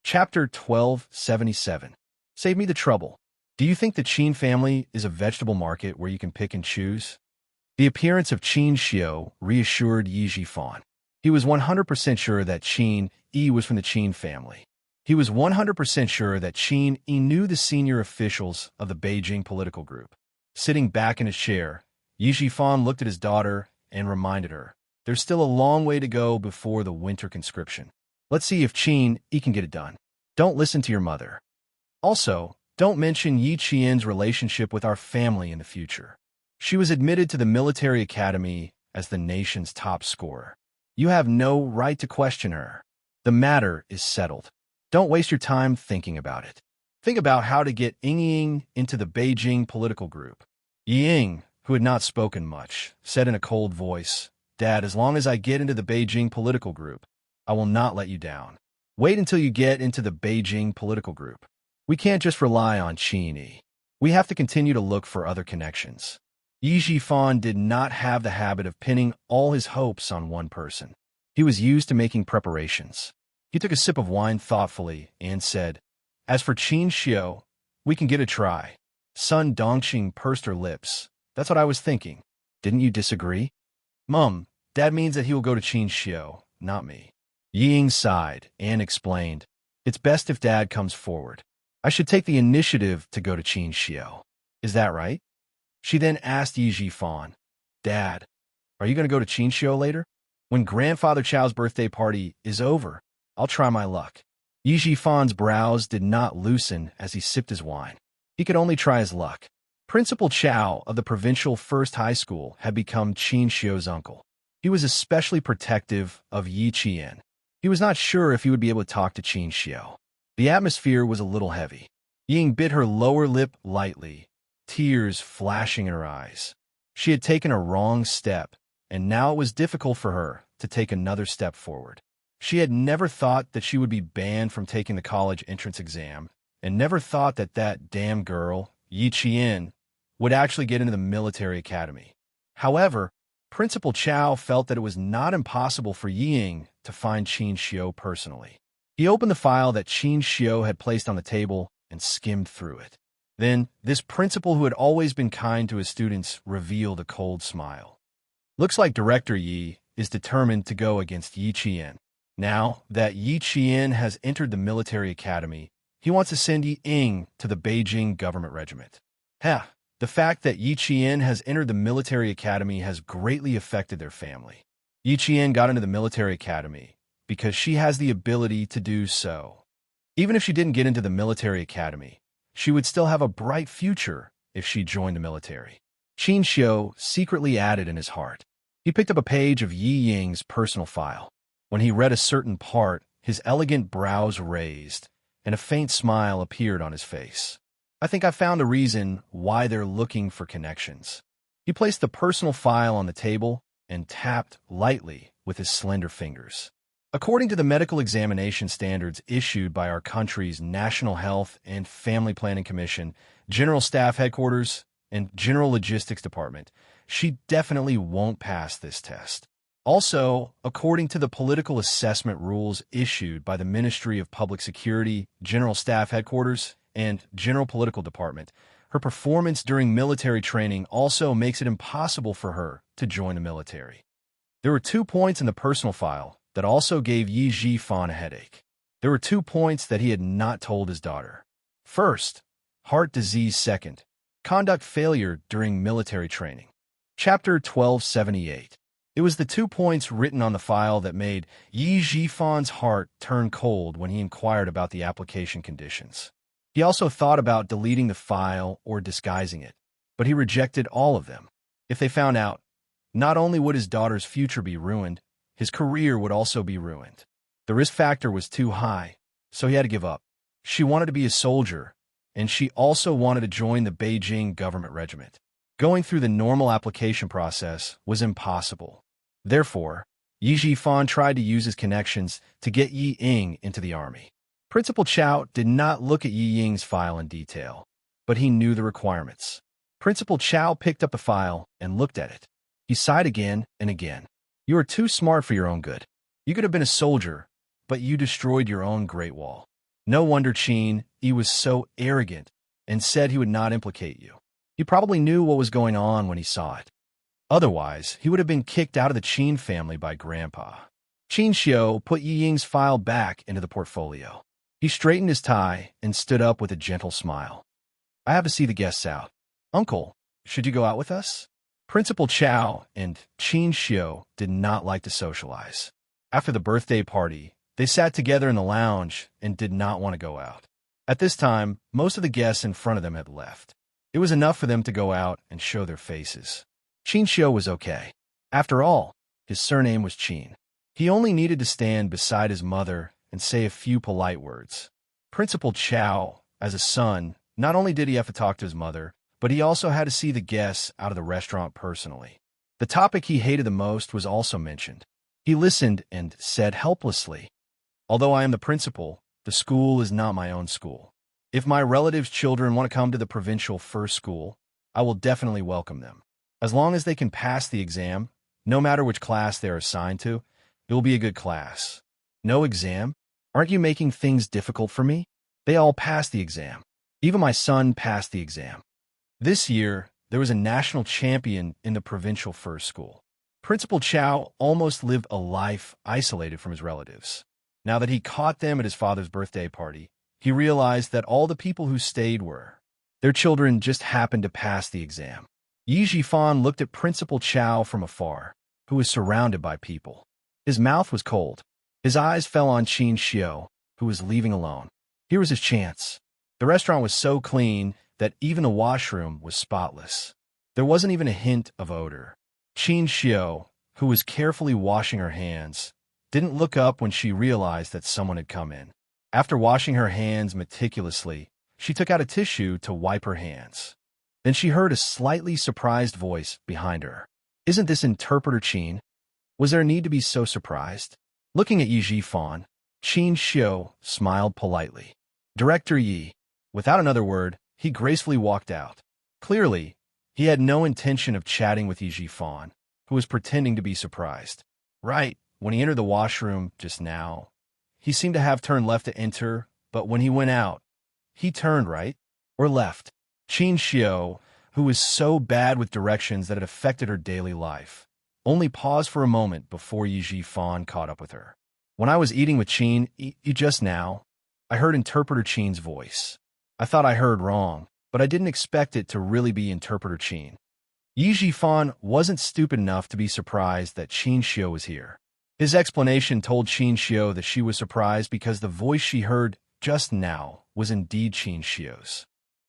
Chapter 1277. Save me the trouble. Do you think the Qin family is a vegetable market where you can pick and choose? The appearance of Qin Xiao reassured Yi Jifan. He was 100% sure that Qin Yi was from the Qin family. He was 100% sure that Qin Yi knew the senior officials of the Beijing political group. Sitting back in his chair, Yi Jifan looked at his daughter and reminded her, there's still a long way to go before the winter conscription. Let's see if Qin Yi can get it done. Don't listen to your mother. Also, don't mention Yi Qian's relationship with our family in the future. She was admitted to the military academy as the nation's top scorer. You have no right to question her. The matter is settled. Don't waste your time thinking about it. Think about how to get Ying into the Beijing political group. Ying, who had not spoken much, said in a cold voice, Dad, as long as I get into the Beijing political group, I will not let you down. Wait until you get into the Beijing political group. We can't just rely on Qin Yi. We have to continue to look for other connections. Yi Jifan did not have the habit of pinning all his hopes on one person. He was used to making preparations. He took a sip of wine thoughtfully and said, As for Qin Xiao, we can get a try. Sun Dongqing pursed her lips. That's what I was thinking. Didn't you disagree? Mum, Dad means that he will go to Qin Xiao, not me. Ying sighed and explained, It's best if Dad comes forward. I should take the initiative to go to Qin Xiao. Is that right? She then asked Yi Jifan, Dad, are you going to go to Qin Xiao later? When Grandfather Chao's birthday party is over, I'll try my luck. Yi Jifan's brows did not loosen as he sipped his wine. He could only try his luck. Principal Chao of the provincial first high school had become Qin Xiao's uncle. He was especially protective of Yi Qian. He was not sure if he would be able to talk to Qin Xiao. The atmosphere was a little heavy. Ying bit her lower lip lightly, tears flashing in her eyes. She had taken a wrong step, and now it was difficult for her to take another step forward. She had never thought that she would be banned from taking the college entrance exam, and never thought that that damn girl, Yi Qian, would actually get into the military academy. However, Principal Chao felt that it was not impossible for Ying to find Qin Xiao personally. He opened the file that Qin Xiao had placed on the table and skimmed through it. Then, this principal who had always been kind to his students revealed a cold smile. Looks like Director Yi is determined to go against Yi Qian. Now that Yi Qian has entered the military academy, he wants to send Yi Ying to the Beijing government regiment. The fact that Yi Qian has entered the military academy has greatly affected their family. Yi Qian got into the military academy because she has the ability to do so. Even if she didn't get into the military academy, she would still have a bright future if she joined the military. Qin Xiao secretly added in his heart. He picked up a page of Yi Ying's personal file. When he read a certain part, his elegant brows raised, and a faint smile appeared on his face. I think I found a reason why they're looking for connections. He placed the personal file on the table and tapped lightly with his slender fingers. According to the medical examination standards issued by our country's National Health and Family Planning Commission, General Staff Headquarters, and General Logistics Department, she definitely won't pass this test. Also, according to the political assessment rules issued by the Ministry of Public Security, General Staff Headquarters, and General Political Department, her performance during military training also makes it impossible for her to join the military. There were 2 points in the personal file that also gave Yi Jifan a headache. There were 2 points that he had not told his daughter. First, heart disease. Second, conduct failure during military training. Chapter 1278. It was the 2 points written on the file that made Yi Jifan's heart turn cold when he inquired about the application conditions. He also thought about deleting the file or disguising it, but he rejected all of them. If they found out, not only would his daughter's future be ruined, his career would also be ruined. The risk factor was too high, so he had to give up. She wanted to be a soldier, and she also wanted to join the Beijing government regiment. Going through the normal application process was impossible. Therefore, Yi Jifan tried to use his connections to get Yi Ying into the army. Principal Chao did not look at Yi Ying's file in detail, but he knew the requirements. Principal Chao picked up the file and looked at it. He sighed again and again. You are too smart for your own good. You could have been a soldier, but you destroyed your own Great Wall. No wonder Qin Yi was so arrogant and said he would not implicate you. He probably knew what was going on when he saw it. Otherwise, he would have been kicked out of the Qin family by Grandpa. Qin Xiu put Yi Ying's file back into the portfolio. He straightened his tie and stood up with a gentle smile. I have to see the guests out. Uncle, should you go out with us? Principal Chow and Qin Xiu did not like to socialize. After the birthday party, they sat together in the lounge and did not want to go out. At this time, most of the guests in front of them had left. It was enough for them to go out and show their faces. Qin Xiu was okay. After all, his surname was Qin. He only needed to stand beside his mother and say a few polite words. Principal Chow, as a son, not only did he have to talk to his mother, but he also had to see the guests out of the restaurant personally. The topic he hated the most was also mentioned. He listened and said helplessly, "Although I am the principal, the school is not my own school. If my relatives' children want to come to the provincial first school, I will definitely welcome them. As long as they can pass the exam, no matter which class they are assigned to, it will be a good class." No exam? Aren't you making things difficult for me? They all passed the exam. Even my son passed the exam. This year, there was a national champion in the provincial first school. Principal Chow almost lived a life isolated from his relatives. Now that he caught them at his father's birthday party, he realized that all the people who stayed were. Their children just happened to pass the exam. Yi Jifan looked at Principal Chow from afar, who was surrounded by people. His mouth was cold. His eyes fell on Qin Xiu, who was leaving alone. Here was his chance. The restaurant was so clean that even the washroom was spotless. There wasn't even a hint of odor. Qin Xiu, who was carefully washing her hands, didn't look up when she realized that someone had come in. After washing her hands meticulously, she took out a tissue to wipe her hands. Then she heard a slightly surprised voice behind her. "Isn't this Interpreter Qin?" Was there a need to be so surprised? Looking at Yi Jifan, Qin Xiu smiled politely. "Director Yi." Without another word, he gracefully walked out. Clearly, he had no intention of chatting with Yi Jifan, who was pretending to be surprised. Right, when he entered the washroom just now, he seemed to have turned left to enter, but when he went out, he turned right or left. Qin Xiu, who was so bad with directions that it affected her daily life, only paused for a moment before Yi Jifan caught up with her. "When I was eating with Qin Yi just now, I heard Interpreter Qin's voice. I thought I heard wrong, but I didn't expect it to really be Interpreter Qin." Yi Jifan wasn't stupid enough to be surprised that Qin Xiu was here. His explanation told Qin Xiu that she was surprised because the voice she heard just now was indeed Qin Xiu's.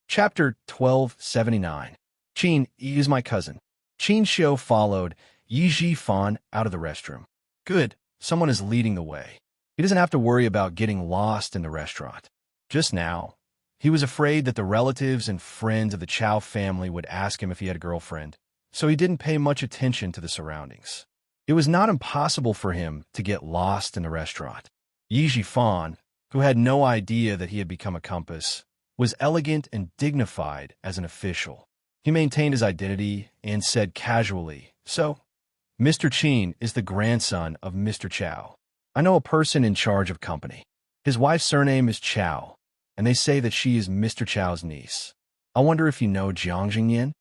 Chapter 1279. Qin Yi is my cousin. Qin Xiu followed Yi Jifan out of the restroom. Good, someone is leading the way. He doesn't have to worry about getting lost in the restaurant. Just now, he was afraid that the relatives and friends of the Chow family would ask him if he had a girlfriend, so he didn't pay much attention to the surroundings. It was not impossible for him to get lost in the restaurant. Yi Jifan, who had no idea that he had become a compass, was elegant and dignified as an official. He maintained his identity and said casually, "So, Mr. Qin is the grandson of Mr. Chow. I know a person in charge of company. His wife's surname is Chow, and they say that she is Mr. Chow's niece. I wonder if you know Jiang Jingyan?"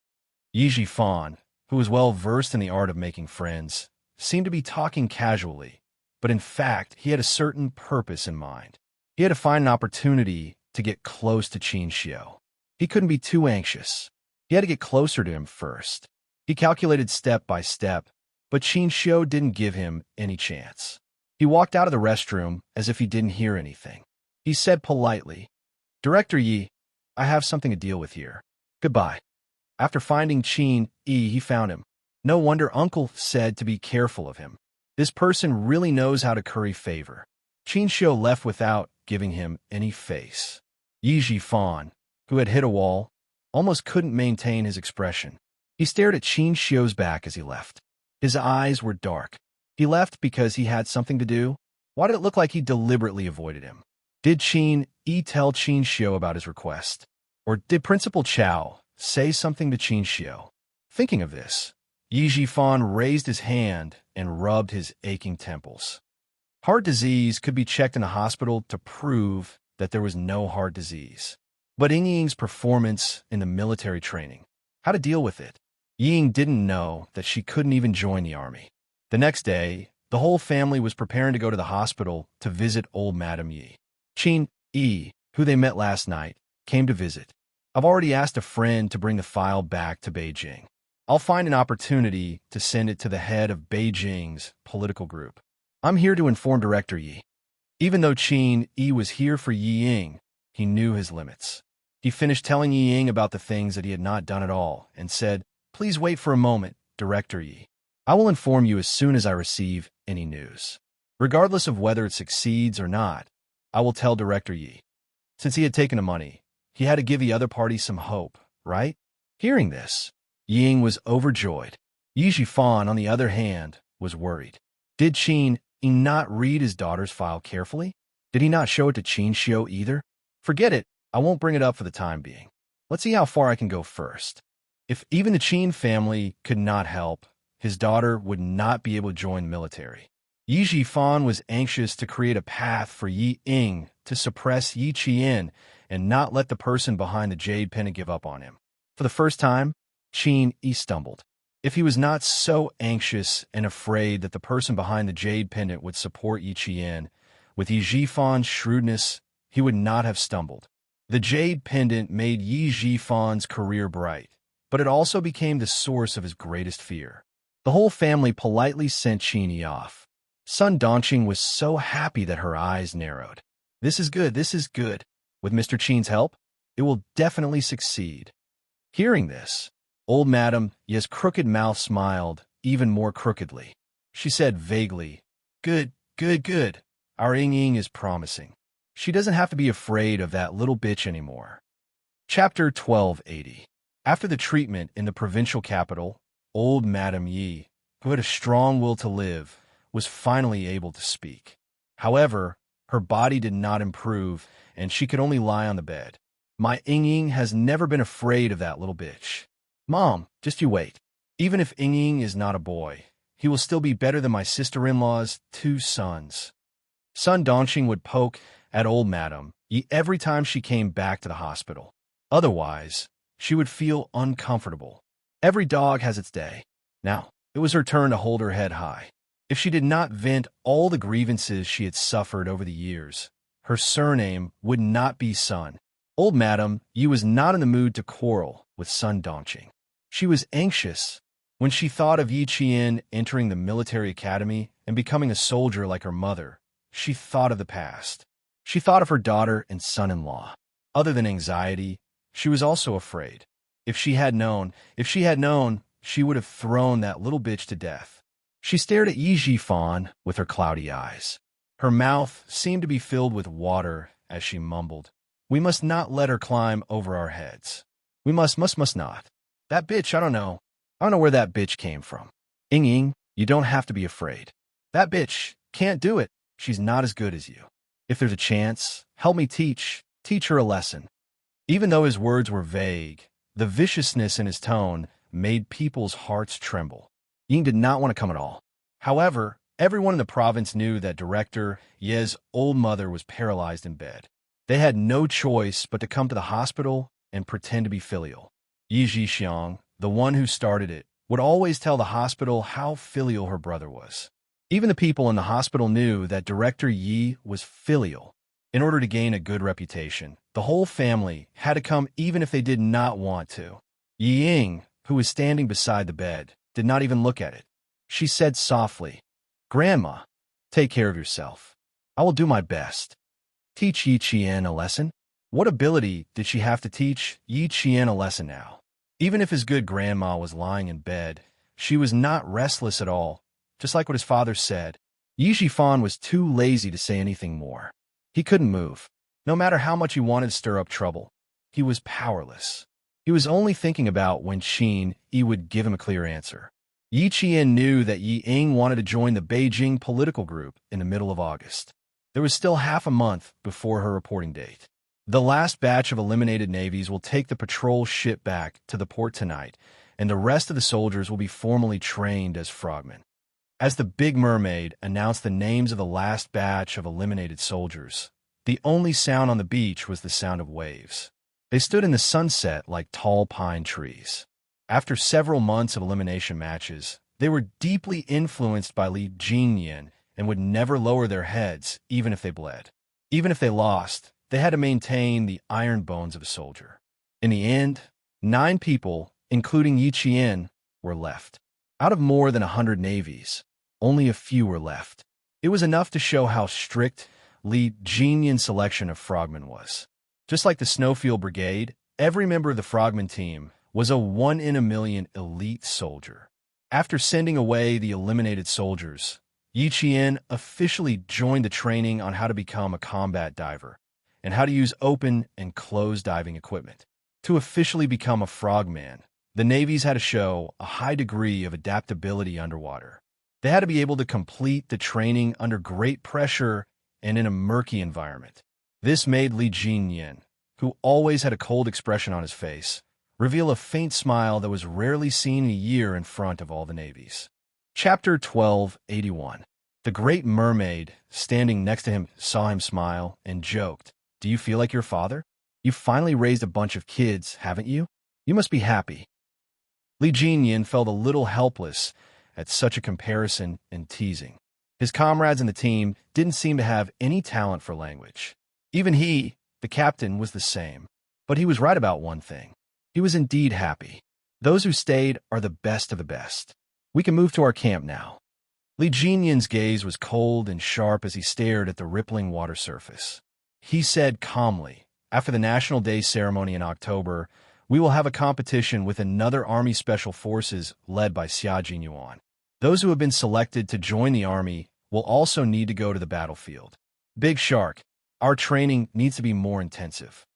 Yi Jifan, who was well versed in the art of making friends, seemed to be talking casually, but in fact he had a certain purpose in mind. He had to find an opportunity to get close to Qin Xiu. He couldn't be too anxious. He had to get closer to him first. He calculated step by step, but Qin Xiu didn't give him any chance. He walked out of the restroom as if he didn't hear anything. He said politely, "Director Yi, I have something to deal with here. Goodbye." After finding Qin Yi, he found him. No wonder Uncle said to be careful of him. This person really knows how to curry favor. Qin Xiu left without giving him any face. Yi Jifan, who had hit a wall, almost couldn't maintain his expression. He stared at Qin Xiu's back as he left. His eyes were dark. He left because he had something to do? Why did it look like he deliberately avoided him? Did Qin Yi tell Qin Xiu about his request? Or did Principal Chow say something to Qin Xiu? Thinking of this, Yi Jifan raised his hand and rubbed his aching temples. Heart disease could be checked in a hospital to prove that there was no heart disease. But Ying's performance in the military training, how to deal with it. Ying didn't know that she couldn't even join the army. The next day, the whole family was preparing to go to the hospital to visit old Madame Yi. Qin Yi, who they met last night, came to visit. I've already asked a friend to bring the file back to Beijing. I'll find an opportunity to send it to the head of Beijing's political group. I'm here to inform Director Yi. Even though Qin Yi was here for Yi Ying, he knew his limits. He finished telling Yi Ying about the things that he had not done at all and said, "Please wait for a moment, Director Yi. I will inform you as soon as I receive any news. Regardless of whether it succeeds or not, I will tell Director Yi." Since he had taken the money, he had to give the other party some hope, right? Hearing this, Ying was overjoyed. Yi Jifan, on the other hand, was worried. Did Qin Yi not read his daughter's file carefully? Did he not show it to Qin Xiu either? Forget it. I won't bring it up for the time being. Let's see how far I can go first. If even the Qin family could not help, his daughter would not be able to join the military. Yi Jifan was anxious to create a path for Yi Ying to suppress Yi Qian and not let the person behind the jade pendant give up on him. For the first time, Qin Yi stumbled. If he was not so anxious and afraid that the person behind the jade pendant would support Yi Qian, with Yi Jifan's shrewdness, he would not have stumbled. The jade pendant made Yi Jifan's career bright, but it also became the source of his greatest fear. The whole family politely sent Qin Yi off. Sun Dongqing was so happy that her eyes narrowed. This is good, this is good. With Mr. Qin's help, it will definitely succeed. Hearing this, old Madame Yi's crooked mouth smiled even more crookedly. She said vaguely, "Good, good, good. Our Ying is promising. She doesn't have to be afraid of that little bitch anymore." Chapter 1280. After the treatment in the provincial capital, old Madame Yi, who had a strong will to live, was finally able to speak. However, her body did not improve, and she could only lie on the bed. "My Ying has never been afraid of that little bitch. Mom, just you wait. Even if Ying is not a boy, he will still be better than my sister-in-law's 2 sons." Sun Dongqing would poke at old Madame Yi every time she came back to the hospital. Otherwise, she would feel uncomfortable. Every dog has its day. Now, it was her turn to hold her head high. If she did not vent all the grievances she had suffered over the years, her surname would not be Sun. Old Madame Yi was not in the mood to quarrel with Sun Dongqing. She was anxious. When she thought of Yi Qian entering the military academy and becoming a soldier like her mother, she thought of the past. She thought of her daughter and son-in-law. Other than anxiety, she was also afraid. If she had known, she would have thrown that little bitch to death. She stared at Yi Jifan with her cloudy eyes. Her mouth seemed to be filled with water as she mumbled, "We must not let her climb over our heads. We must not. That bitch, I don't know where that bitch came from. Ying, you don't have to be afraid. That bitch can't do it. She's not as good as you. If there's a chance, help me teach her a lesson." Even though his words were vague, the viciousness in his tone made people's hearts tremble. Ying did not want to come at all. However, everyone in the province knew that Director Ye's old mother was paralyzed in bed. They had no choice but to come to the hospital and pretend to be filial. Yi Jixiang, the one who started it, would always tell the hospital how filial her brother was. Even the people in the hospital knew that Director Yi was filial. In order to gain a good reputation, the whole family had to come even if they did not want to. Yi Ying, who was standing beside the bed, did not even look at it. She said softly, "Grandma, take care of yourself. I will do my best." Teach Yi Qian a lesson? What ability did she have to teach Yi Qian a lesson now? Even if his good grandma was lying in bed, she was not restless at all, just like what his father said. Yi Jifan was too lazy to say anything more. He couldn't move. No matter how much he wanted to stir up trouble, he was powerless. He was only thinking about when Qin Yi would give him a clear answer. Yi Qian knew that Yi Ying wanted to join the Beijing political group in the middle of August. There was still half a month before her reporting date. The last batch of eliminated navies will take the patrol ship back to the port tonight, and the rest of the soldiers will be formally trained as frogmen. As the Big Mermaid announced the names of the last batch of eliminated soldiers, The only sound on the beach was the sound of waves. They stood in the sunset like tall pine trees. After several months of elimination matches, they were deeply influenced by Li Jinyan and would never lower their heads, even if they bled. Even if they lost, they had to maintain the iron bones of a soldier. In the end, 9 people, including Yi Qian, were left. Out of more than 100 navies, only a few were left. It was enough to show how strict Li Jinyan's selection of frogmen was. Just like the Snowfield Brigade, every member of the frogman team was a 1-in-a-million elite soldier. After sending away the eliminated soldiers, Yi Qian officially joined the training on how to become a combat diver and how to use open and closed diving equipment. To officially become a frogman, the navies had to show a high degree of adaptability underwater. They had to be able to complete the training under great pressure and in a murky environment. This made Li Jinyan, who always had a cold expression on his face, reveal a faint smile that was rarely seen in a year in front of all the navies. Chapter 1281. The Great Mermaid, standing next to him, saw him smile and joked, "Do you feel like your father? You finally raised a bunch of kids, haven't you? You must be happy." Li Jinyan felt a little helpless at such a comparison and teasing. His comrades in the team didn't seem to have any talent for language. Even he, the captain, was the same. But he was right about one thing. He was indeed happy. Those who stayed are the best of the best. We can move to our camp now. Li Jinyan's gaze was cold and sharp as he stared at the rippling water surface. He said calmly, "After the National Day ceremony in October, we will have a competition with another Army Special Forces led by Xia Jinyuan. Those who have been selected to join the Army will also need to go to the battlefield. Big Shark, our training needs to be more intensive."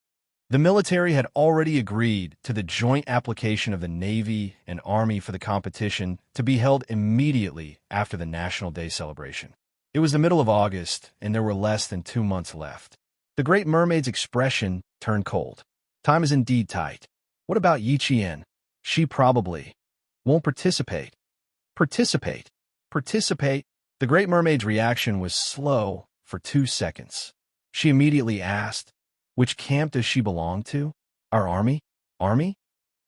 The military had already agreed to the joint application of the Navy and Army for the competition to be held immediately after the National Day celebration. It was the middle of August, and there were less than 2 months left. The Great Mermaid's expression turned cold. Time is indeed tight. What about Yi Qian? She probably won't participate. Participate. The Great Mermaid's reaction was slow for 2 seconds. She immediately asked, "Which camp does she belong to? Our army? Army?"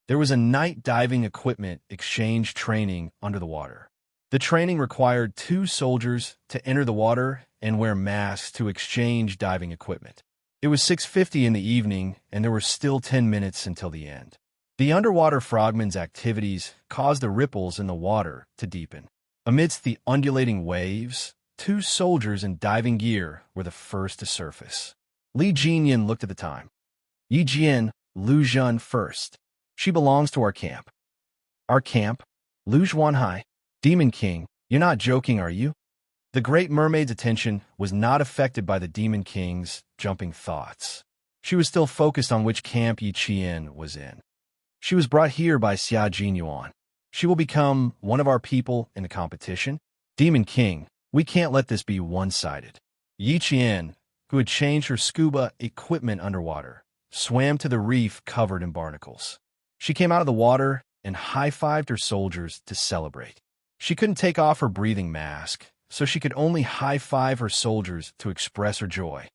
There was a night diving equipment exchange training under the water. The training required 2 soldiers to enter the water and wear masks to exchange diving equipment. It was 6:50 in the evening, and there were still 10 minutes until the end. The underwater frogmen's activities caused the ripples in the water to deepen. Amidst the undulating waves, 2 soldiers in diving gear were the first to surface. Li Jinyan looked at the time. "Yi Jian, Lu Zhen first. She belongs to our camp." "Our camp? Lu Zhuanhai? Demon King, you're not joking, are you?" The Great Mermaid's attention was not affected by the Demon King's jumping thoughts. She was still focused on which camp Yi Qian was in. "She was brought here by Xia Jinyuan. She will become one of our people in the competition. Demon King, we can't let this be one-sided." Yi Qian, who had changed her scuba equipment underwater, swam to the reef covered in barnacles. She came out of the water and high-fived her soldiers to celebrate. She couldn't take off her breathing mask, so she could only high-five her soldiers to express her joy.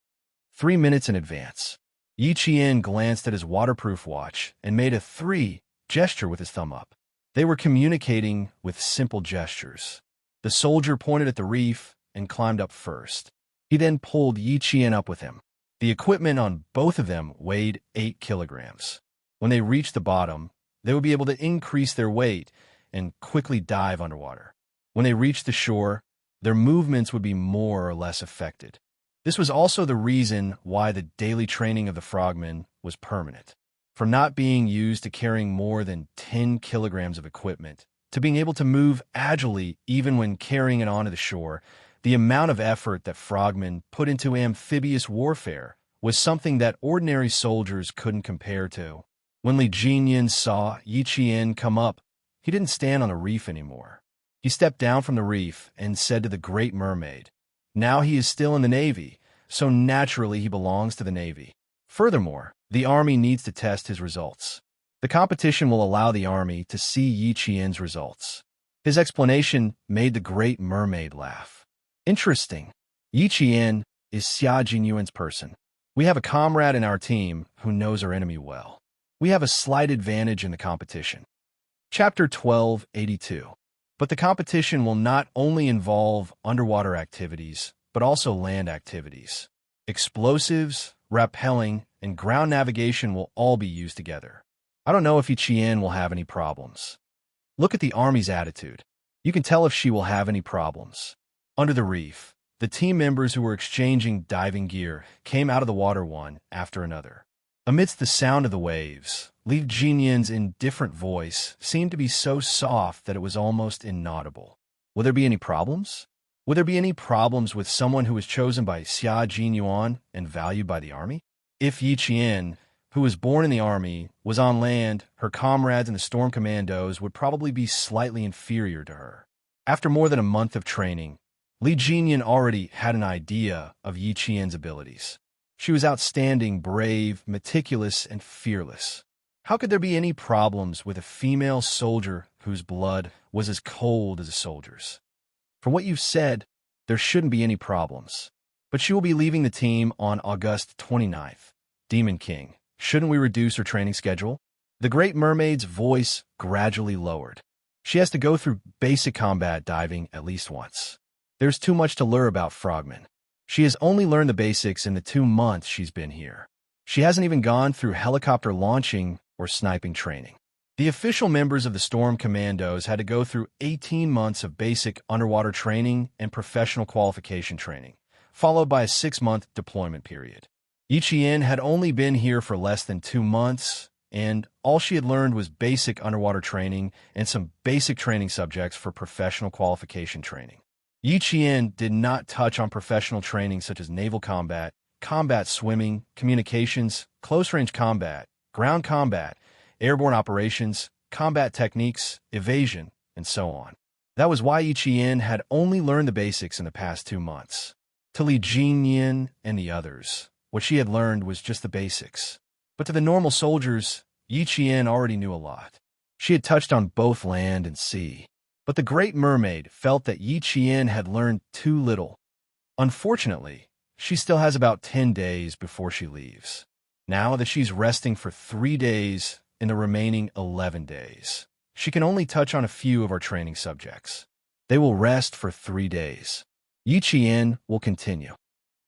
3 minutes in advance. Yi Qian glanced at his waterproof watch and made a 3 gesture with his thumb up. They were communicating with simple gestures. The soldier pointed at the reef and climbed up first. He then pulled Yi Qian up with him. The equipment on both of them weighed 8 kilograms. When they reached the bottom, they would be able to increase their weight and quickly dive underwater. When they reached the shore, their movements would be more or less affected. This was also the reason why the daily training of the frogmen was permanent. From not being used to carrying more than 10 kilograms of equipment, to being able to move agilely even when carrying it onto the shore, the amount of effort that frogmen put into amphibious warfare was something that ordinary soldiers couldn't compare to. When Li Jinyan saw Yi Qian come up, he didn't stand on the reef anymore. He stepped down from the reef and said to the Great Mermaid, "Now he is still in the Navy, so naturally he belongs to the Navy. Furthermore, the Army needs to test his results. The competition will allow the Army to see Yi Qian's results." His explanation made the Great Mermaid laugh. "Interesting. Yi Qian, is Xia Jinyuan's person. We have a comrade in our team who knows our enemy well. We have a slight advantage in the competition. Chapter 1282. But the competition will not only involve underwater activities, but also land activities. Explosives, rappelling, and ground navigation will all be used together. I don't know if Yi Qian will have any problems. Look at the army's attitude. You can tell if she will have any problems. Under the reef, the team members who were exchanging diving gear came out of the water one after another. Amidst the sound of the waves, Li Jinyan's indifferent voice seemed to be so soft that it was almost inaudible. Will there be any problems? Would there be any problems with someone who was chosen by Xia Jinyuan and valued by the army? If Yi Qian, who was born in the army, was on land, her comrades in the Storm Commandos would probably be slightly inferior to her. After more than a month of training, Li Jinyan already had an idea of Yi Qian's abilities. She was outstanding, brave, meticulous, and fearless. How could there be any problems with a female soldier whose blood was as cold as a soldier's? From what you've said, there shouldn't be any problems. But she will be leaving the team on August 29th. Demon King, shouldn't we reduce her training schedule? The Great Mermaid's voice gradually lowered. She has to go through basic combat diving at least once. There's too much to learn about frogmen. She has only learned the basics in the 2 months she's been here. She hasn't even gone through helicopter launching or sniping training. The official members of the Storm Commandos had to go through 18 months of basic underwater training and professional qualification training, followed by a 6-month deployment period. Yi Qian had only been here for less than 2 months, and all she had learned was basic underwater training and some basic training subjects for professional qualification training. Yi Qian did not touch on professional training such as naval combat, combat swimming, communications, close-range combat, ground combat, airborne operations, combat techniques, evasion, and so on. That was why Yi Qian had only learned the basics in the past 2 months. To Li Jinyan and the others, what she had learned was just the basics. But to the normal soldiers, Yi Qian already knew a lot. She had touched on both land and sea. But the Great Mermaid felt that Yi Qian had learned too little. Unfortunately, she still has about 10 days before she leaves. Now that she's resting for 3 days in the remaining 11 days, she can only touch on a few of our training subjects. They will rest for 3 days. Yi Qian will continue.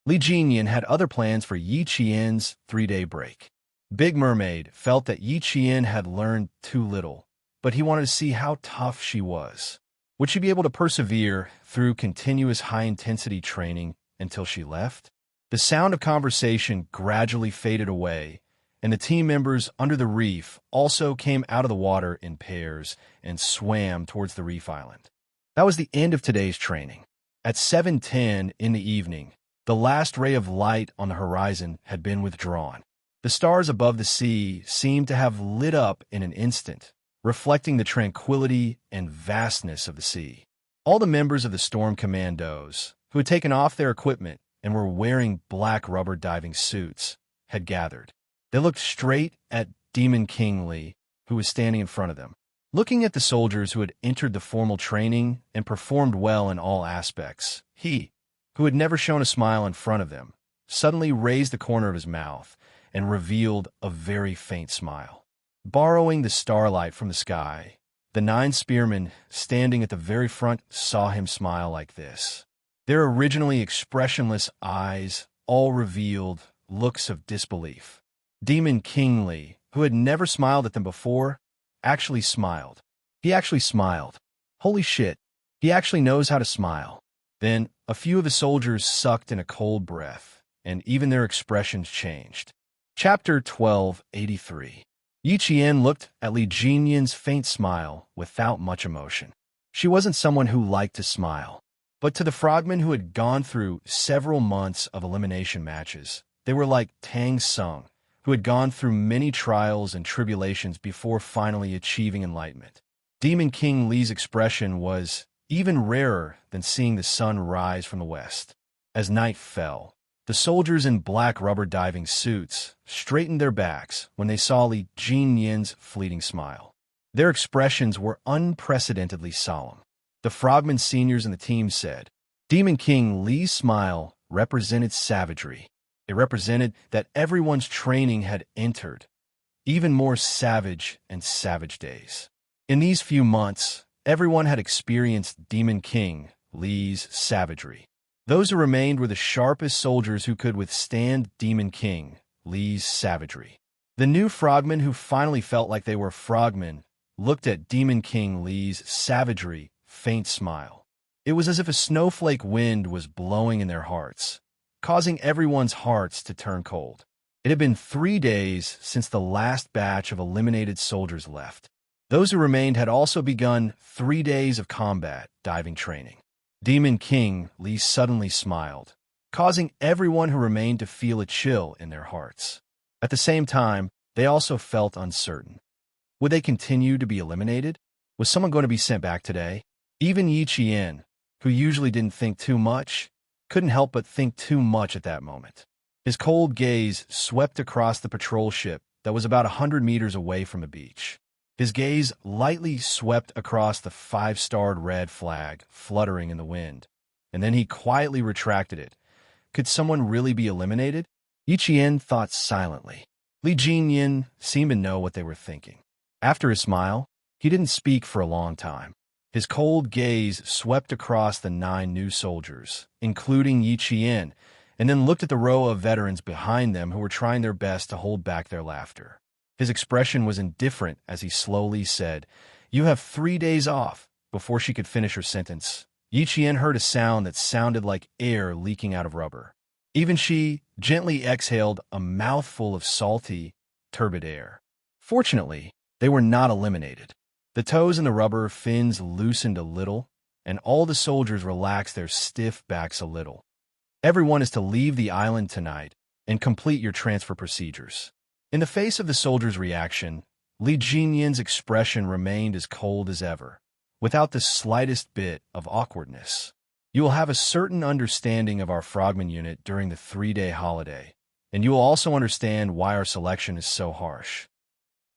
Li Jinyan had other plans for Yi Qian's 3-day break. Big Mermaid felt that Yi Qian had learned too little, but he wanted to see how tough she was. Would she be able to persevere through continuous high-intensity training until she left? The sound of conversation gradually faded away, and the team members under the reef also came out of the water in pairs and swam towards the reef island. That was the end of today's training. At 7:10 in the evening, the last ray of light on the horizon had been withdrawn. The stars above the sea seemed to have lit up in an instant, reflecting the tranquility and vastness of the sea. All the members of the Storm Commandos, who had taken off their equipment and were wearing black rubber diving suits, had gathered. They looked straight at Demon King Li, who was standing in front of them. Looking at the soldiers who had entered the formal training and performed well in all aspects, he, who had never shown a smile in front of them, suddenly raised the corner of his mouth and revealed a very faint smile. Borrowing the starlight from the sky, the 9 spearmen standing at the very front saw him smile like this. Their originally expressionless eyes all revealed looks of disbelief. Demon King Li, who had never smiled at them before, actually smiled. He actually smiled. Holy shit, he actually knows how to smile. Then, a few of the soldiers sucked in a cold breath, and even their expressions changed. Chapter 1283. Yi Qian looked at Li Jinyan's faint smile without much emotion. She wasn't someone who liked to smile. But to the frogmen who had gone through several months of elimination matches, they were like Tang Sung, who had gone through many trials and tribulations before finally achieving enlightenment. Demon King Li's expression was even rarer than seeing the sun rise from the west. As night fell, the soldiers in black rubber diving suits straightened their backs when they saw Li Jinyan's fleeting smile. Their expressions were unprecedentedly solemn. The frogmen seniors in the team said, Demon King Li's smile represented savagery. It represented that everyone's training had entered even more savage and savage days. In these few months, everyone had experienced Demon King Lee's savagery. Those who remained were the sharpest soldiers who could withstand Demon King Lee's savagery. The new frogmen who finally felt like they were frogmen looked at Demon King Lee's savagery, faint smile. It was as if a snowflake wind was blowing in their hearts, causing everyone's hearts to turn cold. It had been 3 days since the last batch of eliminated soldiers left. Those who remained had also begun 3 days of combat diving training. Demon King Lee suddenly smiled, causing everyone who remained to feel a chill in their hearts. At the same time, they also felt uncertain. Would they continue to be eliminated? Was someone going to be sent back today? Even Yi Qian, who usually didn't think too much, couldn't help but think too much at that moment. His cold gaze swept across the patrol ship that was about 100 meters away from the beach. His gaze lightly swept across the 5-starred red flag fluttering in the wind, and then he quietly retracted it. Could someone really be eliminated? Yi Qian thought silently. Li Jinyin seemed to know what they were thinking. After his smile, he didn't speak for a long time. His cold gaze swept across the 9 new soldiers, including Yi Qian, and then looked at the row of veterans behind them who were trying their best to hold back their laughter. His expression was indifferent as he slowly said, "You have 3 days off." Before she could finish her sentence, Yi Qian heard a sound that sounded like air leaking out of rubber. Even she gently exhaled a mouthful of salty, turbid air. Fortunately, they were not eliminated. The toes in the rubber fins loosened a little, and all the soldiers relaxed their stiff backs a little. Everyone is to leave the island tonight and complete your transfer procedures. In the face of the soldiers' reaction, Li Jinyin's expression remained as cold as ever, without the slightest bit of awkwardness. You will have a certain understanding of our frogman unit during the 3-day holiday, and you will also understand why our selection is so harsh.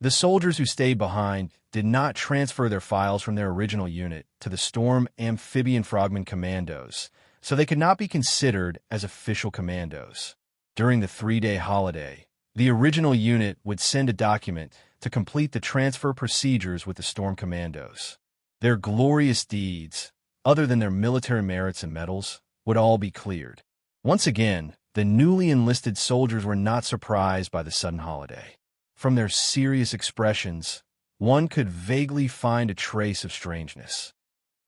The soldiers who stayed behind did not transfer their files from their original unit to the Storm Amphibian Frogman Commandos, so they could not be considered as official commandos. During the 3-day holiday, the original unit would send a document to complete the transfer procedures with the Storm Commandos. Their glorious deeds, other than their military merits and medals, would all be cleared. Once again, the newly enlisted soldiers were not surprised by the sudden holiday. From their serious expressions, one could vaguely find a trace of strangeness.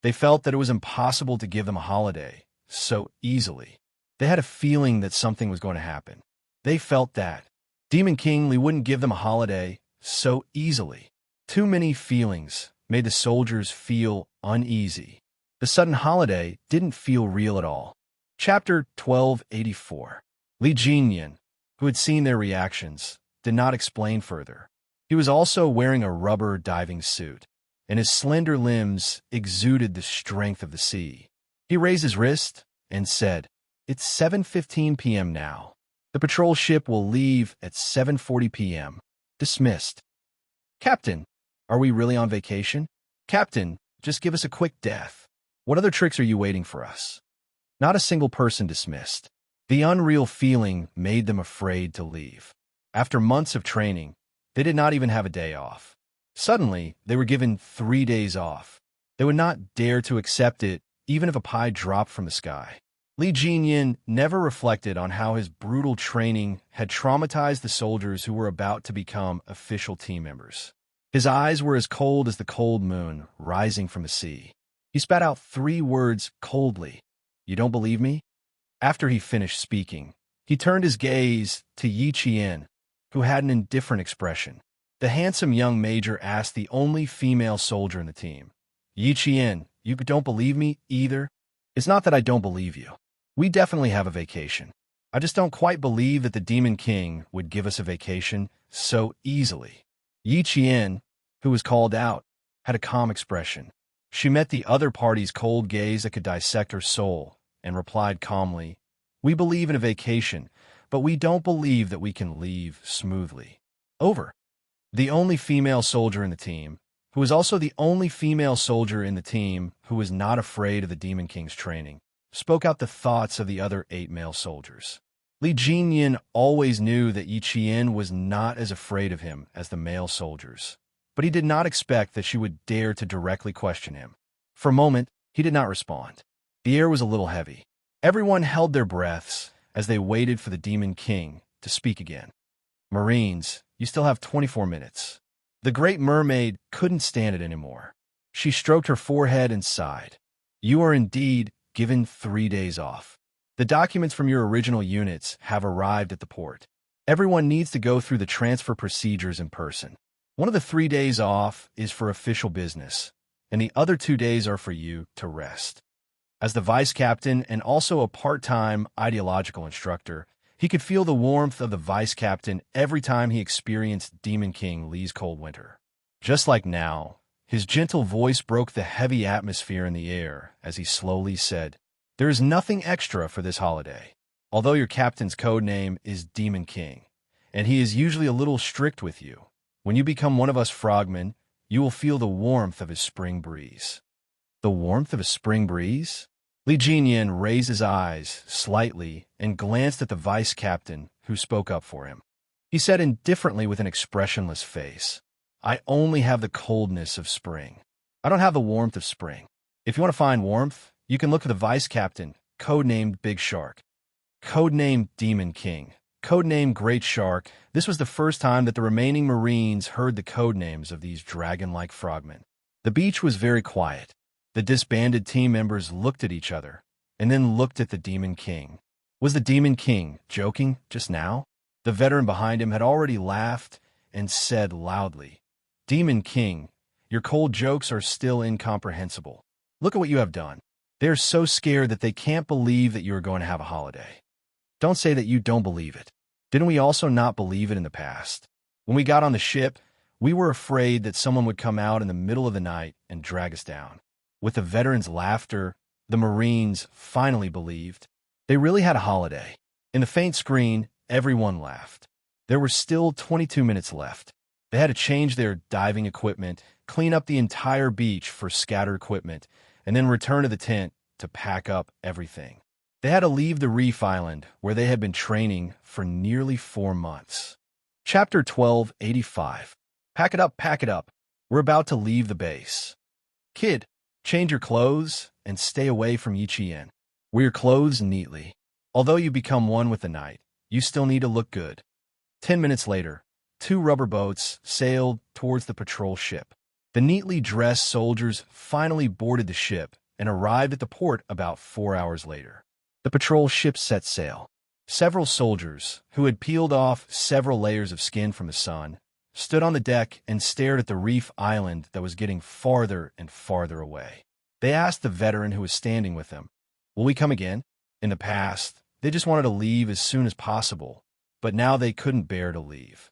They felt that it was impossible to give them a holiday so easily. They had a feeling that something was going to happen. They felt that Demon King Lee wouldn't give them a holiday so easily. Too many feelings made the soldiers feel uneasy. The sudden holiday didn't feel real at all. Chapter 1284. Li Jinyin, who had seen their reactions, did not explain further. He was also wearing a rubber diving suit, and his slender limbs exuded the strength of the sea. He raised his wrist and said, "It's 7:15 p.m. now. The patrol ship will leave at 7:40 p.m. Dismissed." "Captain, are we really on vacation?" "Captain, just give us a quick death. What other tricks are you waiting for us?" Not a single person dismissed. The unreal feeling made them afraid to leave. After months of training, they did not even have a day off. Suddenly, they were given 3 days off. They would not dare to accept it, even if a pie dropped from the sky. Li Jinyin never reflected on how his brutal training had traumatized the soldiers who were about to become official team members. His eyes were as cold as the cold moon rising from the sea. He spat out 3 words coldly. "You don't believe me?" After he finished speaking, he turned his gaze to Yi Qian, who had an indifferent expression. The handsome young major asked the only female soldier in the team, "Yi Qian, you don't believe me either?" "It's not that I don't believe you. We definitely have a vacation. I just don't quite believe that the Demon King would give us a vacation so easily." Yi Qian, who was called out, had a calm expression. She met the other party's cold gaze that could dissect her soul and replied calmly, "We believe in a vacation, but we don't believe that we can leave smoothly." Over. The only female soldier in the team, who was also the only female soldier in the team who was not afraid of the Demon King's training, spoke out the thoughts of the other 8 male soldiers. Li Jinyan always knew that Yi Qian was not as afraid of him as the male soldiers, but he did not expect that she would dare to directly question him. For a moment, he did not respond. The air was a little heavy. Everyone held their breaths as they waited for the Demon King to speak again. Marines, you still have 24 minutes. The Great Mermaid couldn't stand it anymore. She stroked her forehead and sighed. You are indeed given 3 days off. The documents from your original units have arrived at the port. Everyone needs to go through the transfer procedures in person. One of the 3 days off is for official business, and the other 2 days are for you to rest. As the vice captain and also a part-time ideological instructor, he could feel the warmth of the vice captain every time he experienced Demon King Li's cold winter. Just like now, his gentle voice broke the heavy atmosphere in the air as he slowly said, there is nothing extra for this holiday. Although your captain's code name is Demon King, and he is usually a little strict with you, when you become one of us frogmen, you will feel the warmth of his spring breeze. The warmth of a spring breeze? Li Jinyan raised his eyes slightly and glanced at the vice captain who spoke up for him. He said indifferently with an expressionless face, I only have the coldness of spring. I don't have the warmth of spring. If you want to find warmth, you can look at the vice captain, codenamed Big Shark. Codenamed Demon King. Codenamed Great Shark. This was the first time that the remaining Marines heard the codenames of these dragon-like frogmen. The beach was very quiet. The disbanded team members looked at each other, and then looked at the Demon King. Was the Demon King joking just now? The veteran behind him had already laughed and said loudly, Demon King, your cold jokes are still incomprehensible. Look at what you have done. They are so scared that they can't believe that you are going to have a holiday. Don't say that you don't believe it. Didn't we also not believe it in the past? When we got on the ship, we were afraid that someone would come out in the middle of the night and drag us down. With the veterans' laughter, the Marines finally believed. They really had a holiday. In the faint screen, everyone laughed. There were still 22 minutes left. They had to change their diving equipment, clean up the entire beach for scattered equipment, and then return to the tent to pack up everything. They had to leave the reef island where they had been training for nearly 4 months. Chapter 1285. Pack it up, pack it up. We're about to leave the base. Kid, change your clothes and stay away from Yi Qian. Wear your clothes neatly. Although you become one with the night, you still need to look good. 10 minutes later, 2 rubber boats sailed towards the patrol ship. The neatly dressed soldiers finally boarded the ship and arrived at the port about 4 hours later. The patrol ship set sail. Several soldiers, who had peeled off several layers of skin from the sun, stood on the deck and stared at the reef island that was getting farther and farther away. They asked the veteran who was standing with them, will we come again? In the past, they just wanted to leave as soon as possible, but now they couldn't bear to leave.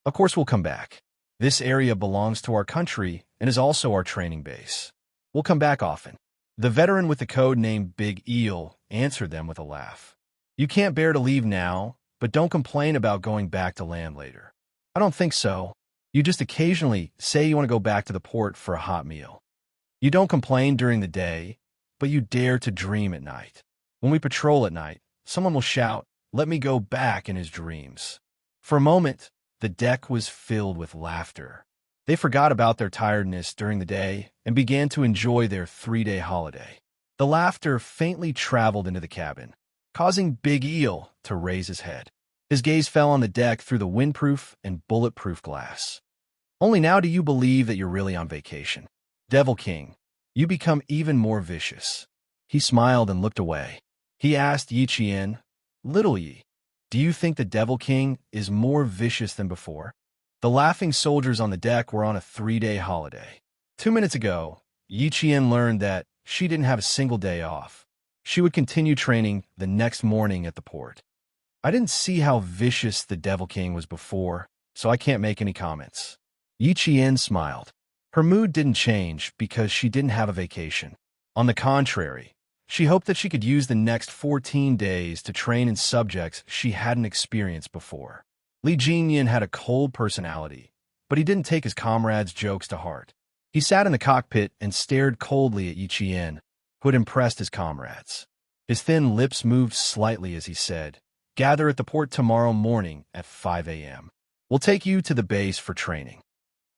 Of course we'll come back. This area belongs to our country and is also our training base. We'll come back often. The veteran with the code name Big Eel answered them with a laugh. You can't bear to leave now, but don't complain about going back to land later. I don't think so. You just occasionally say you want to go back to the port for a hot meal. You don't complain during the day, but you dare to dream at night. When we patrol at night, someone will shout, let me go back in his dreams. For a moment, the deck was filled with laughter. They forgot about their tiredness during the day and began to enjoy their 3-day holiday. The laughter faintly traveled into the cabin, causing Big Eel to raise his head. His gaze fell on the deck through the windproof and bulletproof glass. Only now do you believe that you're really on vacation. Devil King, you become even more vicious. He smiled and looked away. He asked Yi Qian, Little Yi, do you think the Devil King is more vicious than before? The laughing soldiers on the deck were on a 3-day holiday. 2 minutes ago, Yi Qian learned that she didn't have a single day off. She would continue training the next morning at the port. I didn't see how vicious the Devil King was before, so I can't make any comments. Yi Qian smiled. Her mood didn't change because she didn't have a vacation. On the contrary, she hoped that she could use the next 14 days to train in subjects she hadn't experienced before. Li Jinyan had a cold personality, but he didn't take his comrades' jokes to heart. He sat in the cockpit and stared coldly at Yi Qian, who had impressed his comrades. His thin lips moved slightly as he said, "Gather at the port tomorrow morning at 5 a.m. We'll take you to the base for training.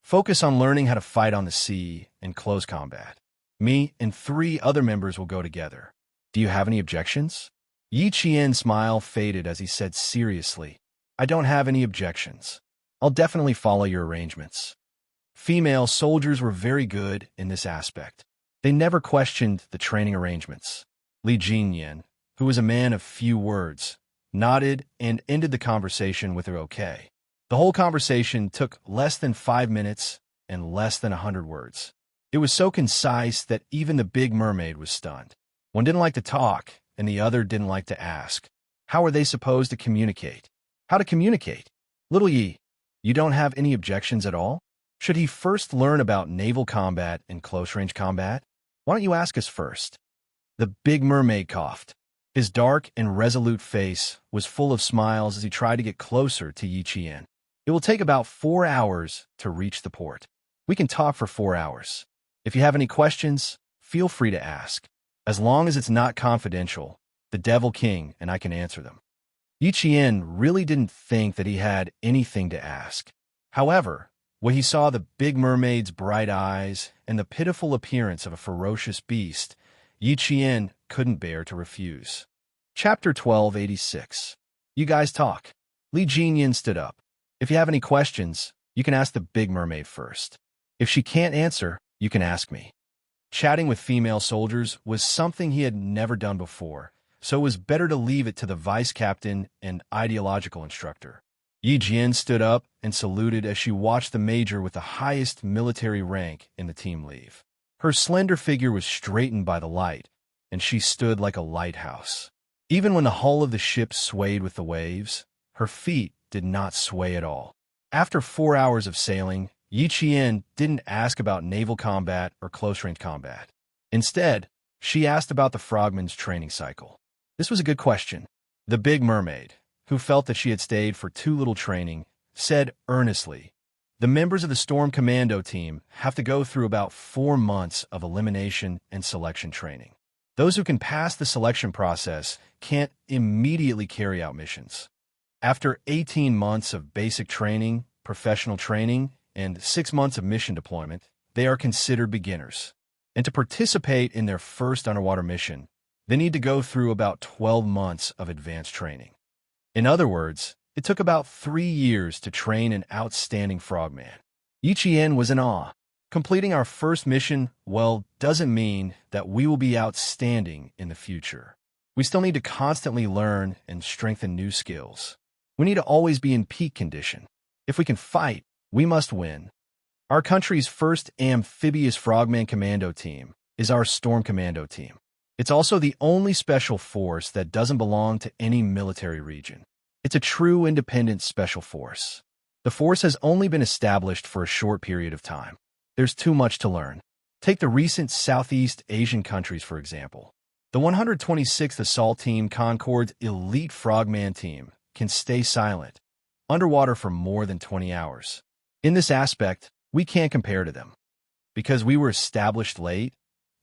Focus on learning how to fight on the sea and close combat. Me and 3 other members will go together. Do you have any objections?" Yi Qian's smile faded as he said seriously, "I don't have any objections. I'll definitely follow your arrangements." Female soldiers were very good in this aspect. They never questioned the training arrangements. Li Jinyan, who was a man of few words, nodded and ended the conversation with her okay. The whole conversation took less than 5 minutes and less than 100 words. It was so concise that even the big mermaid was stunned. One didn't like to talk, and the other didn't like to ask. How were they supposed to communicate? How to communicate? Little Yi, you don't have any objections at all? Should he first learn about naval combat and close-range combat? Why don't you ask us first? The big mermaid coughed. His dark and resolute face was full of smiles as he tried to get closer to Yi Qian. It will take about 4 hours to reach the port. We can talk for 4 hours. If you have any questions, feel free to ask. As long as it's not confidential, the Devil King and I can answer them. Yi Qian really didn't think that he had anything to ask. However, when he saw the big mermaid's bright eyes and the pitiful appearance of a ferocious beast, Yi Qian couldn't bear to refuse. Chapter 1286. You guys talk. Li Jinyan stood up. If you have any questions, you can ask the big mermaid first. If she can't answer, you can ask me. Chatting with female soldiers was something he had never done before, so it was better to leave it to the vice captain and ideological instructor. Yi Jian stood up and saluted as she watched the major with the highest military rank in the team leave. Her slender figure was straightened by the light, and she stood like a lighthouse. Even when the hull of the ship swayed with the waves, her feet did not sway at all. After 4 hours of sailing, Yi Qian didn't ask about naval combat or close-range combat. Instead, she asked about the frogman's training cycle. This was a good question. The big mermaid, who felt that she had stayed for too little training, said earnestly, "The members of the Storm Commando team have to go through about 4 months of elimination and selection training. Those who can pass the selection process can't immediately carry out missions. After 18 months of basic training, professional training, and 6 months of mission deployment, they are considered beginners. And to participate in their first underwater mission, they need to go through about 12 months of advanced training. In other words, it took about 3 years to train an outstanding frogman." Yi Qian was in awe. Completing our first mission, well, doesn't mean that we will be outstanding in the future. We still need to constantly learn and strengthen new skills. We need to always be in peak condition. If we can fight, we must win. Our country's first amphibious frogman commando team is our Storm Commando team. It's also the only special force that doesn't belong to any military region. It's a true independent special force. The force has only been established for a short period of time. There's too much to learn. Take the recent Southeast Asian countries, for example. The 126th Assault Team Concord's elite frogman team can stay silent, underwater for more than 20 hours. In this aspect, we can't compare to them. Because we were established late,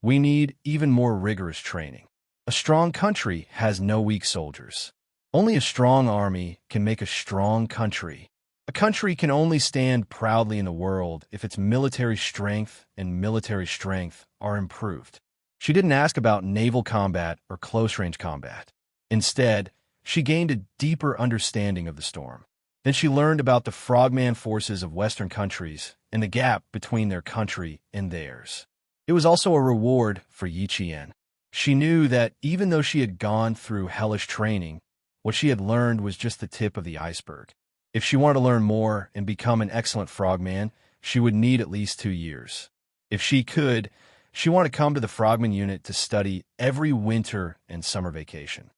we need even more rigorous training. A strong country has no weak soldiers. Only a strong army can make a strong country. A country can only stand proudly in the world if its military strength and military strength are improved. She didn't ask about naval combat or close-range combat. Instead, she gained a deeper understanding of the storm. Then she learned about the frogman forces of Western countries and the gap between their country and theirs. It was also a reward for Yi Qian. She knew that even though she had gone through hellish training, what she had learned was just the tip of the iceberg. If she wanted to learn more and become an excellent frogman, she would need at least 2 years. If she could, she wanted to come to the frogman unit to study every winter and summer vacation.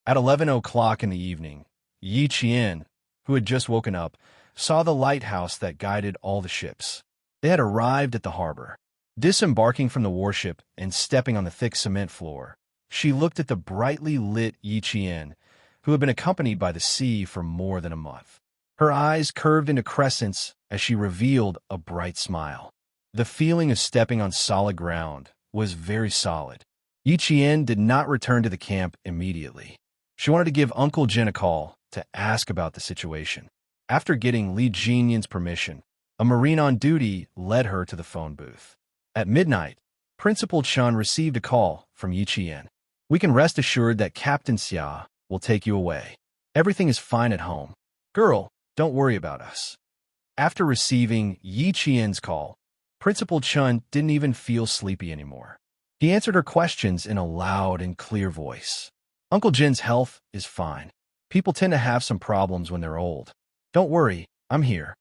At 11 o'clock in the evening, Yi Qian, who had just woken up, saw the lighthouse that guided all the ships. They had arrived at the harbor. Disembarking from the warship and stepping on the thick cement floor, she looked at the brightly lit Yi Qian, who had been accompanied by the sea for more than a month. Her eyes curved into crescents as she revealed a bright smile. The feeling of stepping on solid ground was very solid. Yi Qian did not return to the camp immediately. She wanted to give Uncle Jin a call to ask about the situation. After getting Li Jinyan's permission, a Marine on duty led her to the phone booth. At midnight, Principal Chun received a call from Yi Qian. "We can rest assured that Captain Xia will take you away. Everything is fine at home. Girl, don't worry about us." After receiving Yi Qian's call, Principal Chun didn't even feel sleepy anymore. He answered her questions in a loud and clear voice. "Uncle Jin's health is fine. People tend to have some problems when they're old. Don't worry, I'm here."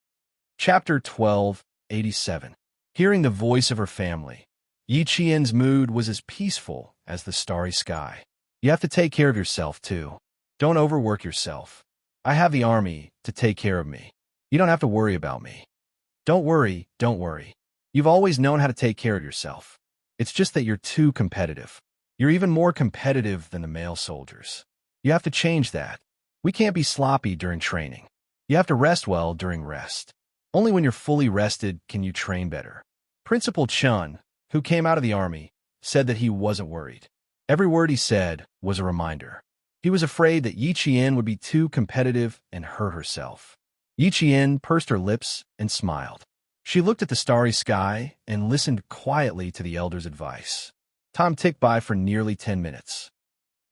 Chapter 1287. Hearing the voice of her family, Yi Qian's mood was as peaceful as the starry sky. "You have to take care of yourself, too. Don't overwork yourself. I have the army to take care of me. You don't have to worry about me. Don't worry, don't worry. You've always known how to take care of yourself. It's just that you're too competitive. You're even more competitive than the male soldiers. You have to change that. We can't be sloppy during training. You have to rest well during rest. Only when you're fully rested can you train better." Principal Chun, who came out of the army, said that he wasn't worried. Every word he said was a reminder. He was afraid that Yi Qian would be too competitive and hurt herself. Yi Qian pursed her lips and smiled. She looked at the starry sky and listened quietly to the elder's advice. Time ticked by for nearly 10 minutes.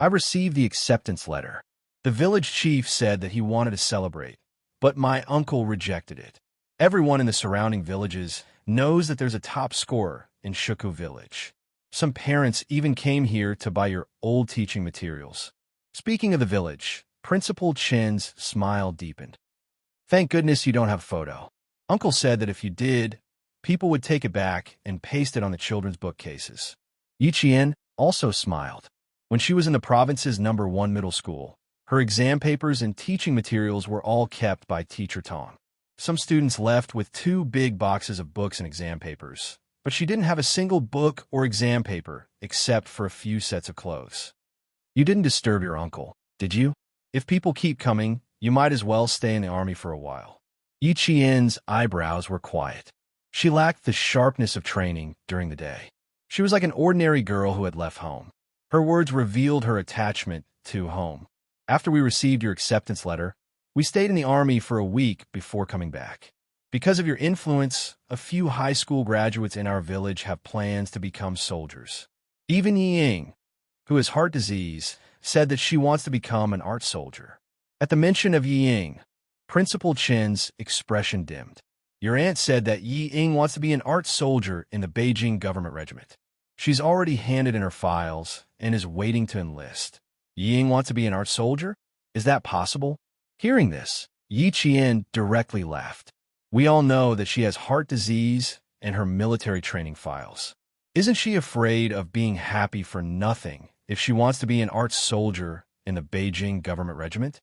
"I received the acceptance letter. The village chief said that he wanted to celebrate, but my uncle rejected it. Everyone in the surrounding villages knows that there's a top scorer in Shuku village. Some parents even came here to buy your old teaching materials." Speaking of the village, Principal Chen's smile deepened. "Thank goodness you don't have a photo. Uncle said that if you did, people would take it back and paste it on the children's bookcases." Yi Qian also smiled. When she was in the province's #1 middle school, her exam papers and teaching materials were all kept by Teacher Tong. Some students left with 2 big boxes of books and exam papers, but she didn't have a single book or exam paper except for a few sets of clothes. "You didn't disturb your uncle, did you? If people keep coming, you might as well stay in the army for a while." Yi Qian's eyebrows were quiet. She lacked the sharpness of training during the day. She was like an ordinary girl who had left home. Her words revealed her attachment to home. "After we received your acceptance letter, we stayed in the army for a week before coming back. Because of your influence, a few high school graduates in our village have plans to become soldiers. Even Yi Ying, who has heart disease, said that she wants to become an art soldier." At the mention of Yi Ying, Principal Chen's expression dimmed. "Your aunt said that Yi Ying wants to be an art soldier in the Beijing government regiment. She's already handed in her files and is waiting to enlist. Yi Ying wants to be an art soldier? Is that possible?" Hearing this, Yi Qian directly laughed. "We all know that she has heart disease and her military training files. Isn't she afraid of being happy for nothing if she wants to be an art soldier in the Beijing government regiment?"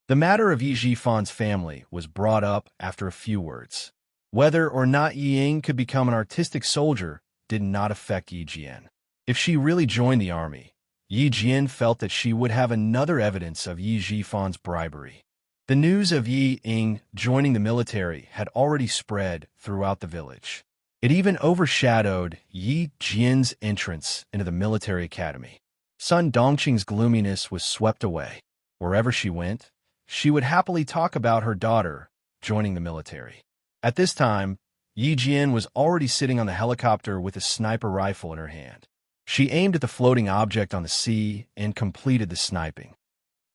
The matter of Yi Jifan's family was brought up after a few words. Whether or not Yi Ying could become an artistic soldier did not affect Yi Jian. If she really joined the army, Yi Jian felt that she would have another evidence of Yi Jifan's bribery. The news of Yi Ying joining the military had already spread throughout the village. It even overshadowed Yi Jian's entrance into the military academy. Sun Dongqing's gloominess was swept away. Wherever she went, she would happily talk about her daughter joining the military. At this time, Yi Jian was already sitting on the helicopter with a sniper rifle in her hand. She aimed at the floating object on the sea and completed the sniping.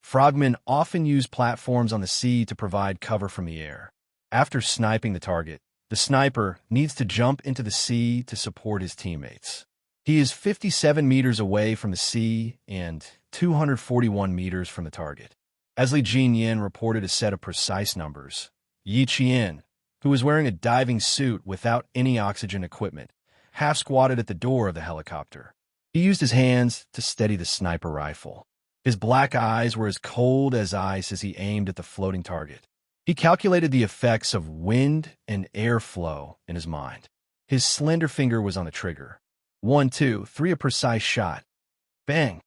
Frogmen often use platforms on the sea to provide cover from the air. After sniping the target, the sniper needs to jump into the sea to support his teammates. He is 57 meters away from the sea and 241 meters from the target. As Li Jinyan reported a set of precise numbers, Yi Qian, who was wearing a diving suit without any oxygen equipment, half-squatted at the door of the helicopter. He used his hands to steady the sniper rifle. His black eyes were as cold as ice as he aimed at the floating target. He calculated the effects of wind and air flow in his mind. His slender finger was on the trigger. 1, 2, 3, a precise shot. Bang!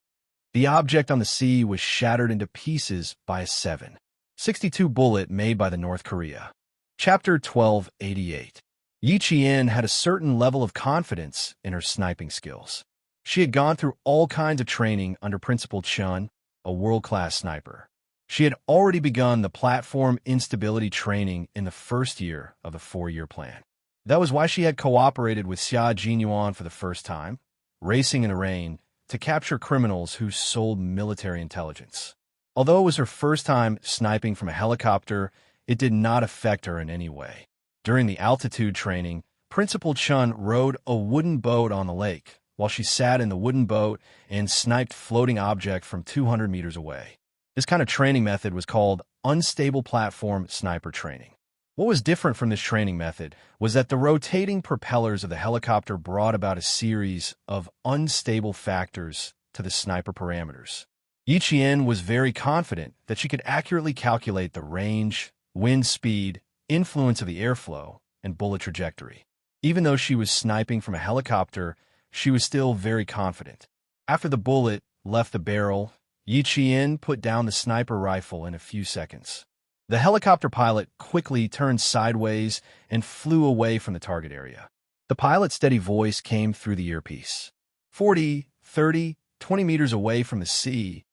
The object on the sea was shattered into pieces by a 7.62 bullet made by the North Korea. Chapter 1288. Yi Qian had a certain level of confidence in her sniping skills. She had gone through all kinds of training under Principal Chun, a world-class sniper. She had already begun the platform instability training in the first year of the 4-year plan. That was why she had cooperated with Xia Jinyuan for the first time, racing in a rain, to capture criminals who sold military intelligence. Although it was her first time sniping from a helicopter, it did not affect her in any way. During the altitude training, Principal Chun rowed a wooden boat on the lake, while she sat in the wooden boat and sniped floating objects from 200 meters away. This kind of training method was called unstable platform sniper training. What was different from this training method was that the rotating propellers of the helicopter brought about a series of unstable factors to the sniper parameters. Yi Qian was very confident that she could accurately calculate the range, wind speed, influence of the airflow, and bullet trajectory. Even though she was sniping from a helicopter, she was still very confident. After the bullet left the barrel, Yi Qian put down the sniper rifle in a few seconds. The helicopter pilot quickly turned sideways and flew away from the target area. The pilot's steady voice came through the earpiece. 40, 30, 20 meters away from the sea.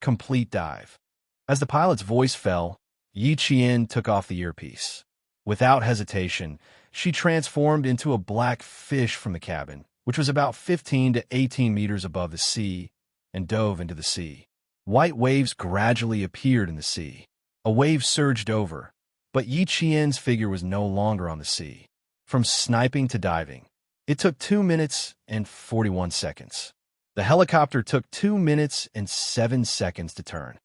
Complete dive. As the pilot's voice fell, Yi Qian took off the earpiece. Without hesitation, she transformed into a black fish from the cabin, which was about 15 to 18 meters above the sea, and dove into the sea. White waves gradually appeared in the sea. A wave surged over, but Yi Qian's figure was no longer on the sea. From sniping to diving, it took 2 minutes and 41 seconds. The helicopter took 2 minutes and 7 seconds to turn.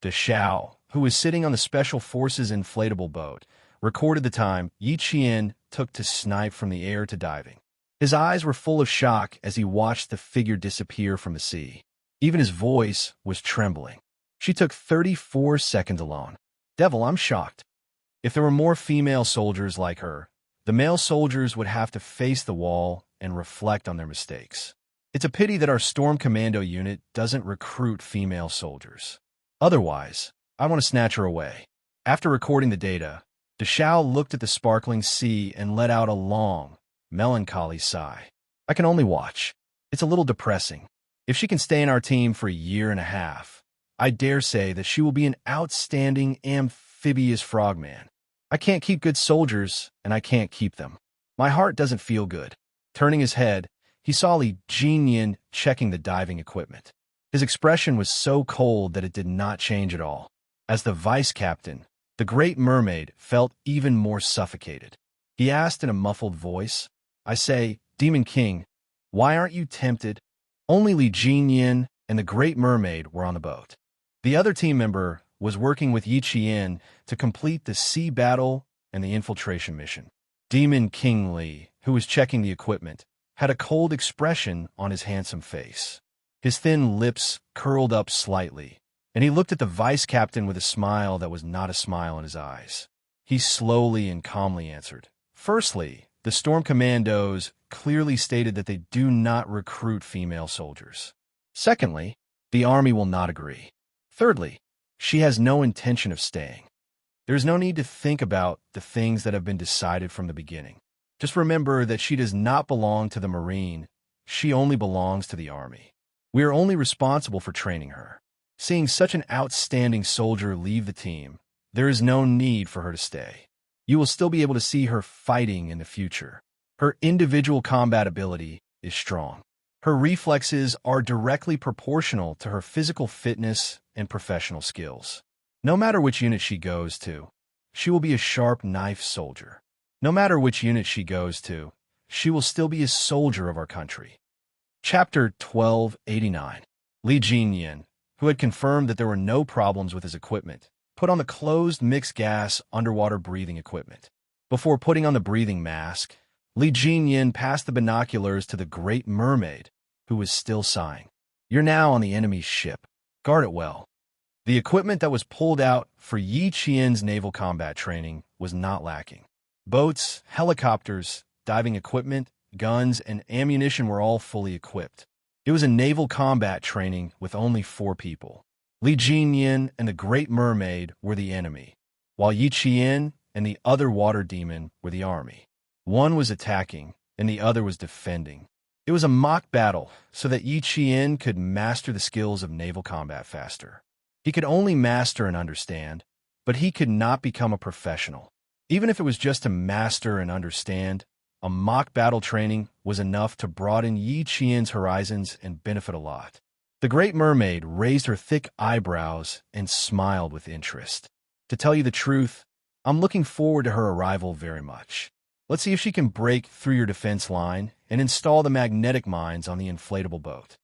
De Xiao, who was sitting on the Special Forces inflatable boat, recorded the time Yi Qian took to snipe from the air to diving. His eyes were full of shock as he watched the figure disappear from the sea. Even his voice was trembling. She took 34 seconds alone. Devil, I'm shocked. If there were more female soldiers like her, the male soldiers would have to face the wall and reflect on their mistakes. It's a pity that our Storm Commando unit doesn't recruit female soldiers. Otherwise, I want to snatch her away. After recording the data, De Xiao looked at the sparkling sea and let out a long, melancholy sigh. I can only watch. It's a little depressing. If she can stay in our team for a year and a half, I dare say that she will be an outstanding amphibious frogman. I can't keep good soldiers, and I can't keep them. My heart doesn't feel good. Turning his head, he saw Li Jinyan checking the diving equipment. His expression was so cold that it did not change at all. As the vice captain, the Great Mermaid felt even more suffocated. He asked in a muffled voice, I say, Demon King, why aren't you tempted? Only Li Jinyan and the Great Mermaid were on the boat. The other team member was working with Yi Qian to complete the sea battle and the infiltration mission. Demon King Li, who was checking the equipment, had a cold expression on his handsome face. His thin lips curled up slightly, and he looked at the vice captain with a smile that was not a smile in his eyes. He slowly and calmly answered, Firstly, the Storm Commandos clearly stated that they do not recruit female soldiers. Secondly, the army will not agree. Thirdly, she has no intention of staying. There is no need to think about the things that have been decided from the beginning. Just remember that she does not belong to the Marine. She only belongs to the army. We are only responsible for training her. Seeing such an outstanding soldier leave the team, there is no need for her to stay. You will still be able to see her fighting in the future. Her individual combat ability is strong. Her reflexes are directly proportional to her physical fitness and professional skills. No matter which unit she goes to, she will be a sharp knife soldier. No matter which unit she goes to, she will still be a soldier of our country. Chapter 1289. Li Jinyan, who had confirmed that there were no problems with his equipment, put on the closed mixed-gas underwater breathing equipment. Before putting on the breathing mask, Li Jinyan passed the binoculars to the Great Mermaid, who was still sighing. You're now on the enemy's ship. Guard it well. The equipment that was pulled out for Yi Qian's naval combat training was not lacking. Boats, helicopters, diving equipment, guns, and ammunition were all fully equipped. It was a naval combat training with only 4 people. Li Jinyan and the Great Mermaid were the enemy, while Yi Qian and the other water demon were the army. One was attacking, and the other was defending. It was a mock battle so that Yi Qian could master the skills of naval combat faster. He could only master and understand, but he could not become a professional. Even if it was just to master and understand, a mock battle training was enough to broaden Yi Qian's horizons and benefit a lot. The Great Mermaid raised her thick eyebrows and smiled with interest. To tell you the truth, I'm looking forward to her arrival very much. Let's see if she can break through your defense line and install the magnetic mines on the inflatable boat.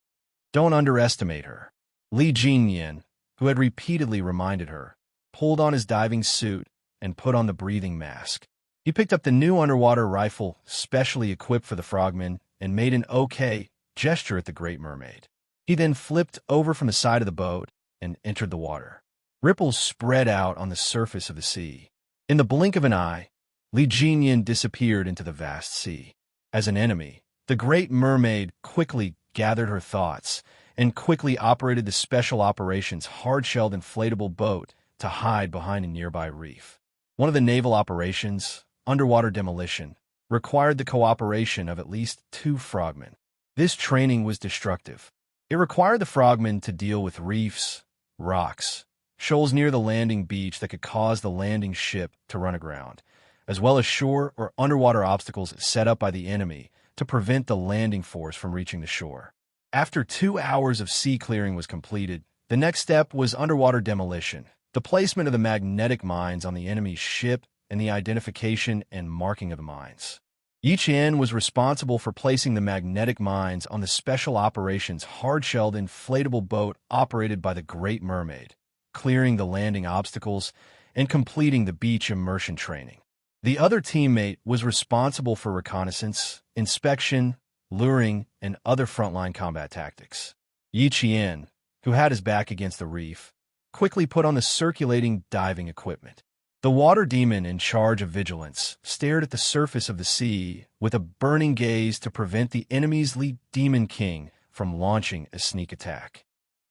Don't underestimate her. Li Jinyan, who had repeatedly reminded her, pulled on his diving suit and put on the breathing mask. He picked up the new underwater rifle specially equipped for the frogmen and made an okay gesture at the Great Mermaid. He then flipped over from the side of the boat and entered the water. Ripples spread out on the surface of the sea. In the blink of an eye, Li Jinyan disappeared into the vast sea. As an enemy, the Great Mermaid quickly gathered her thoughts and quickly operated the special operations hard-shelled inflatable boat to hide behind a nearby reef. One of the naval operations, underwater demolition, required the cooperation of at least 2 frogmen. This training was destructive. It required the frogmen to deal with reefs, rocks, shoals near the landing beach that could cause the landing ship to run aground, as well as shore or underwater obstacles set up by the enemy to prevent the landing force from reaching the shore. After 2 hours of sea clearing was completed, the next step was underwater demolition, the placement of the magnetic mines on the enemy's ship, and the identification and marking of the mines. Yi Qian was responsible for placing the magnetic mines on the special operations hard-shelled inflatable boat operated by the Great Mermaid, clearing the landing obstacles and completing the beach immersion training. The other teammate was responsible for reconnaissance, inspection, luring, and other frontline combat tactics. Yi Qian, who had his back against the reef, quickly put on the circulating diving equipment. The water demon in charge of vigilance stared at the surface of the sea with a burning gaze to prevent the enemy's lead demon king from launching a sneak attack.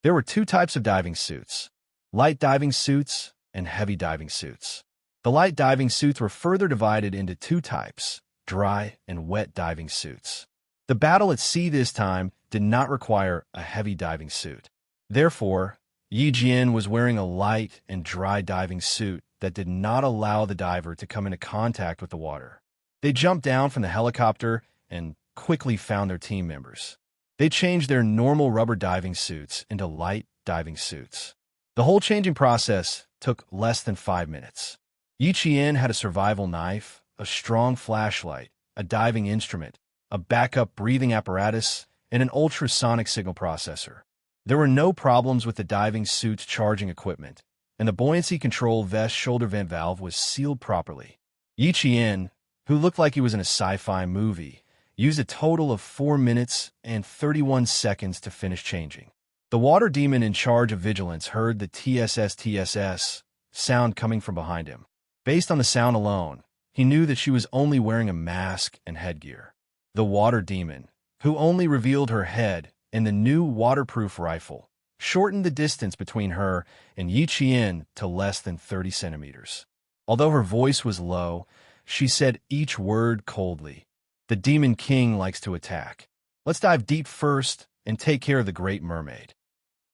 There were 2 types of diving suits: light diving suits and heavy diving suits. The light diving suits were further divided into 2 types, dry and wet diving suits. The battle at sea this time did not require a heavy diving suit. Therefore, Yi Jian was wearing a light and dry diving suit that did not allow the diver to come into contact with the water. They jumped down from the helicopter and quickly found their team members. They changed their normal rubber diving suits into light diving suits. The whole changing process took less than 5 minutes. Yi Qian had a survival knife, a strong flashlight, a diving instrument, a backup breathing apparatus, and an ultrasonic signal processor. There were no problems with the diving suit's charging equipment, and the buoyancy control vest shoulder vent valve was sealed properly. Yi Qian, who looked like he was in a sci-fi movie, used a total of 4 minutes and 31 seconds to finish changing. The water demon in charge of vigilance heard the TSS sound coming from behind him. Based on the sound alone, he knew that she was only wearing a mask and headgear. The water demon, who only revealed her head and the new waterproof rifle, shortened the distance between her and Yi Qian to less than 30 centimeters. Although her voice was low, she said each word coldly. The Demon King likes to attack. Let's dive deep first and take care of the Great Mermaid.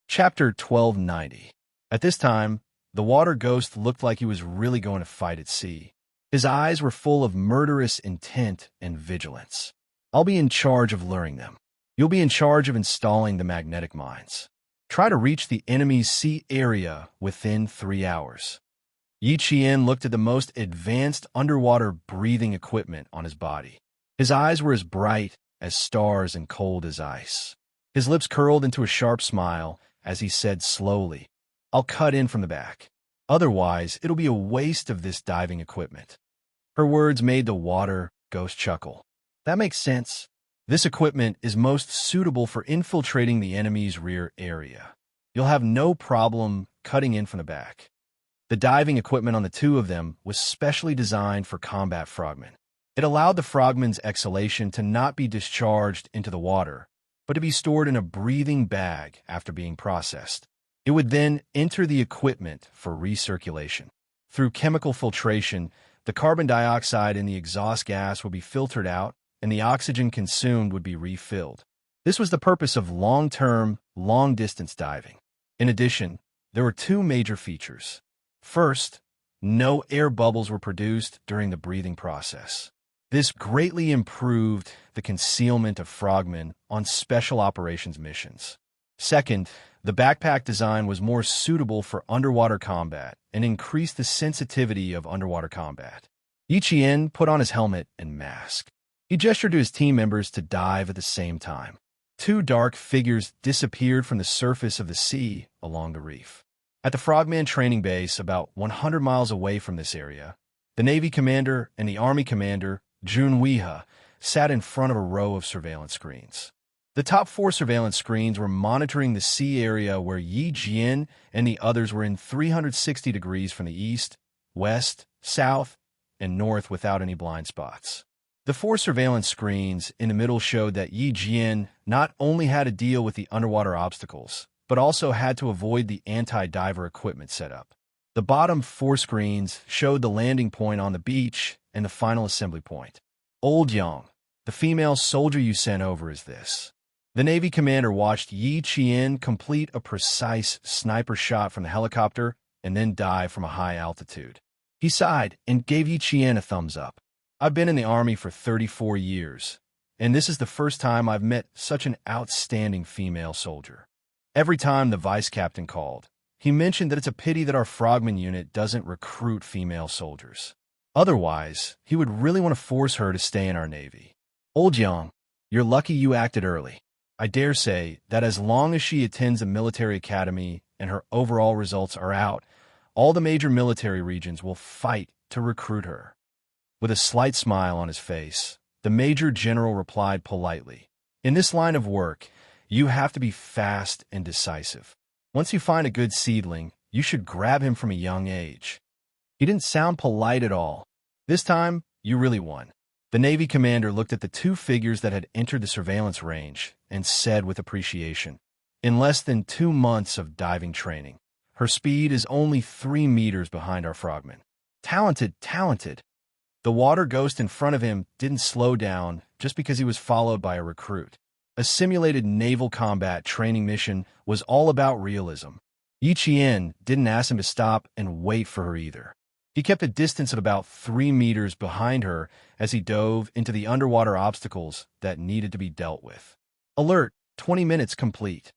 Chapter 1290. At this time, the water ghost looked like he was really going to fight at sea. His eyes were full of murderous intent and vigilance. I'll be in charge of luring them. You'll be in charge of installing the magnetic mines. Try to reach the enemy's sea area within 3 hours. Yi Qian looked at the most advanced underwater breathing equipment on his body. His eyes were as bright as stars and cold as ice. His lips curled into a sharp smile as he said slowly, "I'll cut in from the back. Otherwise, it'll be a waste of this diving equipment." Her words made the water ghost chuckle. That makes sense. This equipment is most suitable for infiltrating the enemy's rear area. You'll have no problem cutting in from the back. The diving equipment on the 2 of them was specially designed for combat frogmen. It allowed the frogmen's exhalation to not be discharged into the water, but to be stored in a breathing bag after being processed. It would then enter the equipment for recirculation. Through chemical filtration, the carbon dioxide in the exhaust gas would be filtered out and the oxygen consumed would be refilled. This was the purpose of long-term, long-distance diving. In addition, there were two major features. First, no air bubbles were produced during the breathing process. This greatly improved the concealment of frogmen on special operations missions. Second, the backpack design was more suitable for underwater combat and increased the sensitivity of underwater combat. Yi Qian put on his helmet and mask. He gestured to his team members to dive at the same time. Two dark figures disappeared from the surface of the sea along the reef. At the Frogman training base, about 100 miles away from this area, the Navy commander and the Army commander, Jun Weihe, sat in front of a row of surveillance screens. The top 4 surveillance screens were monitoring the sea area where Yi Jian and the others were in 360 degrees from the east, west, south, and north without any blind spots. The 4 surveillance screens in the middle showed that Yi Jian not only had to deal with the underwater obstacles, but also had to avoid the anti-diver equipment setup. The bottom 4 screens showed the landing point on the beach and the final assembly point. Old Yang, the female soldier you sent over, is this. The Navy commander watched Yi Qian complete a precise sniper shot from the helicopter and then dive from a high altitude. He sighed and gave Yi Qian a thumbs up. I've been in the Army for 34 years, and this is the first time I've met such an outstanding female soldier. Every time the vice captain called, he mentioned that it's a pity that our Frogman unit doesn't recruit female soldiers. Otherwise, he would really want to force her to stay in our Navy. Old Yang, you're lucky you acted early. I dare say that as long as she attends a military academy and her overall results are out, all the major military regions will fight to recruit her. With a slight smile on his face, the Major General replied politely, in this line of work, you have to be fast and decisive. Once you find a good seedling, you should grab him from a young age. He didn't sound polite at all. This time, you really won. The Navy commander looked at the 2 figures that had entered the surveillance range and said with appreciation, in less than 2 months of diving training, her speed is only 3 meters behind our frogmen. Talented, talented. The water ghost in front of him didn't slow down just because he was followed by a recruit. A simulated naval combat training mission was all about realism. Yi Qian didn't ask him to stop and wait for her either. He kept a distance of about 3 meters behind her as he dove into the underwater obstacles that needed to be dealt with. Alert, 20 minutes complete.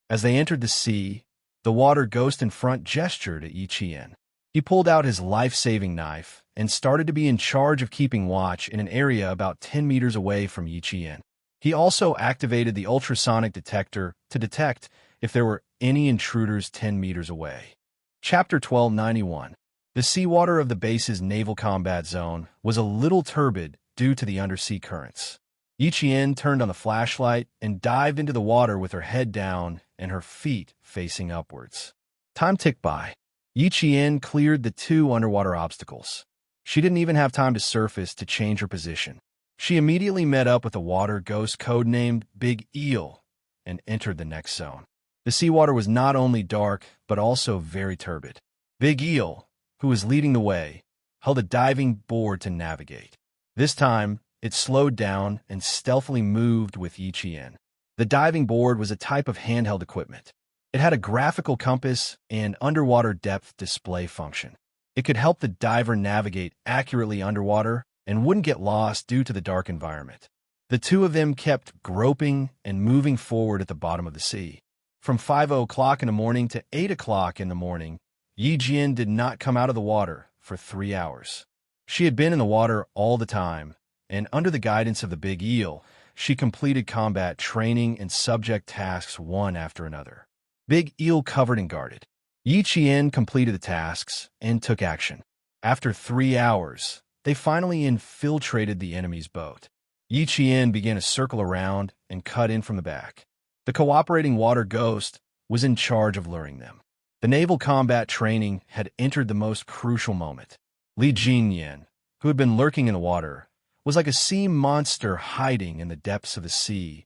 As they entered the sea, the water ghost in front gestured at Yi Qian. He pulled out his life-saving knife and started to be in charge of keeping watch in an area about 10 meters away from Yi Qian. He also activated the ultrasonic detector to detect if there were any intruders 10 meters away. Chapter 1291. The seawater of the base's naval combat zone was a little turbid due to the undersea currents. Yi Qian turned on the flashlight and dived into the water with her head down and her feet facing upwards. Time ticked by. Yi Qian cleared the 2 underwater obstacles. She didn't even have time to surface to change her position. She immediately met up with the water ghost codenamed Big Eel and entered the next zone. The seawater was not only dark, but also very turbid. Big Eel, who was leading the way, held a diving board to navigate. This time, it slowed down and stealthily moved with Yi Qian. The diving board was a type of handheld equipment. It had a graphical compass and underwater depth display function. It could help the diver navigate accurately underwater and wouldn't get lost due to the dark environment. The 2 of them kept groping and moving forward at the bottom of the sea. From 5:00 in the morning to 8:00 in the morning, Yi Jian did not come out of the water for 3 hours. She had been in the water all the time, and under the guidance of the Big Eel, she completed combat training and subject tasks one after another. Big Eel covered and guarded. Yi Qian completed the tasks and took action. After 3 hours, they finally infiltrated the enemy's boat. Yi Qian began to circle around and cut in from the back. The cooperating water ghost was in charge of luring them. The naval combat training had entered the most crucial moment. Li Jinyan, who had been lurking in the water, was like a sea monster hiding in the depths of the sea,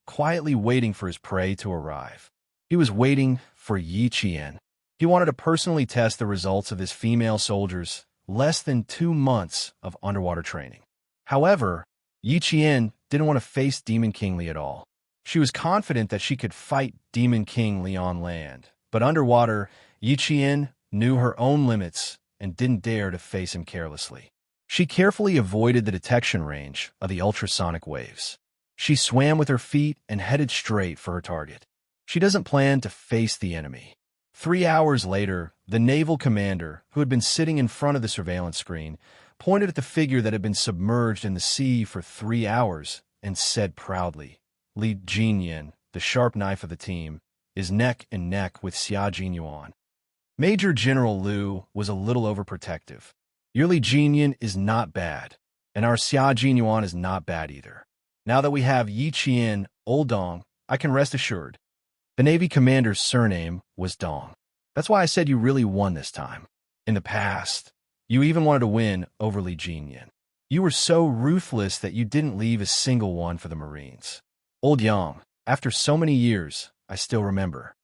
quietly waiting for his prey to arrive. He was waiting for Yi Qian. He wanted to personally test the results of his female soldiers' less than 2 months of underwater training. However, Yi Qian didn't want to face Demon King Li at all. She was confident that she could fight Demon King Li on land, but underwater, Yi Qian knew her own limits and didn't dare to face him carelessly. She carefully avoided the detection range of the ultrasonic waves. She swam with her feet and headed straight for her target. She doesn't plan to face the enemy. 3 hours later, the naval commander, who had been sitting in front of the surveillance screen, pointed at the figure that had been submerged in the sea for 3 hours and said proudly, "Li Jinyan, the sharp knife of the team, is neck and neck with Xia Jinyuan." Major General Liu was a little overprotective. "Your Li Jinyan is not bad, and our Xia Jinyuan is not bad either. Now that we have Yi Qian, Old Dong, I can rest assured." The Navy commander's surname was Dong. That's why I said you really won this time. In the past, you even wanted to win over Li Jinyan. You were so ruthless that you didn't leave a single one for the Marines. Old Yang, after so many years, I still remember.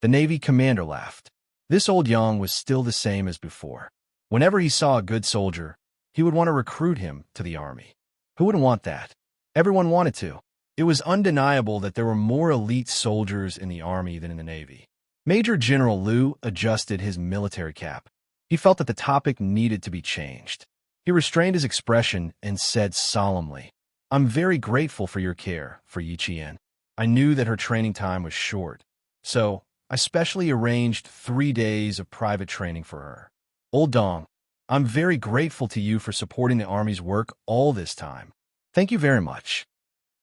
The Navy commander laughed. This Old Yang was still the same as before. Whenever he saw a good soldier, he would want to recruit him to the army. Who wouldn't want that? Everyone wanted to. It was undeniable that there were more elite soldiers in the army than in the Navy. Major General Liu adjusted his military cap. He felt that the topic needed to be changed. He restrained his expression and said solemnly, "I'm very grateful for your care for Yi Qian. I knew that her training time was short, so I specially arranged 3 days of private training for her. Old Dong, I'm very grateful to you for supporting the Army's work all this time. Thank you very much.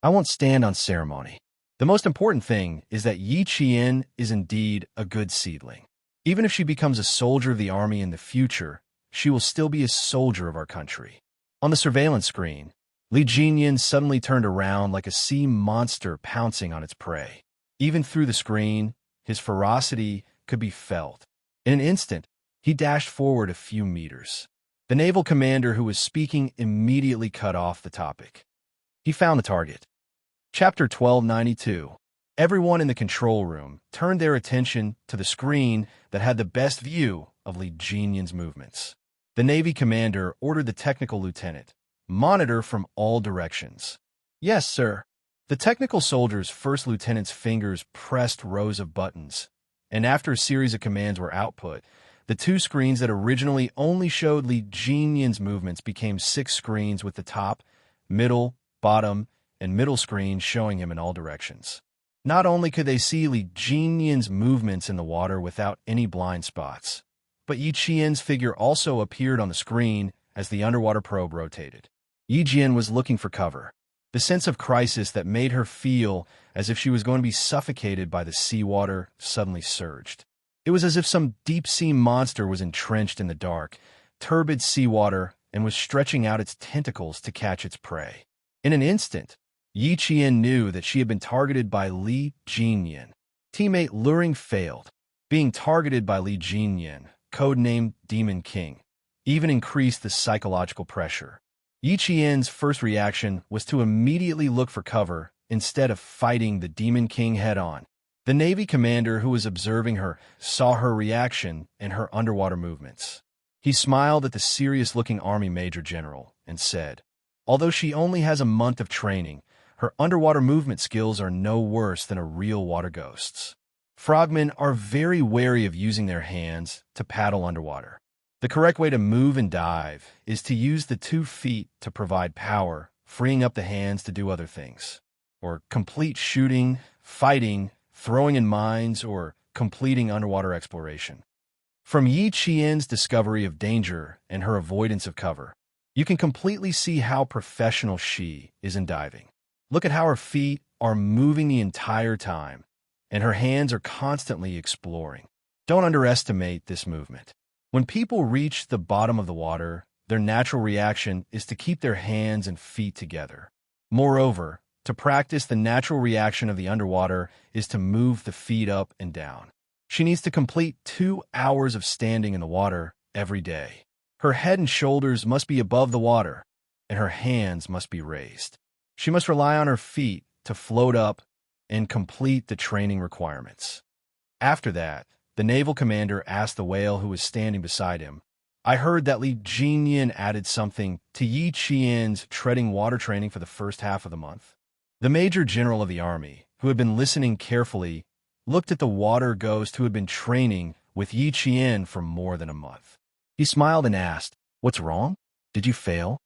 I won't stand on ceremony. The most important thing is that Yi Qian is indeed a good seedling. Even if she becomes a soldier of the Army in the future, she will still be a soldier of our country." On the surveillance screen, Li Jinyan suddenly turned around like a sea monster pouncing on its prey. Even through the screen, his ferocity could be felt. In an instant, he dashed forward a few meters. The naval commander who was speaking immediately cut off the topic. He found the target. Chapter 1292. Everyone in the control room turned their attention to the screen that had the best view of Li Jinyan's movements. The Navy commander ordered the technical lieutenant, "Monitor from all directions." "Yes, sir." The technical soldier's first lieutenant's fingers pressed rows of buttons, and after a series of commands were output, the 2 screens that originally only showed Li Jinyan's movements became 6 screens with the top, middle, bottom, and middle screens showing him in all directions. Not only could they see Li Jinyan's movements in the water without any blind spots, but Yi Qian's figure also appeared on the screen as the underwater probe rotated. Yi Jian was looking for cover. The sense of crisis that made her feel as if she was going to be suffocated by the seawater suddenly surged. It was as if some deep-sea monster was entrenched in the dark, turbid seawater and was stretching out its tentacles to catch its prey. In an instant, Yi Qian knew that she had been targeted by Li Jinyan. Teammate luring failed. Being targeted by Li Jinyan, codenamed Demon King, even increased the psychological pressure. Yi Qian's first reaction was to immediately look for cover instead of fighting the Demon King head-on. The Navy commander who was observing her saw her reaction and her underwater movements. He smiled at the serious-looking Army Major General and said, "Although she only has a month of training, her underwater movement skills are no worse than a real water ghost's. Frogmen are very wary of using their hands to paddle underwater. The correct way to move and dive is to use the 2 feet to provide power, freeing up the hands to do other things, or complete shooting, fighting, throwing in mines, or completing underwater exploration." From Yi Qian's discovery of danger and her avoidance of cover, you can completely see how professional she is in diving. Look at how her feet are moving the entire time, and her hands are constantly exploring. Don't underestimate this movement. When people reach the bottom of the water, their natural reaction is to keep their hands and feet together. Moreover, to practice the natural reaction of the underwater is to move the feet up and down. She needs to complete 2 hours of standing in the water every day. Her head and shoulders must be above the water, and her hands must be raised. She must rely on her feet to float up and complete the training requirements. After that, the naval commander asked the whale who was standing beside him, I heard that Li Jinyan added something to Yi Qian's treading water training for the first half of the month. The Major General of the Army, who had been listening carefully, looked at the water ghost who had been training with Yi Qian for more than a month. He smiled and asked, "What's wrong? Did you fail?"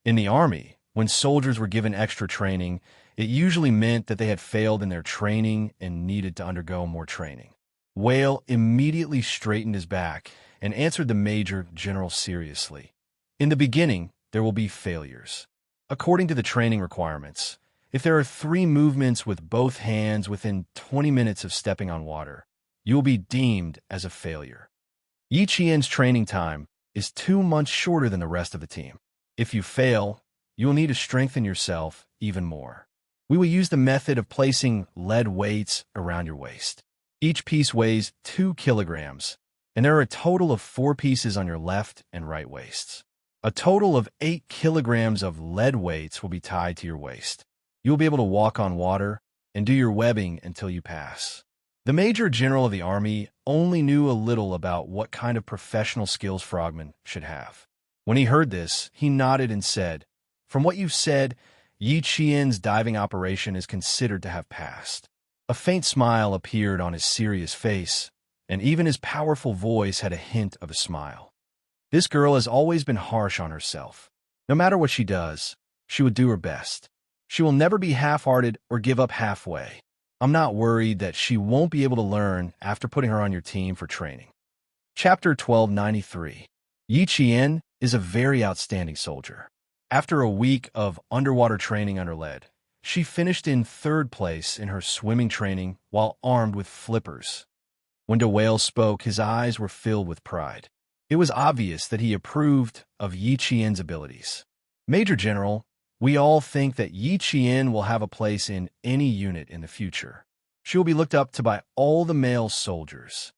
In the army, when soldiers were given extra training, it usually meant that they had failed in their training and needed to undergo more training. Whale immediately straightened his back and answered the Major General seriously. In the beginning, there will be failures. According to the training requirements, if there are 3 movements with both hands within 20 minutes of stepping on water, you will be deemed as a failure. Yi Qian's training time is 2 months shorter than the rest of the team. If you fail, you will need to strengthen yourself even more. We will use the method of placing lead weights around your waist. Each piece weighs 2 kilograms, and there are a total of 4 pieces on your left and right waists. A total of 8 kilograms of lead weights will be tied to your waist. You will be able to walk on water and do your webbing until you pass. The Major General of the Army only knew a little about what kind of professional skills frogmen should have. When he heard this, he nodded and said, "From what you've said, Yi Qian's diving operation is considered to have passed." A faint smile appeared on his serious face, and even his powerful voice had a hint of a smile. This girl has always been harsh on herself. No matter what she does, she would do her best. She will never be half-hearted or give up halfway. I'm not worried that she won't be able to learn after putting her on your team for training. Chapter 1293. Yi Qian is a very outstanding soldier. After a week of underwater training under lead, she finished in 3rd place in her swimming training while armed with flippers. When De Whale spoke, his eyes were filled with pride. It was obvious that he approved of Yi Qian's abilities. "Major General, we all think that Yi Qian will have a place in any unit in the future. She will be looked up to by all the male soldiers."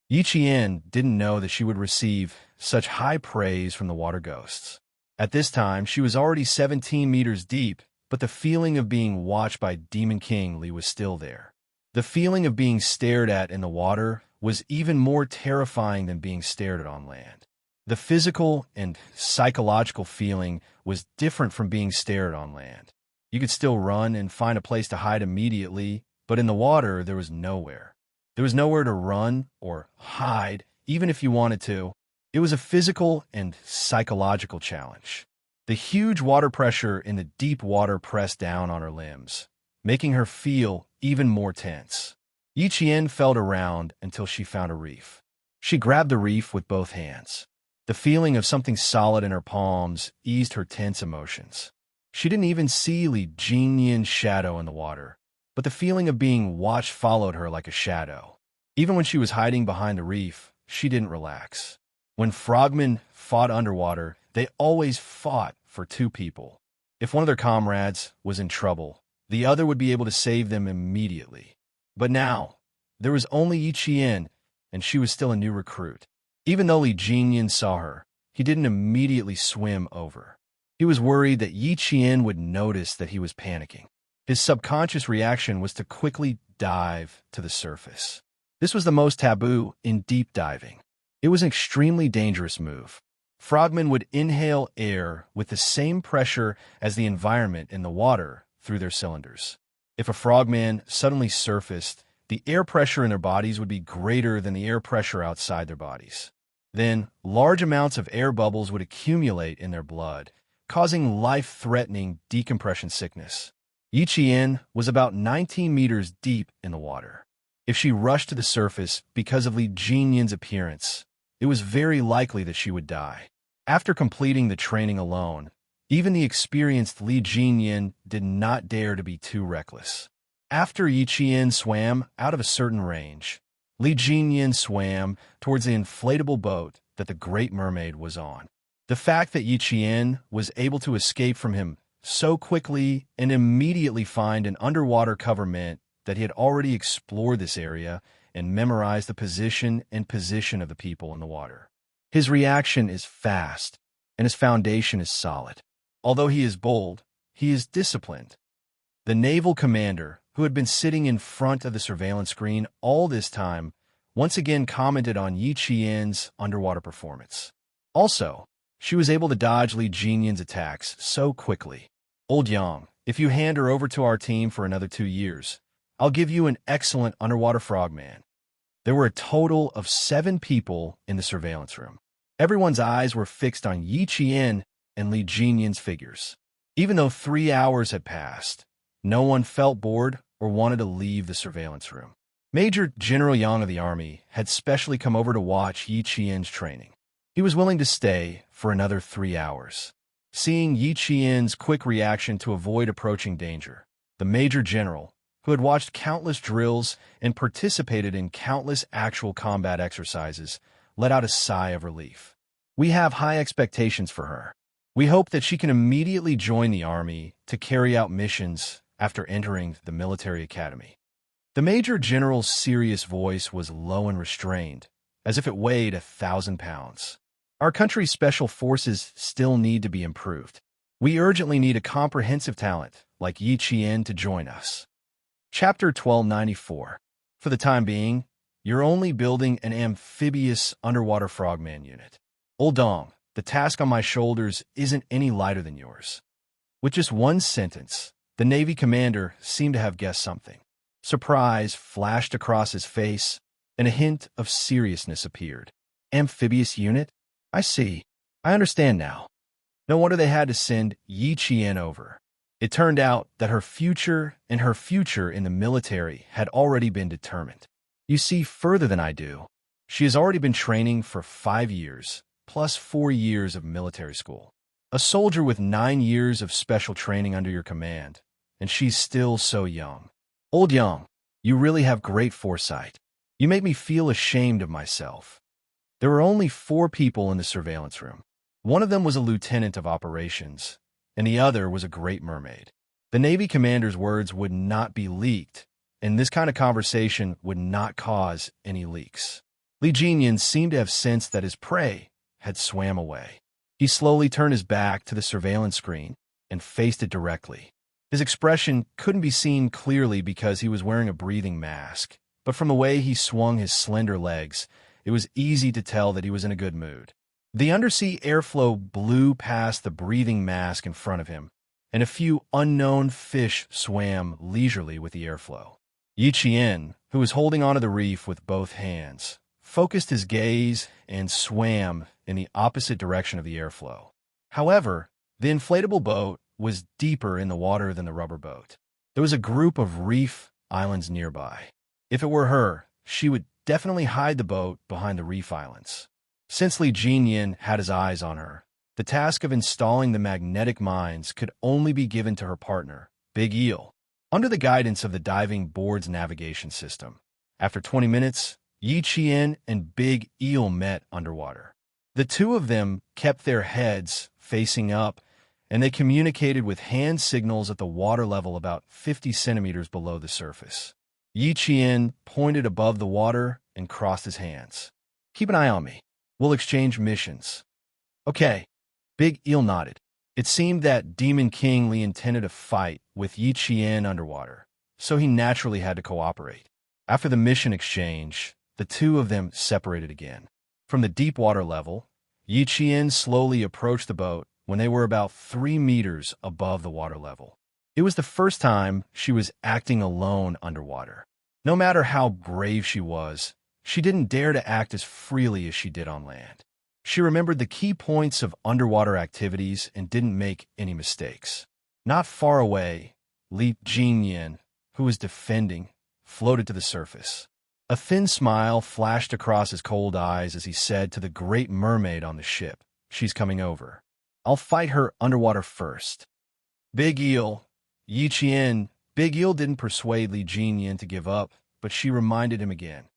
Yi Qian didn't know that she would receive such high praise from the water ghosts. At this time, she was already 17 meters deep, but the feeling of being watched by Demon King Li was still there. The feeling of being stared at in the water was even more terrifying than being stared at on land. The physical and psychological feeling was different from being stared on land. You could still run and find a place to hide immediately, but in the water, there was nowhere. There was nowhere to run or hide, even if you wanted to. It was a physical and psychological challenge. The huge water pressure in the deep water pressed down on her limbs, making her feel even more tense. Yi Qian felt around until she found a reef. She grabbed the reef with both hands. The feeling of something solid in her palms eased her tense emotions. She didn't even see Li Jinyan's shadow in the water, but the feeling of being watched followed her like a shadow. Even when she was hiding behind the reef, she didn't relax. When frogmen fought underwater, they always fought for 2 people. If one of their comrades was in trouble, the other would be able to save them immediately. But now, there was only Yi Qian, and she was still a new recruit. Even though Li Jinyan saw her, he didn't immediately swim over. He was worried that Yi Qian would notice that he was panicking. His subconscious reaction was to quickly dive to the surface. This was the most taboo in deep diving. It was an extremely dangerous move. Frogmen would inhale air with the same pressure as the environment in the water through their cylinders. If a frogman suddenly surfaced, the air pressure in their bodies would be greater than the air pressure outside their bodies. Then, large amounts of air bubbles would accumulate in their blood, causing life-threatening decompression sickness. Yi Qian was about 19 meters deep in the water. If she rushed to the surface because of Li Jinyan's appearance, it was very likely that she would die. After completing the training alone, even the experienced Li Jinyan did not dare to be too reckless. After Yi Qian swam out of a certain range, Li Jinyan swam towards the inflatable boat that the Great Mermaid was on. The fact that Yi Qian was able to escape from him so quickly and immediately find an underwater cover meant that he had already explored this area and memorized the position of the people in the water. His reaction is fast, and his foundation is solid. Although he is bold, he is disciplined. The naval commander, who had been sitting in front of the surveillance screen all this time, once again commented on Yi Qian's underwater performance. Also, she was able to dodge Li Jinyan's attacks so quickly. Old Yang, if you hand her over to our team for another 2 years, I'll give you an excellent underwater frogman. There were a total of 7 people in the surveillance room. Everyone's eyes were fixed on Yi Qian and Li Jinyan's figures. Even though 3 hours had passed, no one felt bored or wanted to leave the surveillance room. Major General Yang of the army had specially come over to watch Yi Qian's training. He was willing to stay for another 3 hours. Seeing Yi Qian's quick reaction to avoid approaching danger, the Major General, who had watched countless drills and participated in countless actual combat exercises, let out a sigh of relief. We have high expectations for her. We hope that she can immediately join the army to carry out missions after entering the military academy. The Major General's serious voice was low and restrained, as if it weighed 1,000 pounds. Our country's special forces still need to be improved. We urgently need a comprehensive talent like Yi Qian to join us. Chapter 1294. For the time being, you're only building an amphibious underwater frogman unit. Old Dong, the task on my shoulders isn't any lighter than yours. With just one sentence, the Navy commander seemed to have guessed something. Surprise flashed across his face, and a hint of seriousness appeared. Amphibious unit? I see. I understand now. No wonder they had to send Yi Qian over. It turned out that her future in the military had already been determined. You see further than I do. She has already been training for 5 years, plus 4 years of military school. A soldier with 9 years of special training under your command, and she's still so young. Old Yang, you really have great foresight. You make me feel ashamed of myself. There were only 4 people in the surveillance room. One of them was a lieutenant of operations, and the other was a great mermaid. The Navy commander's words would not be leaked, and this kind of conversation would not cause any leaks. Li Jinyan seemed to have sensed that his prey had swam away. He slowly turned his back to the surveillance screen and faced it directly. His expression couldn't be seen clearly because he was wearing a breathing mask, but from the way he swung his slender legs, it was easy to tell that he was in a good mood. The undersea airflow blew past the breathing mask in front of him, and a few unknown fish swam leisurely with the airflow. Yi Qian, who was holding onto the reef with both hands, focused his gaze and swam in the opposite direction of the airflow. However, the inflatable boat was deeper in the water than the rubber boat. There was a group of reef islands nearby. If it were her, she would definitely hide the boat behind the reef islands. Since Li Jinyan had his eyes on her, the task of installing the magnetic mines could only be given to her partner, Big Eel, under the guidance of the diving board's navigation system. After 20 minutes, Yi Qian and Big Eel met underwater. The two of them kept their heads facing up, and they communicated with hand signals at the water level about 50 centimeters below the surface. Yi Qian pointed above the water and crossed his hands. Keep an eye on me. We'll exchange missions. Okay. Big Eel nodded. It seemed that Demon King Li intended a fight with Yi Qian underwater, so he naturally had to cooperate. After the mission exchange, the two of them separated again. From the deep water level, Yi Qian slowly approached the boat when they were about 3 meters above the water level. It was the first time she was acting alone underwater. No matter how brave she was, she didn't dare to act as freely as she did on land. She remembered the key points of underwater activities and didn't make any mistakes. Not far away, Li Jinyan, who was defending, floated to the surface. A thin smile flashed across his cold eyes as he said to the great mermaid on the ship, "She's coming over. I'll fight her underwater first." Big Eel, Yi Qian. Big Eel didn't persuade Li Jinyan to give up, but she reminded him again.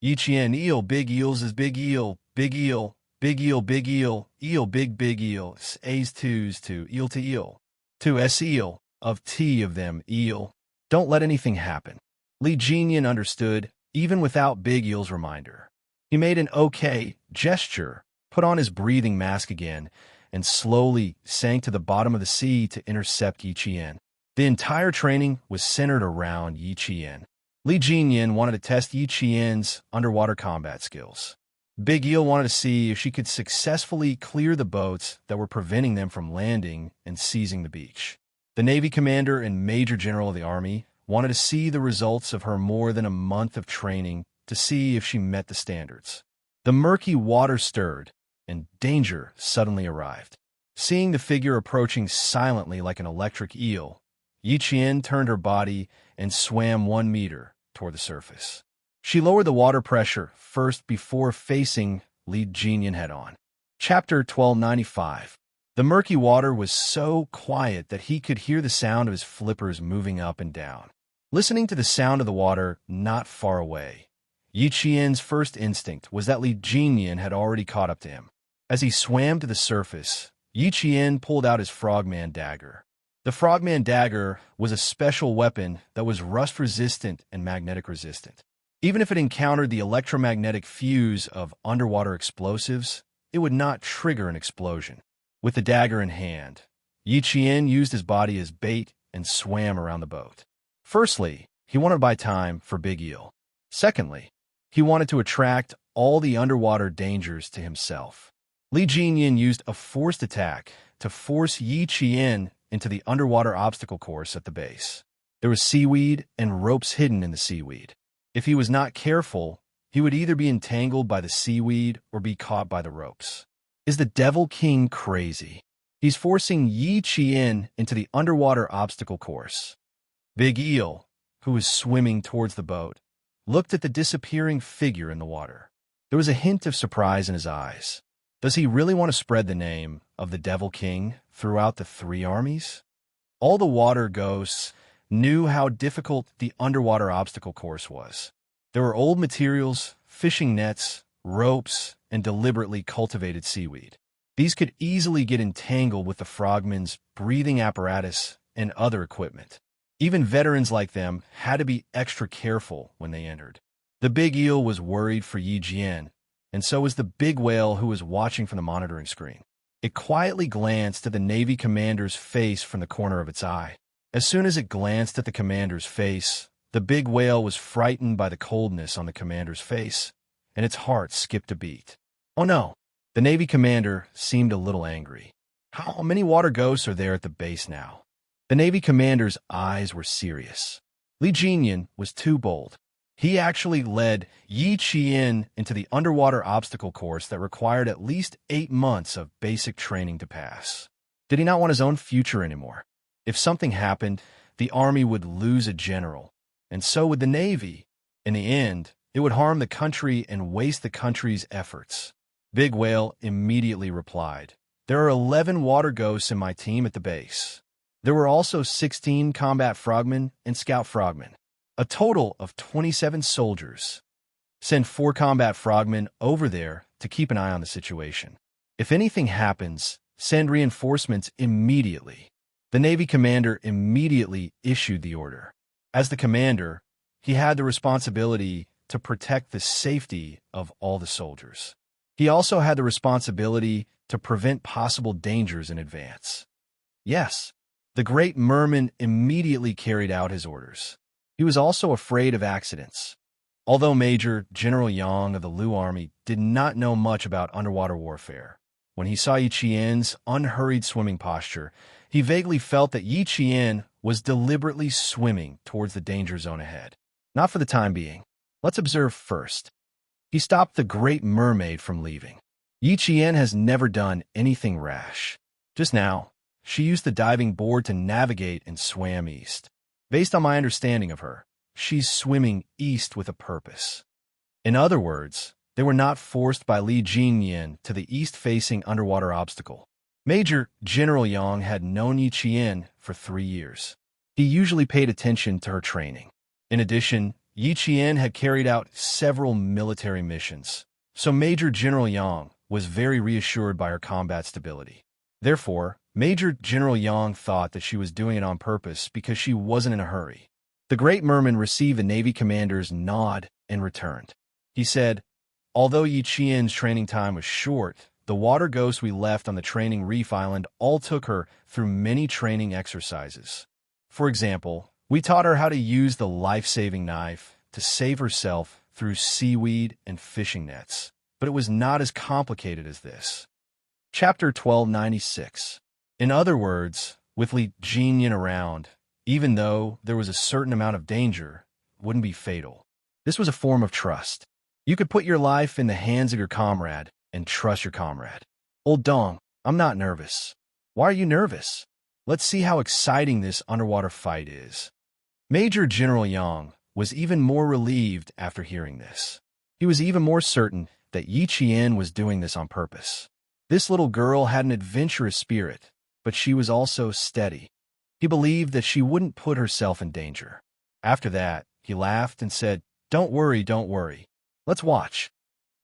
Yi Qian, Eel, Big Eels is Big Eel, Big Eel, Big Eel, Big Eel, Eel, Big Eel, A's twos to Eel, to S Eel, of T of them, Eel. Don't let anything happen. Li Jinyan understood, even without Big Eel's reminder. He made an okay gesture, put on his breathing mask again, and slowly sank to the bottom of the sea to intercept Yi Qian. The entire training was centered around Yi Qian. Li Jinyan wanted to test Yi Qian's underwater combat skills. Big Eel wanted to see if she could successfully clear the boats that were preventing them from landing and seizing the beach. The Navy commander and Major General of the Army wanted to see the results of her more than a month of training to see if she met the standards. The murky water stirred, and danger suddenly arrived. Seeing the figure approaching silently like an electric eel, Yi Qian turned her body and swam 1 meter toward the surface. She lowered the water pressure first before facing Li Jinyan head-on. Chapter 1295. The murky water was so quiet that he could hear the sound of his flippers moving up and down. Listening to the sound of the water not far away, Yi Qian's first instinct was that Li Jinyan had already caught up to him. As he swam to the surface, Yi Qian pulled out his frogman dagger. The frogman dagger was a special weapon that was rust-resistant and magnetic-resistant. Even if it encountered the electromagnetic fuse of underwater explosives, it would not trigger an explosion. With the dagger in hand, Yi Qian used his body as bait and swam around the boat. Firstly, he wanted to buy time for Big Eel. Secondly, he wanted to attract all the underwater dangers to himself. Li Jinyan used a forced attack to force Yi Qian into the underwater obstacle course at the base. There was seaweed and ropes hidden in the seaweed. If he was not careful, he would either be entangled by the seaweed or be caught by the ropes. Is the Devil King crazy? He's forcing Yi Qian into the underwater obstacle course. Big Eel, who was swimming towards the boat, looked at the disappearing figure in the water. There was a hint of surprise in his eyes. Does he really want to spread the name of the Devil King throughout the 3 armies? All the water ghosts knew how difficult the underwater obstacle course was. There were old materials, fishing nets, ropes, and deliberately cultivated seaweed. These could easily get entangled with the frogmen's breathing apparatus and other equipment. Even veterans like them had to be extra careful when they entered. The Big Eel was worried for Yi Jian, and so was the big whale who was watching from the monitoring screen. It quietly glanced at the Navy commander's face from the corner of its eye. As soon as it glanced at the commander's face, the big whale was frightened by the coldness on the commander's face, and its heart skipped a beat. Oh no! The Navy commander seemed a little angry. How many water ghosts are there at the base now? The Navy commander's eyes were serious. Li Jinyan was too bold. He actually led Yi Qian into the underwater obstacle course that required at least 8 months of basic training to pass. Did he not want his own future anymore? If something happened, the Army would lose a general, and so would the Navy. In the end, it would harm the country and waste the country's efforts. Big Whale immediately replied, "There are 11 water ghosts in my team at the base. There were also 16 combat frogmen and scout frogmen. A total of 27 soldiers. Send 4 combat frogmen over there to keep an eye on the situation. If anything happens, send reinforcements immediately." The Navy commander immediately issued the order. As the commander, he had the responsibility to protect the safety of all the soldiers. He also had the responsibility to prevent possible dangers in advance. Yes, the Great Merman immediately carried out his orders. He was also afraid of accidents. Although Major General Yang of the Lu Army did not know much about underwater warfare, when he saw Yi Qian's unhurried swimming posture, he vaguely felt that Yi Qian was deliberately swimming towards the danger zone ahead. Not for the time being. Let's observe first. He stopped the Great Mermaid from leaving. Yi Qian has never done anything rash. Just now, she used the diving board to navigate and swam east. Based on my understanding of her, she's swimming east with a purpose. In other words, they were not forced by Li Jinyan to the east-facing underwater obstacle. Major General Yang had known Yi Qian for 3 years. He usually paid attention to her training. In addition, Yi Qian had carried out several military missions, so Major General Yang was very reassured by her combat stability. Therefore, Major General Yang thought that she was doing it on purpose because she wasn't in a hurry. The Great Merman received the Navy commander's nod and returned. He said, "Although Yi Qian's training time was short, the water ghosts we left on the training reef island all took her through many training exercises. For example, we taught her how to use the life-saving knife to save herself through seaweed and fishing nets. but it was not as complicated as this. Chapter 1296. In other words, with Li Jinyan around, even though there was a certain amount of danger, it wouldn't be fatal. This was a form of trust. You could put your life in the hands of your comrade and trust your comrade. Old Dong, I'm not nervous. Why are you nervous? Let's see how exciting this underwater fight is. Major General Yang was even more relieved after hearing this. He was even more certain that Yi Qian was doing this on purpose. This little girl had an adventurous spirit, but she was also steady. He believed that she wouldn't put herself in danger. After that, he laughed and said, don't worry, let's watch.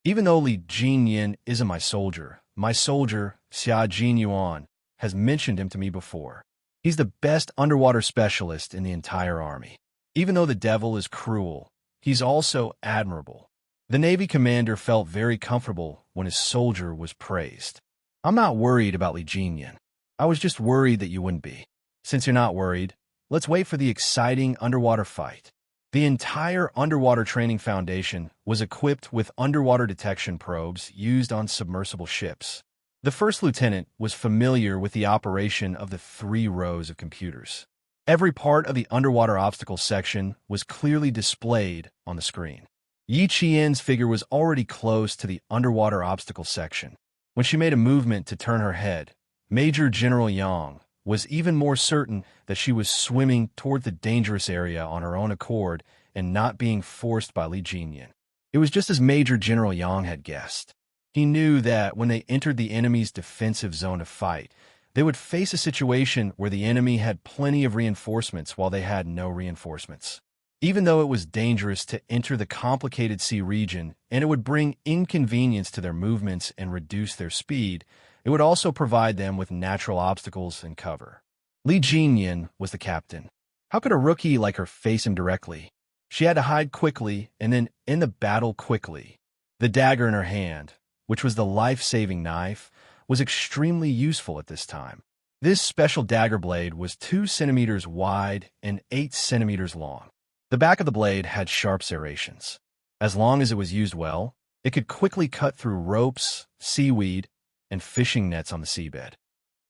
Even though Li Jinyan isn't my soldier, Xia Jinyuan, has mentioned him to me before. He's the best underwater specialist in the entire army. Even though the devil is cruel, he's also admirable. The Navy commander felt very comfortable when his soldier was praised. I'm not worried about Li Jinyan. I was just worried that you wouldn't be. Since you're not worried, let's wait for the exciting underwater fight. The entire Underwater Training Foundation was equipped with underwater detection probes used on submersible ships. The first lieutenant was familiar with the operation of the 3 rows of computers. Every part of the underwater obstacle section was clearly displayed on the screen. Yi Qian's figure was already close to the underwater obstacle section. When she made a movement to turn her head, Major General Yang was even more certain that she was swimming toward the dangerous area on her own accord and not being forced by Li Jinyan. It was just as Major General Yang had guessed. He knew that when they entered the enemy's defensive zone to fight, they would face a situation where the enemy had plenty of reinforcements while they had no reinforcements. Even though it was dangerous to enter the complicated sea region and it would bring inconvenience to their movements and reduce their speed, it would also provide them with natural obstacles and cover. Li Jinyan was the captain. How could a rookie like her face him directly? She had to hide quickly and then end the battle quickly. The dagger in her hand, which was the life-saving knife, was extremely useful at this time. This special dagger blade was 2 centimeters wide and 8 centimeters long. The back of the blade had sharp serrations. As long as it was used well, it could quickly cut through ropes, seaweed, and fishing nets on the seabed.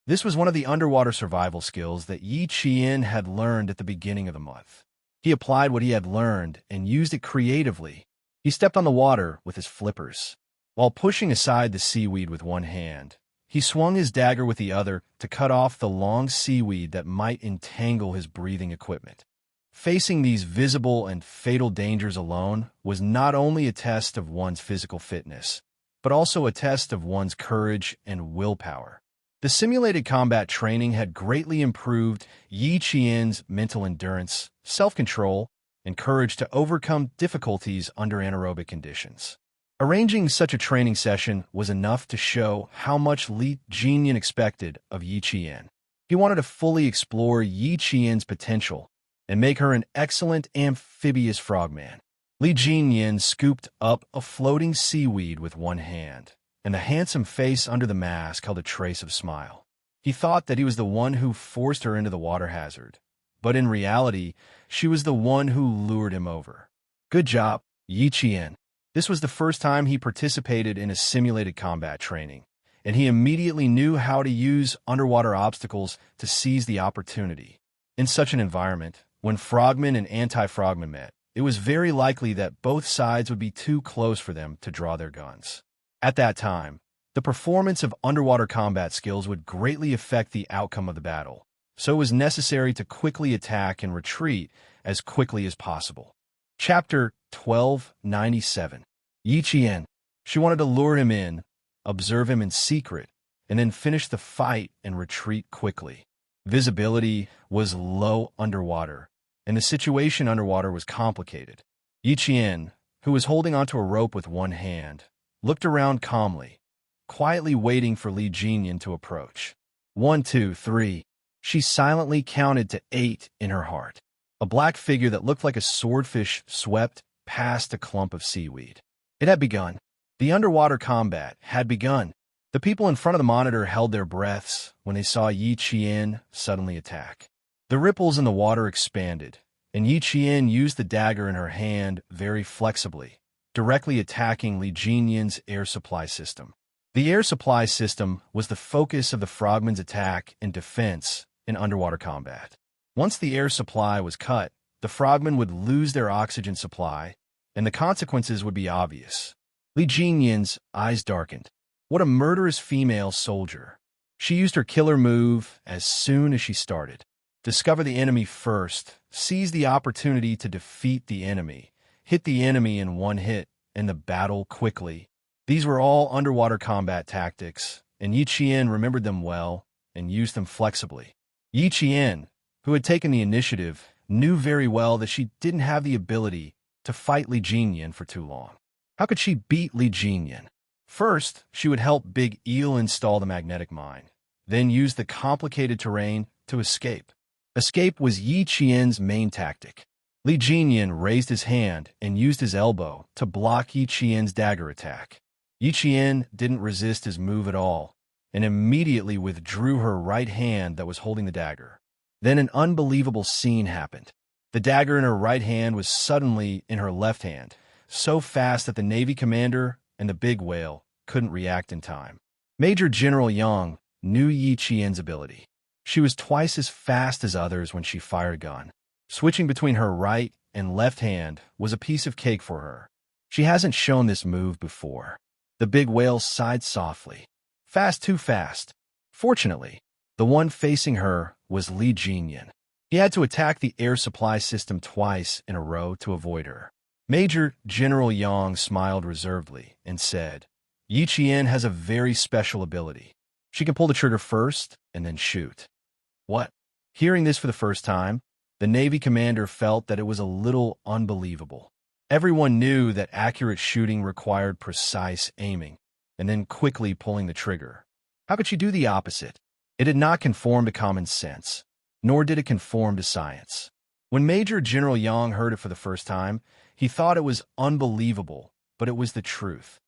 This was one of the underwater survival skills that Yi Qian had learned at the beginning of the month. He applied what he had learned and used it creatively. He stepped on the water with his flippers. While pushing aside the seaweed with one hand, he swung his dagger with the other to cut off the long seaweed that might entangle his breathing equipment. Facing these visible and fatal dangers alone was not only a test of one's physical fitness, but also a test of one's courage and willpower. The simulated combat training had greatly improved Yi Qian's mental endurance, self-control, and courage to overcome difficulties under anaerobic conditions. Arranging such a training session was enough to show how much Li Jinyan expected of Yi Qian. He wanted to fully explore Yi Qian's potential and make her an excellent amphibious frogman. Li Jinyan scooped up a floating seaweed with one hand, and the handsome face under the mask held a trace of smile. He thought that he was the one who forced her into the water hazard, but in reality, she was the one who lured him over. Good job, Yi Qian. This was the first time he participated in a simulated combat training, and he immediately knew how to use underwater obstacles to seize the opportunity. In such an environment, when frogmen and anti-frogmen met, it was very likely that both sides would be too close for them to draw their guns. At that time, the performance of underwater combat skills would greatly affect the outcome of the battle, so it was necessary to quickly attack and retreat as quickly as possible. Chapter 1297. Yi Qian. She wanted to lure him in, observe him in secret, and then finish the fight and retreat quickly. Visibility was low underwater, and the situation underwater was complicated. Yi Qian, who was holding onto a rope with one hand, looked around calmly, quietly waiting for Li Jinyan to approach. 1, 2, 3. She silently counted to 8 in her heart. A black figure that looked like a swordfish swept past a clump of seaweed. It had begun. The underwater combat had begun. The people in front of the monitor held their breaths when they saw Yi Qian suddenly attack. The ripples in the water expanded, and Yi Qian used the dagger in her hand very flexibly, directly attacking Li Jinyan's air supply system. The air supply system was the focus of the frogmen's attack and defense in underwater combat. Once the air supply was cut, the frogmen would lose their oxygen supply, and the consequences would be obvious. Li Jinyan's eyes darkened. What a murderous female soldier. She used her killer move as soon as she started. Discover the enemy first, seize the opportunity to defeat the enemy, hit the enemy in one hit, and the battle quickly. These were all underwater combat tactics, and Yi Qian remembered them well and used them flexibly. Yi Qian, who had taken the initiative, knew very well that she didn't have the ability to fight Li Jinyan for too long. How could she beat Li Jinyan? First, she would help Big Eel install the magnetic mine, then use the complicated terrain to escape. Escape was Yi Qian's main tactic. Li Jinyan raised his hand and used his elbow to block Yi Qian's dagger attack. Yi Qian didn't resist his move at all, and immediately withdrew her right hand that was holding the dagger. Then an unbelievable scene happened. The dagger in her right hand was suddenly in her left hand, so fast that the Navy commander and the big whale couldn't react in time. Major General Yang knew Yi Qian's ability. She was twice as fast as others when she fired a gun. Switching between her right and left hand was a piece of cake for her. She hasn't shown this move before. The big whale sighed softly. Fast, too fast. Fortunately, the one facing her was Li Jinyan. He had to attack the air supply system twice in a row to avoid her. Major General Yang smiled reservedly and said, Yi Qian has a very special ability. She can pull the trigger first and then shoot. What? Hearing this for the first time, the Navy commander felt that it was a little unbelievable. Everyone knew that accurate shooting required precise aiming, and then quickly pulling the trigger. How could she do the opposite? It did not conform to common sense, nor did it conform to science. When Major General Yang heard it for the first time, he thought it was unbelievable, but it was the truth.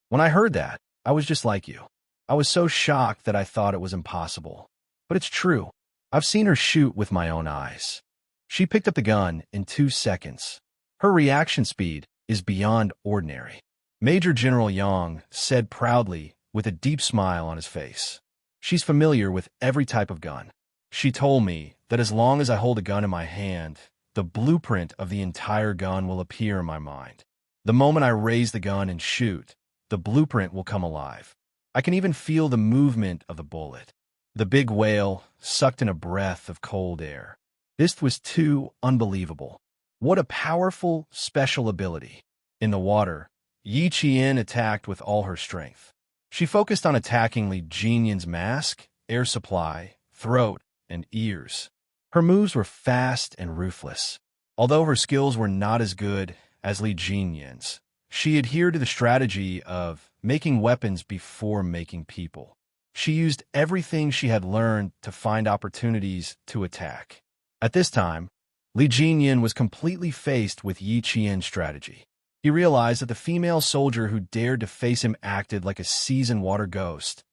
When I heard that, I was just like you. I was so shocked that I thought it was impossible. But it's true. I've seen her shoot with my own eyes. She picked up the gun in 2 seconds. Her reaction speed is beyond ordinary. Major General Yang said proudly with a deep smile on his face. She's familiar with every type of gun. She told me that as long as I hold a gun in my hand, the blueprint of the entire gun will appear in my mind. The moment I raise the gun and shoot, the blueprint will come alive. I can even feel the movement of the bullet. The big whale sucked in a breath of cold air. This was too unbelievable. What a powerful, special ability. In the water, Yi Qian attacked with all her strength. She focused on attacking Li Jinyan's mask, air supply, throat, and ears. Her moves were fast and ruthless. Although her skills were not as good as Li Jinyan's, she adhered to the strategy of making weapons before making people. She used everything she had learned to find opportunities to attack. At this time, Li Jinyan was completely faced with Yi Qian's strategy. He realized that the female soldier who dared to face him acted like a seasoned water ghost,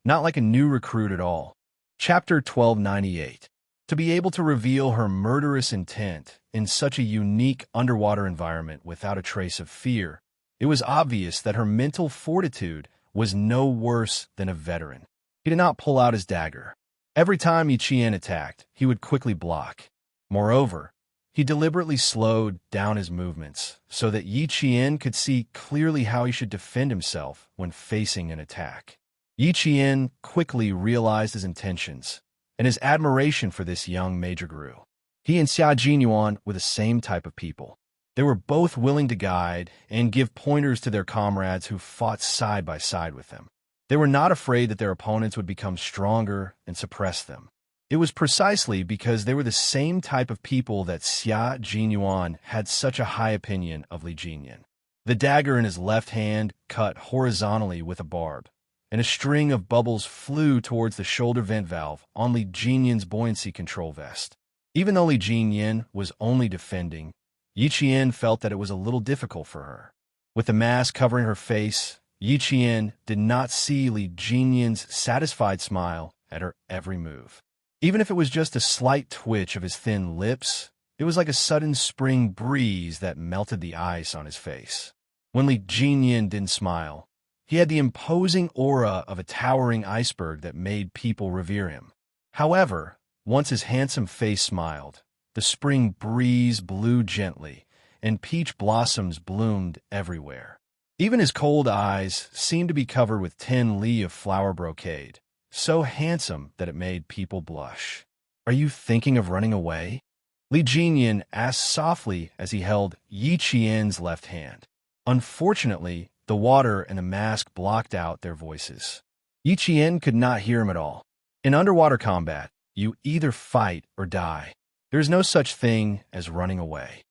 not like a new recruit at all. Chapter 1298. To be able to reveal her murderous intent in such a unique underwater environment without a trace of fear, it was obvious that her mental fortitude was no worse than a veteran. He did not pull out his dagger. Every time Yi Qian attacked, he would quickly block. Moreover, he deliberately slowed down his movements so that Yi Qian could see clearly how he should defend himself when facing an attack. Yi Qian quickly realized his intentions, and his admiration for this young major grew. He and Xia Jinyuan were the same type of people. They were both willing to guide and give pointers to their comrades who fought side by side with them. They were not afraid that their opponents would become stronger and suppress them. It was precisely because they were the same type of people that Xia Jinyuan had such a high opinion of Li Jinyan. The dagger in his left hand cut horizontally with a barb, and a string of bubbles flew towards the shoulder vent valve on Li Jinyan's buoyancy control vest. Even though Li Jinyan was only defending, Yi Qian felt that it was a little difficult for her. With the mask covering her face, Yi Qian did not see Li Jinyan's satisfied smile at her every move. Even if it was just a slight twitch of his thin lips, it was like a sudden spring breeze that melted the ice on his face. When Li Jinyan didn't smile, he had the imposing aura of a towering iceberg that made people revere him. However, once his handsome face smiled, the spring breeze blew gently, and peach blossoms bloomed everywhere. Even his cold eyes seemed to be covered with 10 li of flower brocade, so handsome that it made people blush. "Are you thinking of running away?" Li Jinyan asked softly as he held Yi Qian's left hand. Unfortunately, the water and the mask blocked out their voices. Yi Qian could not hear him at all. In underwater combat, you either fight or die. There is no such thing as running away.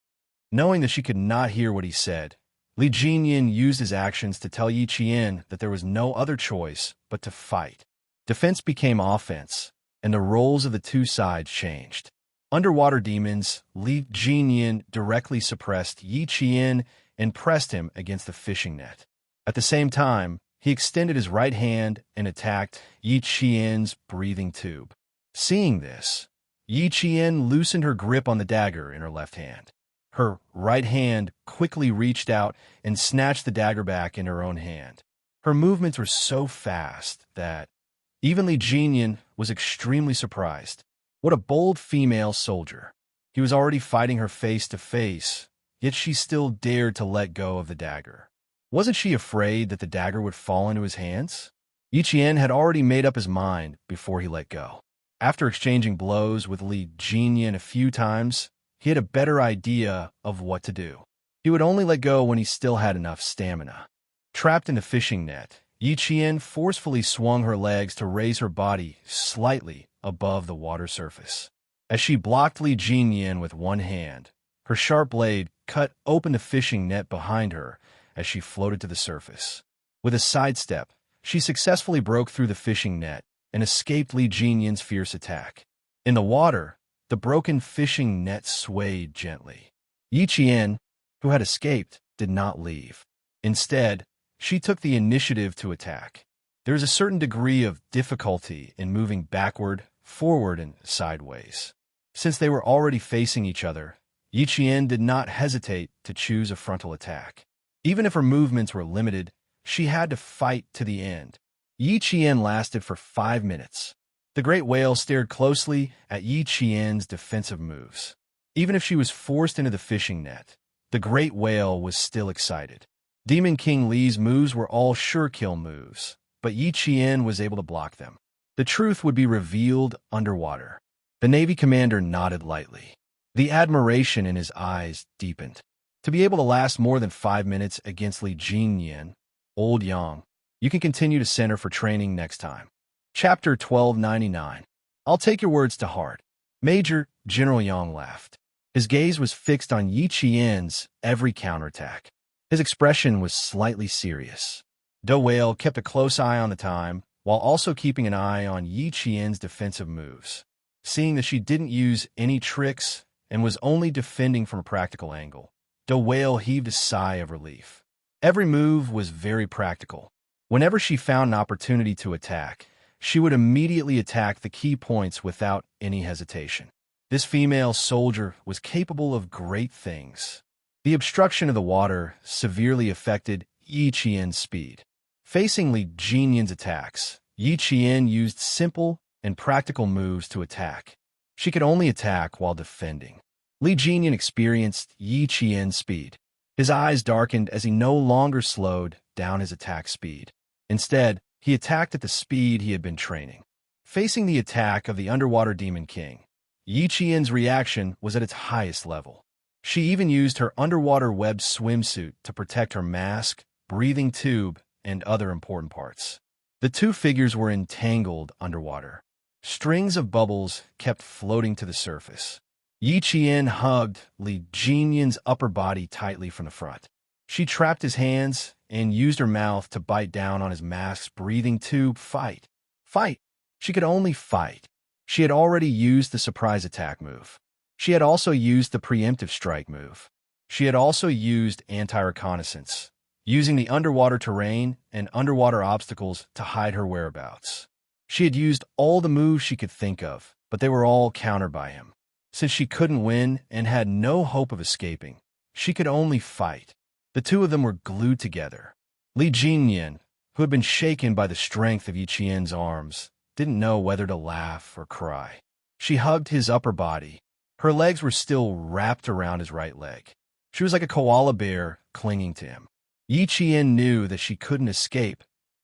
Knowing that she could not hear what he said, Li Jinyan used his actions to tell Yi Qian that there was no other choice but to fight. Defense became offense, and the roles of the two sides changed. Underwater demons, Li Jinyan directly suppressed Yi Qian and pressed him against the fishing net. At the same time, he extended his right hand and attacked Yi Qian's breathing tube. Seeing this, Yi Qian loosened her grip on the dagger in her left hand. Her right hand quickly reached out and snatched the dagger back in her own hand. Her movements were so fast that even Li Jinyan was extremely surprised. What a bold female soldier. He was already fighting her face to face, yet she still dared to let go of the dagger. Wasn't she afraid that the dagger would fall into his hands? Yi Qian had already made up his mind before he let go. After exchanging blows with Li Jinyan a few times, he had a better idea of what to do. He would only let go when he still had enough stamina. Trapped in the fishing net, Yi Qian forcefully swung her legs to raise her body slightly above the water surface. As she blocked Li Jinyan with one hand, her sharp blade cut open the fishing net behind her as she floated to the surface. With a sidestep, she successfully broke through the fishing net and escaped Li Jinyan's fierce attack. In the water, the broken fishing net swayed gently. Yi Qian, who had escaped, did not leave. Instead, she took the initiative to attack. There is a certain degree of difficulty in moving backward, forward, and sideways. Since they were already facing each other, Yi Qian did not hesitate to choose a frontal attack. Even if her movements were limited, she had to fight to the end. Yi Qian lasted for 5 minutes. The great whale stared closely at Yi Qian's defensive moves. Even if she was forced into the fishing net, the great whale was still excited. Demon King Li's moves were all sure-kill moves, but Yi Qian was able to block them. The truth would be revealed underwater. The Navy commander nodded lightly. The admiration in his eyes deepened. To be able to last more than 5 minutes against Li Jinyan, Old Yang, you can continue to center for training next time. Chapter 1299. I'll take your words to heart. Major General Yang laughed. His gaze was fixed on Yi Qian's every counterattack. His expression was slightly serious. Do Whale kept a close eye on the time, while also keeping an eye on Yi Qian's defensive moves. Seeing that she didn't use any tricks and was only defending from a practical angle, Do Whale heaved a sigh of relief. Every move was very practical. Whenever she found an opportunity to attack, she would immediately attack the key points without any hesitation. This female soldier was capable of great things. The obstruction of the water severely affected Yi Qian's speed. Facing Li Jinyan's attacks, Yi Qian used simple and practical moves to attack. She could only attack while defending. Li Jinyan experienced Yi Qian's speed. His eyes darkened as he no longer slowed down his attack speed. Instead, he attacked at the speed he had been training. Facing the attack of the underwater Demon King, Yi Qian's reaction was at its highest level. She even used her underwater web swimsuit to protect her mask, breathing tube, and other important parts. The two figures were entangled underwater. Strings of bubbles kept floating to the surface. Yi Qian hugged Li Jinyan's upper body tightly from the front. She trapped his hands and used her mouth to bite down on his mask's breathing tube. Fight! Fight! She could only fight. She had already used the surprise attack move. She had also used the preemptive strike move. She had also used anti-reconnaissance, using the underwater terrain and underwater obstacles to hide her whereabouts. She had used all the moves she could think of, but they were all countered by him. Since she couldn't win and had no hope of escaping, she could only fight. The two of them were glued together. Li Jinyan, who had been shaken by the strength of Yi Qian's arms, didn't know whether to laugh or cry. She hugged his upper body. Her legs were still wrapped around his right leg. She was like a koala bear clinging to him. Yi Qian knew that she couldn't escape,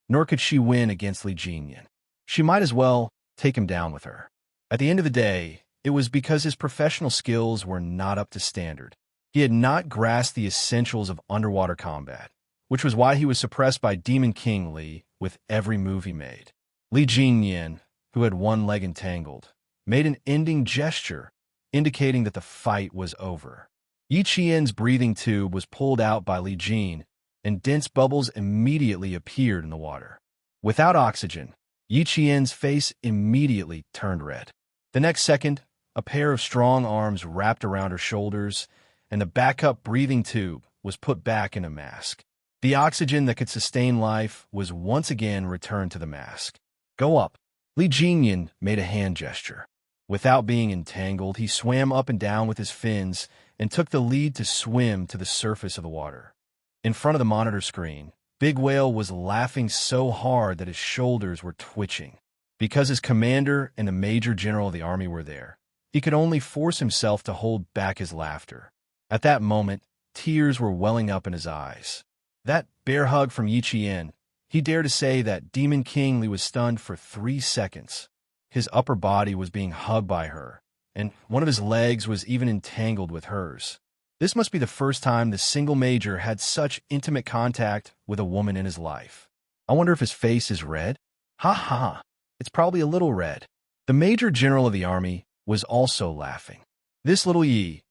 nor could she win against Li Jinyan. She might as well take him down with her. At the end of the day, it was because his professional skills were not up to standard. He had not grasped the essentials of underwater combat, which was why he was suppressed by Demon King Li with every move he made. Li Jinyan, who had one leg entangled, made an ending gesture, indicating that the fight was over. Yi Qian's breathing tube was pulled out by Li Jin, and dense bubbles immediately appeared in the water. Without oxygen, Yi Qian's face immediately turned red. The next second, a pair of strong arms wrapped around her shoulders, and the backup breathing tube was put back in a mask. The oxygen that could sustain life was once again returned to the mask. Go up. Li Jinyan made a hand gesture. Without being entangled, he swam up and down with his fins and took the lead to swim to the surface of the water. In front of the monitor screen, Big Whale was laughing so hard that his shoulders were twitching. Because his commander and the major general of the army were there, he could only force himself to hold back his laughter. At that moment, tears were welling up in his eyes. That bear hug from Yi Qian, he dared to say that Demon King Li was stunned for 3 seconds. His upper body was being hugged by her, and one of his legs was even entangled with hers. This must be the first time the single major had such intimate contact with a woman in his life. I wonder if his face is red? Ha ha, it's probably a little red. The major general of the army was also laughing. This little Yi,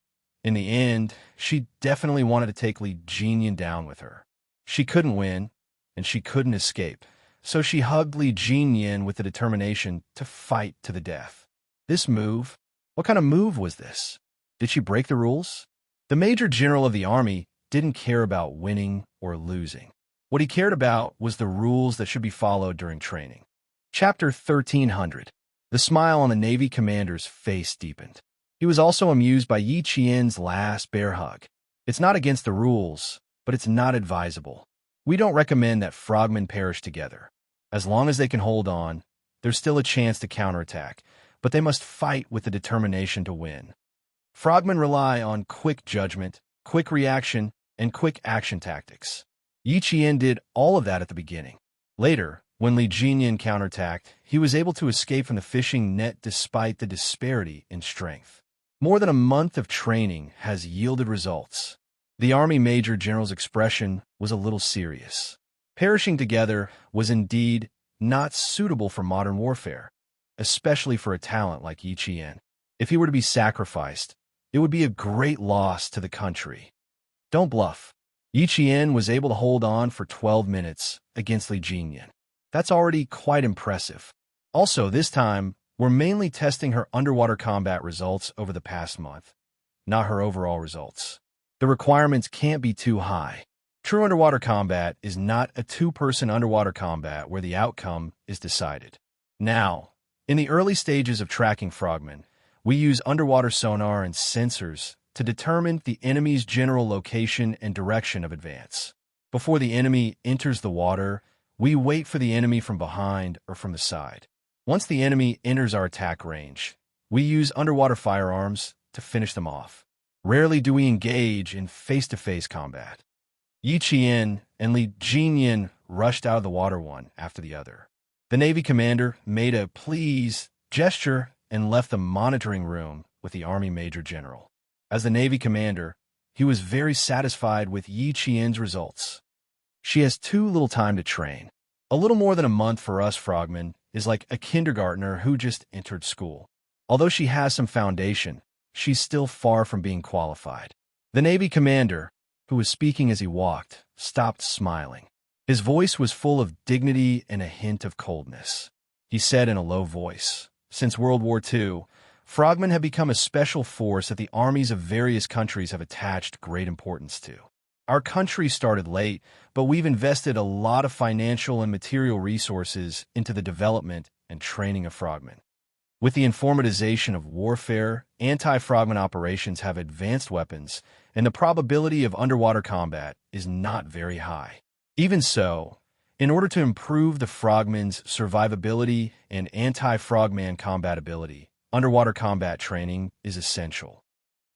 in the end, she definitely wanted to take Li Jinyan down with her. She couldn't win, and she couldn't escape, so she hugged Li Jinyan with the determination to fight to the death. This move? What kind of move was this? Did she break the rules? The major general of the army didn't care about winning or losing. What he cared about was the rules that should be followed during training. Chapter 1300. The smile on the Navy commander's face deepened. He was also amused by Yi Qian's last bear hug. It's not against the rules, but it's not advisable. We don't recommend that frogmen perish together. As long as they can hold on, there's still a chance to counterattack, but they must fight with the determination to win. Frogmen rely on quick judgment, quick reaction, and quick action tactics. Yi Qian did all of that at the beginning. Later, when Li Jinyan counterattacked, he was able to escape from the fishing net despite the disparity in strength. More than a month of training has yielded results. The Army Major General's expression was a little serious. Perishing together was indeed not suitable for modern warfare, especially for a talent like Yi Qian. If he were to be sacrificed, it would be a great loss to the country. Don't bluff. Yi Qian was able to hold on for 12 minutes against Li Jinyan. That's already quite impressive. Also, this time, we're mainly testing her underwater combat results over the past month, not her overall results. The requirements can't be too high. True underwater combat is not a two-person underwater combat where the outcome is decided. Now, in the early stages of tracking frogmen, we use underwater sonar and sensors to determine the enemy's general location and direction of advance. Before the enemy enters the water, we wait for the enemy from behind or from the side. Once the enemy enters our attack range, we use underwater firearms to finish them off. Rarely do we engage in face-to-face combat. Yi Qian and Li Jinyan rushed out of the water one after the other. The Navy commander made a please gesture and left the monitoring room with the Army Major General. As the Navy commander, he was very satisfied with Yi Qian's results. She has too little time to train. A little more than a month for us frogmen is like a kindergartner who just entered school. Although she has some foundation, she's still far from being qualified. The Navy commander, who was speaking as he walked, stopped smiling. His voice was full of dignity and a hint of coldness. He said in a low voice, "Since World War II, frogmen have become a special force that the armies of various countries have attached great importance to. Our country started late, but we've invested a lot of financial and material resources into the development and training of frogmen. With the informatization of warfare, anti-frogman operations have advanced weapons, and the probability of underwater combat is not very high. Even so, in order to improve the frogman's survivability and anti-frogman combatability, underwater combat training is essential.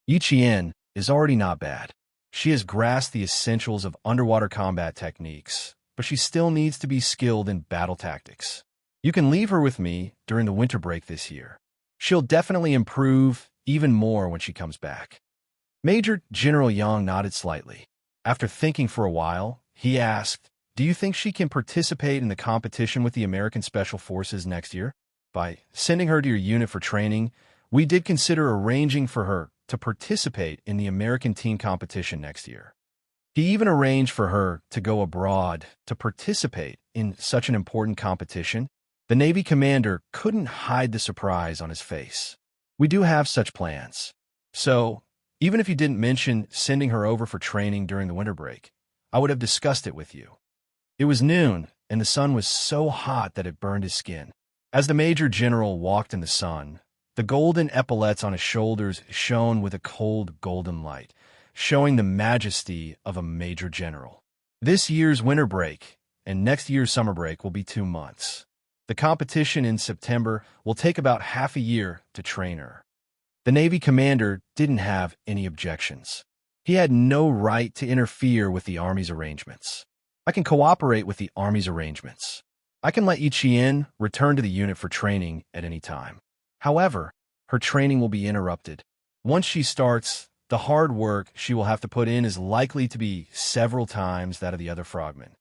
Yi Qian is already not bad. She has grasped the essentials of underwater combat techniques, but she still needs to be skilled in battle tactics. You can leave her with me during the winter break this year. She'll definitely improve even more when she comes back. Major General Yang nodded slightly. After thinking for a while, he asked, "Do you think she can participate in the competition with the American Special Forces next year? By sending her to your unit for training, we did consider arranging for her to participate in the American team competition next year. He even arranged for her to go abroad to participate in such an important competition." The Navy commander couldn't hide the surprise on his face. "We do have such plans. So, even if you didn't mention sending her over for training during the winter break, I would have discussed it with you." It was noon, and the sun was so hot that it burned his skin. As the Major General walked in the sun, the golden epaulets on his shoulders shone with a cold golden light, showing the majesty of a Major General. This year's winter break and next year's summer break will be 2 months. The competition in September will take about half a year to train her. The Navy commander didn't have any objections. He had no right to interfere with the Army's arrangements. "I can cooperate with the Army's arrangements. I can let Yi Qian return to the unit for training at any time. However, her training will be interrupted. Once she starts, the hard work she will have to put in is likely to be several times that of the other frogmen."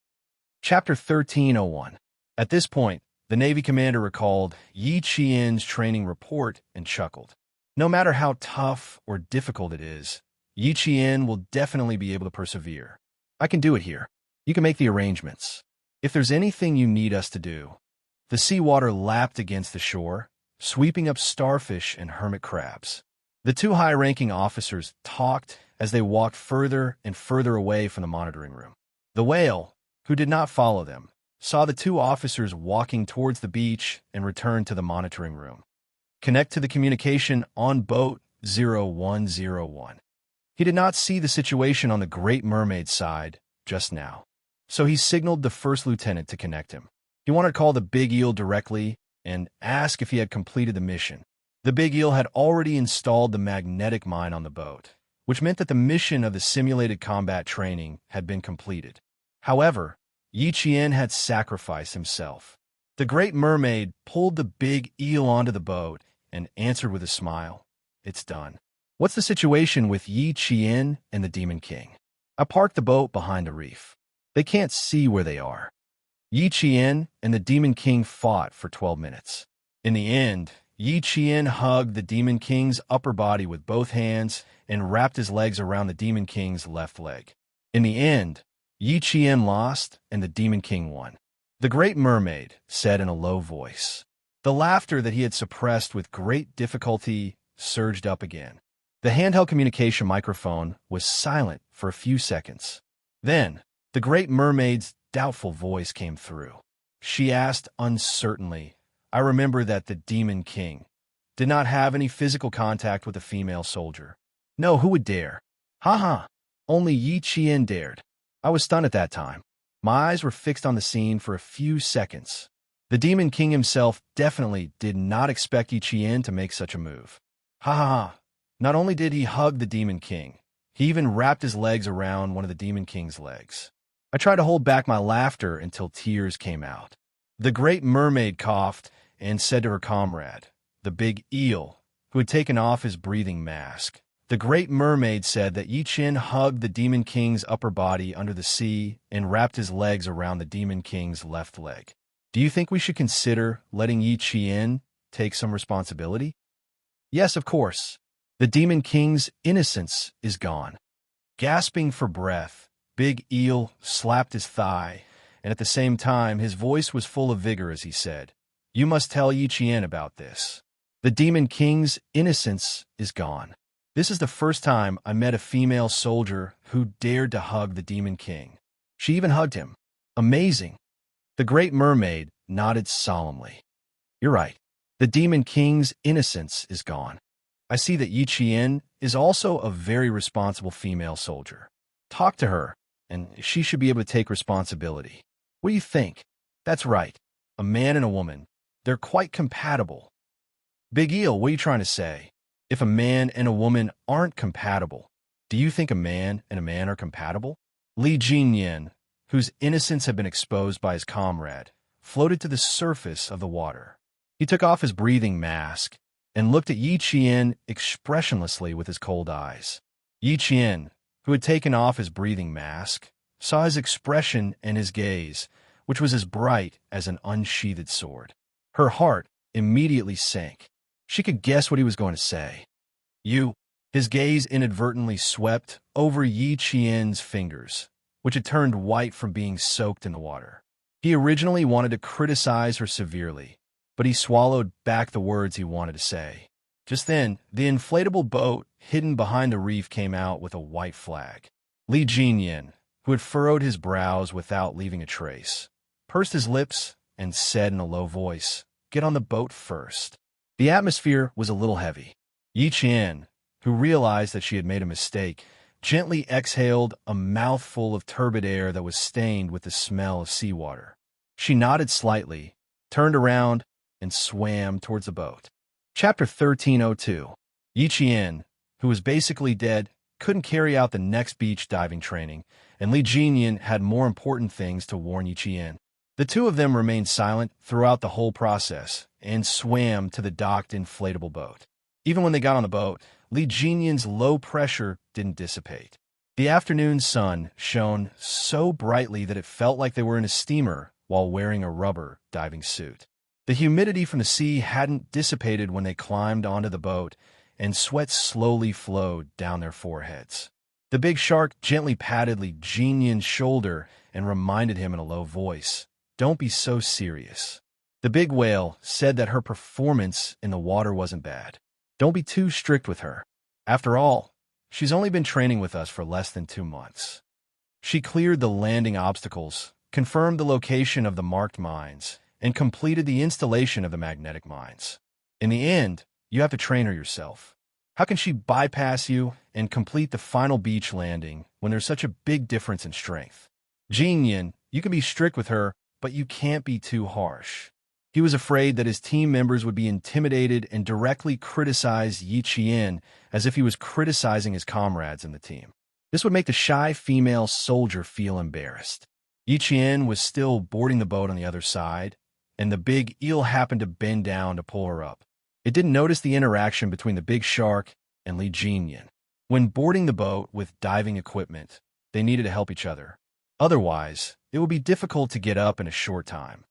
Chapter 1301. At this point, the Navy commander recalled Yi Qian's training report and chuckled. "No matter how tough or difficult it is, Yi Qian will definitely be able to persevere. I can do it here. You can make the arrangements. If there's anything you need us to do." The seawater lapped against the shore, sweeping up starfish and hermit crabs. The two high-ranking officers talked as they walked further and further away from the monitoring room. The whale, who did not follow them, saw the two officers walking towards the beach and returned to the monitoring room. "Connect to the communication on boat 0101. He did not see the situation on the Great Mermaid's side just now, so he signaled the first lieutenant to connect him. He wanted to call the Big Eel directly and ask if he had completed the mission. The Big Eel had already installed the magnetic mine on the boat, which meant that the mission of the simulated combat training had been completed. However, Yi Qian had sacrificed himself. The Great Mermaid pulled the Big Eel onto the boat and answered with a smile, "It's done." "What's the situation with Yi Qian and the Demon King?" "I parked the boat behind a reef. They can't see where they are." Yi Qian and the Demon King fought for 12 minutes. In the end, Yi Qian hugged the Demon King's upper body with both hands and wrapped his legs around the Demon King's left leg. In the end, Yi Qian lost and the Demon King won. The Great Mermaid said in a low voice. The laughter that he had suppressed with great difficulty surged up again. The handheld communication microphone was silent for a few seconds. Then, the Great Mermaid's doubtful voice came through. She asked uncertainly, "I remember that the Demon King did not have any physical contact with a female soldier." "No, who would dare?" "Ha ha, only Yi Qian dared." I was stunned at that time. My eyes were fixed on the scene for a few seconds. The Demon King himself definitely did not expect Yi Qian to make such a move. Ha ha ha. Not only did he hug the Demon King, he even wrapped his legs around one of the Demon King's legs. I tried to hold back my laughter until tears came out. The Great Mermaid coughed and said to her comrade, the Big Eel, who had taken off his breathing mask. The Great Mermaid said that Yi Qian hugged the Demon King's upper body under the sea and wrapped his legs around the Demon King's left leg. "Do you think we should consider letting Yi Qian take some responsibility?" "Yes, of course. The Demon King's innocence is gone." Gasping for breath, Big Eel slapped his thigh, and at the same time his voice was full of vigor as he said, "You must tell Yi Qian about this. The Demon King's innocence is gone. This is the first time I met a female soldier who dared to hug the Demon King. She even hugged him. Amazing." The Great Mermaid nodded solemnly. "You're right. The Demon King's innocence is gone. I see that Yi Qian is also a very responsible female soldier. Talk to her, and she should be able to take responsibility. What do you think? That's right. A man and a woman. They're quite compatible. Big Eel, what are you trying to say? If a man and a woman aren't compatible, do you think a man and a man are compatible? Li Jinyan, whose innocence had been exposed by his comrade, floated to the surface of the water. He took off his breathing mask and looked at Yi Qian expressionlessly with his cold eyes. Yi Qian, who had taken off his breathing mask, saw his expression and his gaze, which was as bright as an unsheathed sword. Her heart immediately sank. She could guess what he was going to say. You. His gaze inadvertently swept over Yi Qian's fingers, which had turned white from being soaked in the water. He originally wanted to criticize her severely, but he swallowed back the words he wanted to say. Just then, the inflatable boat hidden behind the reef came out with a white flag. Li Jinyan, who had furrowed his brows without leaving a trace, pursed his lips and said in a low voice, "Get on the boat first." The atmosphere was a little heavy. Yi Qian, who realized that she had made a mistake, gently exhaled a mouthful of turbid air that was stained with the smell of seawater. She nodded slightly, turned around, and swam towards the boat. Chapter 1302. Yi Qian, who was basically dead, couldn't carry out the next beach diving training, and Li Jinyan had more important things to warn Yi Qian. The two of them remained silent throughout the whole process and swam to the docked inflatable boat. Even when they got on the boat, Li Jinyan's low pressure didn't dissipate. The afternoon sun shone so brightly that it felt like they were in a steamer while wearing a rubber diving suit. The humidity from the sea hadn't dissipated when they climbed onto the boat, and sweat slowly flowed down their foreheads. The big shark gently patted Li Jinyan's shoulder and reminded him in a low voice, "Don't be so serious." The big whale said that her performance in the water wasn't bad. Don't be too strict with her. After all, she's only been training with us for less than 2 months. She cleared the landing obstacles, confirmed the location of the marked mines, and completed the installation of the magnetic mines. In the end, you have to train her yourself. How can she bypass you and complete the final beach landing when there's such a big difference in strength? Jinyan, you can be strict with her, but you can't be too harsh. He was afraid that his team members would be intimidated and directly criticize Yi Qian as if he was criticizing his comrades in the team. This would make the shy female soldier feel embarrassed. Yi Qian was still boarding the boat on the other side, and the big eel happened to bend down to pull her up. It didn't notice the interaction between the big shark and Li Jinyan. When boarding the boat with diving equipment, they needed to help each other. Otherwise, it would be difficult to get up in a short time.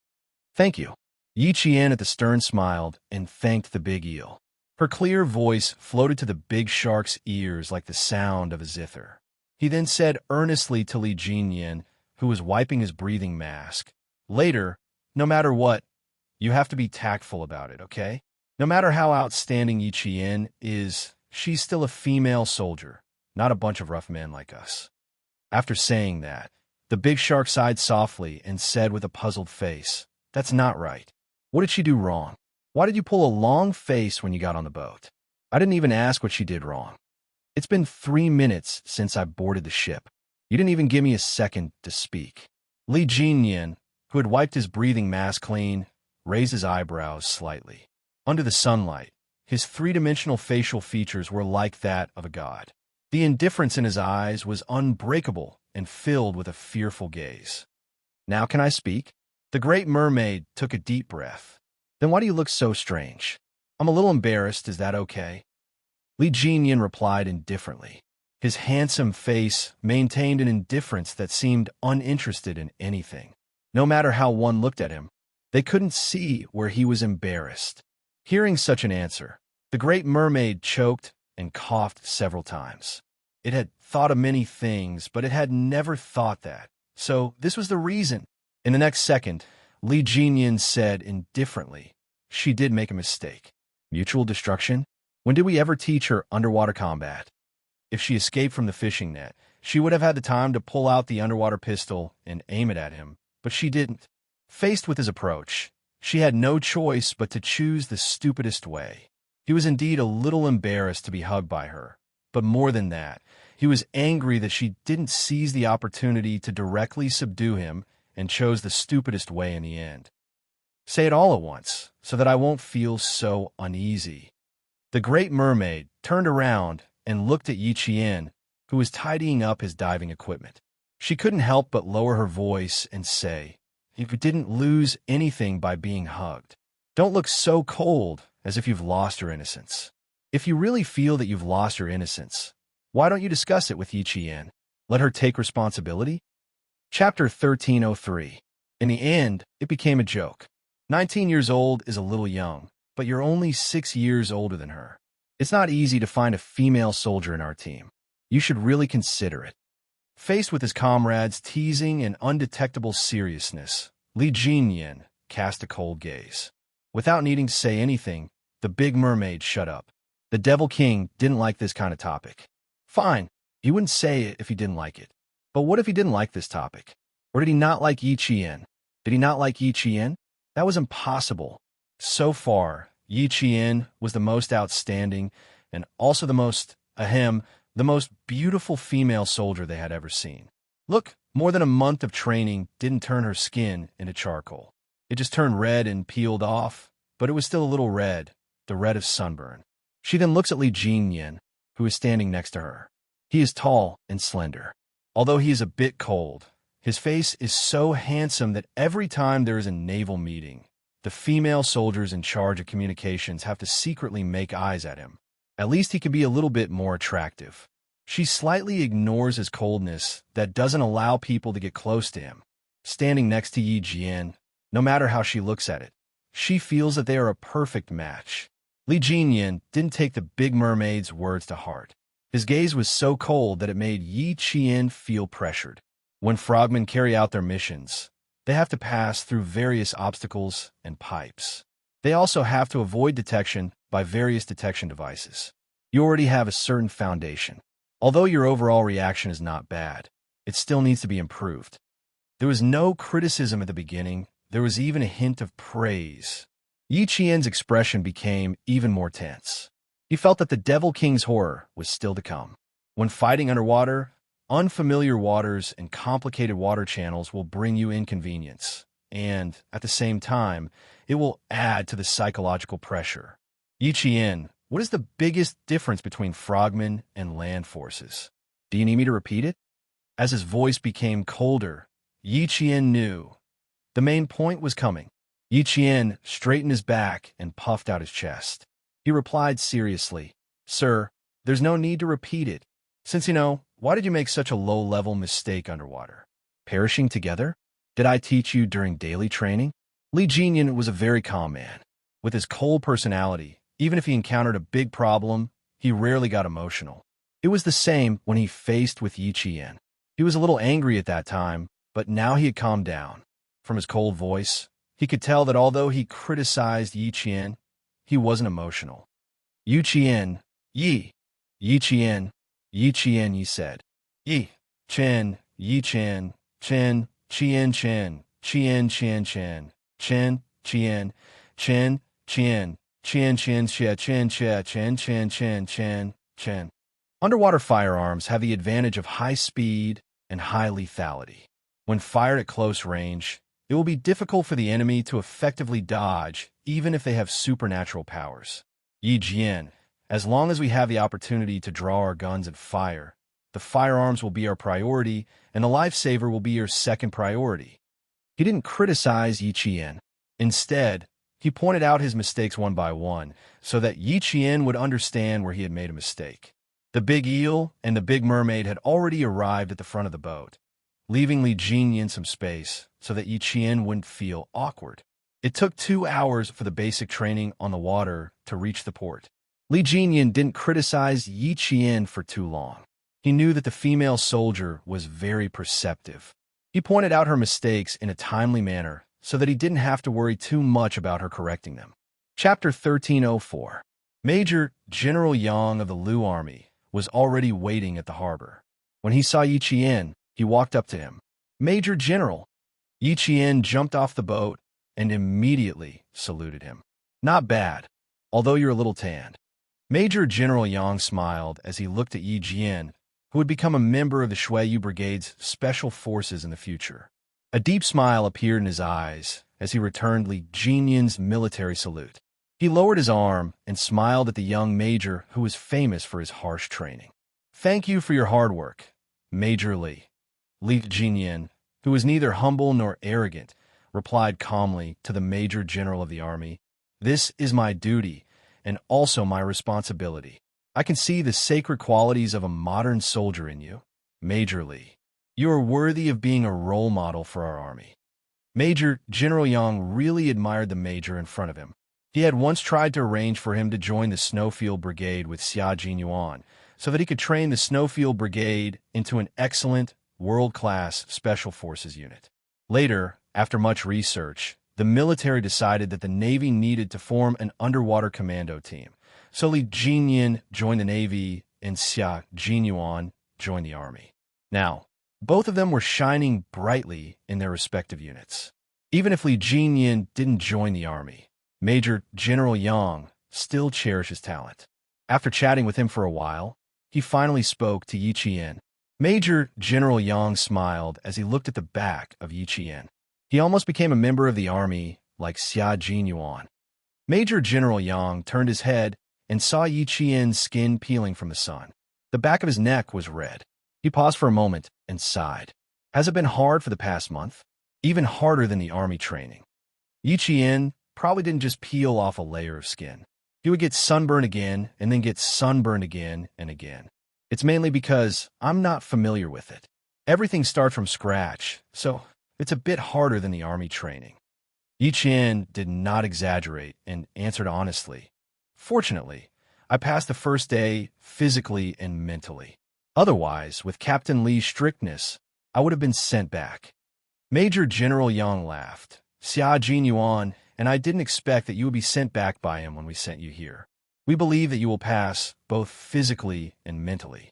Thank you. Yi Qian at the stern smiled and thanked the big eel. Her clear voice floated to the big shark's ears like the sound of a zither. He then said earnestly to Li Jinyan, who was wiping his breathing mask, "Later, no matter what, you have to be tactful about it, okay? No matter how outstanding Yi Qian is, she's still a female soldier, not a bunch of rough men like us." After saying that, the big shark sighed softly and said with a puzzled face, "That's not right. What did she do wrong? Why did you pull a long face when you got on the boat? I didn't even ask what she did wrong. It's been 3 minutes since I boarded the ship. You didn't even give me a second to speak." Li Jinyan, who had wiped his breathing mask clean, raised his eyebrows slightly. Under the sunlight, his three-dimensional facial features were like that of a god. The indifference in his eyes was unbreakable and filled with a fearful gaze. "Now can I speak?" The Great Mermaid took a deep breath. "Then why do you look so strange? I'm a little embarrassed, is that okay?" Li Jinyan replied indifferently. His handsome face maintained an indifference that seemed uninterested in anything. No matter how one looked at him, they couldn't see where he was embarrassed. Hearing such an answer, the Great Mermaid choked and coughed several times. It had thought of many things, but it had never thought that. So this was the reason. In the next second, Li Jinyan said indifferently, "She did make a mistake. Mutual destruction? When did we ever teach her underwater combat? If she escaped from the fishing net, she would have had the time to pull out the underwater pistol and aim it at him, but she didn't." Faced with his approach, She had no choice but to choose the stupidest way. He was indeed a little embarrassed to be hugged by her, but more than that, he was angry that she didn't seize the opportunity to directly subdue him and chose the stupidest way in the end. Say it all at once, so that I won't feel so uneasy. The Great Mermaid turned around and looked at Yi Qian, who was tidying up his diving equipment. She couldn't help but lower her voice and say, "You didn't lose anything by being hugged. Don't look so cold, as if you've lost your innocence. If you really feel that you've lost your innocence, why don't you discuss it with Yi Qian? Let her take responsibility?" Chapter 1303. In the end, it became a joke. 19 years old is a little young, but you're only 6 years older than her. It's not easy to find a female soldier in our team. You should really consider it. Faced with his comrades' teasing and undetectable seriousness, Li Jinyan cast a cold gaze. Without needing to say anything, the big mermaid shut up. The Devil King didn't like this kind of topic. Fine, he wouldn't say it if he didn't like it. But what if he didn't like this topic? Or did he not like Yi Qian? Did he not like Yi Qian? That was impossible. So far, Yi Qian was the most outstanding and also the most beautiful female soldier they had ever seen. Look, more than a month of training didn't turn her skin into charcoal. It just turned red and peeled off, but it was still a little red, the red of sunburn. She then looks at Li Jinyan, who is standing next to her. He is tall and slender. Although he is a bit cold, his face is so handsome that every time there is a naval meeting, the female soldiers in charge of communications have to secretly make eyes at him. At least he can be a little bit more attractive. She slightly ignores his coldness that doesn't allow people to get close to him. Standing next to Yi Jian, no matter how she looks at it, she feels that they are a perfect match. Li Jinyan didn't take the big mermaid's words to heart. His gaze was so cold that it made Yi Qian feel pressured. When frogmen carry out their missions, they have to pass through various obstacles and pipes. They also have to avoid detection by various detection devices. You already have a certain foundation. Although your overall reaction is not bad, it still needs to be improved. There was no criticism at the beginning. There was even a hint of praise. Yi Qian's expression became even more tense. He felt that the Devil King's horror was still to come. When fighting underwater, unfamiliar waters and complicated water channels will bring you inconvenience, and, at the same time, it will add to the psychological pressure. Yi Qian, what is the biggest difference between frogmen and land forces? Do you need me to repeat it? As his voice became colder, Yi Qian knew. The main point was coming. Yi Qian straightened his back and puffed out his chest. He replied seriously, "Sir, there's no need to repeat it. Since you know, why did you make such a low-level mistake underwater? Perishing together? Did I teach you during daily training?" Li Jinyan was a very calm man. With his cold personality, even if he encountered a big problem, he rarely got emotional. It was the same when he faced with Yi Qian. He was a little angry at that time, but now he had calmed down. From his cold voice, he could tell that although he criticized Yi Qian, he wasn't emotional. Yi Qian, Yi Qian, he said. Yi Qian, Qian, Qian, Qian, Qian, Qian, Qian, Qian, Qian, Qian, Qian, Qian, Qian, Qian, Qian, Qian, Qian, Qian. Underwater firearms have the advantage of high speed and high lethality. When fired at close range, it will be difficult for the enemy to effectively dodge, even if they have supernatural powers. Yi Jian, as long as we have the opportunity to draw our guns and fire, the firearms will be our priority, and the lifesaver will be your second priority. He didn't criticize Yi Qian. Instead, he pointed out his mistakes one by one, so that Yi Qian would understand where he had made a mistake. The big eel and the big mermaid had already arrived at the front of the boat, leaving Li Jinyan some space so that Yi Qian wouldn't feel awkward. It took 2 hours for the basic training on the water to reach the port. Li Jinyan didn't criticize Yi Qian for too long. He knew that the female soldier was very perceptive. He pointed out her mistakes in a timely manner so that he didn't have to worry too much about her correcting them. Chapter 1304. Major General Yang of the Lu Army was already waiting at the harbor. When he saw Yi Qian, he walked up to him. "Major General." Yi Qian jumped off the boat and immediately saluted him. "Not bad, although you're a little tanned." Major General Yang smiled as he looked at Yi Jian, who would become a member of the Shuiyu Brigade's special forces in the future. A deep smile appeared in his eyes as he returned Li Jinyan's military salute. He lowered his arm and smiled at the young major who was famous for his harsh training. "Thank you for your hard work, Major Li." Li Jinyan, who was neither humble nor arrogant, replied calmly to the Major General of the army, "This is my duty and also my responsibility. I can see the sacred qualities of a modern soldier in you, Major Li. You are worthy of being a role model for our army." Major General Yang really admired the major in front of him. He had once tried to arrange for him to join the Snowfield Brigade with Xia Jinyuan so that he could train the Snowfield Brigade into an excellent, world-class Special Forces unit. Later, after much research, the military decided that the Navy needed to form an underwater commando team, so Li Jinyan joined the Navy and Xia Jinyuan joined the Army. Now, both of them were shining brightly in their respective units. Even if Li Jinyan didn't join the Army, Major General Yang still cherished his talent. After chatting with him for a while, he finally spoke to Yi Qian. Major General Yang smiled as he looked at the back of Yi Qian. He almost became a member of the army like Xia Jinyuan. Major General Yang turned his head and saw Yi Qian's skin peeling from the sun. The back of his neck was red. He paused for a moment and sighed. "Has it been hard for the past month? Even harder than the army training." Yi Qian probably didn't just peel off a layer of skin. He would get sunburned again and then get sunburned again and again. "It's mainly because I'm not familiar with it. Everything starts from scratch, so it's a bit harder than the army training." Yi Qian did not exaggerate and answered honestly. "Fortunately, I passed the first day physically and mentally. Otherwise, with Captain Li's strictness, I would have been sent back." Major General Yang laughed. "Xia Jinyuan and I didn't expect that you would be sent back by him when we sent you here. We believe that you will pass both physically and mentally.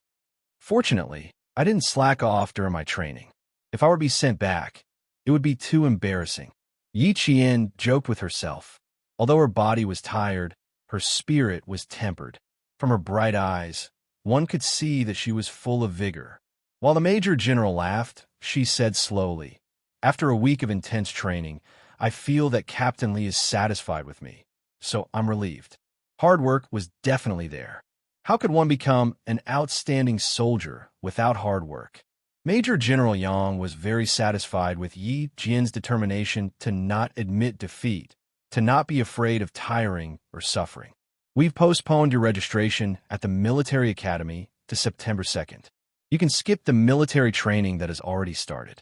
Fortunately, I didn't slack off during my training. If I were to be sent back, it would be too embarrassing." Yi Qian joked with herself. Although her body was tired, her spirit was tempered. From her bright eyes, one could see that she was full of vigor. While the Major General laughed, she said slowly, "After a week of intense training, I feel that Captain Li is satisfied with me, so I'm relieved. Hard work was definitely there. How could one become an outstanding soldier without hard work?" Major General Yang was very satisfied with Yi Jian's determination to not admit defeat, to not be afraid of tiring or suffering. "We've postponed your registration at the Military Academy to September 2nd. You can skip the military training that has already started.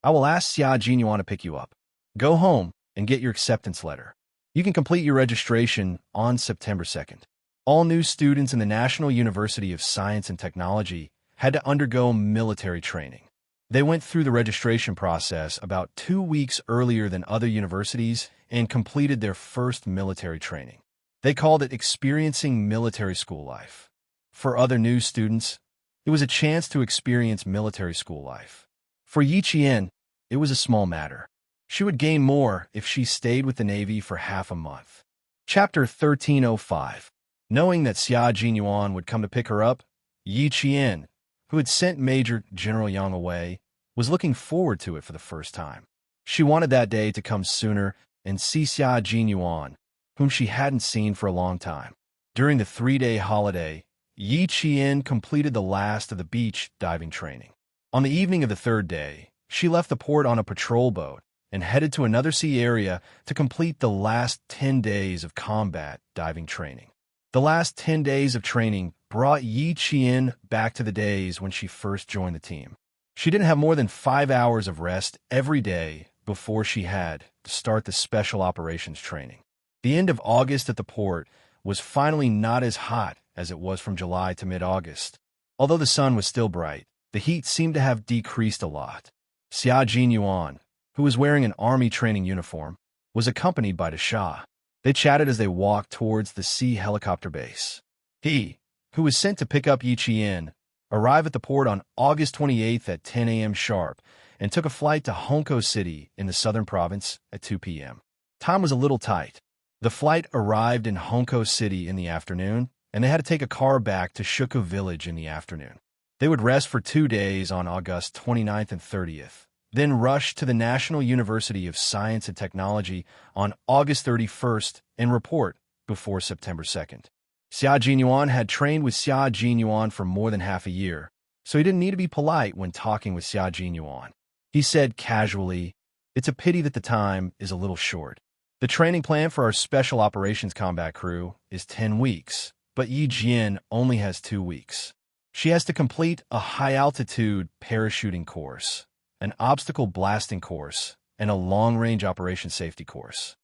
I will ask Xia Jinyuan to pick you up. Go home and get your acceptance letter. You can complete your registration on September 2nd. All new students in the National University of Science and Technology had to undergo military training. They went through the registration process about 2 weeks earlier than other universities and completed their first military training. They called it experiencing military school life. For other new students, it was a chance to experience military school life. For Yi Qian, it was a small matter. She would gain more if she stayed with the Navy for half a month. Chapter 1305. Knowing that Xia Jinyuan would come to pick her up, Yi Qian, who had sent Major General Yang away, was looking forward to it for the first time. She wanted that day to come sooner and see Xia Jinyuan, whom she hadn't seen for a long time. During the 3-day holiday, Yi Qian completed the last of the beach diving training. On the evening of the 3rd day, she left the port on a patrol boat and headed to another sea area to complete the last 10 days of combat diving training. The last 10 days of training brought Yi Qian back to the days when she first joined the team. She didn't have more than 5 hours of rest every day before she had to start the special operations training. The end of August at the port was finally not as hot as it was from July to mid-August. Although the sun was still bright, the heat seemed to have decreased a lot. Xia Jinyuan, who was wearing an army training uniform, was accompanied by the Shah. They chatted as they walked towards the sea helicopter base. He, who was sent to pick up Yi Qian, arrived at the port on August 28th at 10 a.m. sharp and took a flight to Honko City in the southern province at 2 p.m. Time was a little tight. The flight arrived in Honko City in the afternoon, and they had to take a car back to Shuku Village in the afternoon. They would rest for 2 days on August 29th and 30th, then rush to the National University of Science and Technology on August 31st and report before September 2nd. Xia Jinyuan had trained with Xia Jinyuan for more than half a year, so he didn't need to be polite when talking with Xia Jinyuan. He said casually, "It's a pity that the time is a little short. The training plan for our Special Operations Combat Crew is 10 weeks, but Yi Jian only has 2 weeks. She has to complete a high-altitude parachuting course, an obstacle blasting course, and a long-range operation safety course.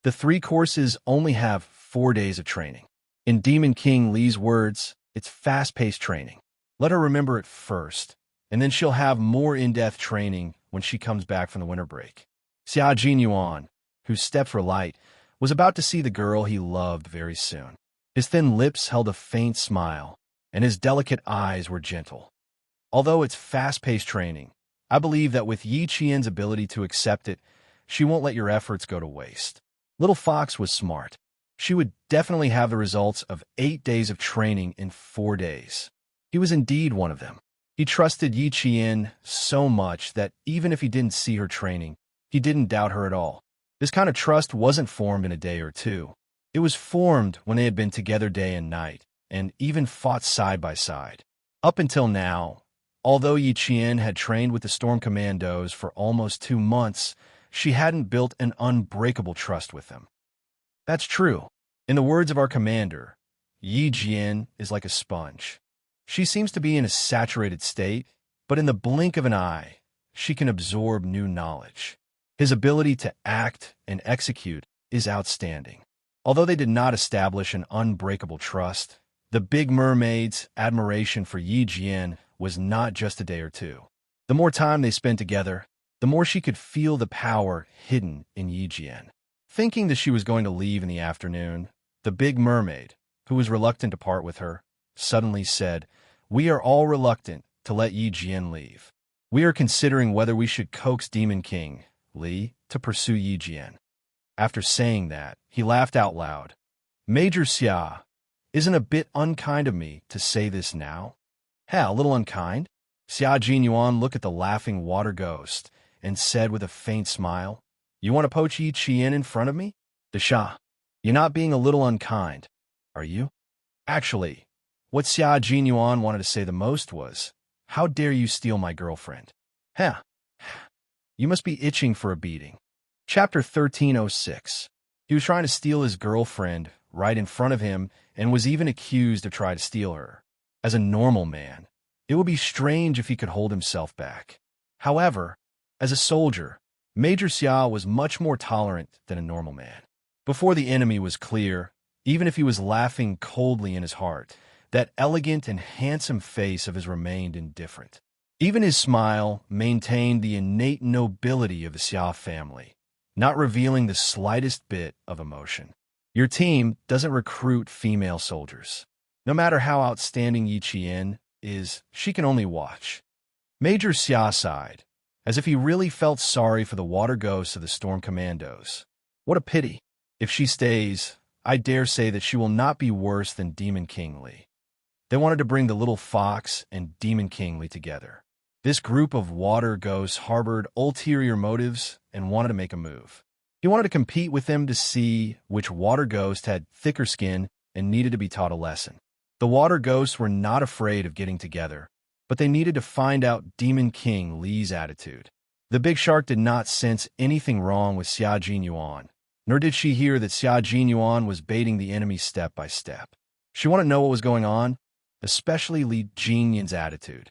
The 3 courses only have 4 days of training. In Demon King Li's words, it's fast-paced training. Let her remember it first, and then she'll have more in-depth training when she comes back from the winter break." Xia Jinyuan, whose steps were light, was about to see the girl he loved very soon. His thin lips held a faint smile, and his delicate eyes were gentle. "Although it's fast-paced training, I believe that with Yi Qian's ability to accept it, she won't let your efforts go to waste." Little Fox was smart. She would definitely have the results of 8 days of training in 4 days. He was indeed one of them. He trusted Yi Qian so much that even if he didn't see her training, he didn't doubt her at all. This kind of trust wasn't formed in a day or two. It was formed when they had been together day and night, and even fought side by side. Up until now, although Yi Qian had trained with the Storm Commandos for almost 2 months, she hadn't built an unbreakable trust with them. That's true. In the words of our commander, Yi Jian is like a sponge. She seems to be in a saturated state, but in the blink of an eye, she can absorb new knowledge. His ability to act and execute is outstanding. Although they did not establish an unbreakable trust, the Big Mermaid's admiration for Yi Jian was not just a day or 2. The more time they spent together, the more she could feel the power hidden in Yi Jian. Thinking that she was going to leave in the afternoon, the Big Mermaid, who was reluctant to part with her, suddenly said, "We are all reluctant to let Yi Jian leave. We are considering whether we should coax Demon King Li to pursue Yi Jian." After saying that, he laughed out loud. "Major Xia, isn't it a bit unkind of me to say this now?" "Heh, a little unkind?" Xia Jinyuan looked at the laughing water ghost and said with a faint smile, "You want to poach Yi Qian in front of me? Dasha, you're not being a little unkind, are you?" Actually, what Xia Jinyuan wanted to say the most was, "How dare you steal my girlfriend? Heh, you must be itching for a beating." Chapter 1306. He was trying to steal his girlfriend right in front of him and was even accused of trying to steal her. As a normal man, it would be strange if he could hold himself back. However, as a soldier, Major Xia was much more tolerant than a normal man. Before the enemy was clear, even if he was laughing coldly in his heart, that elegant and handsome face of his remained indifferent. Even his smile maintained the innate nobility of the Xia family, not revealing the slightest bit of emotion. Your team doesn't recruit female soldiers. No matter how outstanding Yi Qian is, she can only watch. Major Xia sighed, as if he really felt sorry for the water ghosts of the Storm Commandos. What a pity. If she stays, I dare say that she will not be worse than Demon King Li. They wanted to bring the little fox and Demon King Li together. This group of water ghosts harbored ulterior motives and wanted to make a move. He wanted to compete with them to see which water ghost had thicker skin and needed to be taught a lesson. The water ghosts were not afraid of getting together, but they needed to find out Demon King Li's attitude. The big shark did not sense anything wrong with Xia Jinyuan, nor did she hear that Xia Jinyuan was baiting the enemy step by step. She wanted to know what was going on, especially Li Jinyan's attitude.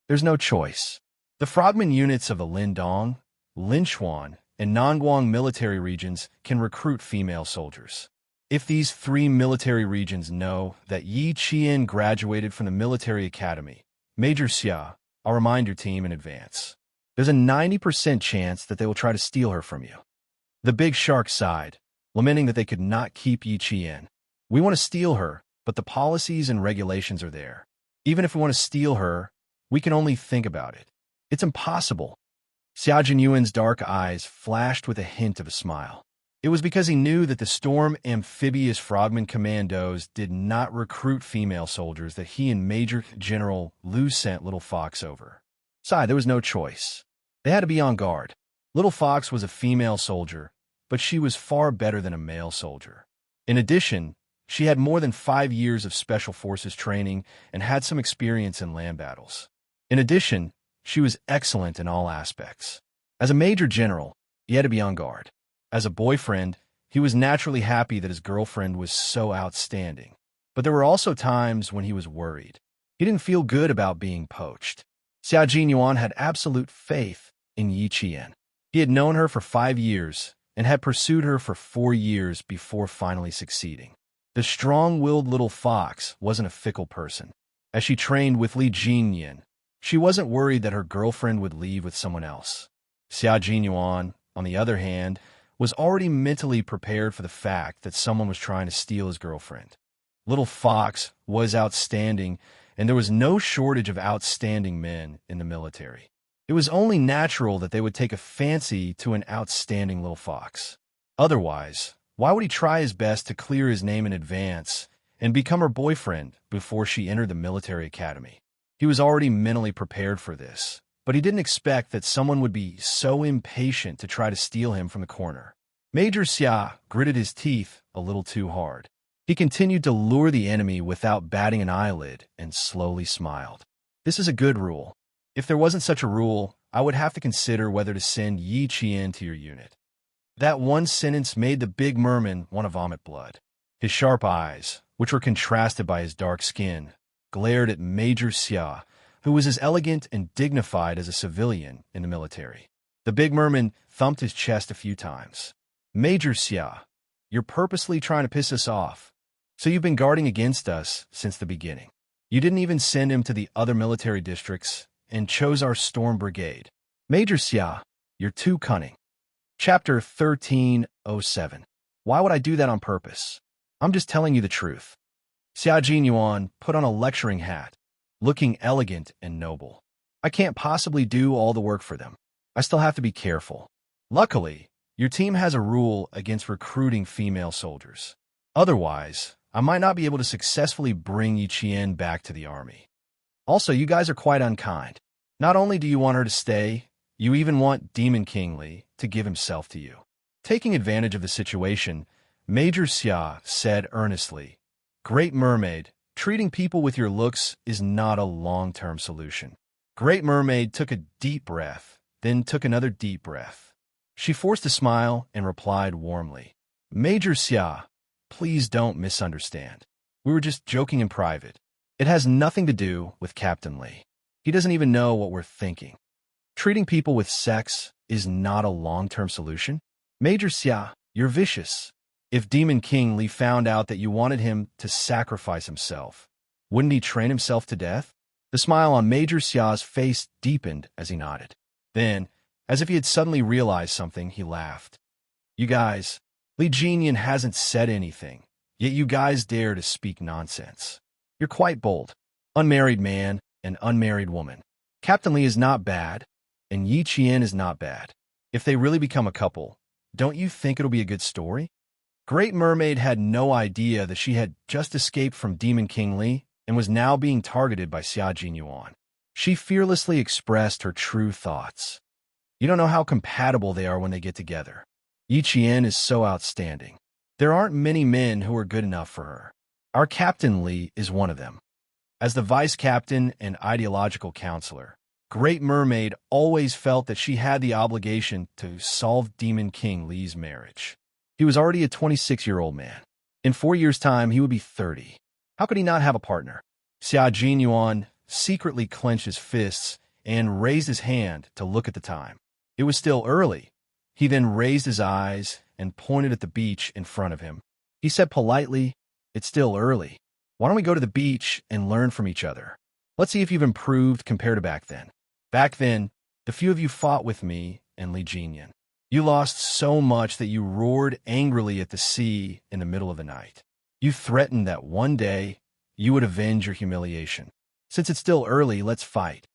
There's no choice. The frogman units of the Lindong, Linchuan, and Nangguang military regions can recruit female soldiers. If these 3 military regions know that Yi Qian graduated from the military academy, Major Xia, I'll remind your team in advance. There's a 90% chance that they will try to steal her from you. The big shark sighed, lamenting that they could not keep Yi Qian. We want to steal her, but the policies and regulations are there. Even if we want to steal her, we can only think about it. It's impossible. Xia Jinyuan's dark eyes flashed with a hint of a smile. It was because he knew that the Storm Amphibious Frogman Commandos did not recruit female soldiers that he and Major General Lou sent Little Fox over. Besides, there was no choice. They had to be on guard. Little Fox was a female soldier, but she was far better than a male soldier. In addition, she had more than 5 years of Special Forces training and had some experience in land battles. In addition, she was excellent in all aspects. As a major general, he had to be on guard. As a boyfriend, he was naturally happy that his girlfriend was so outstanding. But there were also times when he was worried. He didn't feel good about being poached. Xiao Jinyuan had absolute faith in Yi Qian. He had known her for 5 years and had pursued her for 4 years before finally succeeding. The strong-willed little fox wasn't a fickle person. As she trained with Li Jinyan, she wasn't worried that her girlfriend would leave with someone else. Xiao Jinyuan, on the other hand, was already mentally prepared for the fact that someone was trying to steal his girlfriend. Little Fox was outstanding, and there was no shortage of outstanding men in the military. It was only natural that they would take a fancy to an outstanding little fox. Otherwise, why would he try his best to clear his name in advance and become her boyfriend before she entered the military academy? He was already mentally prepared for this, but he didn't expect that someone would be so impatient to try to steal him from the corner. Major Xia gritted his teeth a little too hard. He continued to lure the enemy without batting an eyelid and slowly smiled. This is a good rule. If there wasn't such a rule, I would have to consider whether to send Yi Qian to your unit. That one sentence made the big merman want to vomit blood. His sharp eyes, which were contrasted by his dark skin, glared at Major Xia, who was as elegant and dignified as a civilian in the military. The big merman thumped his chest a few times. Major Xia, you're purposely trying to piss us off. So you've been guarding against us since the beginning. You didn't even send him to the other military districts and chose our Storm Brigade. Major Xia, you're too cunning. Chapter 1307. Why would I do that on purpose? I'm just telling you the truth. Xiao Jinyuan put on a lecturing hat, looking elegant and noble. I can't possibly do all the work for them. I still have to be careful. Luckily, your team has a rule against recruiting female soldiers. Otherwise, I might not be able to successfully bring Yi Qian back to the army. Also, you guys are quite unkind. Not only do you want her to stay, you even want Demon King Li to give himself to you. Taking advantage of the situation, Major Xia said earnestly, Great Mermaid, treating people with your looks is not a long-term solution. Great Mermaid took a deep breath, then took another deep breath. She forced a smile and replied warmly, Major Xia, please don't misunderstand. We were just joking in private. It has nothing to do with Captain Li. He doesn't even know what we're thinking. Treating people with sex is not a long-term solution. Major Xia, you're vicious. If Demon King Li found out that you wanted him to sacrifice himself, wouldn't he train himself to death? The smile on Major Xia's face deepened as he nodded. Then, as if he had suddenly realized something, he laughed. You guys, Li Jinyan hasn't said anything, yet you guys dare to speak nonsense. You're quite bold. Unmarried man and unmarried woman. Captain Li is not bad, and Yi Qian is not bad. If they really become a couple, don't you think it'll be a good story? Great Mermaid had no idea that she had just escaped from Demon King Li and was now being targeted by Xiao Jinyuan. She fearlessly expressed her true thoughts. You don't know how compatible they are when they get together. Yi Qian is so outstanding. There aren't many men who are good enough for her. Our Captain Li is one of them. As the vice captain and ideological counselor, Great Mermaid always felt that she had the obligation to solve Demon King Li's marriage. He was already a 26-year-old man. In 4 years' time, he would be 30. How could he not have a partner? Xiao Jinyuan secretly clenched his fists and raised his hand to look at the time. It was still early. He then raised his eyes and pointed at the beach in front of him. He said politely, It's still early. Why don't we go to the beach and learn from each other? Let's see if you've improved compared to back then. Back then, the few of you fought with me and Li Jinyan. You lost so much that you roared angrily at the sea in the middle of the night. You threatened that one day you would avenge your humiliation. Since it's still early, let's fight.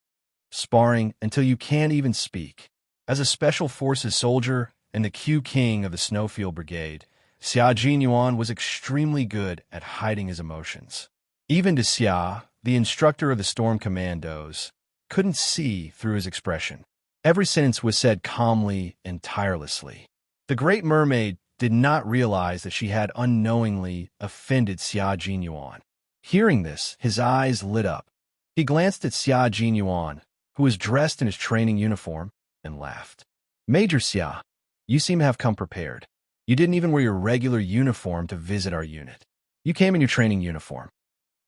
Sparring until you can't even speak. As a Special Forces soldier, and the Q King of the Snowfield Brigade, Xia Jinyuan was extremely good at hiding his emotions. Even to Xia, the instructor of the Storm Commandos, couldn't see through his expression. Every sentence was said calmly and tirelessly. The Great Mermaid did not realize that she had unknowingly offended Xia Jinyuan. Hearing this, his eyes lit up. He glanced at Xia Jinyuan, who was dressed in his training uniform, and laughed. Major Xia, you seem to have come prepared. You didn't even wear your regular uniform to visit our unit. You came in your training uniform.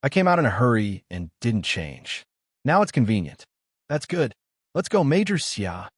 I came out in a hurry and didn't change. Now it's convenient. That's good. Let's go, Major Xia.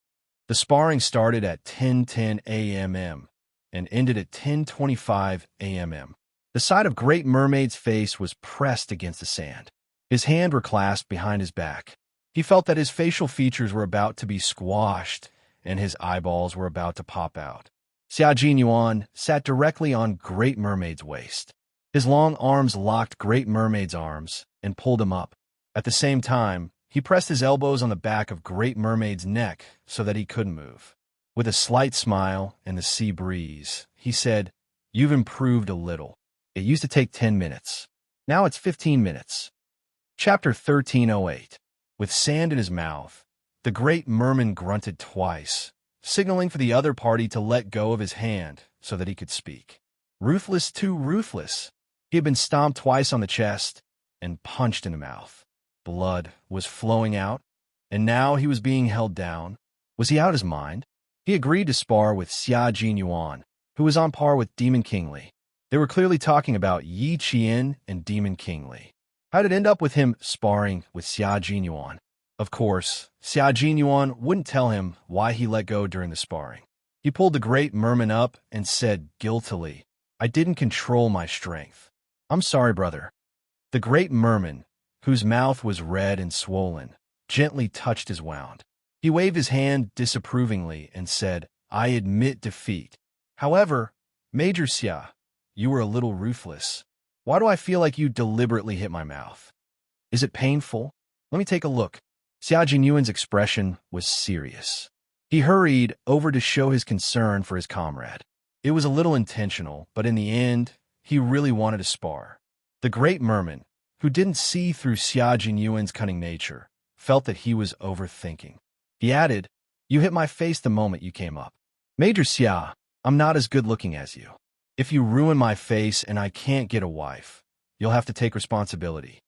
The sparring started at 10:10 a.m. and ended at 10:25 a.m. The side of Great Mermaid's face was pressed against the sand. His hands were clasped behind his back. He felt that his facial features were about to be squashed and his eyeballs were about to pop out. Xia Jinyuan sat directly on Great Mermaid's waist. His long arms locked Great Mermaid's arms and pulled him up. At the same time, he pressed his elbows on the back of Great Mermaid's neck so that he couldn't move. With a slight smile and the sea breeze, he said, "You've improved a little. It used to take 10 minutes. Now it's 15 minutes. Chapter 1308. With sand in his mouth, the Great Merman grunted twice, signaling for the other party to let go of his hand so that he could speak. Ruthless, too ruthless. He had been stomped twice on the chest and punched in the mouth. Blood was flowing out, and now he was being held down. Was he out his mind? He agreed to spar with Xia Jinyuan, who was on par with Demon King Li. They were clearly talking about Yi Qian and Demon King Li. How did it end up with him sparring with Xia Jinyuan? Of course, Xia Jinyuan wouldn't tell him why he let go during the sparring. He pulled the Great Merman up and said guiltily, "I didn't control my strength. I'm sorry, brother." The Great Merman, whose mouth was red and swollen, gently touched his wound. He waved his hand disapprovingly and said, "I admit defeat. However, Major Xia, you were a little ruthless. Why do I feel like you deliberately hit my mouth? Is it painful? Let me take a look." Xia Jinyuan's expression was serious. He hurried over to show his concern for his comrade. It was a little intentional, but in the end, he really wanted to spar. The Great Merman, who didn't see through Xia Jinyuan's cunning nature, felt that he was overthinking. He added, "You hit my face the moment you came up. Major Xia, I'm not as good-looking as you. If you ruin my face and I can't get a wife, you'll have to take responsibility."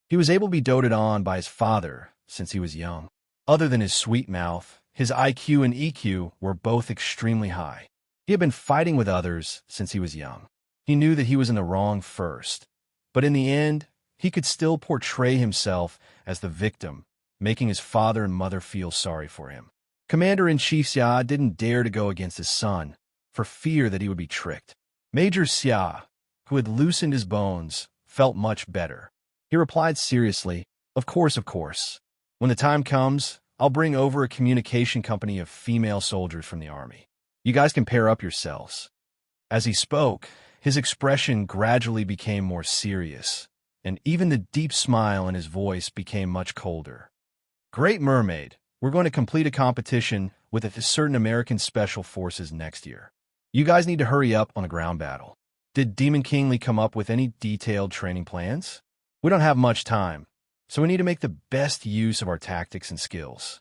He was able to be doted on by his father since he was young. Other than his sweet mouth, his IQ and EQ were both extremely high. He had been fighting with others since he was young. He knew that he was in the wrong first, but in the end, he could still portray himself as the victim, making his father and mother feel sorry for him. Commander-in-Chief Xia didn't dare to go against his son, for fear that he would be tricked. Major Xia, who had loosened his bones, felt much better. He replied seriously, of course. When the time comes, I'll bring over a communication company of female soldiers from the army. You guys can pair up yourselves." As he spoke, his expression gradually became more serious, and even the deep smile in his voice became much colder. "Great Mermaid, we're going to complete a competition with a certain American Special Forces next year. You guys need to hurry up on a ground battle. Did Demon King Li come up with any detailed training plans? We don't have much time, so we need to make the best use of our tactics and skills."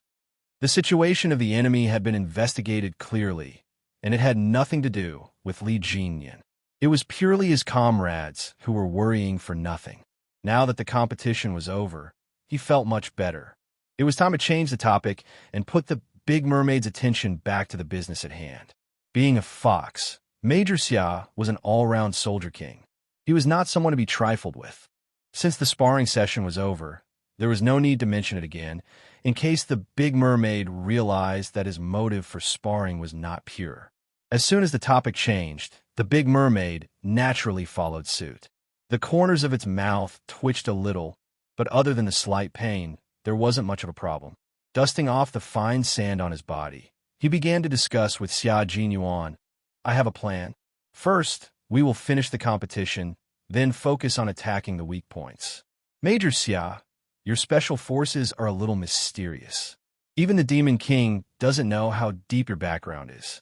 The situation of the enemy had been investigated clearly, and it had nothing to do with Li Jinyan. It was purely his comrades who were worrying for nothing. Now that the competition was over, he felt much better. It was time to change the topic and put the Big Mermaid's attention back to the business at hand. Being a fox, Major Xia was an all-round soldier king. He was not someone to be trifled with. Since the sparring session was over, there was no need to mention it again, in case the Big Mermaid realized that his motive for sparring was not pure. As soon as the topic changed, the Big Mermaid naturally followed suit. The corners of its mouth twitched a little, but other than the slight pain, there wasn't much of a problem. Dusting off the fine sand on his body, he began to discuss with Xia Jinyuan, "I have a plan. First, we will finish the competition, then focus on attacking the weak points. Major Xia, your special forces are a little mysterious. Even the Demon King doesn't know how deep your background is.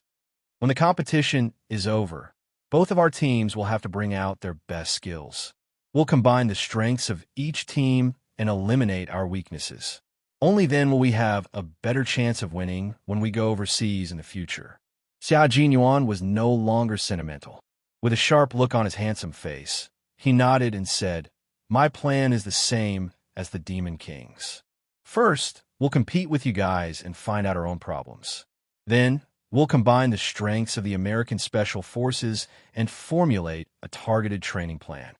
When the competition is over, both of our teams will have to bring out their best skills. We'll combine the strengths of each team and eliminate our weaknesses. Only then will we have a better chance of winning when we go overseas in the future. Xia Jinyuan was no longer sentimental. With a sharp look on his handsome face, he nodded and said, "My plan is the same as the Demon King's. First, we'll compete with you guys and find out our own problems. Then, we'll combine the strengths of the American Special Forces and formulate a targeted training plan."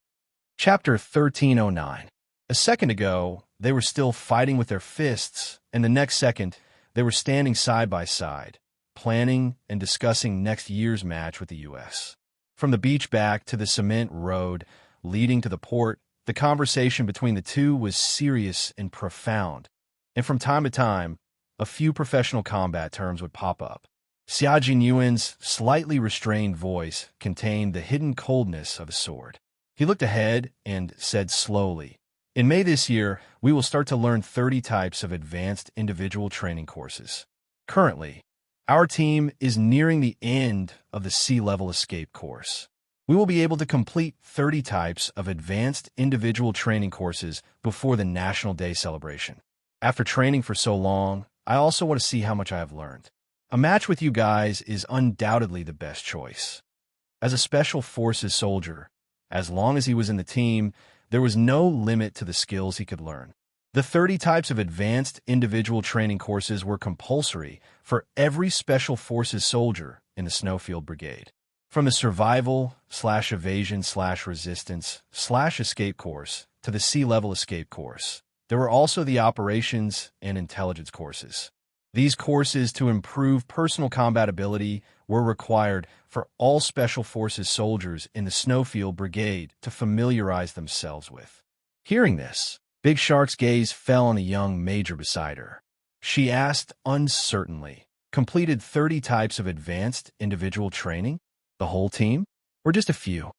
Chapter 1309. A second ago, they were still fighting with their fists, and the next second, they were standing side by side, planning and discussing next year's match with the U.S. From the beach back to the cement road leading to the port, the conversation between the two was serious and profound, and from time to time, a few professional combat terms would pop up. Xia Jinyuan's slightly restrained voice contained the hidden coldness of a sword. He looked ahead and said slowly, "In May this year, we will start to learn 30 types of advanced individual training courses. Currently, our team is nearing the end of the sea-level escape course. We will be able to complete 30 types of advanced individual training courses before the National Day celebration. After training for so long, I also want to see how much I have learned. A match with you guys is undoubtedly the best choice." As a Special Forces soldier, as long as he was in the team, there was no limit to the skills he could learn. The 30 types of advanced individual training courses were compulsory for every Special Forces soldier in the Snowfield Brigade. From the Survival/Evasion/Resistance/Escape course to the Sea-Level Escape course, there were also the Operations and Intelligence courses. These courses to improve personal combat ability were required for all Special Forces soldiers in the Snowfield Brigade to familiarize themselves with. Hearing this, Big Shark's gaze fell on the young major beside her. She asked uncertainly, "Completed 30 types of advanced individual training? The whole team? Or just a few?"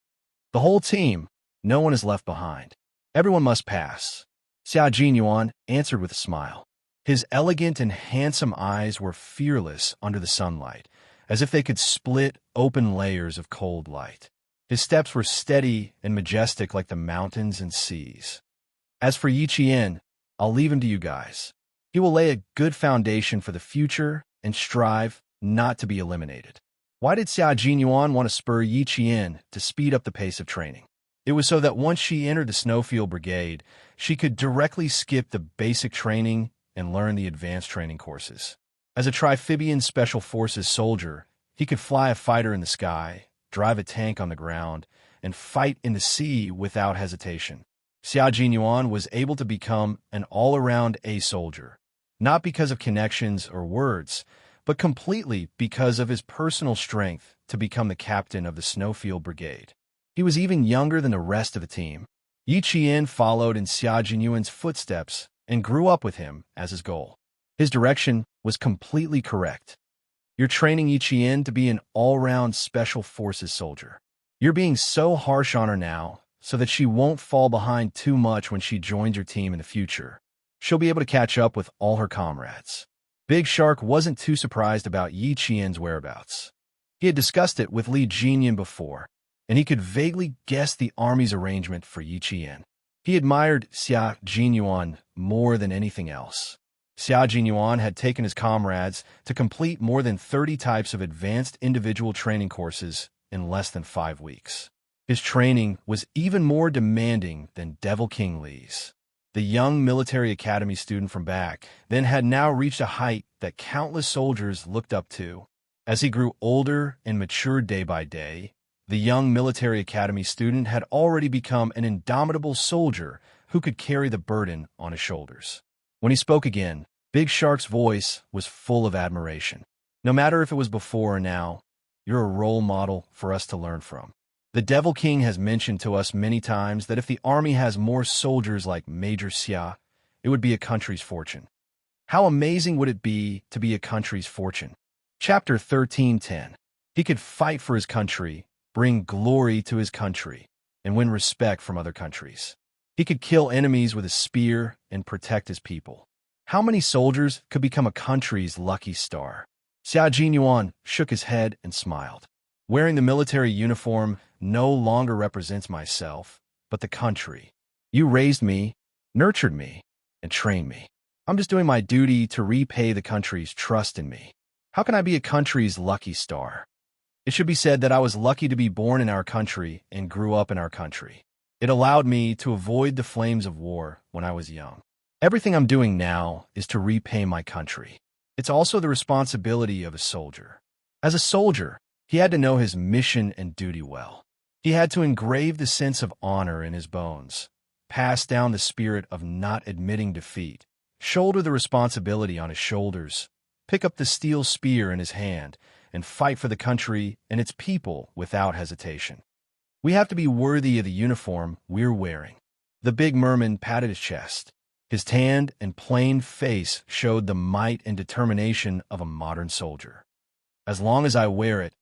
"The whole team. No one is left behind. Everyone must pass," Xia Jinyuan answered with a smile. His elegant and handsome eyes were fearless under the sunlight, as if they could split open layers of cold light. His steps were steady and majestic like the mountains and seas. "As for Yi Qian, I'll leave him to you guys. He will lay a good foundation for the future and strive not to be eliminated." Why did Xia Jinyuan want to spur Yi Qian to speed up the pace of training? It was so that once she entered the Snowfield Brigade, she could directly skip the basic training and learn the advanced training courses. As a Triphibian Special Forces soldier, he could fly a fighter in the sky, drive a tank on the ground, and fight in the sea without hesitation. Xia Jinyuan was able to become an all-around A soldier, not because of connections or words, but completely because of his personal strength to become the captain of the Snowfield Brigade. He was even younger than the rest of the team. Yi Qian followed in Xia Jinyuan's footsteps and grew up with him as his goal. His direction was completely correct. "You're training Yi Qian to be an all-round Special Forces soldier. You're being so harsh on her now so that she won't fall behind too much when she joins your team in the future. She'll be able to catch up with all her comrades." Big Shark wasn't too surprised about Yi Qian's whereabouts. He had discussed it with Li Jinyan before, and he could vaguely guess the army's arrangement for Yi Qian. He admired Xia Jinyuan more than anything else. Xia Jinyuan had taken his comrades to complete more than 30 types of advanced individual training courses in less than 5 weeks. His training was even more demanding than Devil King Li's. The young military academy student from back then had now reached a height that countless soldiers looked up to. As he grew older and matured day by day, the young military academy student had already become an indomitable soldier who could carry the burden on his shoulders. When he spoke again, Big Shark's voice was full of admiration. "No matter if it was before or now, you're a role model for us to learn from. The Devil King has mentioned to us many times that if the army has more soldiers like Major Xia, it would be a country's fortune. How amazing would it be to be a country's fortune?" Chapter 1310. He could fight for his country, bring glory to his country, and win respect from other countries. He could kill enemies with a spear and protect his people. How many soldiers could become a country's lucky star? Xia Jinyuan shook his head and smiled. Wearing the military uniform no longer represents myself, but the country. You raised me, nurtured me, and trained me. I'm just doing my duty to repay the country's trust in me. How can I be a country's lucky star? It should be said that I was lucky to be born in our country and grew up in our country. It allowed me to avoid the flames of war when I was young. Everything I'm doing now is to repay my country. It's also the responsibility of a soldier. As a soldier, he had to know his mission and duty well. He had to engrave the sense of honor in his bones, pass down the spirit of not admitting defeat, shoulder the responsibility on his shoulders, pick up the steel spear in his hand, and fight for the country and its people without hesitation. We have to be worthy of the uniform we're wearing. The big merman patted his chest. His tanned and plain face showed the might and determination of a modern soldier. As long as I wear it,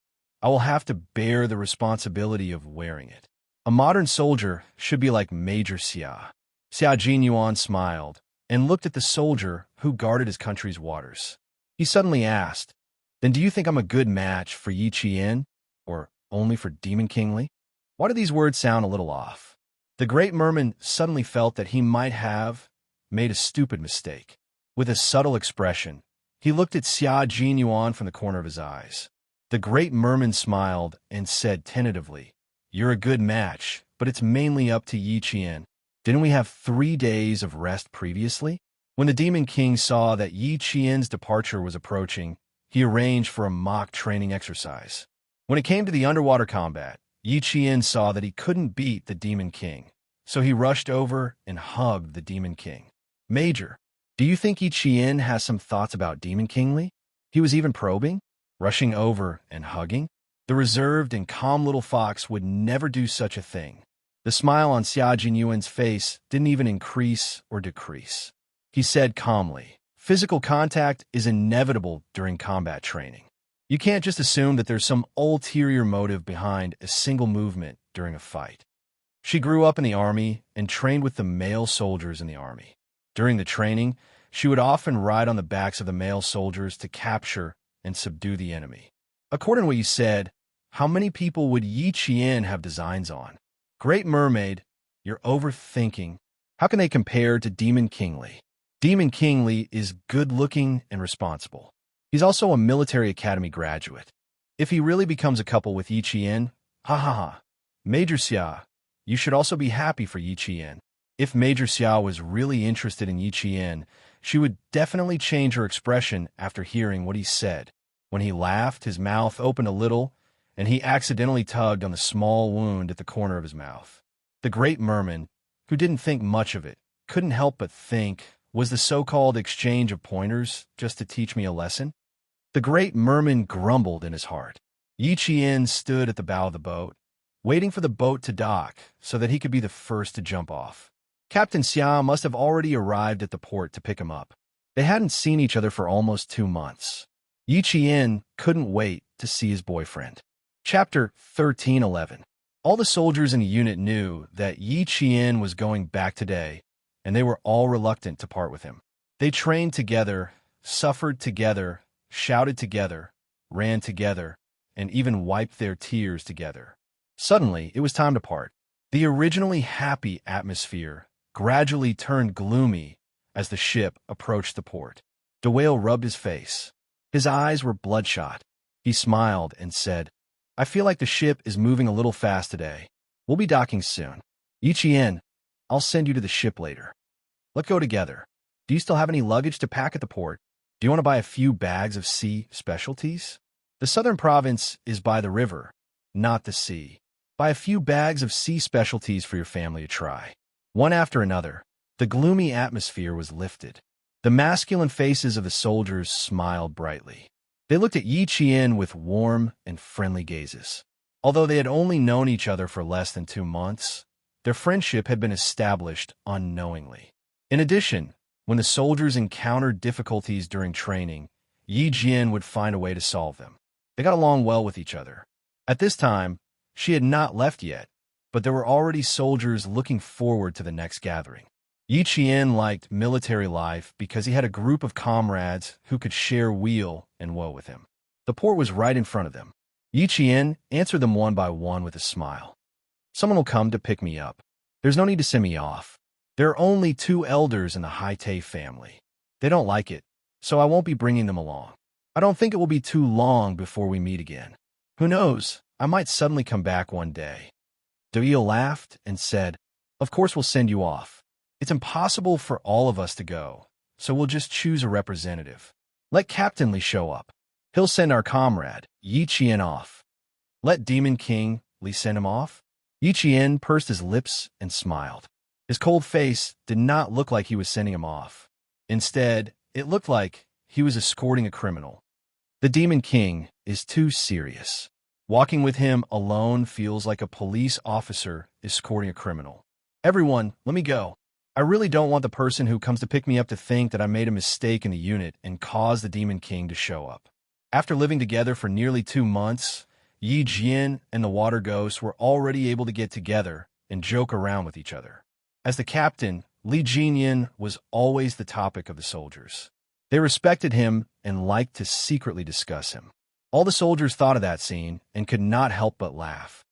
I will have to bear the responsibility of wearing it. A modern soldier should be like Major Xia. Xia Jinyuan smiled and looked at the soldier who guarded his country's waters. He suddenly asked, "Then do you think I'm a good match for Yi Qian, or only for Demon King Li?" Why do these words sound a little off? The great merman suddenly felt that he might have made a stupid mistake. With a subtle expression, he looked at Xia Jinyuan from the corner of his eyes. The great merman smiled and said tentatively, "You're a good match, but it's mainly up to Yi Qian. Didn't we have 3 days of rest previously?" When the Demon King saw that Yi Qian's departure was approaching, he arranged for a mock training exercise. When it came to the underwater combat, Yi Qian saw that he couldn't beat the Demon King, so he rushed over and hugged the Demon King. "Major, do you think Yi Qian has some thoughts about Demon King Li?" He was even probing, rushing over and hugging. The reserved and calm little fox would never do such a thing. The smile on Xia Jinyuan's face didn't even increase or decrease. He said calmly, "Physical contact is inevitable during combat training. You can't just assume that there's some ulterior motive behind a single movement during a fight." She grew up in the army and trained with the male soldiers in the army. During the training, she would often ride on the backs of the male soldiers to capture and subdue the enemy. According to what you said, how many people would Yi Qian have designs on? Great Mermaid, you're overthinking. How can they compare to Demon King Li? Demon King Li is good-looking and responsible. He's also a military academy graduate. If he really becomes a couple with Yi Qian, ha ha ha. Major Xia, you should also be happy for Yi Qian. If Major Xia was really interested in Yi Qian, she would definitely change her expression after hearing what he said. When he laughed, his mouth opened a little, and he accidentally tugged on the small wound at the corner of his mouth. The great merman, who didn't think much of it, couldn't help but think, was the so-called exchange of pointers just to teach me a lesson? The great merman grumbled in his heart. Yi Qian stood at the bow of the boat, waiting for the boat to dock so that he could be the first to jump off. Captain Xia must have already arrived at the port to pick him up. They hadn't seen each other for almost 2 months. Yi Qian couldn't wait to see his boyfriend. Chapter 13:11. All the soldiers in the unit knew that Yi Qian was going back today, and they were all reluctant to part with him. They trained together, suffered together, shouted together, ran together, and even wiped their tears together. Suddenly, it was time to part. The originally happy atmosphere gradually turned gloomy as the ship approached the port. DeWale rubbed his face. His eyes were bloodshot. He smiled and said, "I feel like the ship is moving a little fast today. We'll be docking soon. Yi Qian, I'll send you to the ship later. Let's go together. Do you still have any luggage to pack at the port? Do you want to buy a few bags of sea specialties? The southern province is by the river, not the sea. Buy a few bags of sea specialties for your family to try." One after another, the gloomy atmosphere was lifted. The masculine faces of the soldiers smiled brightly. They looked at Yi Qian with warm and friendly gazes. Although they had only known each other for less than 2 months, their friendship had been established unknowingly. In addition, when the soldiers encountered difficulties during training, Yi Qian would find a way to solve them. They got along well with each other. At this time, she had not left yet, but there were already soldiers looking forward to the next gathering. Yi Qian liked military life because he had a group of comrades who could share weal and woe with him. The port was right in front of them. Yi Qian answered them one by one with a smile. Someone will come to pick me up. There's no need to send me off. There are only 2 elders in the Haitei family. They don't like it, so I won't be bringing them along. I don't think it will be too long before we meet again. Who knows, I might suddenly come back one day. Doyle laughed and said, Of course we'll send you off. It's impossible for all of us to go, so we'll just choose a representative. Let Captain Li show up. He'll send our comrade, Yi Qian, off. Let Demon King Li send him off? Yi Qian pursed his lips and smiled. His cold face did not look like he was sending him off. Instead, it looked like he was escorting a criminal. The Demon King is too serious. Walking with him alone feels like a police officer escorting a criminal. Everyone, let me go. I really don't want the person who comes to pick me up to think that I made a mistake in the unit and cause the Demon King to show up. After living together for nearly 2 months, Yi Jian and the Water Ghost were already able to get together and joke around with each other. As the captain, Li Jinyan was always the topic of the soldiers. They respected him and liked to secretly discuss him. All the soldiers thought of that scene and could not help but laugh.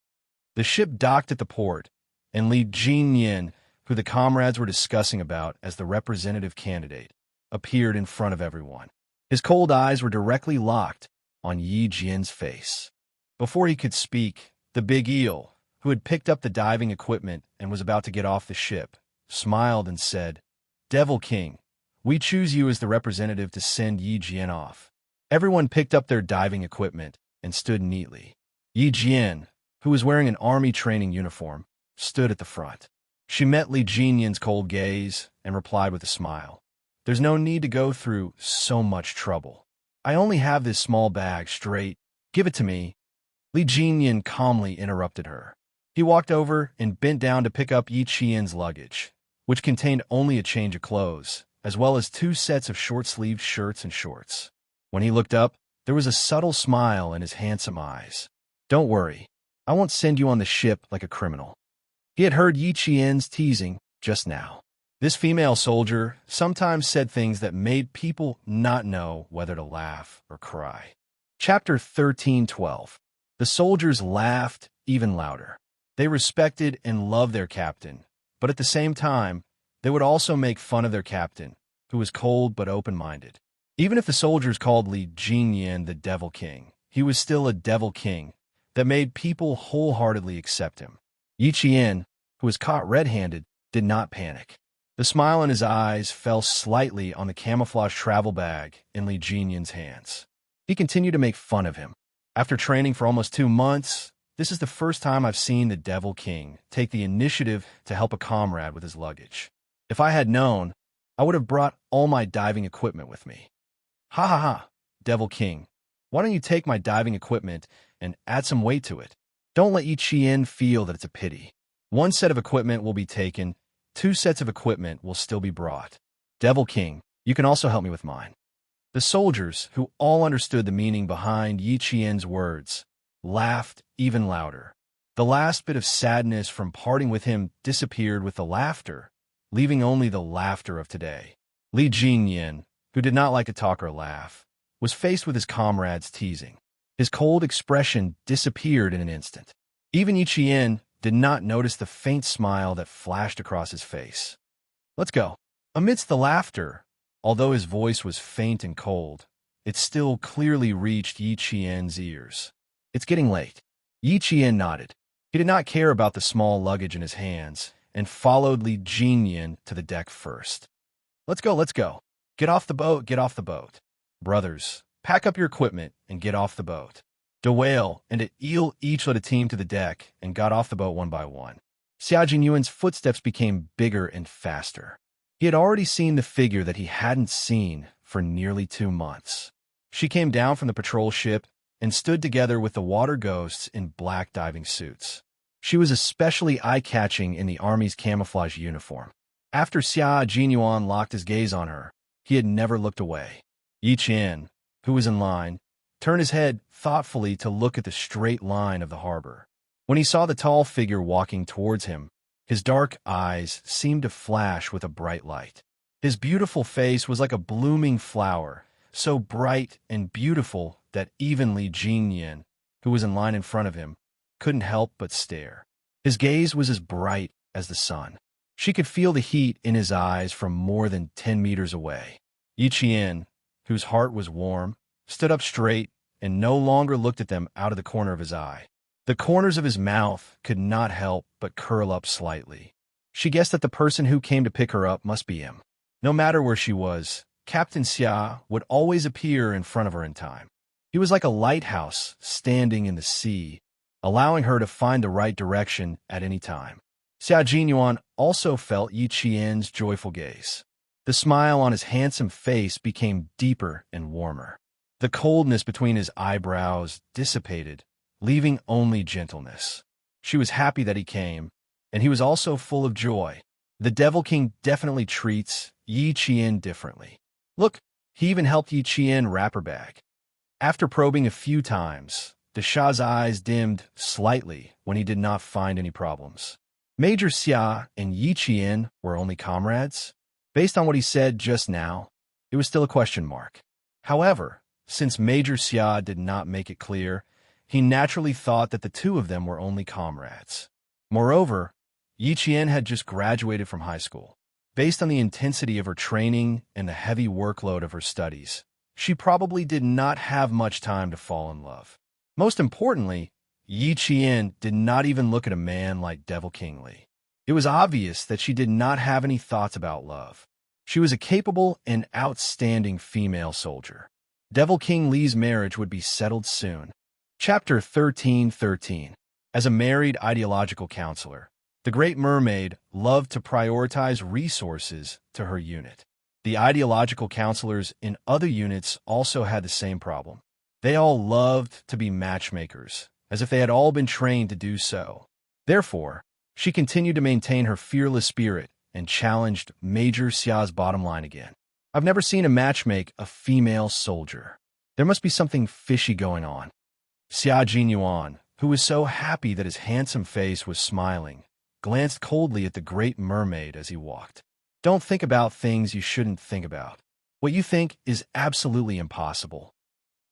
The ship docked at the port, and Li Jinyan, who the comrades were discussing about as the representative candidate, appeared in front of everyone. His cold eyes were directly locked on Yi Jian's face. Before he could speak, the big eel, who had picked up the diving equipment and was about to get off the ship, smiled and said, Devil King, we choose you as the representative to send Yi Jian off. Everyone picked up their diving equipment and stood neatly. Yi Jian, who was wearing an army training uniform, stood at the front. She met Li Jinyan's cold gaze and replied with a smile. There's no need to go through so much trouble. I only have this small bag straight. Give it to me. Li Jinyan calmly interrupted her. He walked over and bent down to pick up Yi Qian's luggage, which contained only a change of clothes, as well as 2 sets of short-sleeved shirts and shorts. When he looked up, there was a subtle smile in his handsome eyes. Don't worry, I won't send you on the ship like a criminal. He had heard Yi Qian's teasing just now. This female soldier sometimes said things that made people not know whether to laugh or cry. Chapter 13:12. The soldiers laughed even louder. They respected and loved their captain, but at the same time, they would also make fun of their captain, who was cold but open-minded. Even if the soldiers called Li Jinyan the Devil King, he was still a Devil King that made people wholeheartedly accept him. Yi Qian, who was caught red-handed, did not panic. The smile in his eyes fell slightly on the camouflage travel bag in Li Jinyan's hands. He continued to make fun of him. After training for almost 2 months, this is the first time I've seen the Devil King take the initiative to help a comrade with his luggage. If I had known, I would have brought all my diving equipment with me. Ha ha ha, Devil King. Why don't you take my diving equipment and add some weight to it? Don't let Yi Qian feel that it's a pity. 1 set of equipment will be taken, 2 sets of equipment will still be brought. Devil King, you can also help me with mine. The soldiers, who all understood the meaning behind Yi Qian's words, laughed even louder. The last bit of sadness from parting with him disappeared with the laughter, leaving only the laughter of today. Li Jinyan, who did not like to talk or laugh, was faced with his comrades' teasing. His cold expression disappeared in an instant. Even Yi Qian did not notice the faint smile that flashed across his face. Let's go. Amidst the laughter, although his voice was faint and cold, it still clearly reached Yi Qian's ears. It's getting late. Yi Qian nodded. He did not care about the small luggage in his hands and followed Li Jinyan to the deck first. Let's go, let's go. Get off the boat, get off the boat. Brothers, pack up your equipment and get off the boat. De Whale and Eel each led a team to the deck and got off the boat one by one. Xia Jinyuan's footsteps became bigger and faster. He had already seen the figure that he hadn't seen for nearly 2 months. She came down from the patrol ship and stood together with the water ghosts in black diving suits. She was especially eye-catching in the army's camouflage uniform. After Xia Jinyuan locked his gaze on her, he had never looked away. Yi Qian, who was in line, turned his head thoughtfully to look at the straight line of the harbor. When he saw the tall figure walking towards him, his dark eyes seemed to flash with a bright light. His beautiful face was like a blooming flower, so bright and beautiful that even Li Jinyan, who was in line in front of him, couldn't help but stare. His gaze was as bright as the sun. She could feel the heat in his eyes from more than 10 meters away. Yi Qian, whose heart was warm, stood up straight and no longer looked at them out of the corner of his eye. The corners of his mouth could not help but curl up slightly. She guessed that the person who came to pick her up must be him. No matter where she was, Captain Xia would always appear in front of her in time. He was like a lighthouse standing in the sea, allowing her to find the right direction at any time. Xia Jinyuan also felt Yi Qian's joyful gaze. The smile on his handsome face became deeper and warmer. The coldness between his eyebrows dissipated, leaving only gentleness. She was happy that he came, and he was also full of joy. The Devil King definitely treats Yi Qian differently. Look, he even helped Yi Qian wrap her bag. After probing a few times, the Shah's eyes dimmed slightly when he did not find any problems. Major Xia and Yi Qian were only comrades? Based on what he said just now, it was still a question mark. However, since Major Xia did not make it clear, he naturally thought that the two of them were only comrades. Moreover, Yi Qian had just graduated from high school. Based on the intensity of her training and the heavy workload of her studies, she probably did not have much time to fall in love. Most importantly, Yi Qian did not even look at a man like Devil King Li. It was obvious that she did not have any thoughts about love. She was a capable and outstanding female soldier. Devil King Li's marriage would be settled soon. Chapter 1313. As a married ideological counselor, the Great Mermaid loved to prioritize resources to her unit. The ideological counselors in other units also had the same problem. They all loved to be matchmakers, as if they had all been trained to do so. Therefore, she continued to maintain her fearless spirit and challenged Major Xia's bottom line again. I've never seen a matchmake a female soldier. There must be something fishy going on. Xia Jinyuan, who was so happy that his handsome face was smiling, glanced coldly at the Great Mermaid as he walked. Don't think about things you shouldn't think about. What you think is absolutely impossible.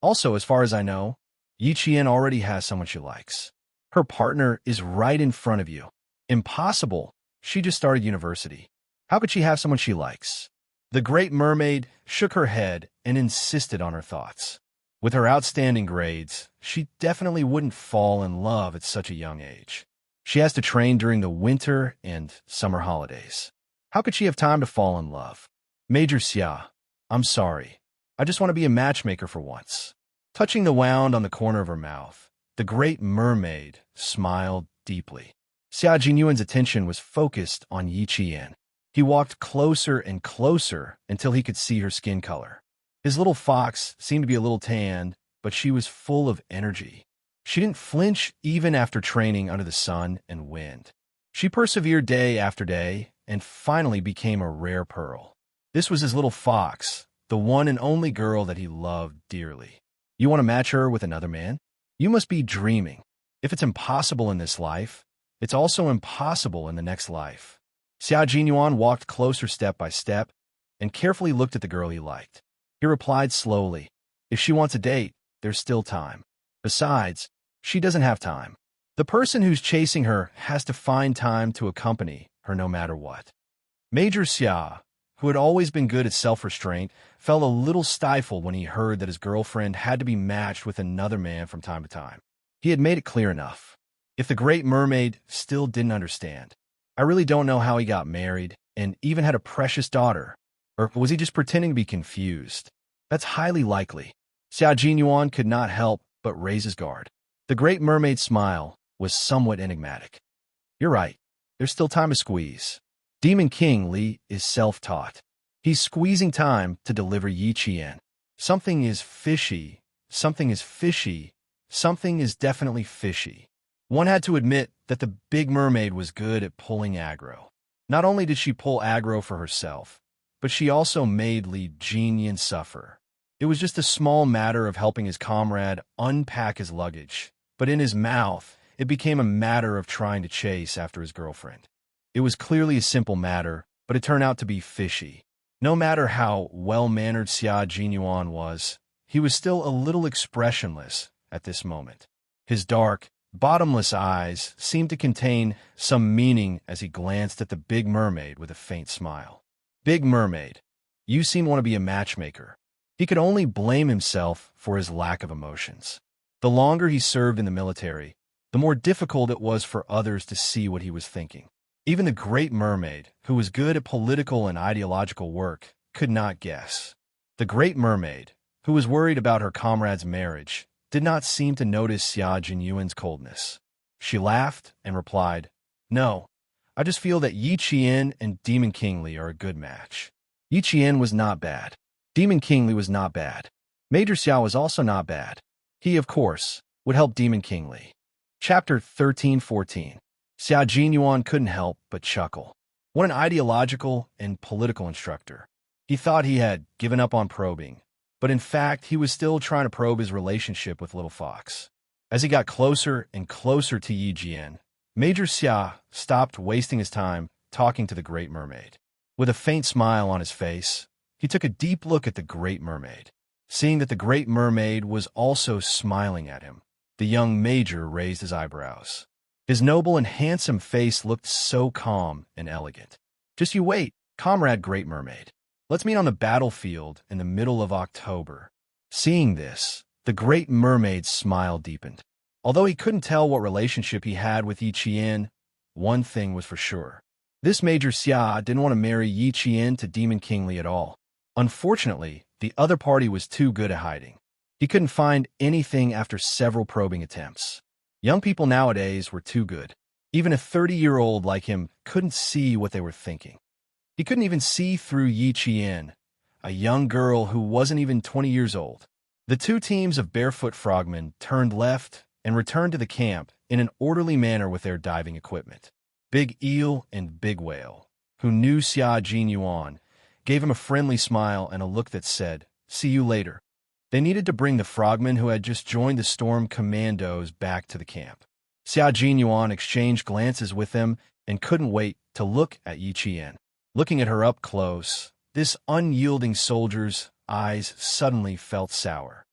Also, as far as I know, Yi Qian already has someone she likes. Her partner is right in front of you. Impossible. She just started university. How could she have someone she likes? The Great Mermaid shook her head and insisted on her thoughts. With her outstanding grades, she definitely wouldn't fall in love at such a young age. She has to train during the winter and summer holidays. How could she have time to fall in love? Major Xia, I'm sorry. I just want to be a matchmaker for once. Touching the wound on the corner of her mouth, the Great Mermaid smiled deeply. Xia Jinyuan's attention was focused on Yi Qian. He walked closer and closer until he could see her skin color. His little fox seemed to be a little tanned, but she was full of energy. She didn't flinch even after training under the sun and wind. She persevered day after day and finally became a rare pearl. This was his little fox, the one and only girl that he loved dearly. You want to match her with another man? You must be dreaming. If it's impossible in this life, it's also impossible in the next life. Xia Jinyuan walked closer step by step and carefully looked at the girl he liked. He replied slowly, if she wants a date, there's still time. Besides, she doesn't have time. The person who's chasing her has to find time to accompany her no matter what. Major Xia, who had always been good at self-restraint, felt a little stifled when he heard that his girlfriend had to be matched with another man from time to time. He had made it clear enough. If the Great Mermaid still didn't understand, I really don't know how he got married and even had a precious daughter. Or was he just pretending to be confused? That's highly likely. Xia Jinyuan could not help but raise his guard. The Great Mermaid's smile was somewhat enigmatic. You're right. There's still time to squeeze. Demon King Li is self-taught. He's squeezing time to deliver Yi Qian. Something is fishy. Something is fishy. Something is definitely fishy. One had to admit that the Big Mermaid was good at pulling aggro. Not only did she pull aggro for herself, but she also made Li Jinyan suffer. It was just a small matter of helping his comrade unpack his luggage, but in his mouth, it became a matter of trying to chase after his girlfriend. It was clearly a simple matter, but it turned out to be fishy. No matter how well-mannered Xia Jinyuan was, he was still a little expressionless at this moment. His dark, bottomless eyes seemed to contain some meaning as he glanced at the big mermaid with a faint smile. Big mermaid, you seem to want to be a matchmaker. He could only blame himself for his lack of emotions. The longer he served in the military, the more difficult it was for others to see what he was thinking. Even the great mermaid, who was good at political and ideological work, could not guess. The great mermaid, who was worried about her comrade's marriage, did not seem to notice Xia Jinyuan's coldness. She laughed and replied, "No, I just feel that Yi Qian and Demon King Li are a good match." Yi Qian was not bad. Demon King Li was not bad. Major Xiao was also not bad. He, of course, would help Demon King Li. Chapter 13-14. Xia Jinyuan couldn't help but chuckle. What an ideological and political instructor. He thought he had given up on probing, but in fact he was still trying to probe his relationship with Little Fox. As he got closer and closer to Yi Jian, Major Xia stopped wasting his time talking to the Great Mermaid. With a faint smile on his face, he took a deep look at the Great Mermaid. Seeing that the Great Mermaid was also smiling at him, the young Major raised his eyebrows. His noble and handsome face looked so calm and elegant. "Just you wait, Comrade Great Mermaid. Let's meet on the battlefield in the middle of October." Seeing this, the Great Mermaid's smile deepened. Although he couldn't tell what relationship he had with Yi Qian, one thing was for sure. This Major Xia didn't want to marry Yi Qian to Demon King Li at all. Unfortunately, the other party was too good at hiding. He couldn't find anything after several probing attempts. Young people nowadays were too good. Even a 30-year-old like him couldn't see what they were thinking. He couldn't even see through Yi Qian, a young girl who wasn't even 20 years old. The two teams of barefoot frogmen turned left and returned to the camp in an orderly manner with their diving equipment. Big Eel and Big Whale, who knew Xia Jinyuan, gave him a friendly smile and a look that said, "See you later." They needed to bring the frogmen who had just joined the Storm Commandos back to the camp. Xia Jinyuan exchanged glances with them and couldn't wait to look at Yi Qian. Looking at her up close, this unyielding soldier's eyes suddenly felt sour.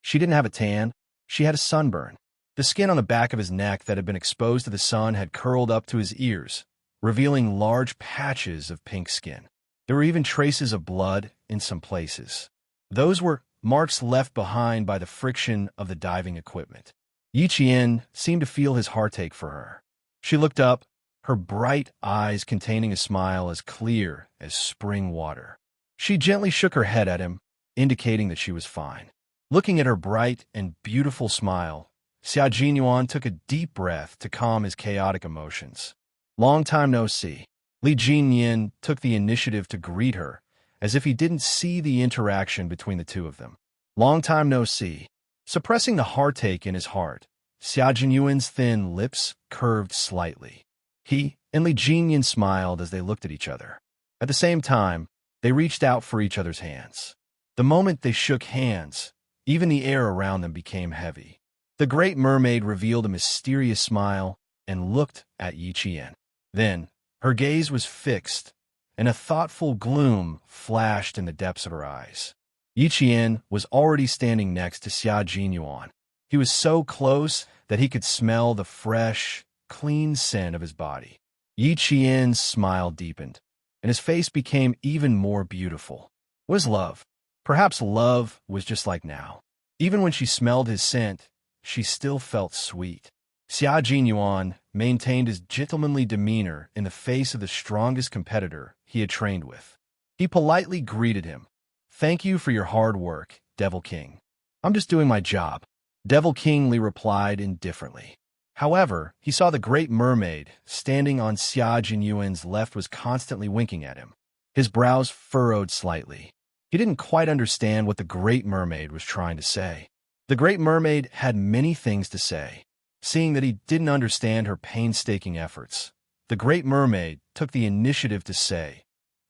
She didn't have a tan, she had a sunburn. The skin on the back of his neck that had been exposed to the sun had curled up to his ears, revealing large patches of pink skin. There were even traces of blood in some places. Those were marks left behind by the friction of the diving equipment. Yi Qian seemed to feel his heartache for her. She looked up, her bright eyes containing a smile as clear as spring water. She gently shook her head at him, indicating that she was fine. Looking at her bright and beautiful smile, Xia Jinyuan took a deep breath to calm his chaotic emotions. "Long time no see." Li Jinyin took the initiative to greet her, as if he didn't see the interaction between the two of them. "Long time no see." Suppressing the heartache in his heart, Xia Jinyuan's thin lips curved slightly. He and Li Jinyin smiled as they looked at each other. At the same time, they reached out for each other's hands. The moment they shook hands, even the air around them became heavy. The Great Mermaid revealed a mysterious smile and looked at Yi Qian. Then, her gaze was fixed, and a thoughtful gloom flashed in the depths of her eyes. Yi Qian was already standing next to Xia Jinyuan. He was so close that he could smell the fresh, clean scent of his body. Yi Qian's smile deepened, and his face became even more beautiful. What is love? Perhaps love was just like now. Even when she smelled his scent, she still felt sweet. Xia Jinyuan maintained his gentlemanly demeanor in the face of the strongest competitor he had trained with. He politely greeted him. "Thank you for your hard work, Devil King." "I'm just doing my job," Devil King Li replied indifferently. However, he saw the Great Mermaid standing on Xia Jinyuan's left was constantly winking at him. His brows furrowed slightly. He didn't quite understand what the Great Mermaid was trying to say. The Great Mermaid had many things to say. Seeing that he didn't understand her painstaking efforts, the Great Mermaid took the initiative to say,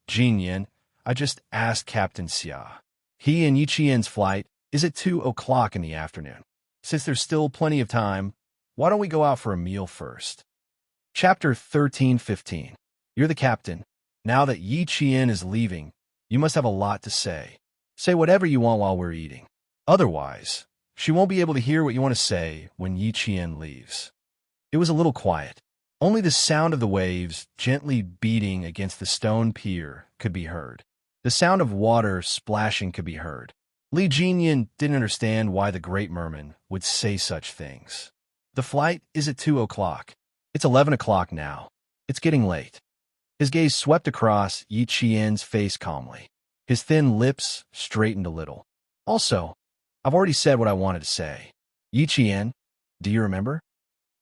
"Jinyin, I just asked Captain Xia. He and Yi Qian's flight is at 2 o'clock in the afternoon. Since there's still plenty of time, why don't we go out for a meal first?" Chapter 13-15. You're the captain. Now that Yi Qian is leaving, you must have a lot to say. Say whatever you want while we're eating. Otherwise, she won't be able to hear what you want to say when Yi Qian leaves. It was a little quiet. Only the sound of the waves gently beating against the stone pier could be heard. The sound of water splashing could be heard. Li Jinyan didn't understand why the Great Merman would say such things. The flight is at 2 o'clock. It's 11 o'clock now. It's getting late. His gaze swept across Yi Qian's face calmly. His thin lips straightened a little. Also, I've already said what I wanted to say. Yi Qian, do you remember?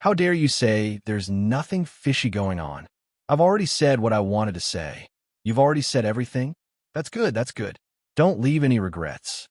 How dare you say there's nothing fishy going on? I've already said what I wanted to say. You've already said everything? That's good, that's good. Don't leave any regrets.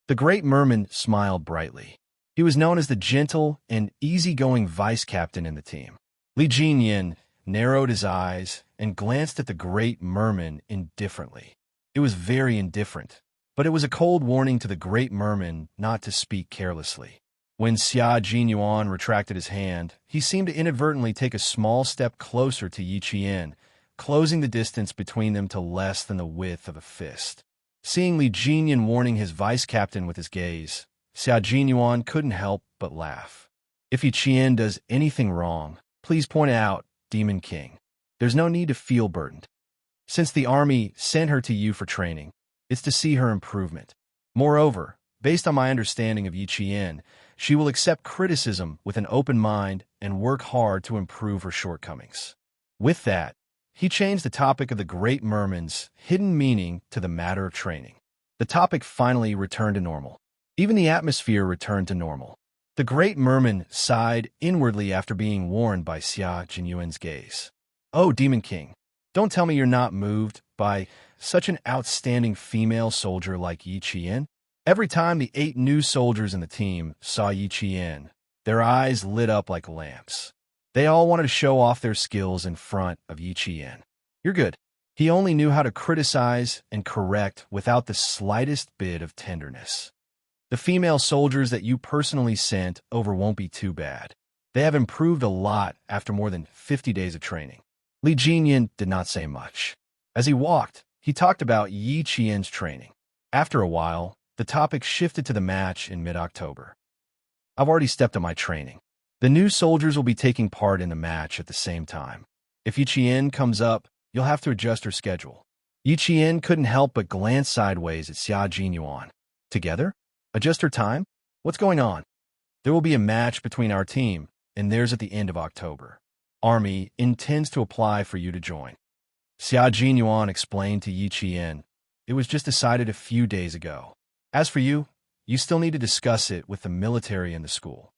The Great Merman smiled brightly. He was known as the gentle and easygoing vice-captain in the team. Li Jinyan narrowed his eyes and glanced at the Great Merman indifferently. It was very indifferent, but it was a cold warning to the Great Merman not to speak carelessly. When Xia Jinyuan retracted his hand, he seemed to inadvertently take a small step closer to Yi Qian, closing the distance between them to less than the width of a fist. Seeing Li Jinyan warning his vice-captain with his gaze, Xia Jinyuan couldn't help but laugh. If Yi Qian does anything wrong, please point it out, Demon King. There's no need to feel burdened. Since the army sent her to you for training, it's to see her improvement. Moreover, based on my understanding of Yi Qian, she will accept criticism with an open mind and work hard to improve her shortcomings. With that, he changed the topic of the Great Merman's hidden meaning to the matter of training. The topic finally returned to normal. Even the atmosphere returned to normal. The Great Merman sighed inwardly after being warned by Xia Jinyuan's gaze. Oh, Demon King, don't tell me you're not moved by such an outstanding female soldier like Yi Qian. Every time the 8 new soldiers in the team saw Yi Qian, their eyes lit up like lamps. They all wanted to show off their skills in front of Yi Qian. You're good. He only knew how to criticize and correct without the slightest bit of tenderness. The female soldiers that you personally sent over won't be too bad. They have improved a lot after more than 50 days of training. Li Jinyan did not say much. As he walked, he talked about Yi Qian's training. After a while, the topic shifted to the match in mid-October. I've already stepped up my training. The new soldiers will be taking part in the match at the same time. If Yi Qian comes up, you'll have to adjust her schedule. Yi Qian couldn't help but glance sideways at Xia Jinyuan. Together? Adjust her time? What's going on? There will be a match between our team and theirs at the end of October. Army intends to apply for you to join. Xia Jinyuan explained to Yi Qian. It was just decided a few days ago. As for you, you still need to discuss it with the military and the school.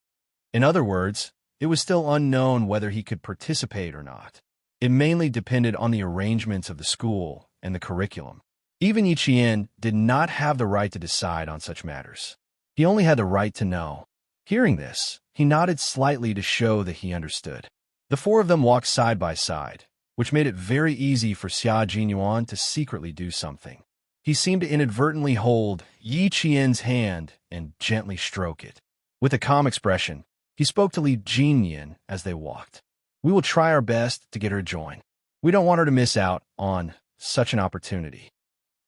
In other words, it was still unknown whether he could participate or not. It mainly depended on the arrangements of the school and the curriculum. Even Yi Qian did not have the right to decide on such matters. He only had the right to know. Hearing this, he nodded slightly to show that he understood. The 4 of them walked side by side, which made it very easy for Xia Jinyuan to secretly do something. He seemed to inadvertently hold Yi Qian's hand and gently stroke it. With a calm expression, he spoke to Li Jinyan as they walked. We will try our best to get her to join. We don't want her to miss out on such an opportunity.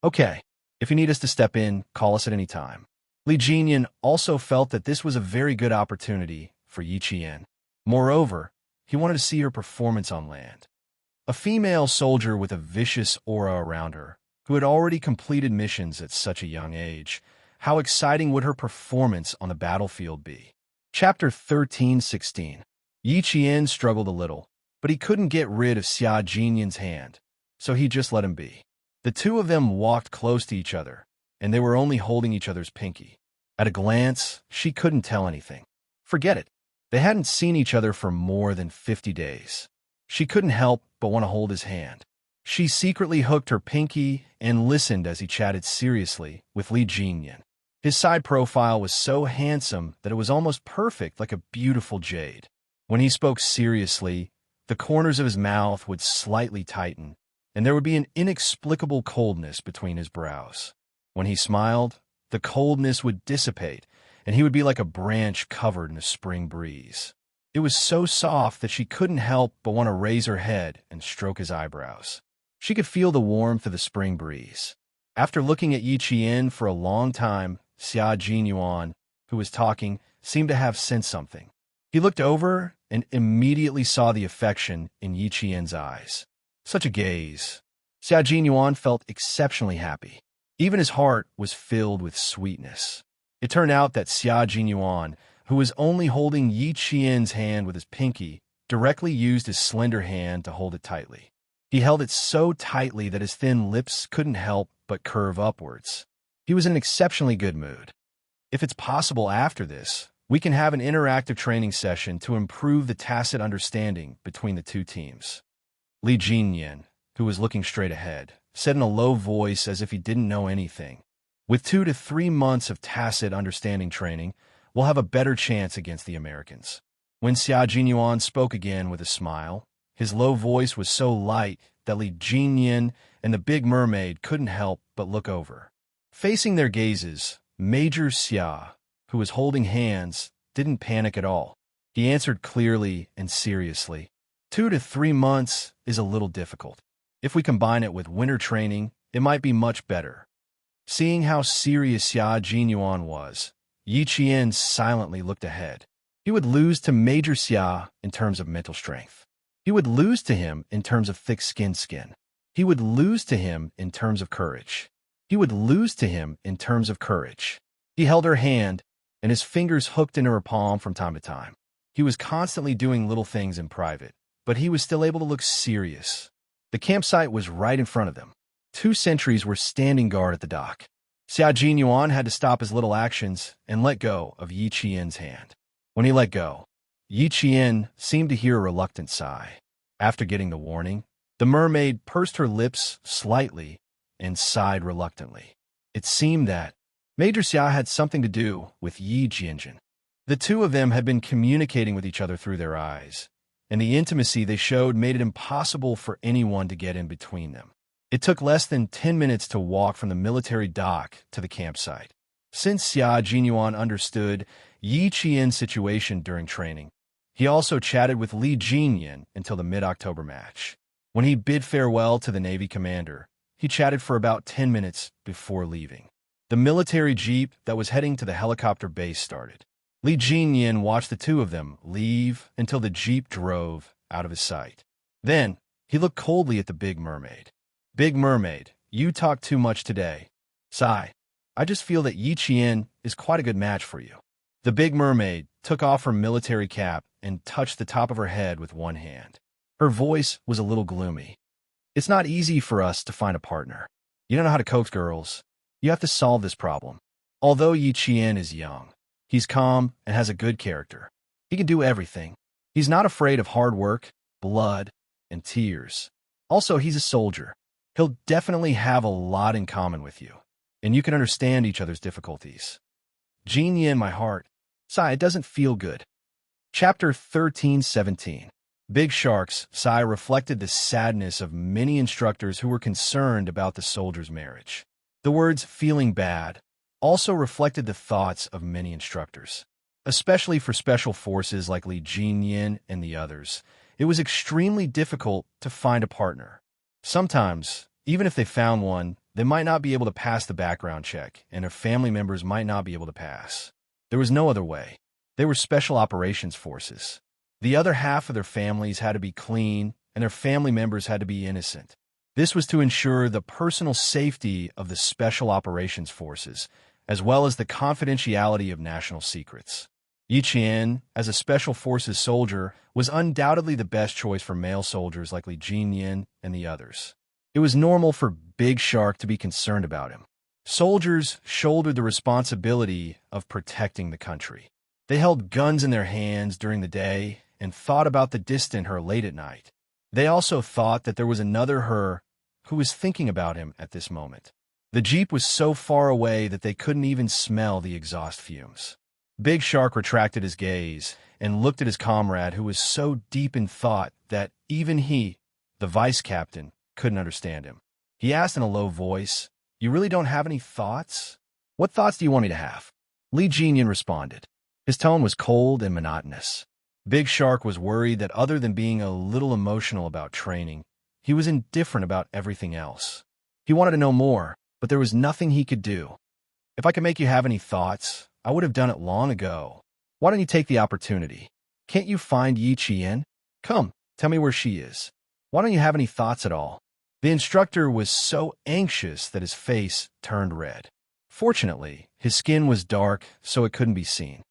Okay, if you need us to step in, call us at any time. Li Jinyan also felt that this was a very good opportunity for Yi Qian. Moreover, he wanted to see her performance on land. A female soldier with a vicious aura around her, who had already completed missions at such a young age, how exciting would her performance on the battlefield be? Chapter 13:16. Yi Qian struggled a little, but he couldn't get rid of Xia Jinyan's hand, so he just let him be. The 2 of them walked close to each other, and they were only holding each other's pinky. At a glance, she couldn't tell anything. Forget it. They hadn't seen each other for more than 50 days. She couldn't help but want to hold his hand. She secretly hooked her pinky and listened as he chatted seriously with Li Jinyan. His side profile was so handsome that it was almost perfect, like a beautiful jade. When he spoke seriously, the corners of his mouth would slightly tighten, and there would be an inexplicable coldness between his brows. When he smiled, the coldness would dissipate, and he would be like a branch covered in a spring breeze. It was so soft that she couldn't help but want to raise her head and stroke his eyebrows. She could feel the warmth of the spring breeze. After looking at Yi Qian for a long time, Xia Jinyuan, who was talking, seemed to have sensed something. He looked over and immediately saw the affection in Yi Qian's eyes. Such a gaze. Xia Jinyuan felt exceptionally happy. Even his heart was filled with sweetness. It turned out that Xia Jinyuan, who was only holding Yi Qian's hand with his pinky, directly used his slender hand to hold it tightly. He held it so tightly that his thin lips couldn't help but curve upwards. He was in an exceptionally good mood. If it's possible after this, we can have an interactive training session to improve the tacit understanding between the two teams. Li Jinyan, who was looking straight ahead, said in a low voice as if he didn't know anything. With 2 to 3 months of tacit understanding training, we'll have a better chance against the Americans. When Xia Jinyuan spoke again with a smile, his low voice was so light that Li Jinyan and the Big Mermaid couldn't help but look over. Facing their gazes, Major Xia, who was holding hands, didn't panic at all. He answered clearly and seriously. 2 to 3 months is a little difficult. If we combine it with winter training, it might be much better. Seeing how serious Xia Jinyuan was, Yi Qian silently looked ahead. He would lose to Major Xia in terms of mental strength. He would lose to him in terms of thick-skinned skin. He would lose to him in terms of courage. He would lose to him in terms of courage. He held her hand, and his fingers hooked into her palm from time to time. He was constantly doing little things in private, but he was still able to look serious. The campsite was right in front of them. 2 sentries were standing guard at the dock. Xia Jinyuan had to stop his little actions and let go of Yi Qian's hand. When he let go, Yi Qian seemed to hear a reluctant sigh. After getting the warning, the mermaid pursed her lips slightly and sighed reluctantly. It seemed that Major Xia had something to do with Yi Jianjin. The two of them had been communicating with each other through their eyes, and the intimacy they showed made it impossible for anyone to get in between them. It took less than 10 minutes to walk from the military dock to the campsite. Since Xia Jinyuan understood Yi Qian's situation during training, he also chatted with Li Jinyan until the mid-October match. When he bid farewell to the Navy commander, he chatted for about 10 minutes before leaving. The military jeep that was heading to the helicopter base started. Li Jinyan watched the two of them leave until the jeep drove out of his sight. Then, he looked coldly at the Big Mermaid. Big Mermaid, you talk too much today. Sigh. I just feel that Yi Qian is quite a good match for you. The Big Mermaid took off her military cap and touched the top of her head with one hand. Her voice was a little gloomy. It's not easy for us to find a partner. You don't know how to coax girls. You have to solve this problem. Although Yi Qian is young, he's calm and has a good character. He can do everything. He's not afraid of hard work, blood, and tears. Also, he's a soldier. He'll definitely have a lot in common with you, and you can understand each other's difficulties. Genie in my heart. Sigh, it doesn't feel good. Chapter 13:17. Big Shark's sigh reflected the sadness of many instructors who were concerned about the soldier's marriage. The words feeling bad also reflected the thoughts of many instructors. Especially for special forces like Li Jinyan and the others, it was extremely difficult to find a partner. Sometimes, even if they found one, they might not be able to pass the background check, and their family members might not be able to pass. There was no other way. They were special operations forces. The other half of their families had to be clean, and their family members had to be innocent. This was to ensure the personal safety of the special operations forces, as well as the confidentiality of national secrets. Yi Qian, as a special forces soldier, was undoubtedly the best choice for male soldiers like Li Jinyan and the others. It was normal for Big Shark to be concerned about him. Soldiers shouldered the responsibility of protecting the country. They held guns in their hands during the day and thought about the distant her late at night. They also thought that there was another her who was thinking about him at this moment. The jeep was so far away that they couldn't even smell the exhaust fumes. Big Shark retracted his gaze and looked at his comrade, who was so deep in thought that even he, the vice captain, couldn't understand him. He asked in a low voice, "You really don't have any thoughts? What thoughts do you want me to have?" Li Jinyan responded. His tone was cold and monotonous. Big Shark was worried that other than being a little emotional about training, he was indifferent about everything else. He wanted to know more, but there was nothing he could do. If I could make you have any thoughts, I would have done it long ago. Why don't you take the opportunity? Can't you find Yi Qian? Come, tell me where she is. Why don't you have any thoughts at all? The instructor was so anxious that his face turned red. Fortunately, his skin was dark, so it couldn't be seen.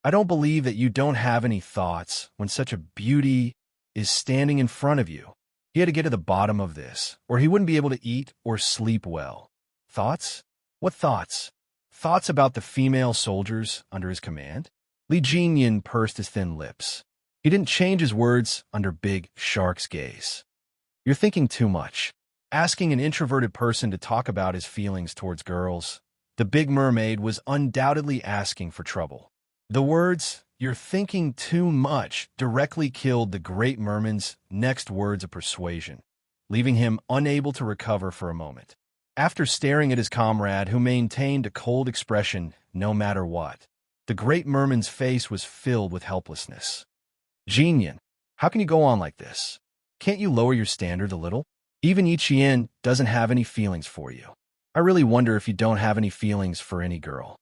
I don't believe that you don't have any thoughts when such a beauty is standing in front of you. He had to get to the bottom of this, or he wouldn't be able to eat or sleep well. Thoughts? What thoughts? Thoughts about the female soldiers under his command? Li Jinyan pursed his thin lips. He didn't change his words under Big Shark's gaze. You're thinking too much. Asking an introverted person to talk about his feelings towards girls, the Big Mermaid was undoubtedly asking for trouble. The words, "You're thinking too much," directly killed the Great Merman's next words of persuasion, leaving him unable to recover for a moment. After staring at his comrade, who maintained a cold expression no matter what, the Great Merman's face was filled with helplessness. Jinyan, how can you go on like this? Can't you lower your standard a little? Even Yi Qian doesn't have any feelings for you. I really wonder if you don't have any feelings for any girl.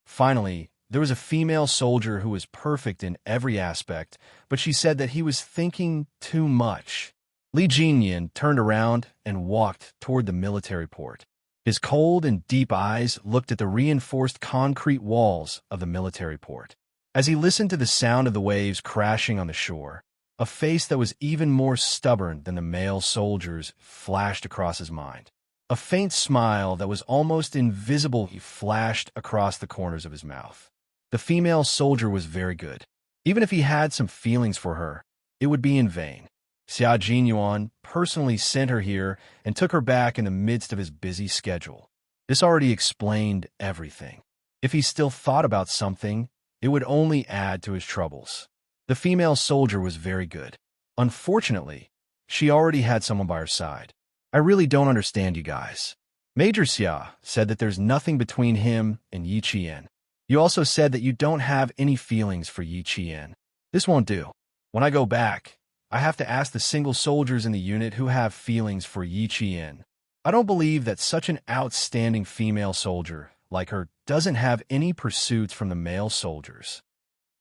Finally, there was a female soldier who was perfect in every aspect, but she said that he was thinking too much. Li Jinyan turned around and walked toward the military port. His cold and deep eyes looked at the reinforced concrete walls of the military port. As he listened to the sound of the waves crashing on the shore, a face that was even more stubborn than the male soldiers flashed across his mind. A faint smile that was almost invisible flashed across the corners of his mouth. The female soldier was very good. Even if he had some feelings for her, it would be in vain. Xia Jinyuan personally sent her here and took her back in the midst of his busy schedule. This already explained everything. If he still thought about something, it would only add to his troubles. The female soldier was very good. Unfortunately, she already had someone by her side. I really don't understand you guys. Major Xia said that there's nothing between him and Yi Qian. You also said that you don't have any feelings for Yi Qian. This won't do. When I go back, I have to ask the single soldiers in the unit who have feelings for Yi Qian. I don't believe that such an outstanding female soldier like her doesn't have any pursuits from the male soldiers.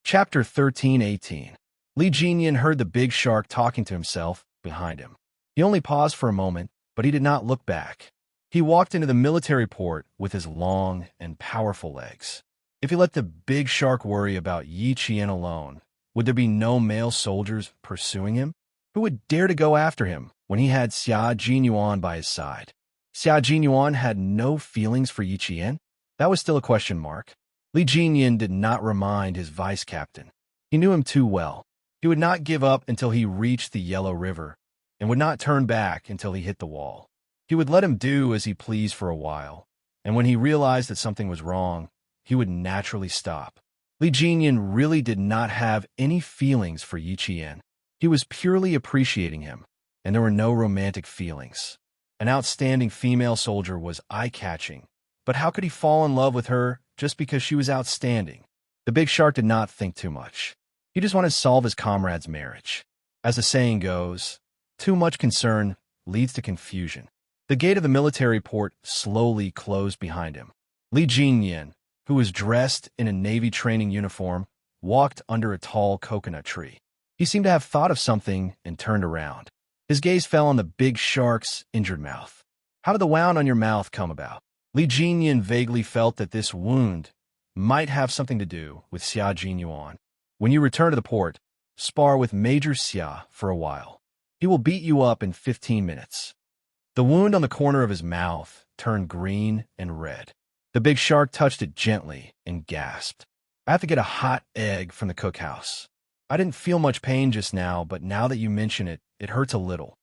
Chapter 13:18. Li Jinyan heard the big shark talking to himself behind him. He only paused for a moment, but he did not look back. He walked into the military port with his long and powerful legs. If he let the big shark worry about Yi Qian alone, would there be no male soldiers pursuing him? Who would dare to go after him when he had Xia Jinyuan by his side? Xia Jinyuan had no feelings for Yi Qian? That was still a question mark. Li Jinyan did not remind his vice captain. He knew him too well. He would not give up until he reached the Yellow River, and would not turn back until he hit the wall. He would let him do as he pleased for a while, and when he realized that something was wrong, he would naturally stop. Li Jinyan really did not have any feelings for Yi Qian. He was purely appreciating him, and there were no romantic feelings. An outstanding female soldier was eye-catching, but how could he fall in love with her just because she was outstanding? The big shark did not think too much. He just wanted to solve his comrade's marriage. As the saying goes, too much concern leads to confusion. The gate of the military port slowly closed behind him. Li Jinyan, who was dressed in a Navy training uniform, walked under a tall coconut tree. He seemed to have thought of something and turned around. His gaze fell on the big shark's injured mouth. How did the wound on your mouth come about? Li Jinyan vaguely felt that this wound might have something to do with Xia Jinyuan. When you return to the port, spar with Major Xia for a while. He will beat you up in 15 minutes. The wound on the corner of his mouth turned green and red. The big shark touched it gently and gasped. I have to get a hot egg from the cookhouse. I didn't feel much pain just now, but now that you mention it, it hurts a little.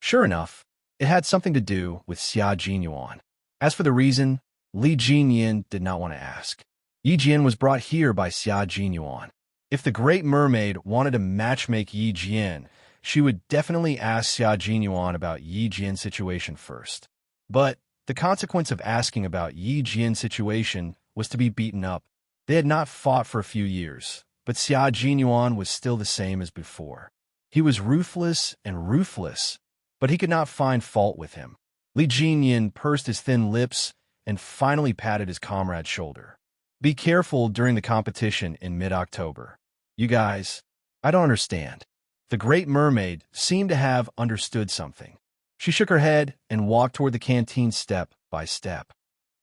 Sure enough, it had something to do with Xia Jinyuan. As for the reason, Li Jinyan did not want to ask. Yi Jian was brought here by Xia Jinyuan. If the Great Mermaid wanted to matchmake Yi Jian, she would definitely ask Xia Jinyuan about Yi Jian's situation first. But the consequence of asking about Yi Jian's situation was to be beaten up. They had not fought for a few years, but Xia Jinyuan was still the same as before. He was ruthless and ruthless, but he could not find fault with him. Li Jinyan pursed his thin lips and finally patted his comrade's shoulder. Be careful during the competition in mid-October. You guys, I don't understand. The Great Mermaid seemed to have understood something. She shook her head and walked toward the canteen step by step.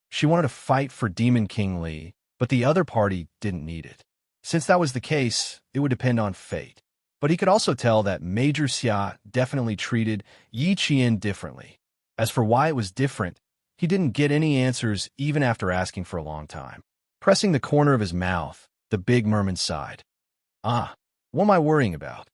She wanted to fight for Demon King Lee, but the other party didn't need it. Since that was the case, it would depend on fate. But he could also tell that Major Xia definitely treated Yi Qian differently. As for why it was different, he didn't get any answers even after asking for a long time. Pressing the corner of his mouth, the big merman sighed. Ah, what am I worrying about?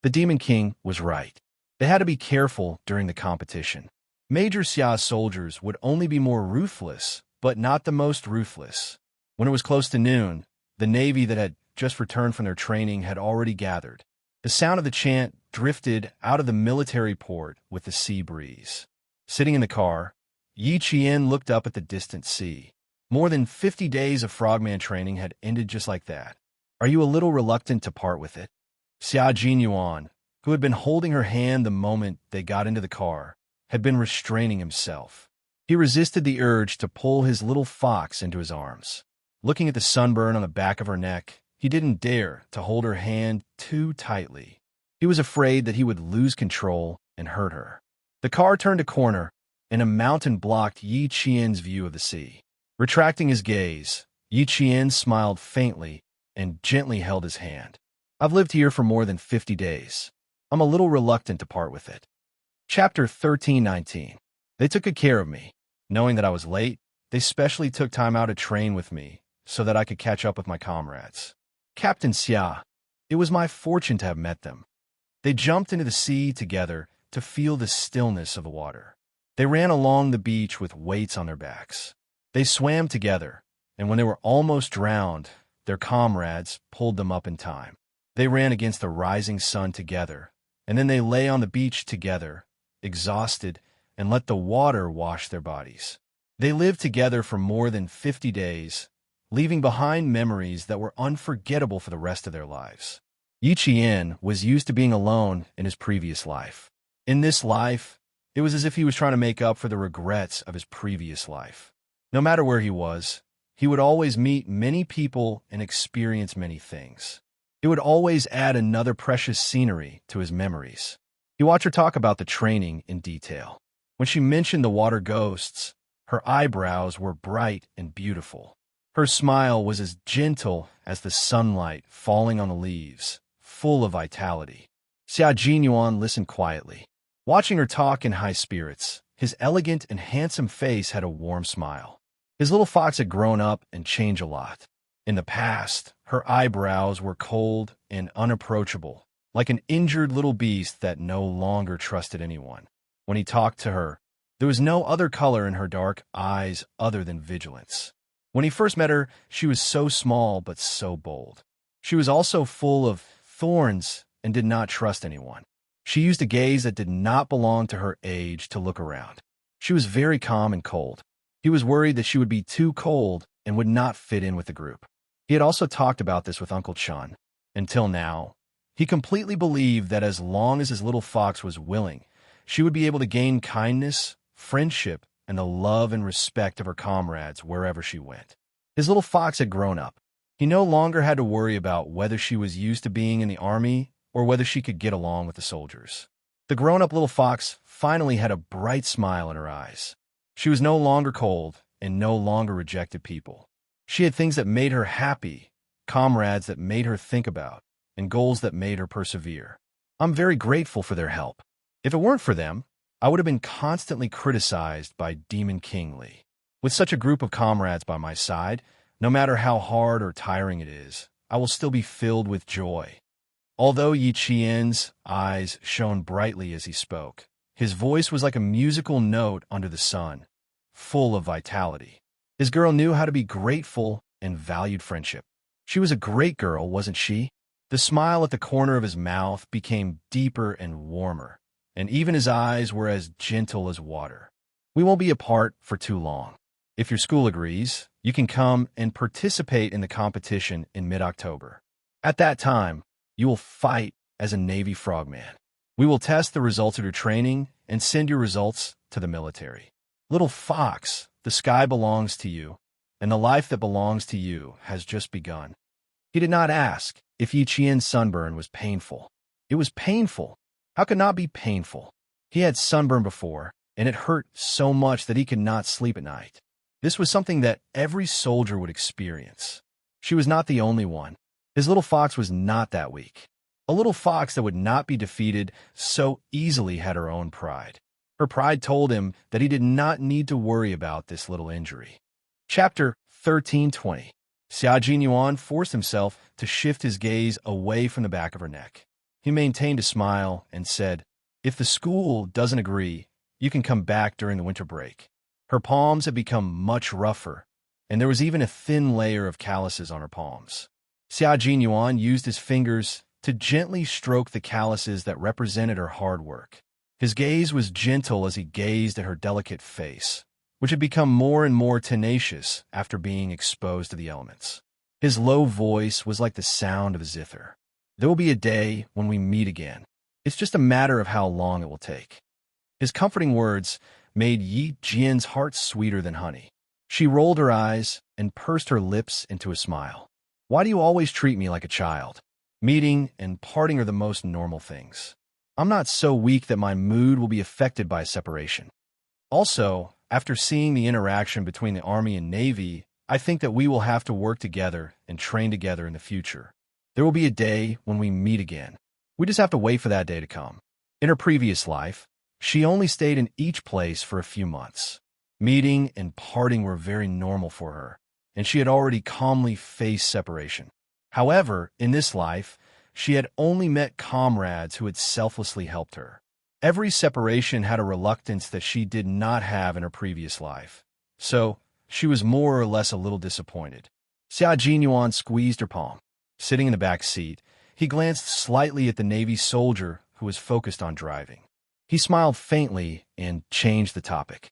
The Demon King was right. They had to be careful during the competition. Major Xia's soldiers would only be more ruthless, but not the most ruthless. When it was close to noon, the Navy that had just returned from their training had already gathered. The sound of the chant drifted out of the military port with the sea breeze. Sitting in the car, Yi Qian looked up at the distant sea. More than 50 days of frogman training had ended just like that. Are you a little reluctant to part with it? Xia Jinyuan, who had been holding her hand the moment they got into the car, had been restraining himself. He resisted the urge to pull his little fox into his arms. Looking at the sunburn on the back of her neck, he didn't dare to hold her hand too tightly. He was afraid that he would lose control and hurt her. The car turned a corner, and a mountain blocked Yi Qian's view of the sea. Retracting his gaze, Yi Qian smiled faintly and gently held his hand. I've lived here for more than 50 days. I'm a little reluctant to part with it. Chapter 1319. They took good care of me. Knowing that I was late, they specially took time out to train with me so that I could catch up with my comrades. Captain Xia, it was my fortune to have met them. They jumped into the sea together to feel the stillness of the water. They ran along the beach with weights on their backs. They swam together, and when they were almost drowned, their comrades pulled them up in time. They ran against the rising sun together, and then they lay on the beach together, exhausted, and let the water wash their bodies. They lived together for more than 50 days, leaving behind memories that were unforgettable for the rest of their lives. Yi Qian was used to being alone in his previous life. In this life, it was as if he was trying to make up for the regrets of his previous life. No matter where he was, he would always meet many people and experience many things. It would always add another precious scenery to his memories. He watched her talk about the training in detail. When she mentioned the water ghosts, her eyebrows were bright and beautiful. Her smile was as gentle as the sunlight falling on the leaves, full of vitality. Xia Jinyuan listened quietly. Watching her talk in high spirits, his elegant and handsome face had a warm smile. His little fox had grown up and changed a lot. In the past, her eyebrows were cold and unapproachable, like an injured little beast that no longer trusted anyone. When he talked to her, there was no other color in her dark eyes other than vigilance. When he first met her, she was so small but so bold. She was also full of thorns and did not trust anyone. She used a gaze that did not belong to her age to look around. She was very calm and cold. He was worried that she would be too cold and would not fit in with the group. He had also talked about this with Uncle Chun. Until now, he completely believed that as long as his little fox was willing, she would be able to gain kindness, friendship, and the love and respect of her comrades wherever she went. His little fox had grown up. He no longer had to worry about whether she was used to being in the army or whether she could get along with the soldiers. The grown-up little fox finally had a bright smile in her eyes. She was no longer cold and no longer rejected people. She had things that made her happy, comrades that made her think about, and goals that made her persevere. I'm very grateful for their help. If it weren't for them, I would have been constantly criticized by Demon King Lee. With such a group of comrades by my side, no matter how hard or tiring it is, I will still be filled with joy. Although Yi Qian's eyes shone brightly as he spoke, his voice was like a musical note under the sun, full of vitality. His girl knew how to be grateful and valued friendship. She was a great girl, wasn't she? The smile at the corner of his mouth became deeper and warmer, and even his eyes were as gentle as water. We won't be apart for too long. If your school agrees, you can come and participate in the competition in mid-October. At that time, you will fight as a Navy frogman. We will test the results of your training and send your results to the military. Little fox, The sky belongs to you, and the life that belongs to you has just begun. He did not ask if Yi Qian's sunburn was painful. It was painful. How could it not be painful? He had sunburn before, and it hurt so much that he could not sleep at night. This was something that every soldier would experience. She was not the only one. His little fox was not that weak. A little fox that would not be defeated so easily had her own pride. Her pride told him that he did not need to worry about this little injury. Chapter 13:20. Xia Jinyuan forced himself to shift his gaze away from the back of her neck. He maintained a smile and said, "If the school doesn't agree, you can come back during the winter break." Her palms had become much rougher, and there was even a thin layer of calluses on her palms. Xia Jinyuan used his fingers to gently stroke the calluses that represented her hard work. His gaze was gentle as he gazed at her delicate face, which had become more and more tenacious after being exposed to the elements. His low voice was like the sound of a zither. "There will be a day when we meet again. It's just a matter of how long it will take." His comforting words made Yi Jian's heart sweeter than honey. She rolled her eyes and pursed her lips into a smile. "Why do you always treat me like a child? Meeting and parting are the most normal things. I'm not so weak that my mood will be affected by separation. Also, after seeing the interaction between the Army and Navy, I think that we will have to work together and train together in the future. There will be a day when we meet again. We just have to wait for that day to come." In her previous life, she only stayed in each place for a few months. Meeting and parting were very normal for her, and she had already calmly faced separation. However, in this life, she had only met comrades who had selflessly helped her. Every separation had a reluctance that she did not have in her previous life, so she was more or less a little disappointed. Xia Jinyuan squeezed her palm. Sitting in the back seat, he glanced slightly at the Navy soldier who was focused on driving. He smiled faintly and changed the topic.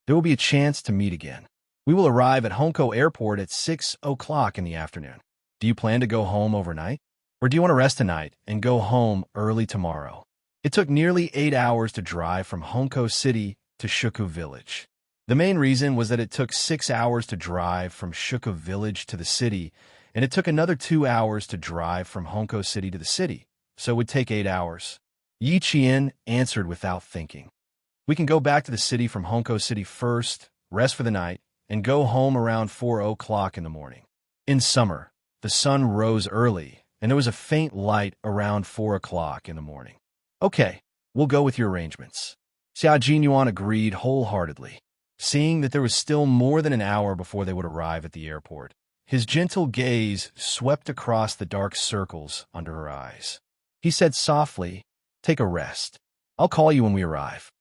"There will be a chance to meet again. We will arrive at Hongkou Airport at 6 o'clock in the afternoon. Do you plan to go home overnight? Or do you want to rest tonight and go home early tomorrow?" It took nearly 8 hours to drive from Hongkou City to Shuku Village. The main reason was that it took 6 hours to drive from Shuku Village to the city, and it took another 2 hours to drive from Hongkou City to the city, so it would take 8 hours. Yi Qian answered without thinking. "We can go back to the city from Hongkou City first, rest for the night, and go home around 4 o'clock in the morning." In summer, the sun rose early, and there was a faint light around 4 o'clock in the morning. "Okay, we'll go with your arrangements." Xia Jinyuan agreed wholeheartedly. Seeing that there was still more than an hour before they would arrive at the airport, his gentle gaze swept across the dark circles under her eyes. He said softly, "Take a rest. I'll call you when we arrive."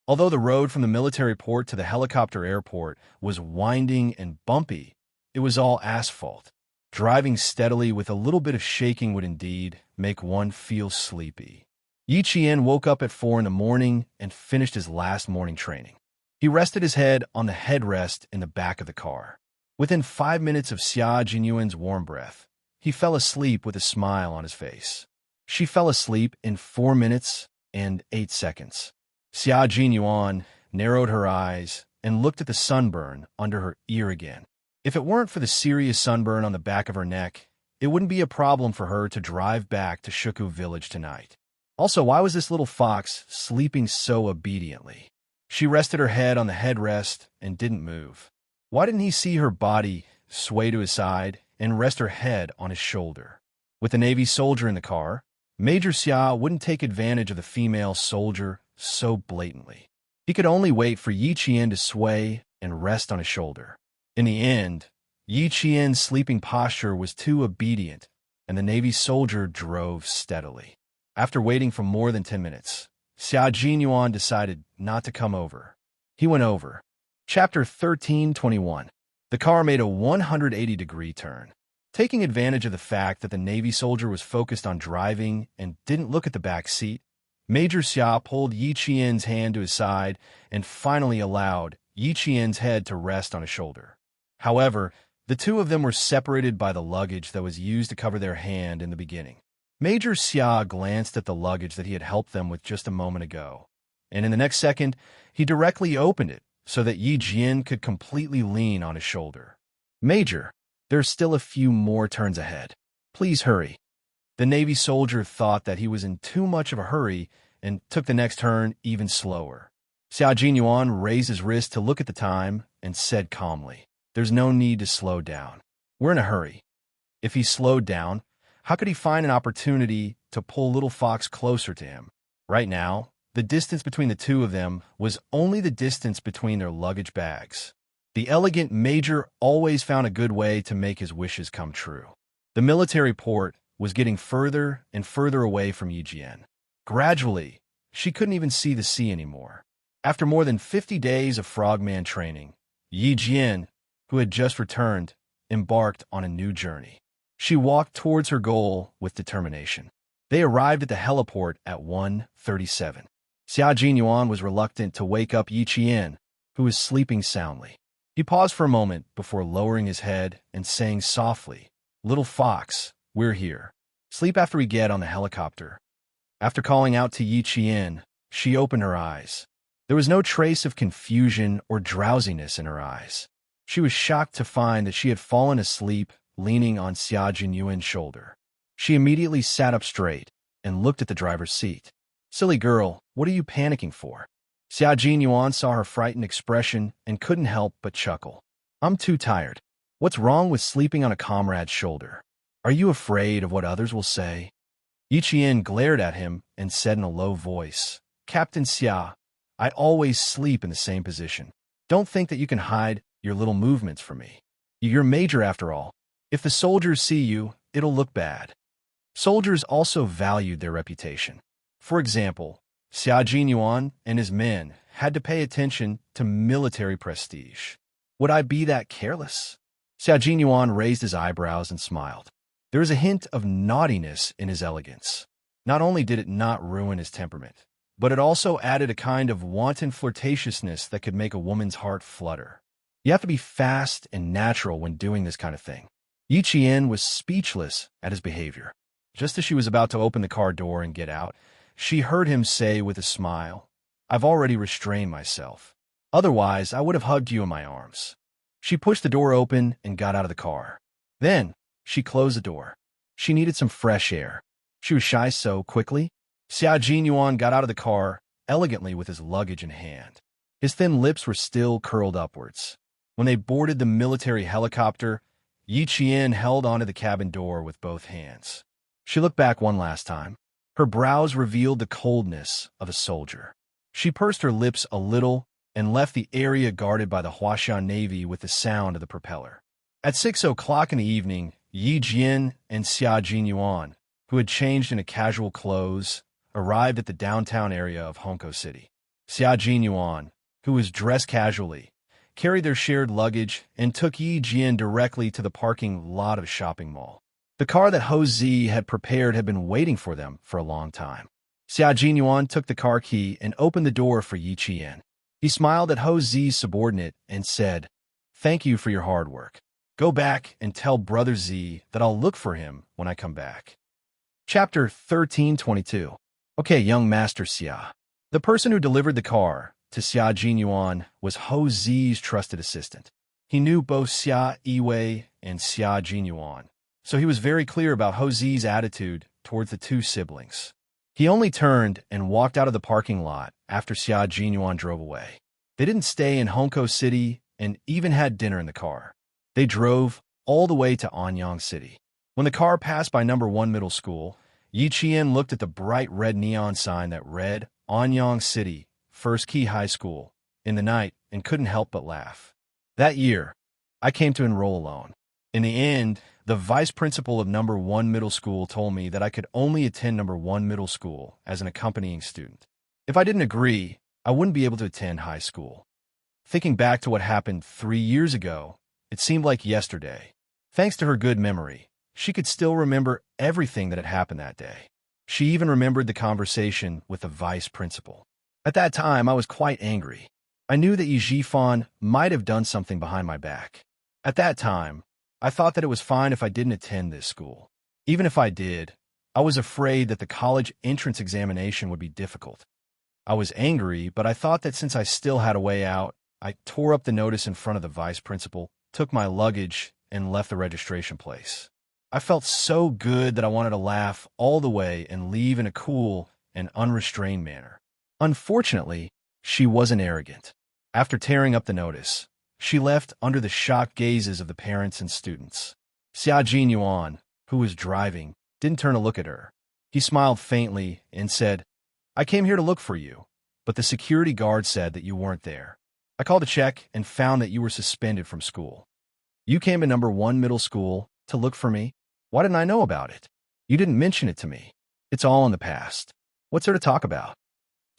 Although the road from the military port to the helicopter airport was winding and bumpy, it was all asphalt. Driving steadily with a little bit of shaking would indeed make one feel sleepy. Yi Qian woke up at 4 in the morning and finished his last morning training. He rested his head on the headrest in the back of the car. Within 5 minutes of Xia Jinyuan's warm breath, he fell asleep with a smile on his face. She fell asleep in 4 minutes and 8 seconds. Xia Jinyuan narrowed her eyes and looked at the sunburn under her ear again. If it weren't for the serious sunburn on the back of her neck, it wouldn't be a problem for her to drive back to Shuku Village tonight. Also, why was this little fox sleeping so obediently? She rested her head on the headrest and didn't move. Why didn't he see her body sway to his side and rest her head on his shoulder? With the Navy soldier in the car, Major Xia wouldn't take advantage of the female soldier so blatantly. He could only wait for Yi Qian to sway and rest on his shoulder. In the end, Yi Qian's sleeping posture was too obedient, and the Navy soldier drove steadily. After waiting for more than 10 minutes, Xia Jinyuan decided not to come over. He went over. Chapter 13:21. The car made a 180-degree turn. Taking advantage of the fact that the Navy soldier was focused on driving and didn't look at the back seat, Major Xia pulled Yi Qian's hand to his side and finally allowed Yi Qian's head to rest on his shoulder. However, the two of them were separated by the luggage that was used to cover their hand in the beginning. Major Xia glanced at the luggage that he had helped them with just a moment ago, and in the next second, he directly opened it so that Yi Jian could completely lean on his shoulder. Major, there's still a few more turns ahead. Please hurry. The Navy soldier thought that he was in too much of a hurry and took the next turn even slower. Xia Jinyuan raised his wrist to look at the time and said calmly, "There's no need to slow down. We're in a hurry." If he slowed down, how could he find an opportunity to pull Little Fox closer to him? Right now, the distance between the two of them was only the distance between their luggage bags. The elegant Major always found a good way to make his wishes come true. The military port was getting further and further away from Yi Jian. Gradually, she couldn't even see the sea anymore. After more than 50 days of frogman training, Yi Jian, who had just returned, embarked on a new journey. She walked towards her goal with determination. They arrived at the heliport at 1:37. Xia Jinyuan was reluctant to wake up Yi Jian, who was sleeping soundly. He paused for a moment before lowering his head and saying softly, "Little Fox, we're here. Sleep after we get on the helicopter." After calling out to Yi Jian, she opened her eyes. There was no trace of confusion or drowsiness in her eyes. She was shocked to find that she had fallen asleep leaning on Xia Jinyuan's shoulder. She immediately sat up straight and looked at the driver's seat. "Silly girl, what are you panicking for?" Xia Jinyuan saw her frightened expression and couldn't help but chuckle. "I'm too tired. What's wrong with sleeping on a comrade's shoulder? Are you afraid of what others will say?" Yi Jian glared at him and said in a low voice, "Captain Xia, I always sleep in the same position. Don't think that you can hide your little movements from me. You're Major after all. If the soldiers see you, it'll look bad." Soldiers also valued their reputation. For example, Xia Jinyuan and his men had to pay attention to military prestige. Would I be that careless? Xia Jinyuan raised his eyebrows and smiled. There was a hint of naughtiness in his elegance. Not only did it not ruin his temperament, but it also added a kind of wanton flirtatiousness that could make a woman's heart flutter. You have to be fast and natural when doing this kind of thing. Yi Jian was speechless at his behavior. Just as she was about to open the car door and get out, she heard him say with a smile, "I've already restrained myself. Otherwise, I would have hugged you in my arms." She pushed the door open and got out of the car. Then, she closed the door. She needed some fresh air. She was shy so quickly. Xia Jinyuan got out of the car elegantly with his luggage in hand. His thin lips were still curled upwards. When they boarded the military helicopter, Yi Jian held onto the cabin door with both hands. She looked back one last time. Her brows revealed the coldness of a soldier. She pursed her lips a little and left the area guarded by the Huashan Navy with the sound of the propeller. At 6 o'clock in the evening, Yi Jian and Xia Jinyuan, who had changed into casual clothes, arrived at the downtown area of Hongkou City. Xia Jinyuan, who was dressed casually, carried their shared luggage and took Yi Jian directly to the parking lot of a shopping mall. The car that Ho Zi had prepared had been waiting for them for a long time. Xia Jinyuan took the car key and opened the door for Yi Jian. He smiled at Ho Zi's subordinate and said, "Thank you for your hard work. Go back and tell Brother Zi that I'll look for him when I come back." Chapter 13:22. Okay, young Master Xia. The person who delivered the car to Xia Jinyuan was Ho Zi's trusted assistant. He knew both Xia Yiwei and Xia Jinyuan, so he was very clear about Ho Zi's attitude towards the two siblings. He only turned and walked out of the parking lot after Xia Jinyuan drove away. They didn't stay in Hongkou City and even had dinner in the car. They drove all the way to Anyang City. When the car passed by number 1 middle school, Yi Jian looked at the bright red neon sign that read Anyang City, First Key High School, in the night and couldn't help but laugh. That year, I came to enroll alone. In the end, the vice principal of number 1 middle school told me that I could only attend number 1 middle school as an accompanying student. If I didn't agree, I wouldn't be able to attend high school. Thinking back to what happened 3 years ago, it seemed like yesterday. Thanks to her good memory, she could still remember everything that had happened that day. She even remembered the conversation with the vice principal. At that time, I was quite angry. I knew that Yi Jifan might have done something behind my back. At that time, I thought that it was fine if I didn't attend this school. Even if I did, I was afraid that the college entrance examination would be difficult. I was angry, but I thought that since I still had a way out, I tore up the notice in front of the vice principal, took my luggage, and left the registration place. I felt so good that I wanted to laugh all the way and leave in a cool and unrestrained manner. Unfortunately, she wasn't arrogant. After tearing up the notice, she left under the shocked gazes of the parents and students. Xia Jinyuan, who was driving, didn't turn to look at her. He smiled faintly and said, "I came here to look for you, but the security guard said that you weren't there. I called to check and found that you were suspended from school. You came to number 1 middle school to look for me? Why didn't I know about it? You didn't mention it to me. It's all in the past. What's there to talk about?"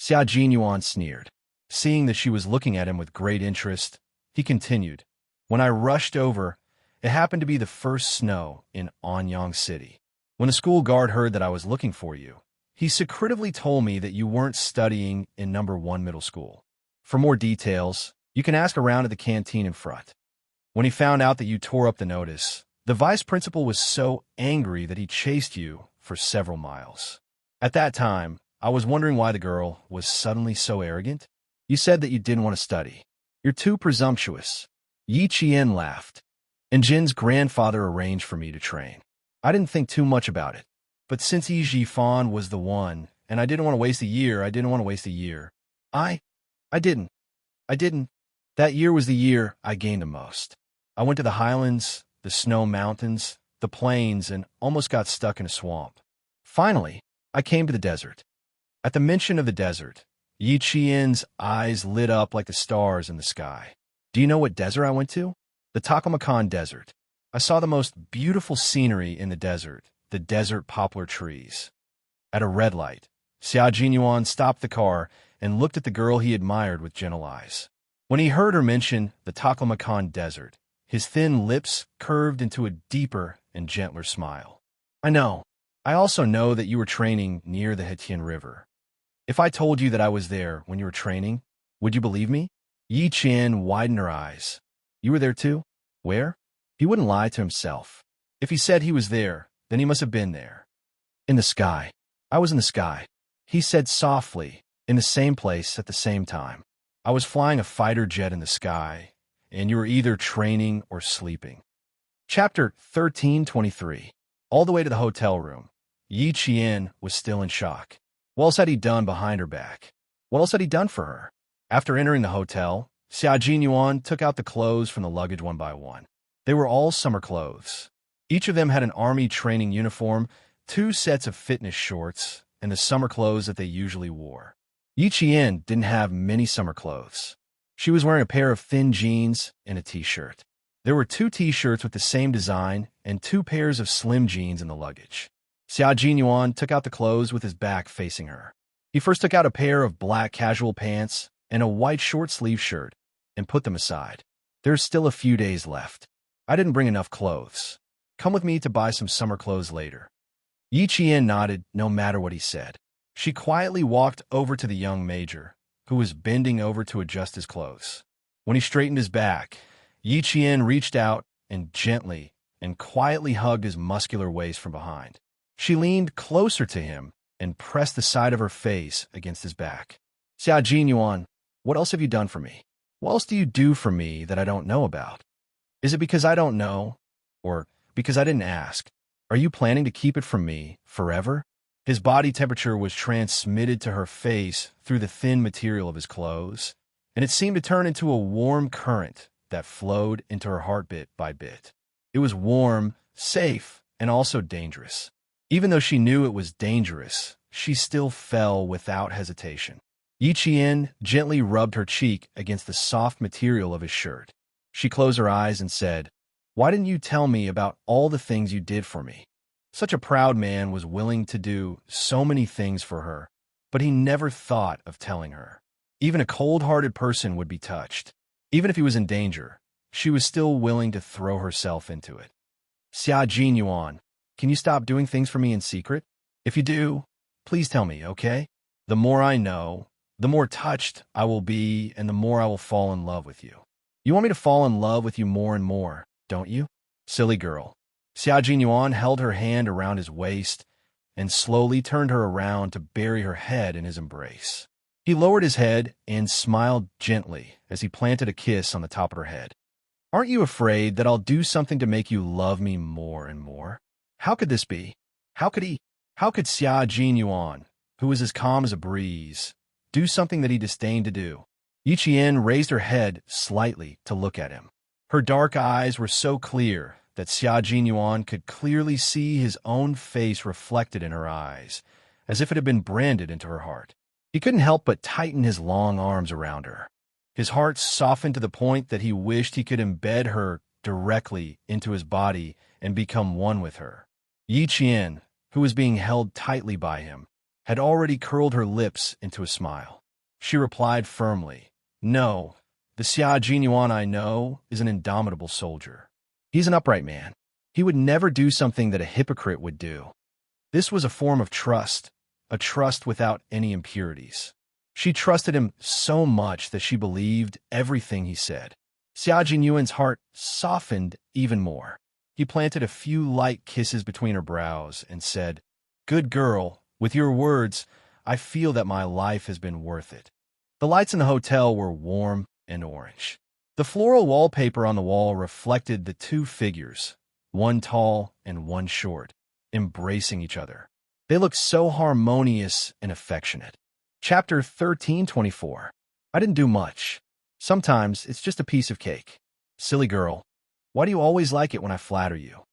Xia Jinyuan sneered. Seeing that she was looking at him with great interest, he continued, "When I rushed over, it happened to be the first snow in Anyang City. When the school guard heard that I was looking for you, he secretively told me that you weren't studying in number 1 middle school. For more details, you can ask around at the canteen in front. When he found out that you tore up the notice, the vice principal was so angry that he chased you for several miles. At that time, I was wondering why the girl was suddenly so arrogant. You said that you didn't want to study. You're too presumptuous." Yi Qian laughed. "And Jin's grandfather arranged for me to train. I didn't think too much about it. But since Yi Jifan was the one, and I didn't want to waste a year, I didn't. That year was the year I gained the most. I went to the highlands, the snow mountains, the plains, and almost got stuck in a swamp. Finally, I came to the desert." At the mention of the desert, Yi Qian's eyes lit up like the stars in the sky. "Do you know what desert I went to? The Taklamakan Desert. I saw the most beautiful scenery in the desert poplar trees." At a red light, Xia Jinyuan stopped the car and looked at the girl he admired with gentle eyes. When he heard her mention the Taklamakan Desert, his thin lips curved into a deeper and gentler smile. "I know. I also know that you were training near the Hetian River. If I told you that I was there when you were training, would you believe me?" Yi Qian widened her eyes. "You were there too? Where?" He wouldn't lie to himself. If he said he was there, then he must have been there. "In the sky. I was in the sky," he said softly, "in the same place at the same time. I was flying a fighter jet in the sky, and you were either training or sleeping." Chapter 1323. All the way to the hotel room, Yi Qian was still in shock. What else had he done behind her back? What else had he done for her? After entering the hotel, Xia Jinyuan took out the clothes from the luggage one by one. They were all summer clothes. Each of them had an army training uniform, 2 sets of fitness shorts, and the summer clothes that they usually wore. Yi Qian didn't have many summer clothes. She was wearing a pair of thin jeans and a t-shirt. There were 2 t-shirts with the same design and 2 pairs of slim jeans in the luggage. Xia Jinyuan took out the clothes with his back facing her. He first took out a pair of black casual pants and a white short-sleeve shirt and put them aside. "There's still a few days left. I didn't bring enough clothes. Come with me to buy some summer clothes later." Yi Qian nodded no matter what he said. She quietly walked over to the young major, who was bending over to adjust his clothes. When he straightened his back, Yi Qian reached out and gently and quietly hugged his muscular waist from behind. She leaned closer to him and pressed the side of her face against his back. "Xia Jinyuan, what else have you done for me? What else do you do for me that I don't know about? Is it because I don't know, or because I didn't ask? Are you planning to keep it from me forever?" His body temperature was transmitted to her face through the thin material of his clothes, and it seemed to turn into a warm current that flowed into her heart bit by bit. It was warm, safe, and also dangerous. Even though she knew it was dangerous, she still fell without hesitation. Yi Qian gently rubbed her cheek against the soft material of his shirt. She closed her eyes and said, "Why didn't you tell me about all the things you did for me?" Such a proud man was willing to do so many things for her, but he never thought of telling her. Even a cold-hearted person would be touched. Even if he was in danger, she was still willing to throw herself into it. "Xia Jinyuan, can you stop doing things for me in secret? If you do, please tell me, okay? The more I know, the more touched I will be, and the more I will fall in love with you. You want me to fall in love with you more and more, don't you? Silly girl." Xia Jinyuan held her hand around his waist and slowly turned her around to bury her head in his embrace. He lowered his head and smiled gently as he planted a kiss on the top of her head. Aren't you afraid that I'll do something to make you love me more and more? How could this be? How could he? How could Xia Jinyuan, who was as calm as a breeze, do something that he disdained to do? Yi Qian raised her head slightly to look at him. Her dark eyes were so clear that Xia Jinyuan could clearly see his own face reflected in her eyes, as if it had been branded into her heart. He couldn't help but tighten his long arms around her. His heart softened to the point that he wished he could embed her directly into his body and become one with her. Yi Qian, who was being held tightly by him, had already curled her lips into a smile. She replied firmly, "No, the Xia Jinyuan I know is an indomitable soldier. He's an upright man. He would never do something that a hypocrite would do." This was a form of trust, a trust without any impurities. She trusted him so much that she believed everything he said. Xia Jinyuan's heart softened even more. He planted a few light kisses between her brows and said, "Good girl, with your words, I feel that my life has been worth it." The lights in the hotel were warm and orange. The floral wallpaper on the wall reflected the two figures, one tall and one short, embracing each other. They looked so harmonious and affectionate. Chapter 13:24. I didn't do much. Sometimes it's just a piece of cake. Silly girl, why do you always like it when I flatter you?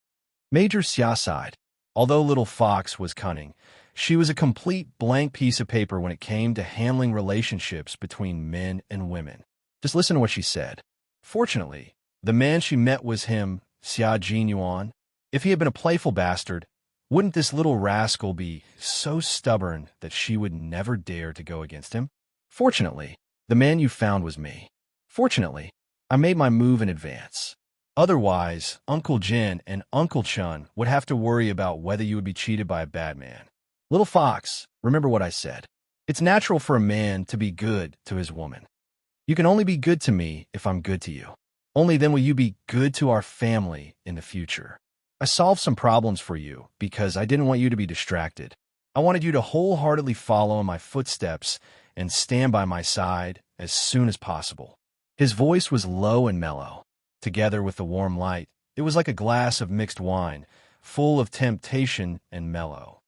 Major Xia sighed. Although little Fox was cunning, she was a complete blank piece of paper when it came to handling relationships between men and women. Just listen to what she said. Fortunately, the man she met was him, Xia Jinyuan. If he had been a playful bastard, wouldn't this little rascal be so stubborn that she would never dare to go against him? Fortunately, the man you found was me. Fortunately, I made my move in advance. Otherwise, Uncle Jin and Uncle Chun would have to worry about whether you would be cheated by a bad man. Little Fox, remember what I said. It's natural for a man to be good to his woman. You can only be good to me if I'm good to you. Only then will you be good to our family in the future. I solved some problems for you because I didn't want you to be distracted. I wanted you to wholeheartedly follow in my footsteps and stand by my side as soon as possible. His voice was low and mellow. Together with the warm light, it was like a glass of mixed wine, full of temptation and mellow.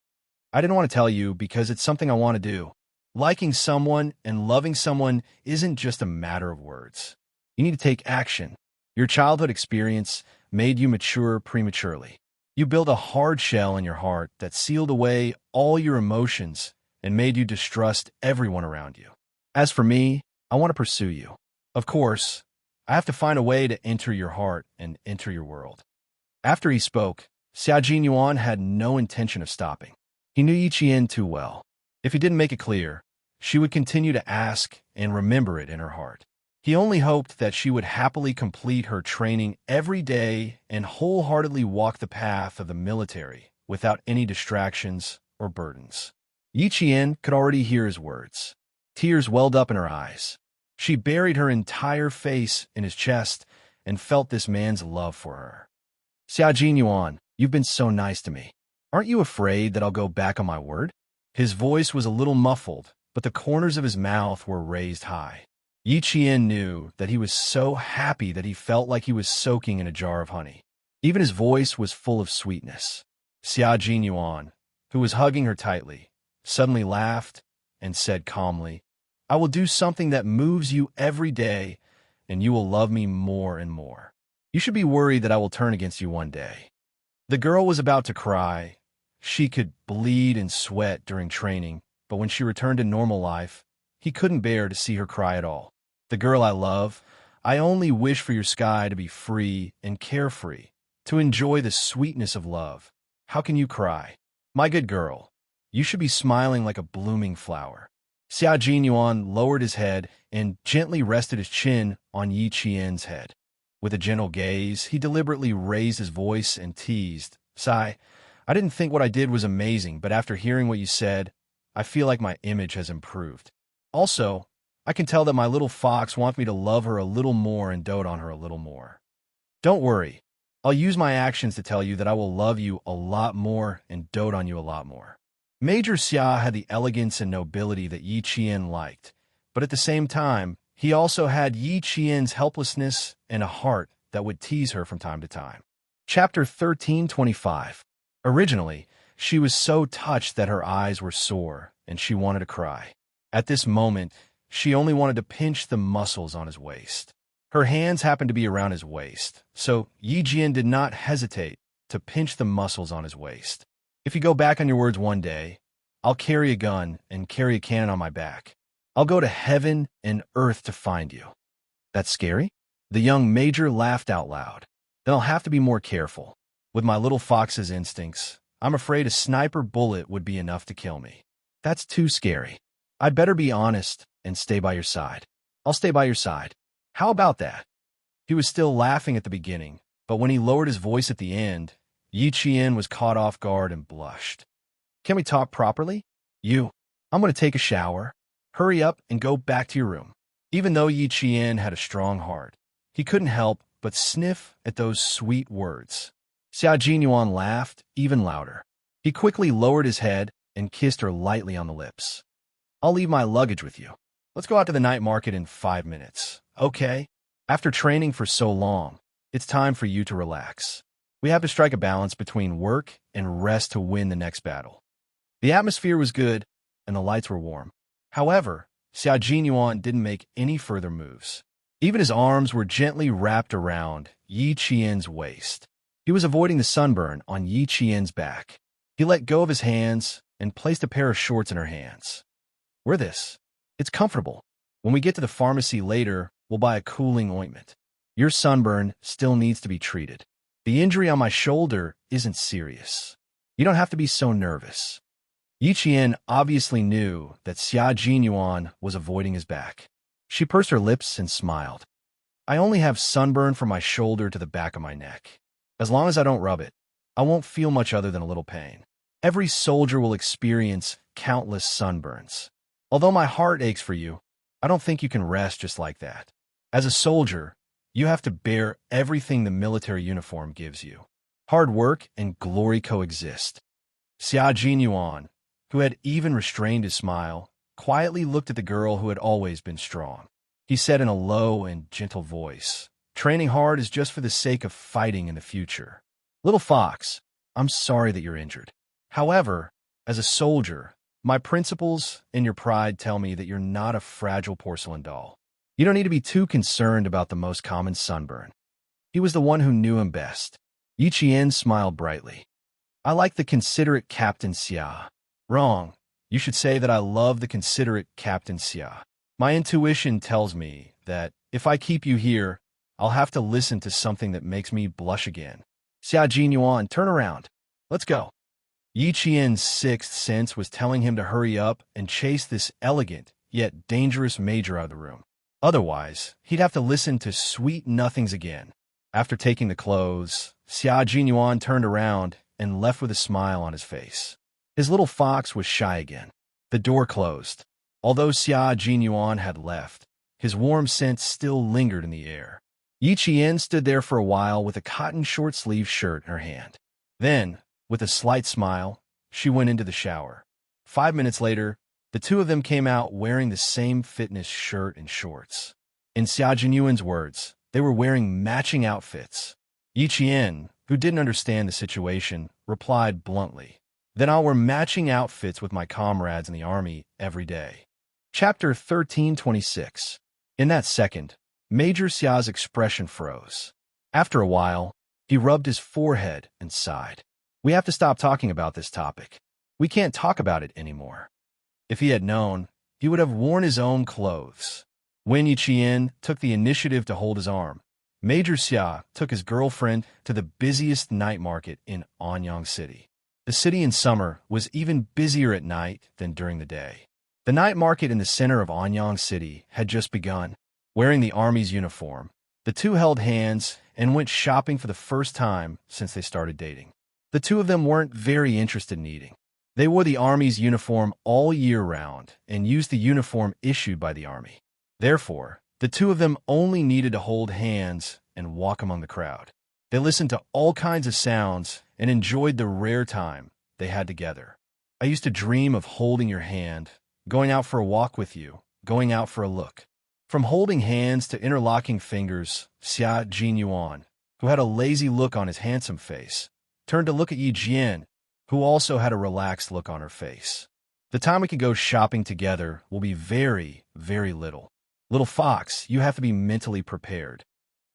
I didn't want to tell you because it's something I want to do. Liking someone and loving someone isn't just a matter of words. You need to take action. Your childhood experience made you mature prematurely. You built a hard shell in your heart that sealed away all your emotions and made you distrust everyone around you. As for me, I want to pursue you. Of course, I have to find a way to enter your heart and enter your world. After he spoke, Xia Jinyuan had no intention of stopping. He knew Yi Qian too well. If he didn't make it clear, she would continue to ask and remember it in her heart. He only hoped that she would happily complete her training every day and wholeheartedly walk the path of the military without any distractions or burdens. Yi Qian could already hear his words. Tears welled up in her eyes. She buried her entire face in his chest and felt this man's love for her. Xia Jinyuan, you've been so nice to me. Aren't you afraid that I'll go back on my word? His voice was a little muffled, but the corners of his mouth were raised high. Yi Qian knew that he was so happy that he felt like he was soaking in a jar of honey. Even his voice was full of sweetness. Xia Jinyuan, who was hugging her tightly, suddenly laughed and said calmly, I will do something that moves you every day, and you will love me more and more. You should be worried that I will turn against you one day. The girl was about to cry. She could bleed and sweat during training, but when she returned to normal life, he couldn't bear to see her cry at all. The girl I love, I only wish for your sky to be free and carefree, to enjoy the sweetness of love. How can you cry? My good girl, you should be smiling like a blooming flower. Xia Jinyuan lowered his head and gently rested his chin on Yi Qian's head. With a gentle gaze, he deliberately raised his voice and teased, Sai, I didn't think what I did was amazing, but after hearing what you said, I feel like my image has improved. Also, I can tell that my little fox wants me to love her a little more and dote on her a little more. Don't worry. I'll use my actions to tell you that I will love you a lot more and dote on you a lot more. Major Xia had the elegance and nobility that Yi Qian liked, But at the same time, he also had Yi Qian's helplessness and a heart that would tease her from time to time. Chapter 1325. Originally, she was so touched that her eyes were sore and she wanted to cry. At this moment, she only wanted to pinch the muscles on his waist. Her hands happened to be around his waist, so Yi Jian did not hesitate to pinch the muscles on his waist. If you go back on your words one day, I'll carry a gun and carry a cannon on my back. I'll go to heaven and earth to find you. That's scary? The young major laughed out loud. Then I'll have to be more careful. With my little fox's instincts, I'm afraid a sniper bullet would be enough to kill me. That's too scary. I'd better be honest and stay by your side. I'll stay by your side. How about that? He was still laughing at the beginning, but when he lowered his voice at the end, Yi Qian was caught off guard and blushed. Can we talk properly? I'm going to take a shower. Hurry up and go back to your room. Even though Yi Qian had a strong heart, he couldn't help but sniff at those sweet words. Xia Jinyuan laughed even louder. He quickly lowered his head and kissed her lightly on the lips. I'll leave my luggage with you. Let's go out to the night market in 5 minutes, okay? After training for so long, it's time for you to relax. We have to strike a balance between work and rest to win the next battle. The atmosphere was good, and the lights were warm. However, Xia Jinyuan didn't make any further moves. Even his arms were gently wrapped around Yi Qian's waist. He was avoiding the sunburn on Yi Qian's back. He let go of his hands and placed a pair of shorts in her hands. Wear this. It's comfortable. When we get to the pharmacy later, we'll buy a cooling ointment. Your sunburn still needs to be treated. The injury on my shoulder isn't serious. You don't have to be so nervous. Yi Qian obviously knew that Xia Jinyuan was avoiding his back. She pursed her lips and smiled. I only have sunburn from my shoulder to the back of my neck. As long as I don't rub it, I won't feel much other than a little pain. Every soldier will experience countless sunburns. Although my heart aches for you, I don't think you can rest just like that. As a soldier, you have to bear everything the military uniform gives you. Hard work and glory coexist. Xia Jinyuan, who had even restrained his smile, quietly looked at the girl who had always been strong. He said in a low and gentle voice, training hard is just for the sake of fighting in the future. Little fox, I'm sorry that you're injured. However, as a soldier, my principles and your pride tell me that you're not a fragile porcelain doll. You don't need to be too concerned about the most common sunburn. He was the one who knew him best. Yi Qian smiled brightly. I like the considerate Captain Xia. Wrong. You should say that I love the considerate Captain Xia. My intuition tells me that if I keep you here, I'll have to listen to something that makes me blush again. Xia Jinyuan, turn around. Let's go. Yi Qian's sixth sense was telling him to hurry up and chase this elegant yet dangerous major out of the room. Otherwise, he'd have to listen to sweet nothings again. After taking the clothes, Xia Jinyuan turned around and left with a smile on his face. His little fox was shy again. The door closed. Although Xia Jinyuan had left, his warm scent still lingered in the air. Yi Qian stood there for a while with a cotton short-sleeved shirt in her hand. Then, with a slight smile, she went into the shower. 5 minutes later, the two of them came out wearing the same fitness shirt and shorts. In Xia Jinyuan's words, they were wearing matching outfits. Yi Qian, who didn't understand the situation, replied bluntly, Then I'll wear matching outfits with my comrades in the army every day. Chapter 1326. In that second, Major Xia's expression froze. After a while, he rubbed his forehead and sighed. We have to stop talking about this topic. We can't talk about it anymore. If he had known, he would have worn his own clothes. When Yi Qian took the initiative to hold his arm, Major Xia took his girlfriend to the busiest night market in Anyang City. The city in summer was even busier at night than during the day. The night market in the center of Anyang City had just begun. Wearing the army's uniform, the two held hands and went shopping for the first time since they started dating. The two of them weren't very interested in eating. They wore the army's uniform all year round and used the uniform issued by the army. Therefore, the two of them only needed to hold hands and walk among the crowd. They listened to all kinds of sounds and enjoyed the rare time they had together. I used to dream of holding your hand, going out for a walk with you, going out for a look. From holding hands to interlocking fingers, Xia Jinyuan, who had a lazy look on his handsome face, turned to look at Yi Jian, who also had a relaxed look on her face. The time we could go shopping together will be very, very little. Little fox, you have to be mentally prepared.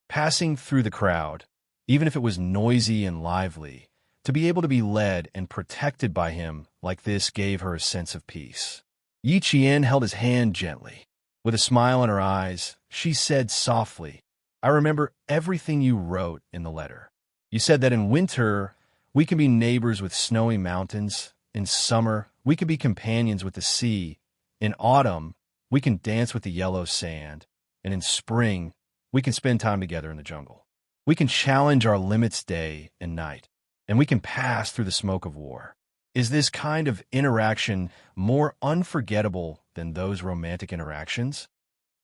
Passing through the crowd, even if it was noisy and lively, to be able to be led and protected by him like this gave her a sense of peace. Yi Qian held his hand gently. With a smile in her eyes, she said softly, "I remember everything you wrote in the letter. You said that in winter, we can be neighbors with snowy mountains. In summer, we can be companions with the sea. In autumn, we can dance with the yellow sand. And in spring, we can spend time together in the jungle. We can challenge our limits day and night, and we can pass through the smoke of war. Is this kind of interaction more unforgettable than those romantic interactions?"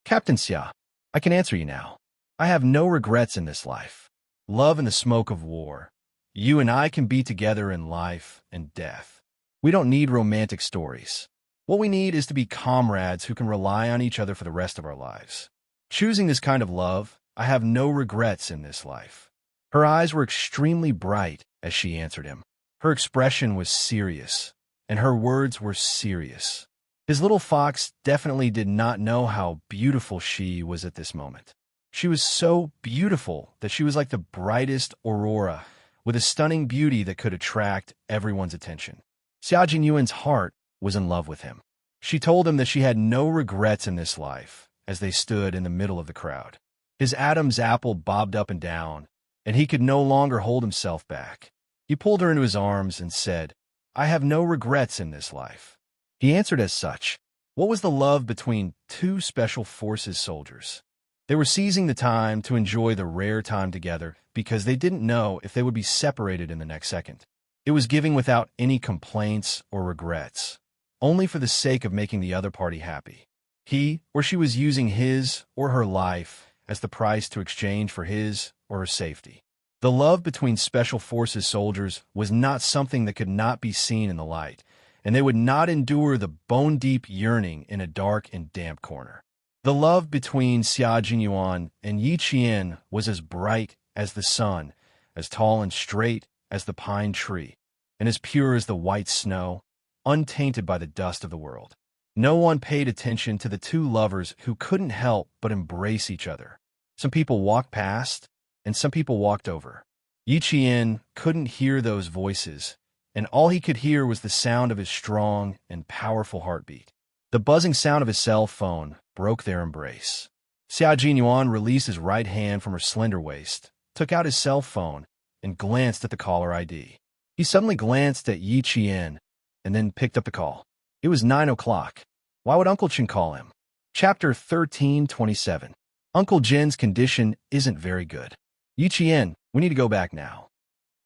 Captain Xia, I can answer you now. I have no regrets in this life. Love in the smoke of war. You and I can be together in life and death. We don't need romantic stories. What we need is to be comrades who can rely on each other for the rest of our lives. Choosing this kind of love, I have no regrets in this life. Her eyes were extremely bright as she answered him. Her expression was serious, and her words were serious. His little fox definitely did not know how beautiful she was at this moment. She was so beautiful that she was like the brightest aurora, with a stunning beauty that could attract everyone's attention. Xia Jinyuan's heart was in love with him. She told him that she had no regrets in this life as they stood in the middle of the crowd. His Adam's apple bobbed up and down, and he could no longer hold himself back. He pulled her into his arms and said, "I have no regrets in this life." He answered as such. What was the love between two special forces soldiers? They were seizing the time to enjoy the rare time together because they didn't know if they would be separated in the next second. It was giving without any complaints or regrets, only for the sake of making the other party happy. He or she was using his or her life as the price to exchange for his or her safety. The love between Special Forces soldiers was not something that could not be seen in the light, and they would not endure the bone-deep yearning in a dark and damp corner. The love between Xia Jinyuan and Yi Qian was as bright as the sun, as tall and straight as the pine tree, and as pure as the white snow, untainted by the dust of the world. No one paid attention to the two lovers who couldn't help but embrace each other. Some people walked past, and some people walked over. Yi Qian couldn't hear those voices, and all he could hear was the sound of his strong and powerful heartbeat. The buzzing sound of his cell phone broke their embrace. Xia Jinyuan released his right hand from her slender waist, took out his cell phone, and glanced at the caller ID. He suddenly glanced at Yi Qian, and then picked up the call. It was 9 o'clock. Why would Uncle Chen call him? Chapter 1327. Uncle Jin's condition isn't very good. Yi Qian, we need to go back now.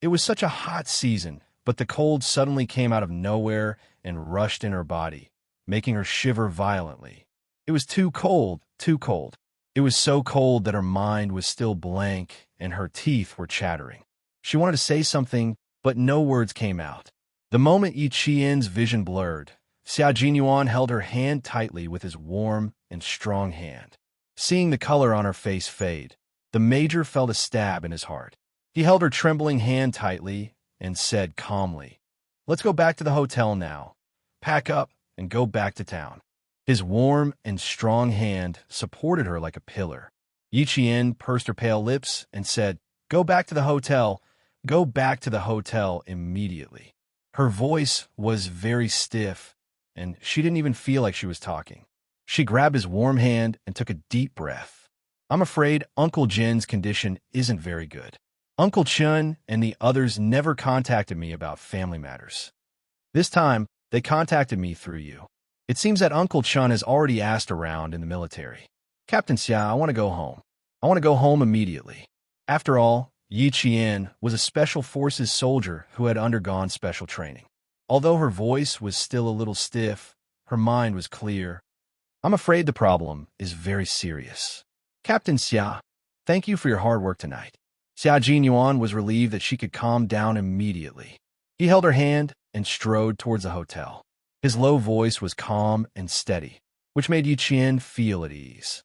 It was such a hot season, but the cold suddenly came out of nowhere and rushed in her body, making her shiver violently. It was too cold, too cold. It was so cold that her mind was still blank and her teeth were chattering. She wanted to say something, but no words came out. The moment Yi Qian's vision blurred, Xia Jinyuan held her hand tightly with his warm and strong hand. Seeing the color on her face fade, the major felt a stab in his heart. He held her trembling hand tightly and said calmly, "Let's go back to the hotel now. Pack up and go back to town." His warm and strong hand supported her like a pillar. Yi Qian pursed her pale lips and said, "Go back to the hotel. Go back to the hotel immediately." Her voice was very stiff, and she didn't even feel like she was talking. She grabbed his warm hand and took a deep breath. "I'm afraid Uncle Jin's condition isn't very good. Uncle Chen and the others never contacted me about family matters. This time, they contacted me through you. It seems that Uncle Chen has already asked around in the military. Captain Xia, I want to go home. I want to go home immediately." After all, Yi Qian was a Special Forces soldier who had undergone special training. Although her voice was still a little stiff, her mind was clear. "I'm afraid the problem is very serious. Captain Xia, thank you for your hard work tonight." Xia Jinyuan was relieved that she could calm down immediately. He held her hand and strode towards the hotel. His low voice was calm and steady. which made Yi Qian feel at ease.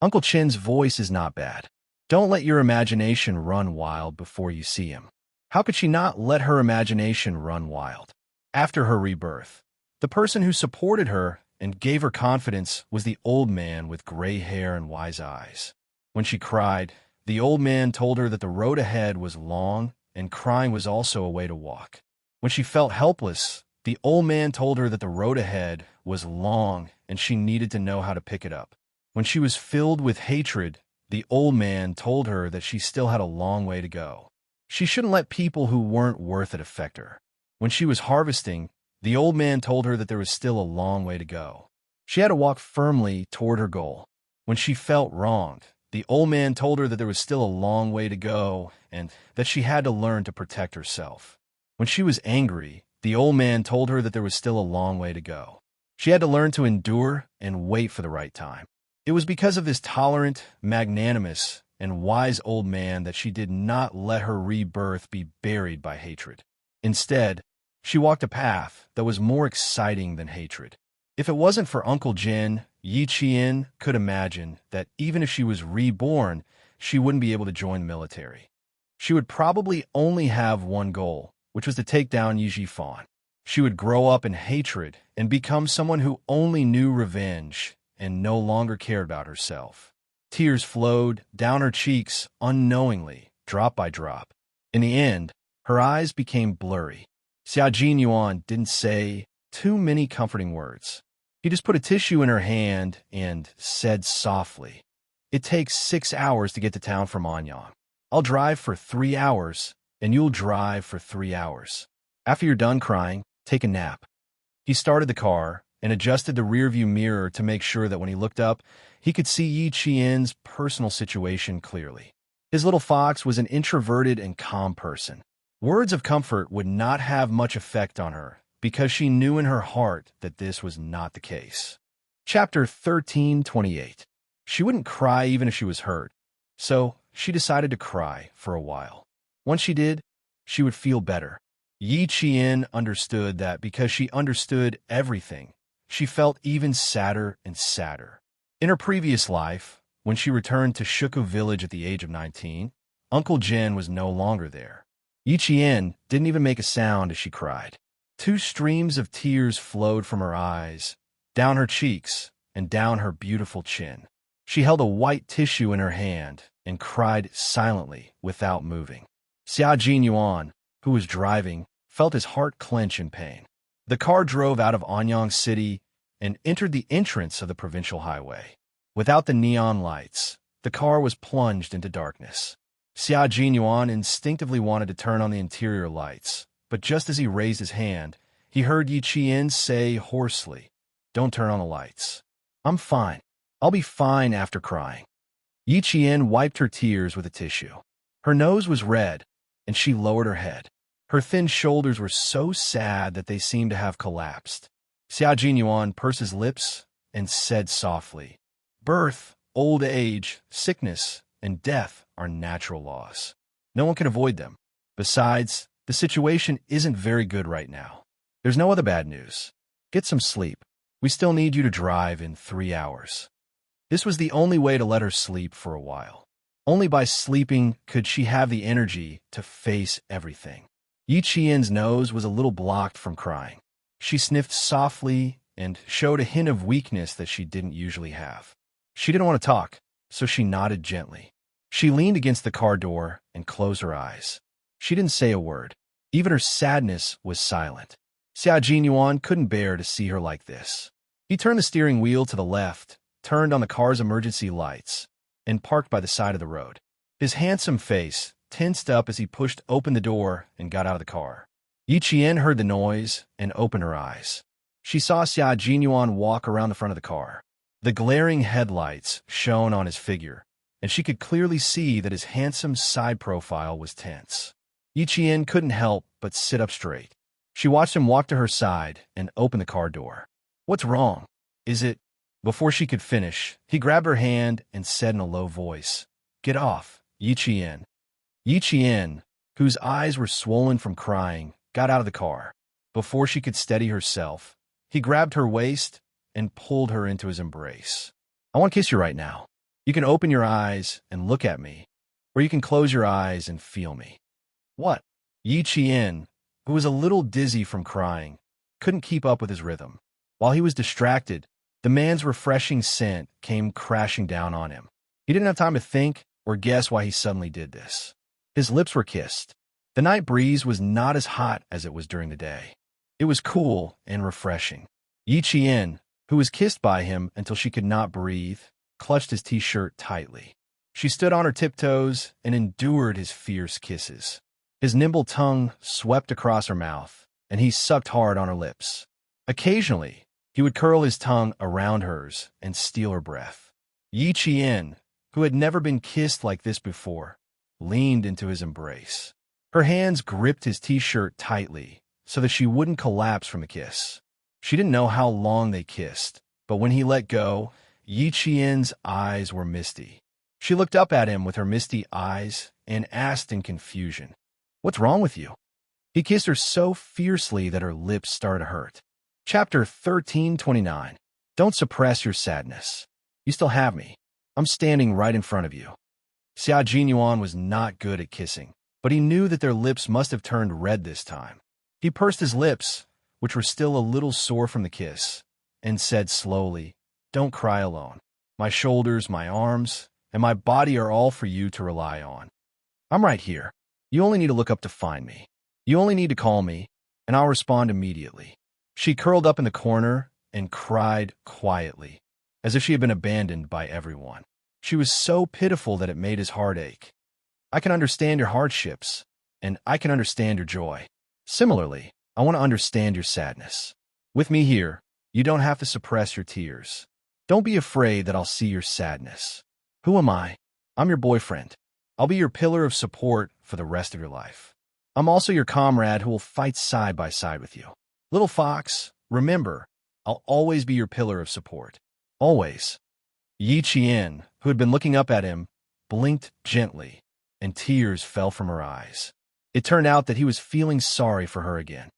Uncle Chin's voice is not bad. Don't let your imagination run wild before you see him. How could she not let her imagination run wild? After her rebirth, the person who supported her and gave her confidence was the old man with gray hair and wise eyes. When she cried, the old man told her that the road ahead was long and crying was also a way to walk. When she felt helpless, the old man told her that the road ahead was long and she needed to know how to pick it up. When she was filled with hatred, the old man told her that she still had a long way to go. She shouldn't let people who weren't worth it affect her. When she was harvesting, the old man told her that there was still a long way to go. She had to walk firmly toward her goal. When she felt wronged, the old man told her that there was still a long way to go and that she had to learn to protect herself. When she was angry, the old man told her that there was still a long way to go. She had to learn to endure and wait for the right time. It was because of this tolerant, magnanimous, and wise old man that she did not let her rebirth be buried by hatred. Instead, she walked a path that was more exciting than hatred. If it wasn't for Uncle Jin, Yi Qian could imagine that even if she was reborn, she wouldn't be able to join the military. She would probably only have one goal, which was to take down Yi Jifan. She would grow up in hatred and become someone who only knew revenge and no longer cared about herself. Tears flowed down her cheeks unknowingly, drop by drop. In the end, her eyes became blurry. Xia Jinyuan didn't say too many comforting words. He just put a tissue in her hand and said softly, "It takes 6 hours to get to town from Anyang. I'll drive for 3 hours, and you'll drive for 3 hours. After you're done crying, take a nap." He started the car and adjusted the rearview mirror to make sure that when he looked up, he could see Yi Qian's personal situation clearly. His little fox was an introverted and calm person. Words of comfort would not have much effect on her because she knew in her heart that this was not the case. Chapter 13:28. She wouldn't cry even if she was hurt, so she decided to cry for a while. Once she did, she would feel better. Yi Qian understood that because she understood everything, she felt even sadder and sadder. In her previous life, when she returned to Shuku village at the age of 19, Uncle Jin was no longer there. Yi Qian didn't even make a sound as she cried. 2 streams of tears flowed from her eyes, down her cheeks, and down her beautiful chin. She held a white tissue in her hand and cried silently without moving. Xia Jinyuan, who was driving, felt his heart clench in pain. The car drove out of Anyang City and entered the entrance of the provincial highway. Without the neon lights, the car was plunged into darkness. Xia Jinyuan instinctively wanted to turn on the interior lights, but just as he raised his hand, he heard Yi Qian say hoarsely, "Don't turn on the lights. I'm fine. I'll be fine after crying." Yi Qian wiped her tears with a tissue. Her nose was red, and she lowered her head. Her thin shoulders were so sad that they seemed to have collapsed. Xia Jinyuan pursed his lips and said softly, "Birth, old age, sickness, and death are natural laws. No one can avoid them. Besides, the situation isn't very good right now. There's no other bad news. Get some sleep. We still need you to drive in 3 hours." This was the only way to let her sleep for a while. Only by sleeping could she have the energy to face everything. Yi Qian's nose was a little blocked from crying. She sniffed softly and showed a hint of weakness that she didn't usually have. She didn't want to talk, so she nodded gently. She leaned against the car door and closed her eyes. She didn't say a word. Even her sadness was silent. Xia Jinyuan couldn't bear to see her like this. He turned the steering wheel to the left, turned on the car's emergency lights, and parked by the side of the road. His handsome face tensed up as he pushed open the door and got out of the car. Yi Qian heard the noise and opened her eyes. She saw Xia Jinyuan walk around the front of the car. The glaring headlights shone on his figure, and she could clearly see that his handsome side profile was tense. Yi Qian couldn't help but sit up straight. She watched him walk to her side and open the car door. "What's wrong? Is it—" Before she could finish, he grabbed her hand and said in a low voice, "Get off, Yi Qian." Yi Qian, whose eyes were swollen from crying, got out of the car. Before she could steady herself, he grabbed her waist and pulled her into his embrace. I want to kiss you right now. You can open your eyes and look at me, or you can close your eyes and feel me. What? Yi Qian, who was a little dizzy from crying, couldn't keep up with his rhythm. While he was distracted, the man's refreshing scent came crashing down on him. He didn't have time to think or guess why he suddenly did this. His lips were kissed. The night breeze was not as hot as it was during the day. It was cool and refreshing. Yi Qian, who was kissed by him until she could not breathe, clutched his t-shirt tightly. She stood on her tiptoes and endured his fierce kisses. His nimble tongue swept across her mouth, and he sucked hard on her lips. Occasionally, he would curl his tongue around hers and steal her breath. Yi Qian, who had never been kissed like this before, leaned into his embrace. Her hands gripped his t-shirt tightly so that she wouldn't collapse from the kiss. She didn't know how long they kissed, but when he let go, Yi Qian's eyes were misty. She looked up at him with her misty eyes and asked in confusion, "What's wrong with you?" He kissed her so fiercely that her lips started to hurt. Chapter 13:29. Don't suppress your sadness. You still have me. I'm standing right in front of you. Xia Jinyuan was not good at kissing, but he knew that their lips must have turned red this time. He pursed his lips, which were still a little sore from the kiss, and said slowly, "Don't cry alone. My shoulders, my arms, and my body are all for you to rely on. I'm right here. You only need to look up to find me. You only need to call me, and I'll respond immediately." She curled up in the corner and cried quietly, as if she had been abandoned by everyone. She was so pitiful that it made his heart ache. I can understand your hardships, and I can understand your joy. Similarly, I want to understand your sadness. With me here, you don't have to suppress your tears. Don't be afraid that I'll see your sadness. Who am I? I'm your boyfriend. I'll be your pillar of support for the rest of your life. I'm also your comrade who will fight side by side with you. Little fox, remember, I'll always be your pillar of support. Always. Yi Qian, who had been looking up at him, blinked gently, and tears fell from her eyes. It turned out that he was feeling sorry for her again.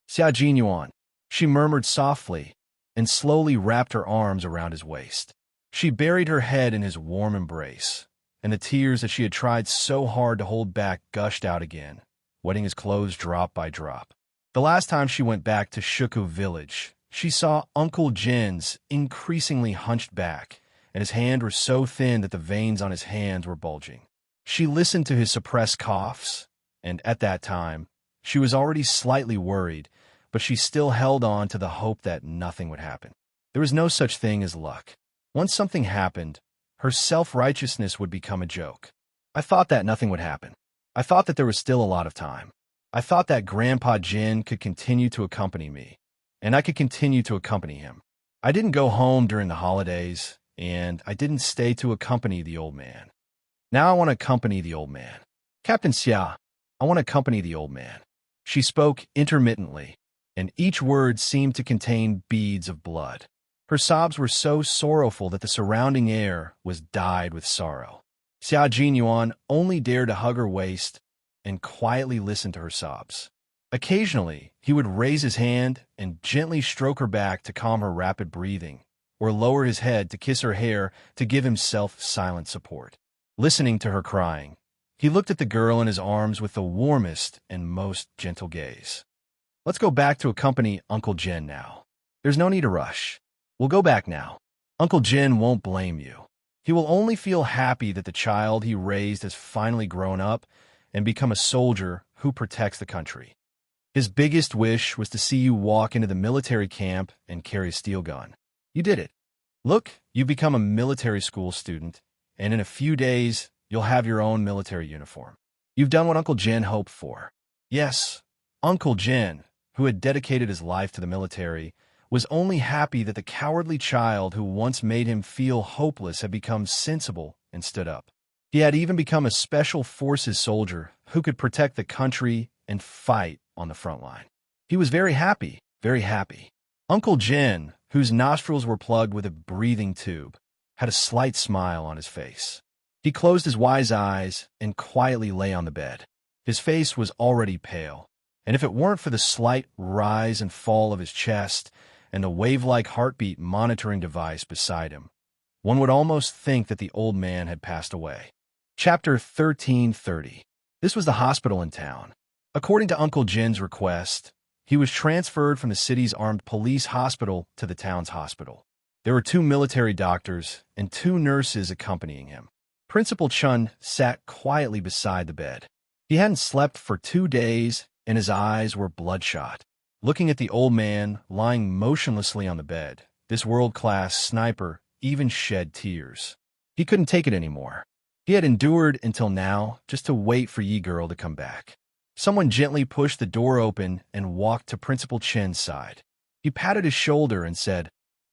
"Xia Jinyuan," she murmured softly, and slowly wrapped her arms around his waist. She buried her head in his warm embrace, and the tears that she had tried so hard to hold back gushed out again, wetting his clothes drop by drop. The last time she went back to Shuku village, she saw Uncle Jin's increasingly hunched back, and his hands were so thin that the veins on his hands were bulging. She listened to his suppressed coughs, and at that time, she was already slightly worried, but she still held on to the hope that nothing would happen. There was no such thing as luck. Once something happened, her self-righteousness would become a joke. I thought that nothing would happen. I thought that there was still a lot of time. I thought that Grandpa Jin could continue to accompany me, and I could continue to accompany him. I didn't go home during the holidays, and I didn't stay to accompany the old man. Now I want to accompany the old man. Captain Xia, I want to accompany the old man. She spoke intermittently, and each word seemed to contain beads of blood. Her sobs were so sorrowful that the surrounding air was dyed with sorrow. Xia Jinyuan only dared to hug her waist and quietly listen to her sobs. Occasionally, he would raise his hand and gently stroke her back to calm her rapid breathing, or lower his head to kiss her hair to give himself silent support. Listening to her crying, he looked at the girl in his arms with the warmest and most gentle gaze. "Let's go back to accompany Uncle Jin now. There's no need to rush. We'll go back now. Uncle Jin won't blame you. He will only feel happy that the child he raised has finally grown up and become a soldier who protects the country. His biggest wish was to see you walk into the military camp and carry a steel gun. You did it. Look, you've become a military school student, and in a few days, you'll have your own military uniform. You've done what Uncle Jin hoped for." Yes, Uncle Jin, who had dedicated his life to the military, was only happy that the cowardly child who once made him feel hopeless had become sensible and stood up. He had even become a special forces soldier who could protect the country and fight on the front line. He was very happy, very happy. Uncle Jin, whose nostrils were plugged with a breathing tube, had a slight smile on his face. He closed his wise eyes and quietly lay on the bed. His face was already pale, and if it weren't for the slight rise and fall of his chest and the wave-like heartbeat monitoring device beside him. One would almost think that the old man had passed away. Chapter 1330. This was the hospital in town. According to Uncle Jin's request, he was transferred from the city's armed police hospital to the town's hospital. There were 2 military doctors and 2 nurses accompanying him. Principal Chun sat quietly beside the bed. He hadn't slept for 2 days, and his eyes were bloodshot. Looking at the old man lying motionlessly on the bed, this world-class sniper even shed tears. He couldn't take it anymore. He had endured until now just to wait for Yi girl to come back. Someone gently pushed the door open and walked to Principal Chen's side. He patted his shoulder and said,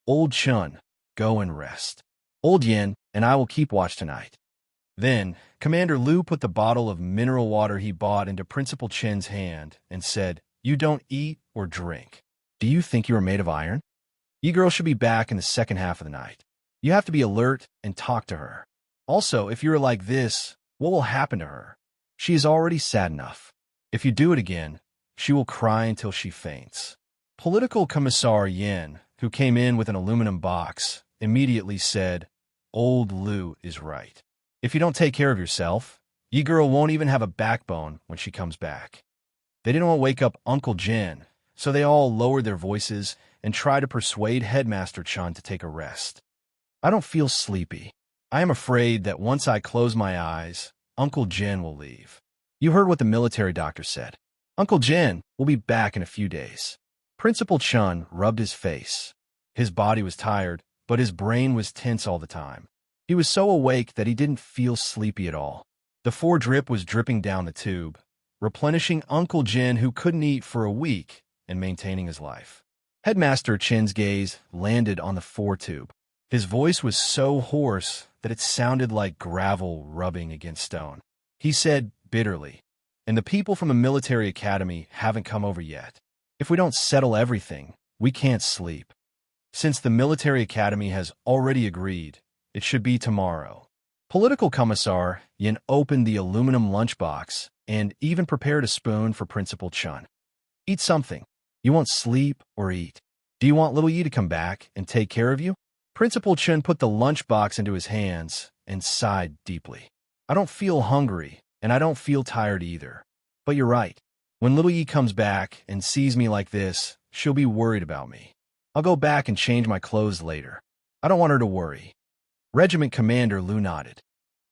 "Old Chun, go and rest. Old Yin and I will keep watch tonight." Then, Commander Liu put the bottle of mineral water he bought into Principal Chen's hand and said, "You don't eat or drink. Do you think you are made of iron? Yi girl should be back in the second half of the night. You have to be alert and talk to her. Also, if you're like this, what will happen to her? She is already sad enough. If you do it again, she will cry until she faints." Political Commissar Yin, who came in with an aluminum box, immediately said, "Old Liu is right. If you don't take care of yourself, Yi girl won't even have a backbone when she comes back." They didn't want to wake up Uncle Jin, so they all lowered their voices and tried to persuade Headmaster Chun to take a rest. "I don't feel sleepy. I am afraid that once I close my eyes, Uncle Jin will leave. You heard what the military doctor said. Uncle Jin will be back in a few days." Principal Chun rubbed his face. His body was tired, but his brain was tense all the time. He was so awake that he didn't feel sleepy at all. The 4 drip was dripping down the tube, replenishing Uncle Jin, who couldn't eat for a week, and maintaining his life. Headmaster Chen's gaze landed on the 4 tube. His voice was so hoarse that it sounded like gravel rubbing against stone. He said bitterly, "And the people from the military academy haven't come over yet. If we don't settle everything, we can't sleep. Since the military academy has already agreed, it should be tomorrow." Political Commissar Yin opened the aluminum lunchbox and even prepared a spoon for Principal Chun. "Eat something. You won't sleep or eat. Do you want little Yi to come back and take care of you?" Principal Chun put the lunchbox into his hands and sighed deeply. "I don't feel hungry, and I don't feel tired either. But you're right. When little Yi comes back and sees me like this, she'll be worried about me. I'll go back and change my clothes later. I don't want her to worry." Regiment Commander Liu nodded.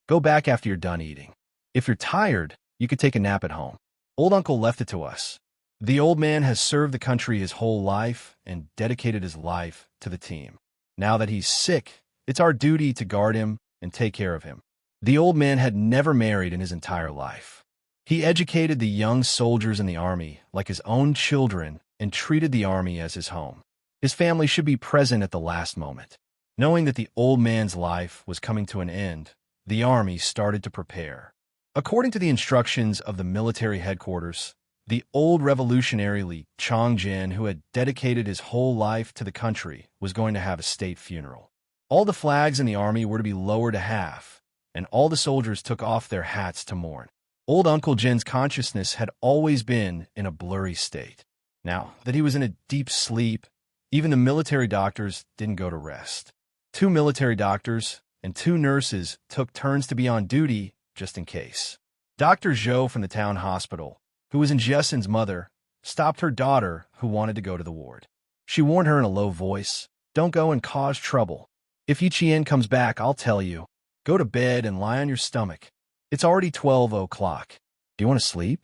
"Go back after you're done eating. If you're tired, you could take a nap at home. Old uncle left it to us. The old man has served the country his whole life and dedicated his life to the team. Now that he's sick, it's our duty to guard him and take care of him." The old man had never married in his entire life. He educated the young soldiers in the army like his own children and treated the army as his home. His family should be present at the last moment. Knowing that the old man's life was coming to an end, the army started to prepare. According to the instructions of the military headquarters, the old revolutionary Li Chongjin, who had dedicated his whole life to the country, was going to have a state funeral. All the flags in the army were to be lowered to half, and all the soldiers took off their hats to mourn. Old Uncle Jin's consciousness had always been in a blurry state. Now that he was in a deep sleep, even the military doctors didn't go to rest. 2 military doctors and 2 nurses took turns to be on duty just in case. Dr. Zhou from the town hospital, who was Jiesen's mother, stopped her daughter who wanted to go to the ward. She warned her in a low voice, "Don't go and cause trouble. If Yiqian comes back, I'll tell you. Go to bed and lie on your stomach. It's already 12 o'clock. Do you want to sleep?"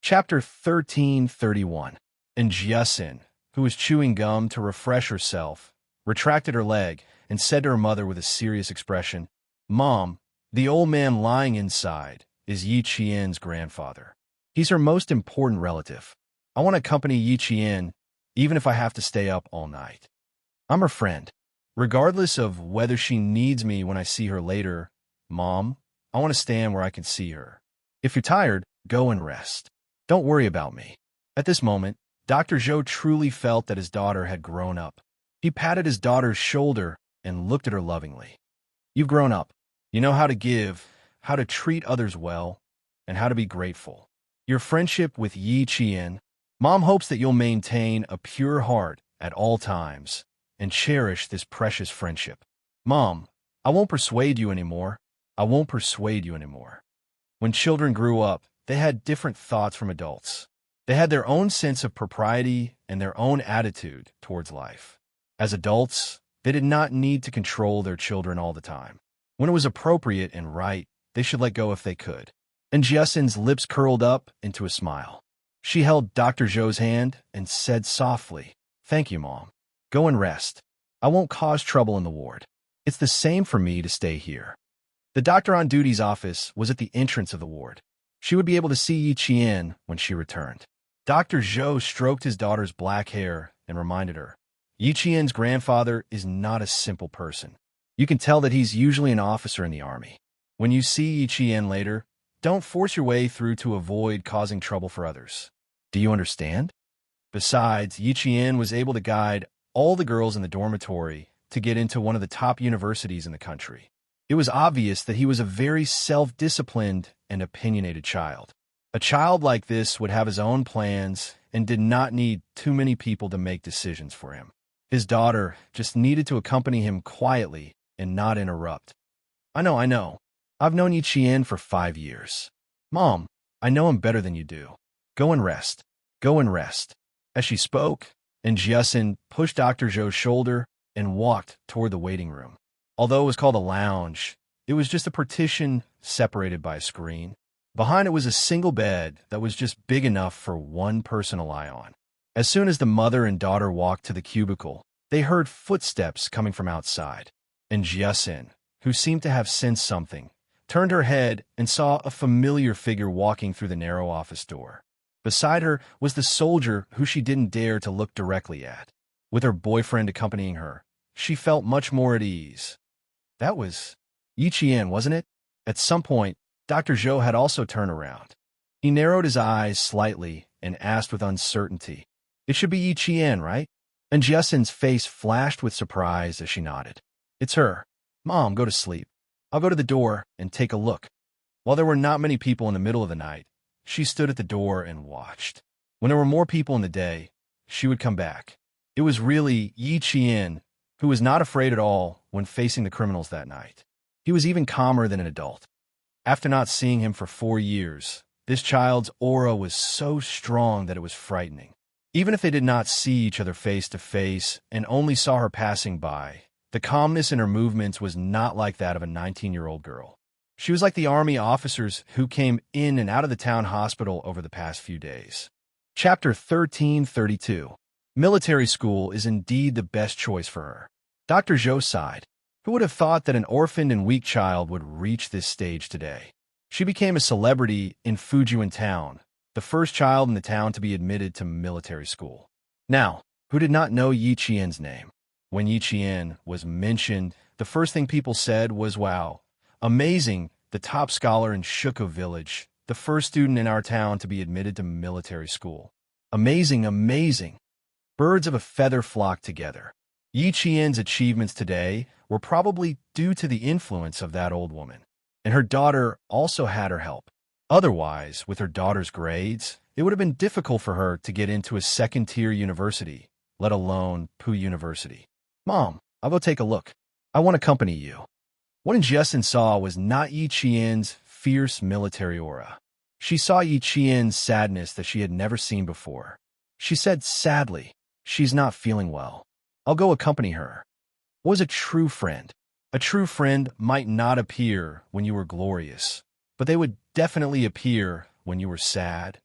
Chapter 1331. And Jiesen, who was chewing gum to refresh herself, retracted her leg and said to her mother with a serious expression, "Mom, the old man lying inside is Yi Qian's grandfather. He's her most important relative. I want to accompany Yi Qian, even if I have to stay up all night. I'm her friend. Regardless of whether she needs me when I see her later, Mom, I want to stand where I can see her. If you're tired, go and rest. Don't worry about me." At this moment, Dr. Zhou truly felt that his daughter had grown up. He patted his daughter's shoulder and looked at her lovingly. "You've grown up. You know how to give, how to treat others well, and how to be grateful. Your friendship with Yi Qian, Mom hopes that you'll maintain a pure heart at all times and cherish this precious friendship. Mom, I won't persuade you anymore. I won't persuade you anymore. When children grew up, they had different thoughts from adults. They had their own sense of propriety and their own attitude towards life. As adults, they did not need to control their children all the time. When it was appropriate and right, they should let go if they could. And Jiaxin's lips curled up into a smile. She held Dr. Zhou's hand and said softly, "Thank you, Mom. Go and rest. I won't cause trouble in the ward. It's the same for me to stay here." The doctor on duty's office was at the entrance of the ward. She would be able to see Yi Qian when she returned. Dr. Zhou stroked his daughter's black hair and reminded her, Yi Qian's grandfather is not a simple person. You can tell that he's usually an officer in the army. When you see Yi Qian later, don't force your way through to avoid causing trouble for others. Do you understand? Besides, Yi Qian was able to guide all the girls in the dormitory to get into one of the top universities in the country. It was obvious that he was a very self-disciplined and opinionated child. A child like this would have his own plans and did not need too many people to make decisions for him. His daughter just needed to accompany him quietly and not interrupt. I know. I've known Yi Qian for 5 years. Mom, I know him better than you do. Go and rest. Go and rest." As she spoke, and Jiaxin pushed Dr. Zhou's shoulder and walked toward the waiting room. Although it was called a lounge, it was just a partition separated by a screen. Behind it was a single bed that was just big enough for one person to lie on. As soon as the mother and daughter walked to the cubicle, they heard footsteps coming from outside, and Jiaxin, who seemed to have sensed something, turned her head and saw a familiar figure walking through the narrow office door. Beside her was the soldier who she didn't dare to look directly at. With her boyfriend accompanying her, she felt much more at ease. That was Yi Qian, wasn't it? At some point, Dr. Zhou had also turned around. He narrowed his eyes slightly and asked with uncertainty, "It should be Yi Qian, right?" And Jiaxin's face flashed with surprise as she nodded. "It's her. Mom, go to sleep. I'll go to the door and take a look." While there were not many people in the middle of the night, she stood at the door and watched. When there were more people in the day, she would come back. It was really Yi Qian, who was not afraid at all when facing the criminals that night. He was even calmer than an adult. After not seeing him for 4 years, this child's aura was so strong that it was frightening. Even if they did not see each other face to face and only saw her passing by, the calmness in her movements was not like that of a 19-year-old girl. She was like the army officers who came in and out of the town hospital over the past few days. Chapter 1332. Military school is indeed the best choice for her. Dr. Zhou sighed. Who would have thought that an orphaned and weak child would reach this stage today? She became a celebrity in Fujian town, the first child in the town to be admitted to military school. Now, who did not know Yi Qian's name? When Yi Qian was mentioned, the first thing people said was, "Wow, amazing, the top scholar in Shuko village, the first student in our town to be admitted to military school. Amazing, amazing." Birds of a feather flocked together. Yi Qian's achievements today were probably due to the influence of that old woman. And her daughter also had her help. Otherwise, with her daughter's grades, it would have been difficult for her to get into a second-tier university, let alone Pu University. "Mom, I'll go take a look. I want to accompany you." What Jiaxin saw was not Yi Qian's fierce military aura. She saw Yi Qian's sadness that she had never seen before. She said sadly, "She's not feeling well. I'll go accompany her." What was a true friend? A true friend might not appear when you were glorious, but they would definitely appear when you were sad,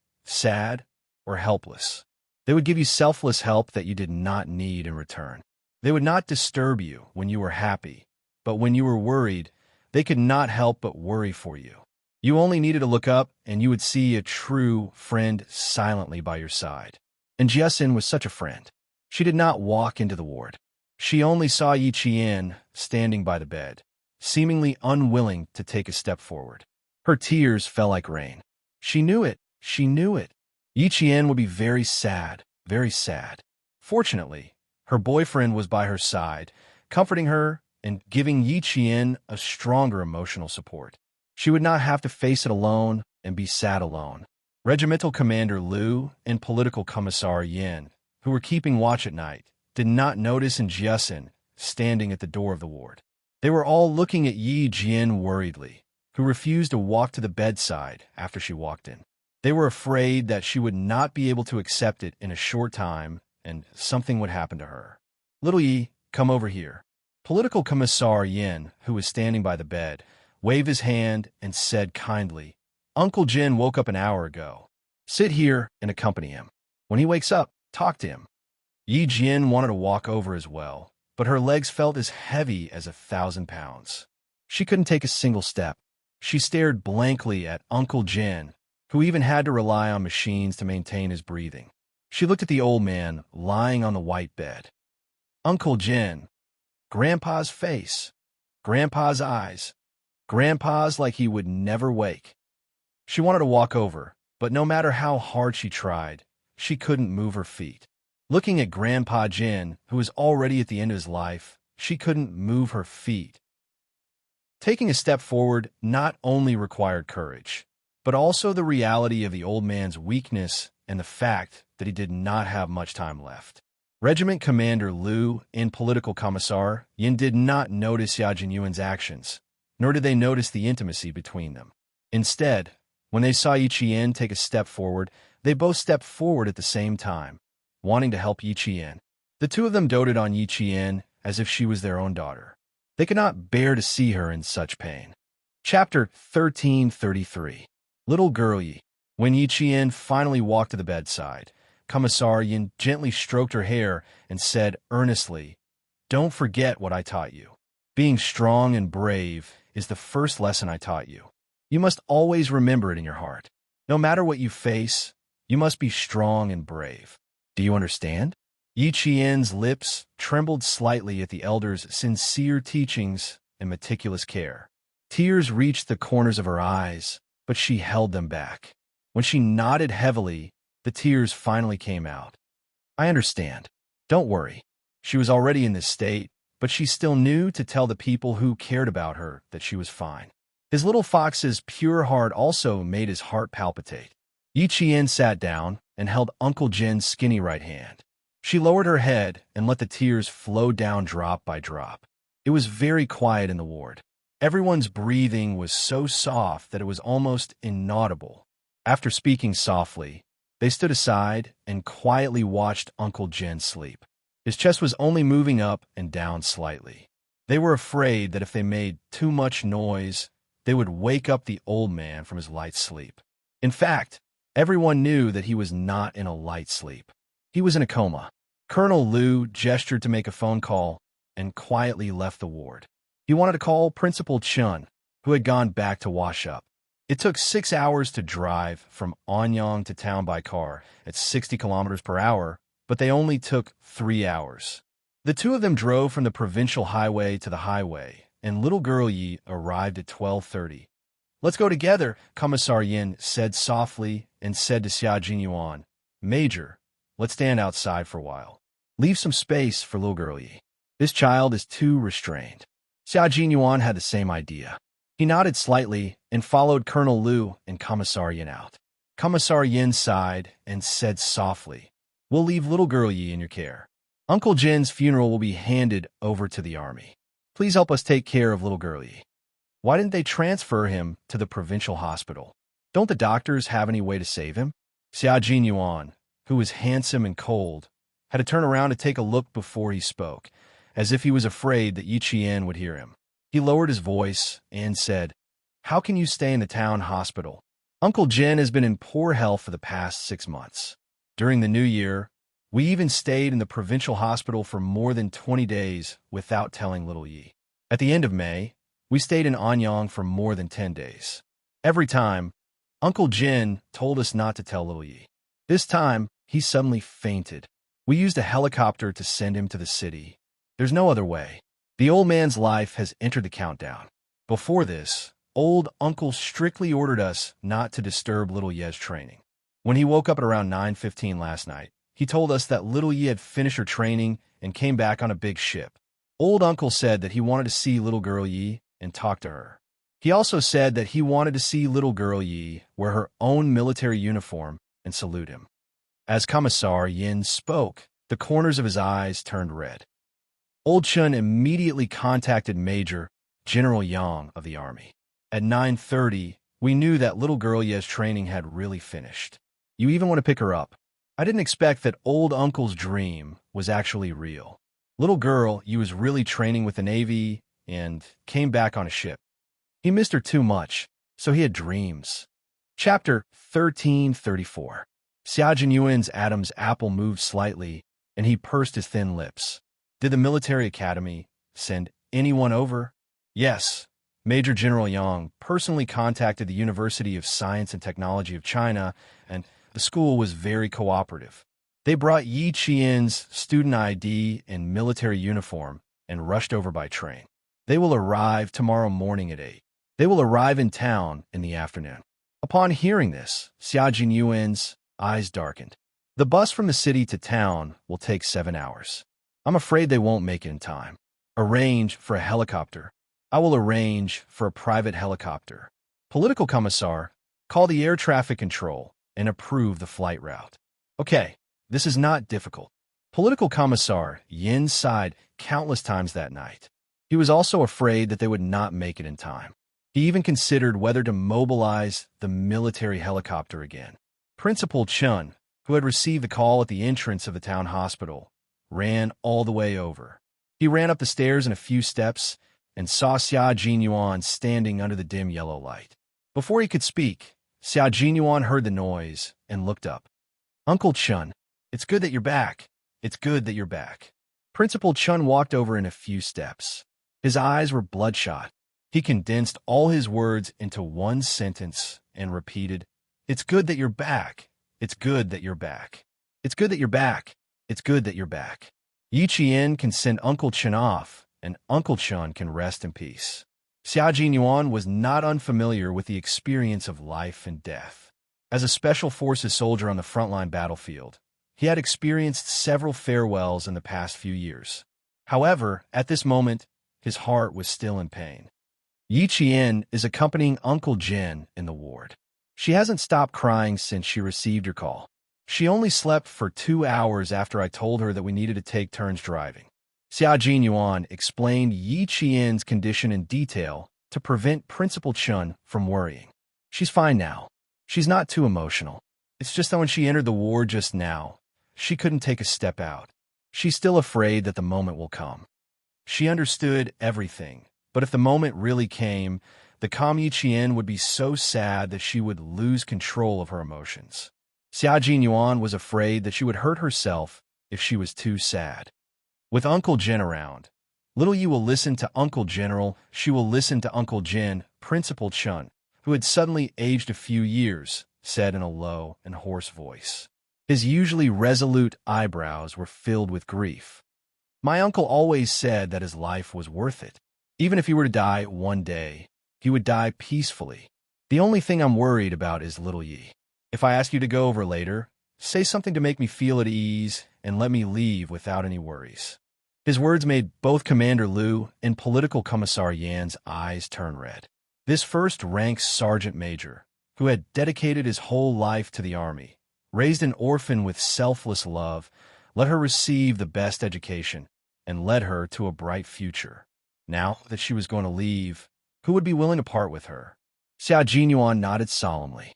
or helpless. They would give you selfless help that you did not need in return. They would not disturb you when you were happy, but when you were worried, they could not help but worry for you. You only needed to look up and you would see a true friend silently by your side. And Jiaxin was such a friend. She did not walk into the ward. She only saw Yi Qian standing by the bed, seemingly unwilling to take a step forward. Her tears fell like rain. She knew it. She knew it. Yi Qian would be very sad, very sad. Fortunately, her boyfriend was by her side, comforting her and giving Yi Qian a stronger emotional support. She would not have to face it alone and be sad alone. Regimental Commander Liu and Political Commissar Yin, who were keeping watch at night, did not notice and Jiasin standing at the door of the ward. They were all looking at Yi Jian worriedly, who refused to walk to the bedside after she walked in. They were afraid that she would not be able to accept it in a short time and something would happen to her. "Little Yi, come over here." Political Commissar Yin, who was standing by the bed, waved his hand and said kindly, "Uncle Jin woke up an hour ago. Sit here and accompany him. When he wakes up, talk to him." Yi Jian wanted to walk over as well, but her legs felt as heavy as 1,000 pounds. She couldn't take a single step. She stared blankly at Uncle Jin, who even had to rely on machines to maintain his breathing. She looked at the old man lying on the white bed. Uncle Jin. Grandpa's face. Grandpa's eyes. Grandpa's like he would never wake. She wanted to walk over, but no matter how hard she tried, she couldn't move her feet. Looking at Grandpa Jin, who was already at the end of his life, she couldn't move her feet. Taking a step forward not only required courage, but also the reality of the old man's weakness and the fact that he did not have much time left. Regiment Commander Liu and Political Commissar Yin did not notice Yajin Yuan's actions, nor did they notice the intimacy between them. Instead, when they saw Yi Qian take a step forward, they both stepped forward at the same time, wanting to help Yi Qian. The two of them doted on Yi Qian as if she was their own daughter. They could not bear to see her in such pain. Chapter 1333. Little Girl Yi. When Yi Qian finally walked to the bedside, Commissar Yin gently stroked her hair and said earnestly, "Don't forget what I taught you. Being strong and brave is the first lesson I taught you. You must always remember it in your heart. No matter what you face, you must be strong and brave. Do you understand?" Yi Qian's lips trembled slightly at the elder's sincere teachings and meticulous care. Tears reached the corners of her eyes, but she held them back. When she nodded heavily, the tears finally came out. "I understand. Don't worry." She was already in this state, but she still knew to tell the people who cared about her that she was fine. His little fox's pure heart also made his heart palpitate. Yi Qian sat down and held Uncle Jin's skinny right hand. She lowered her head and let the tears flow down drop by drop. It was very quiet in the ward. Everyone's breathing was so soft that it was almost inaudible. After speaking softly, they stood aside and quietly watched Uncle Jin sleep. His chest was only moving up and down slightly. They were afraid that if they made too much noise, they would wake up the old man from his light sleep. In fact, everyone knew that he was not in a light sleep. He was in a coma. Colonel Liu gestured to make a phone call and quietly left the ward. He wanted to call Principal Chun, who had gone back to wash up. It took 6 hours to drive from Anyang to town by car at 60 kilometers per hour, but they only took 3 hours. The two of them drove from the provincial highway to the highway, and little girl Yi arrived at 12:30. "Let's go together," Commissar Yin said softly and said to Xia Jinyuan, "Major, let's stand outside for a while. Leave some space for little girl Yi. This child is too restrained." Xia Jinyuan had the same idea. He nodded slightly and followed Colonel Liu and Commissar Yin out. Commissar Yin sighed and said softly, "We'll leave little girl Yi in your care. Uncle Jin's funeral will be handed over to the army. Please help us take care of little girl Yi." Why didn't they transfer him to the provincial hospital? Don't the doctors have any way to save him? Xia Jinyuan, who was handsome and cold, had to turn around to take a look before he spoke, as if he was afraid that Yi Qian would hear him. He lowered his voice and said, "How can you stay in the town hospital? Uncle Jin has been in poor health for the past 6 months. During the New Year, we even stayed in the provincial hospital for more than 20 days without telling little Yi. At the end of May, we stayed in Anyang for more than 10 days. Every time, Uncle Jin told us not to tell little Yi. This time, he suddenly fainted. We used a helicopter to send him to the city. There's no other way. The old man's life has entered the countdown. Before this, old uncle strictly ordered us not to disturb little Ye's training. When he woke up at around 9:15 last night, he told us that little Ye had finished her training and came back on a big ship. Old uncle said that he wanted to see little girl Yi and talk to her. He also said that he wanted to see little girl Yi wear her own military uniform and salute him. As Commissar Yin spoke, The corners of his eyes turned red. Old Chun immediately contacted Major General Yang of the army. At 9:30, we knew that little girl Ye's training had really finished. You even want to pick her up. I didn't expect that old uncle's dream was actually real. Little girl, you was really training with the Navy and came back on a ship. He missed her too much, so he had dreams. Chapter 1334. Xia Jinyuan's Adam's apple moved slightly, and he pursed his thin lips. Did the military academy send anyone over? Yes. Major General Yang personally contacted the University of Science and Technology of China, and the school was very cooperative. They brought Yi Qian's student ID and military uniform and rushed over by train. They will arrive tomorrow morning at 8. They will arrive in town in the afternoon. Upon hearing this, Xia Jinyuan's eyes darkened. The bus from the city to town will take 7 hours. I'm afraid they won't make it in time. Arrange for a helicopter. I will arrange for a private helicopter. Political commissar, call the air traffic control and approve the flight route. Okay, this is not difficult. Political commissar Yin sighed countless times that night. He was also afraid that they would not make it in time. He even considered whether to mobilize the military helicopter again. Principal Chun, who had received the call at the entrance of the town hospital, ran all the way over. He ran up the stairs in a few steps and saw Xia Jinyuan standing under the dim yellow light. Before he could speak, Xia Jinyuan heard the noise and looked up. Uncle Chun, it's good that you're back. It's good that you're back. Principal Chun walked over in a few steps. His eyes were bloodshot. He condensed all his words into one sentence and repeated, It's good that you're back. It's good that you're back. It's good that you're back. It's good that you're back. Yi Qian can send Uncle Chun off, and Uncle Chun can rest in peace. Xia Jinyuan was not unfamiliar with the experience of life and death. As a Special Forces soldier on the frontline battlefield, he had experienced several farewells in the past few years. However, at this moment, his heart was still in pain. Yi Qian is accompanying Uncle Jin in the ward. She hasn't stopped crying since she received your call. She only slept for 2 hours after I told her that we needed to take turns driving. Xia Jinyuan explained Yi Qian's condition in detail to prevent Principal Chun from worrying. She's fine now. She's not too emotional. It's just that when she entered the ward just now, she couldn't take a step out. She's still afraid that the moment will come. She understood everything, but if the moment really came, the calm Yi Qian would be so sad that she would lose control of her emotions. Xia Jinyuan was afraid that she would hurt herself if she was too sad. With Uncle Jin around, little Yi will listen to Uncle General, she will listen to Uncle Jin, Principal Chun, who had suddenly aged a few years, said in a low and hoarse voice. His usually resolute eyebrows were filled with grief. My uncle always said that his life was worth it. Even if he were to die one day, he would die peacefully. The only thing I'm worried about is little Yi. If I ask you to go over later, say something to make me feel at ease and let me leave without any worries. His words made both Commander Liu and Political Commissar Yan's eyes turn red. This first-rank sergeant major, who had dedicated his whole life to the army, raised an orphan with selfless love, let her receive the best education, and led her to a bright future. Now that she was going to leave, who would be willing to part with her? Xia Jinyuan nodded solemnly.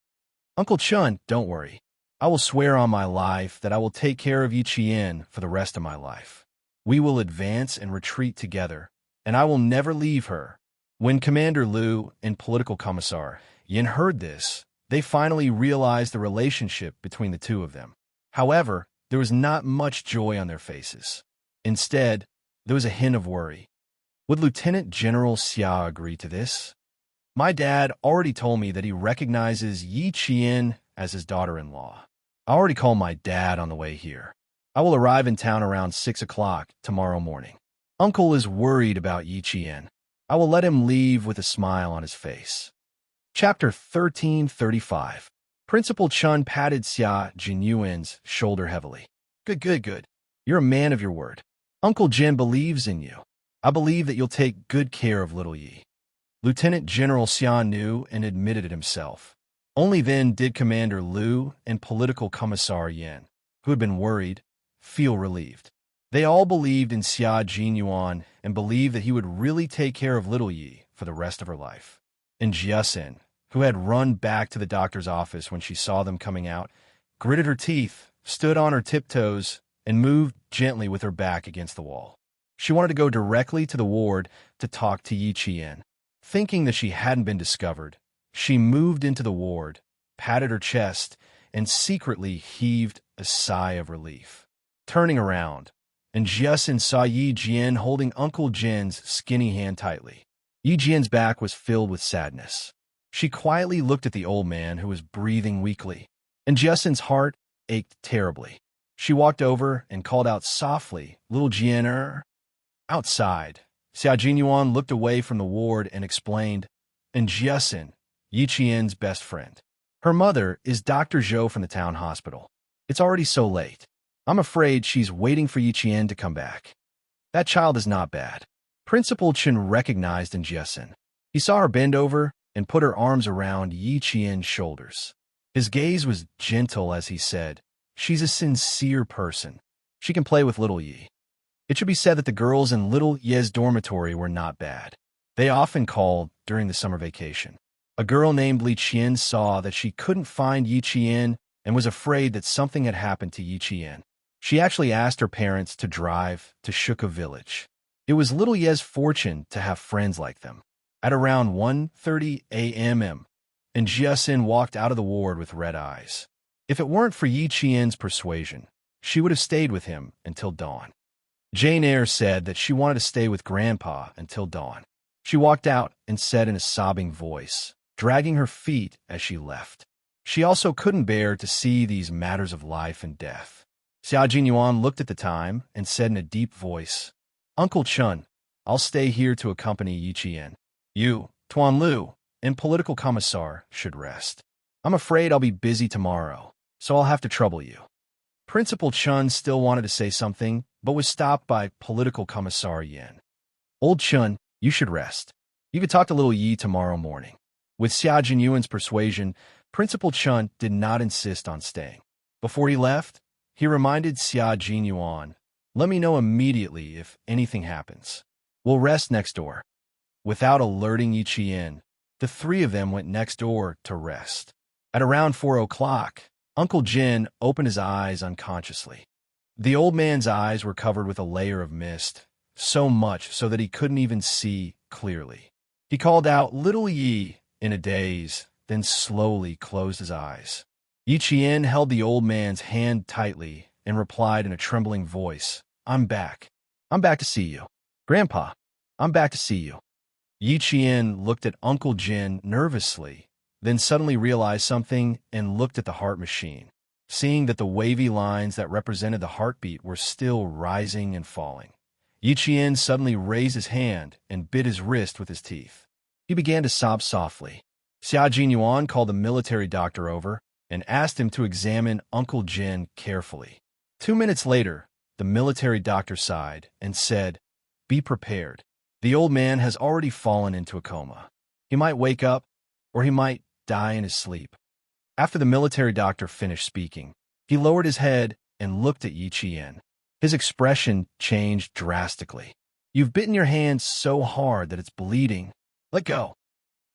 Uncle Chun, don't worry. I will swear on my life that I will take care of Yi Qian for the rest of my life. We will advance and retreat together, and I will never leave her. When Commander Liu and Political Commissar Yin heard this, they finally realized the relationship between the two of them. However, there was not much joy on their faces. Instead, there was a hint of worry. Would Lieutenant General Xia agree to this? My dad already told me that he recognizes Yi Qian as his daughter-in-law. I already called my dad on the way here. I will arrive in town around 6 o'clock tomorrow morning. Uncle is worried about Yi Qian. I will let him leave with a smile on his face. Chapter 1335. Principal Chun patted Xia Jinyuan's shoulder heavily. Good. You're a man of your word. Uncle Jin believes in you. I believe that you'll take good care of little Yi. Lieutenant General Xia knew and admitted it himself. Only then did Commander Liu and Political Commissar Yin, who had been worried, feel relieved. They all believed in Xia Jinyuan and believed that he would really take care of little Yi for the rest of her life. And Jiasin, who had run back to the doctor's office when she saw them coming out, gritted her teeth, stood on her tiptoes, and moved gently with her back against the wall. She wanted to go directly to the ward to talk to Yi Qian. Thinking that she hadn't been discovered, she moved into the ward, patted her chest, and secretly heaved a sigh of relief. Turning around, and Jiasin saw Yi Jian holding Uncle Jin's skinny hand tightly. Yi Jian's back was filled with sadness. She quietly looked at the old man who was breathing weakly, and Jiasin's heart ached terribly. She walked over and called out softly, "Little Jian." Outside, Xia Jinyuan looked away from the ward and explained, "And Jiasin, Yi Qian's best friend. Her mother is Dr. Zhou from the town hospital. It's already so late. I'm afraid she's waiting for Yi Qian to come back. That child is not bad." Principal Chen recognized in Jiasin. He saw her bend over and put her arms around Yi Qian's shoulders. His gaze was gentle as he said, "She's a sincere person. She can play with little Yi." It should be said that the girls in little Ye's dormitory were not bad. They often called during the summer vacation. A girl named Li Qian saw that she couldn't find Yi Qian and was afraid that something had happened to Yi Qian. She actually asked her parents to drive to Shuka village. It was little Ye's fortune to have friends like them. At around 1:30 a.m., and Jiasin walked out of the ward with red eyes. If it weren't for Yi Qian's persuasion, she would have stayed with him until dawn. Jane Eyre said that she wanted to stay with Grandpa until dawn. She walked out and said in a sobbing voice, dragging her feet as she left. She also couldn't bear to see these matters of life and death. Xia Jinyuan looked at the time and said in a deep voice, "Uncle Chun, I'll stay here to accompany Yi Qian. You, Tuan Lu, and political commissar should rest. I'm afraid I'll be busy tomorrow, so I'll have to trouble you." Principal Chun still wanted to say something, but was stopped by political commissar Yin. "Old Chun, you should rest. You could talk to little Yi tomorrow morning." With Xia Jinyuan's persuasion, Principal Chun did not insist on staying. Before he left, he reminded Xia Jinyuan, "Let me know immediately if anything happens. We'll rest next door." Without alerting Yi Qian, the three of them went next door to rest. At around 4 o'clock, Uncle Jin opened his eyes unconsciously. The old man's eyes were covered with a layer of mist, so much so that he couldn't even see clearly. He called out, "Little Yi," in a daze, then slowly closed his eyes. Yi Qian held the old man's hand tightly and replied in a trembling voice, "I'm back. I'm back to see you. Grandpa, I'm back to see you." Yi Qian looked at Uncle Jin nervously, then suddenly realized something and looked at the heart machine, seeing that the wavy lines that represented the heartbeat were still rising and falling. Yi Qian suddenly raised his hand and bit his wrist with his teeth. He began to sob softly. Xia Jinyuan called the military doctor over and asked him to examine Uncle Jin carefully. 2 minutes later, the military doctor sighed and said, "Be prepared. The old man has already fallen into a coma. He might wake up, or he might die in his sleep." After the military doctor finished speaking, he lowered his head and looked at Yi Qian. His expression changed drastically. "You've bitten your hand so hard that it's bleeding. Let go."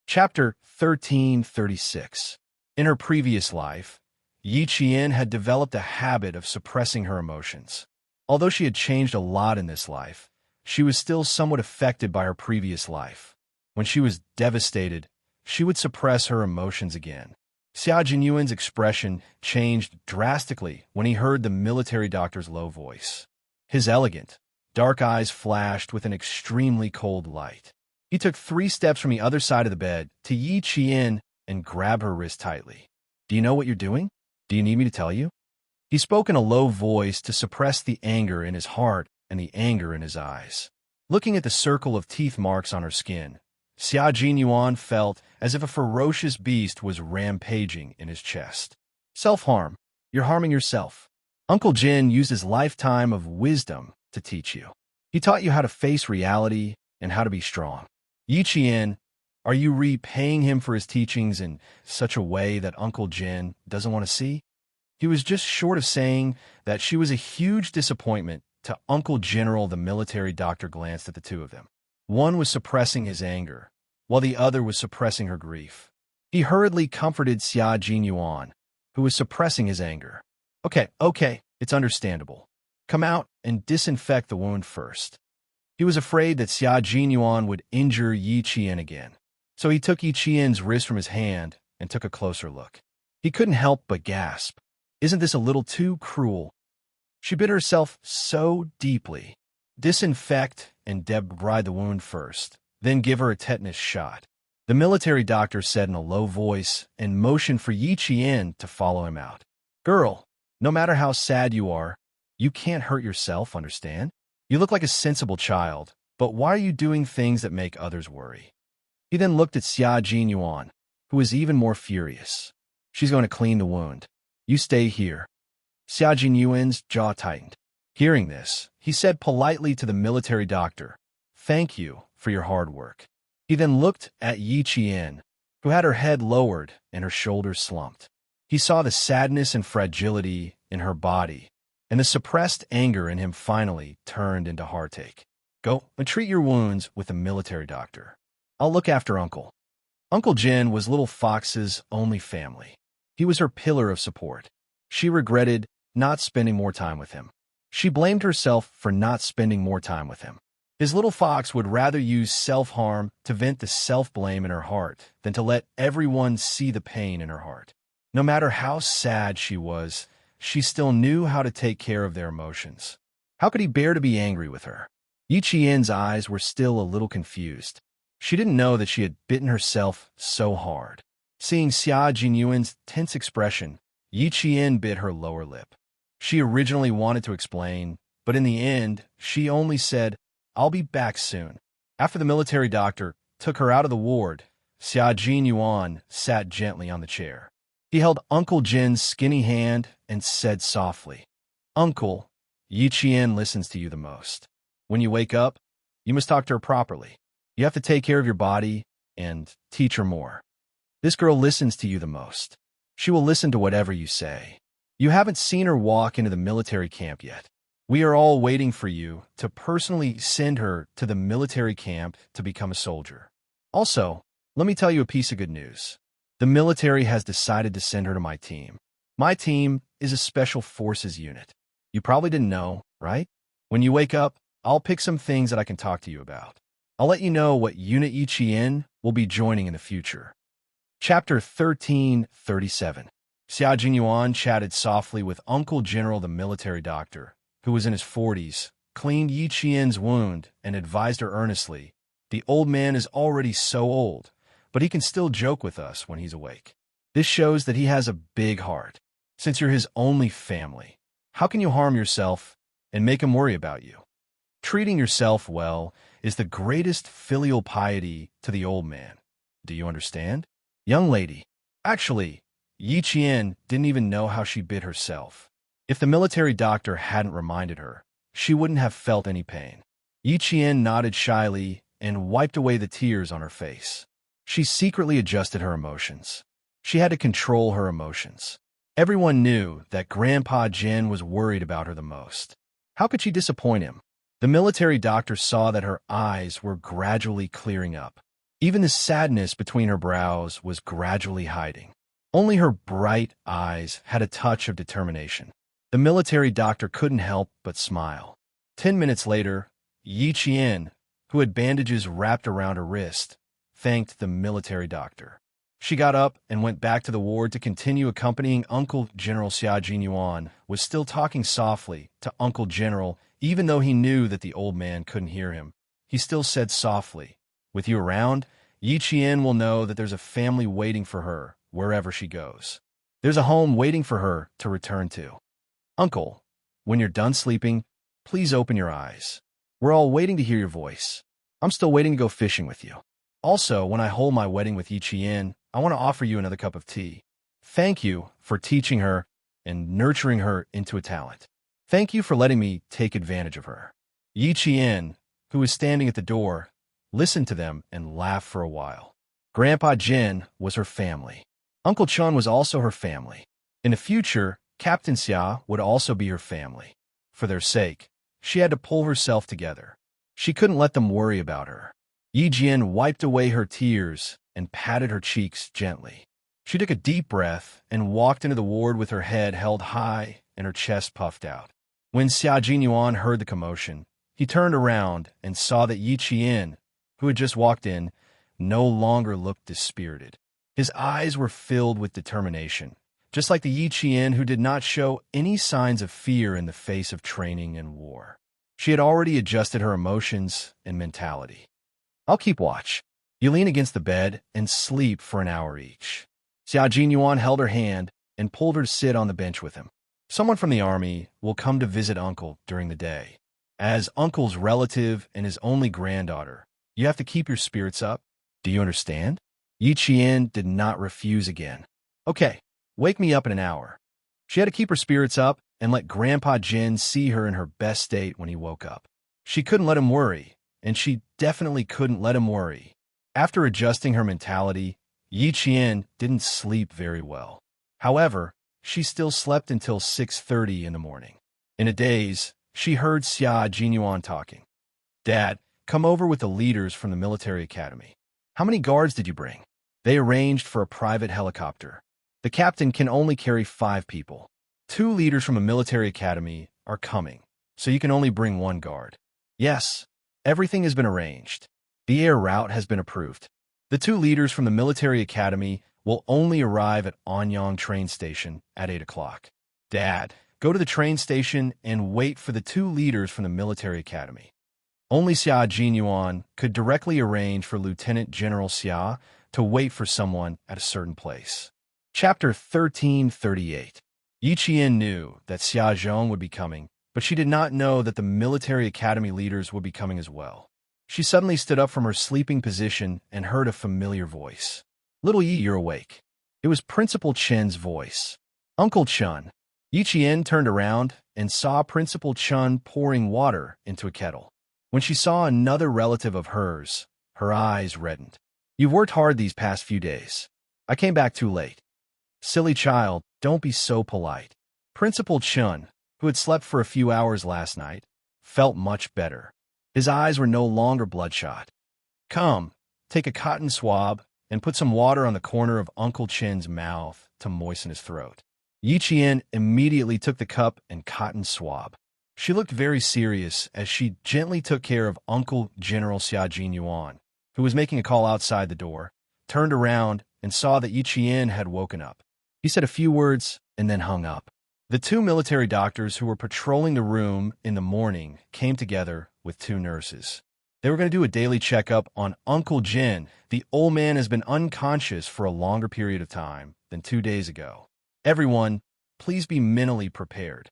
Chapter 1336. In her previous life, Yi Qian had developed a habit of suppressing her emotions. Although she had changed a lot in this life, she was still somewhat affected by her previous life. When she was devastated, she would suppress her emotions again. Xia Jinyuan's expression changed drastically when he heard the military doctor's low voice. His elegant, dark eyes flashed with an extremely cold light. He took 3 steps from the other side of the bed to Yi Qian and grabbed her wrist tightly. "Do you know what you're doing? Do you need me to tell you?" He spoke in a low voice to suppress the anger in his heart and the anger in his eyes. Looking at the circle of teeth marks on her skin, Xia Jinyuan felt as if a ferocious beast was rampaging in his chest. "Self-harm. You're harming yourself. Uncle Jin used his lifetime of wisdom to teach you. He taught you how to face reality and how to be strong. Yi Qian, are you repaying him for his teachings in such a way that Uncle Jin doesn't want to see?" He was just short of saying that she was a huge disappointment to Uncle General. The military doctor glanced at the two of them. One was suppressing his anger, while the other was suppressing her grief. He hurriedly comforted Xia Jinyuan, who was suppressing his anger. Okay, it's understandable. Come out and disinfect the wound first. He was afraid that Xia Jinyuan would injure Yi Qian again, so he took Yi Qian's wrist from his hand and took a closer look. He couldn't help but gasp. Isn't this a little too cruel? She bit herself so deeply. Disinfect and debride the wound first, then give her a tetanus shot. The military doctor said in a low voice and motioned for Yi Qian to follow him out. Girl, no matter how sad you are, you can't hurt yourself, understand? You look like a sensible child, but why are you doing things that make others worry? He then looked at Xia Jinyuan, who was even more furious. She's going to clean the wound. You stay here. Xia Jinyuan's jaw tightened. Hearing this, he said politely to the military doctor, Thank you for your hard work. He then looked at Yi Qian, who had her head lowered and her shoulders slumped. He saw the sadness and fragility in her body, and the suppressed anger in him finally turned into heartache. Go and treat your wounds with the military doctor. I'll look after Uncle. Uncle Jin was Little Fox's only family. He was her pillar of support. She regretted not spending more time with him. She blamed herself for not spending more time with him. His little fox would rather use self-harm to vent the self-blame in her heart than to let everyone see the pain in her heart. No matter how sad she was, she still knew how to take care of their emotions. How could he bear to be angry with her? Yi Qian's eyes were still a little confused. She didn't know that she had bitten herself so hard. Seeing Xia Jinyuan's tense expression, Yi Qian bit her lower lip. She originally wanted to explain, but in the end, she only said, I'll be back soon. After the military doctor took her out of the ward, Xia Jinyuan sat gently on the chair. He held Uncle Jin's skinny hand and said softly, Uncle, Yi Qian listens to you the most. When you wake up, you must talk to her properly. You have to take care of your body and teach her more. This girl listens to you the most. She will listen to whatever you say. You haven't seen her walk into the military camp yet. We are all waiting for you to personally send her to the military camp to become a soldier. Also, let me tell you a piece of good news. The military has decided to send her to my team. My team is a special forces unit. You probably didn't know, right? When you wake up, I'll pick some things that I can talk to you about. I'll let you know what unit Yi Qian will be joining in the future. Chapter 1337. Xia Jinyuan chatted softly with Uncle General the military doctor, who was in his 40s, cleaned Yi Qian's wound, and advised her earnestly, the old man is already so old, but he can still joke with us when he's awake. This shows that he has a big heart. Since you're his only family, how can you harm yourself and make him worry about you? Treating yourself well is the greatest filial piety to the old man. Do you understand? Young lady, actually, Yi Qian didn't even know how she bit herself. If the military doctor hadn't reminded her, she wouldn't have felt any pain. Yi Qian nodded shyly and wiped away the tears on her face. She secretly adjusted her emotions. She had to control her emotions. Everyone knew that Grandpa Jin was worried about her the most. How could she disappoint him? The military doctor saw that her eyes were gradually clearing up. Even the sadness between her brows was gradually hiding. Only her bright eyes had a touch of determination. The military doctor couldn't help but smile. 10 minutes later, Yi Qian, who had bandages wrapped around her wrist, thanked the military doctor. She got up and went back to the ward to continue accompanying Uncle General. Xia Jinyuan was still talking softly to Uncle General, even though he knew that the old man couldn't hear him. He still said softly, with you around, Yi Qian will know that there's a family waiting for her wherever she goes. There's a home waiting for her to return to. Uncle, when you're done sleeping, please open your eyes. We're all waiting to hear your voice. I'm still waiting to go fishing with you. Also, when I hold my wedding with Yi Qian, I want to offer you another cup of tea. Thank you for teaching her and nurturing her into a talent. Thank you for letting me take advantage of her. Yi Qian, who was standing at the door, listened to them and laughed for a while. Grandpa Jin was her family. Uncle Chun was also her family. In the future, Captain Xia would also be her family. For their sake, she had to pull herself together. She couldn't let them worry about her. Yi Jian wiped away her tears and patted her cheeks gently. She took a deep breath and walked into the ward with her head held high and her chest puffed out. When Xia Jinyuan heard the commotion, he turned around and saw that Yi Qian, who had just walked in, no longer looked dispirited. His eyes were filled with determination, just like the Yi Qian who did not show any signs of fear in the face of training and war. She had already adjusted her emotions and mentality. I'll keep watch. You lean against the bed and sleep for an hour each. Xia Jinyuan held her hand and pulled her to sit on the bench with him. Someone from the army will come to visit Uncle during the day. As Uncle's relative and his only granddaughter, you have to keep your spirits up. Do you understand? Yi Qian did not refuse again. Okay, wake me up in an hour. She had to keep her spirits up and let Grandpa Jin see her in her best state when he woke up. She couldn't let him worry, and she definitely couldn't let him worry. After adjusting her mentality, Yi Qian didn't sleep very well. However, she still slept until 6:30 in the morning. In a daze, she heard Xia Jinyuan talking. Dad, come over with the leaders from the military academy. How many guards did you bring? They arranged for a private helicopter. The captain can only carry 5 people. 2 leaders from a military academy are coming, so you can only bring 1 guard. Yes, everything has been arranged. The air route has been approved. The 2 leaders from the military academy will only arrive at Anyang train station at 8 o'clock. Dad, go to the train station and wait for the 2 leaders from the military academy. Only Xia Jinyuan could directly arrange for Lieutenant General Xia to wait for someone at a certain place. Chapter 1338. Yi Qian knew that Xia Zhong would be coming, but she did not know that the military academy leaders would be coming as well. She suddenly stood up from her sleeping position and heard a familiar voice. Little Yi, you're awake. It was Principal Chen's voice. Uncle Chen. Yi Qian turned around and saw Principal Chen pouring water into a kettle. When she saw another relative of hers, her eyes reddened. You've worked hard these past few days. I came back too late. Silly child, don't be so polite. Principal Chen, who had slept for a few hours last night, felt much better. His eyes were no longer bloodshot. Come, take a cotton swab and put some water on the corner of Uncle Chen's mouth to moisten his throat. Yi Qian immediately took the cup and cotton swab. She looked very serious as she gently took care of Uncle General Xia Jinyuan, who was making a call outside the door, turned around and saw that Yi Qian had woken up. He said a few words and then hung up. The 2 military doctors who were patrolling the room in the morning came together with 2 nurses. They were going to do a daily checkup on Uncle Jin. The old man has been unconscious for a longer period of time than 2 days ago. Everyone, please be mentally prepared.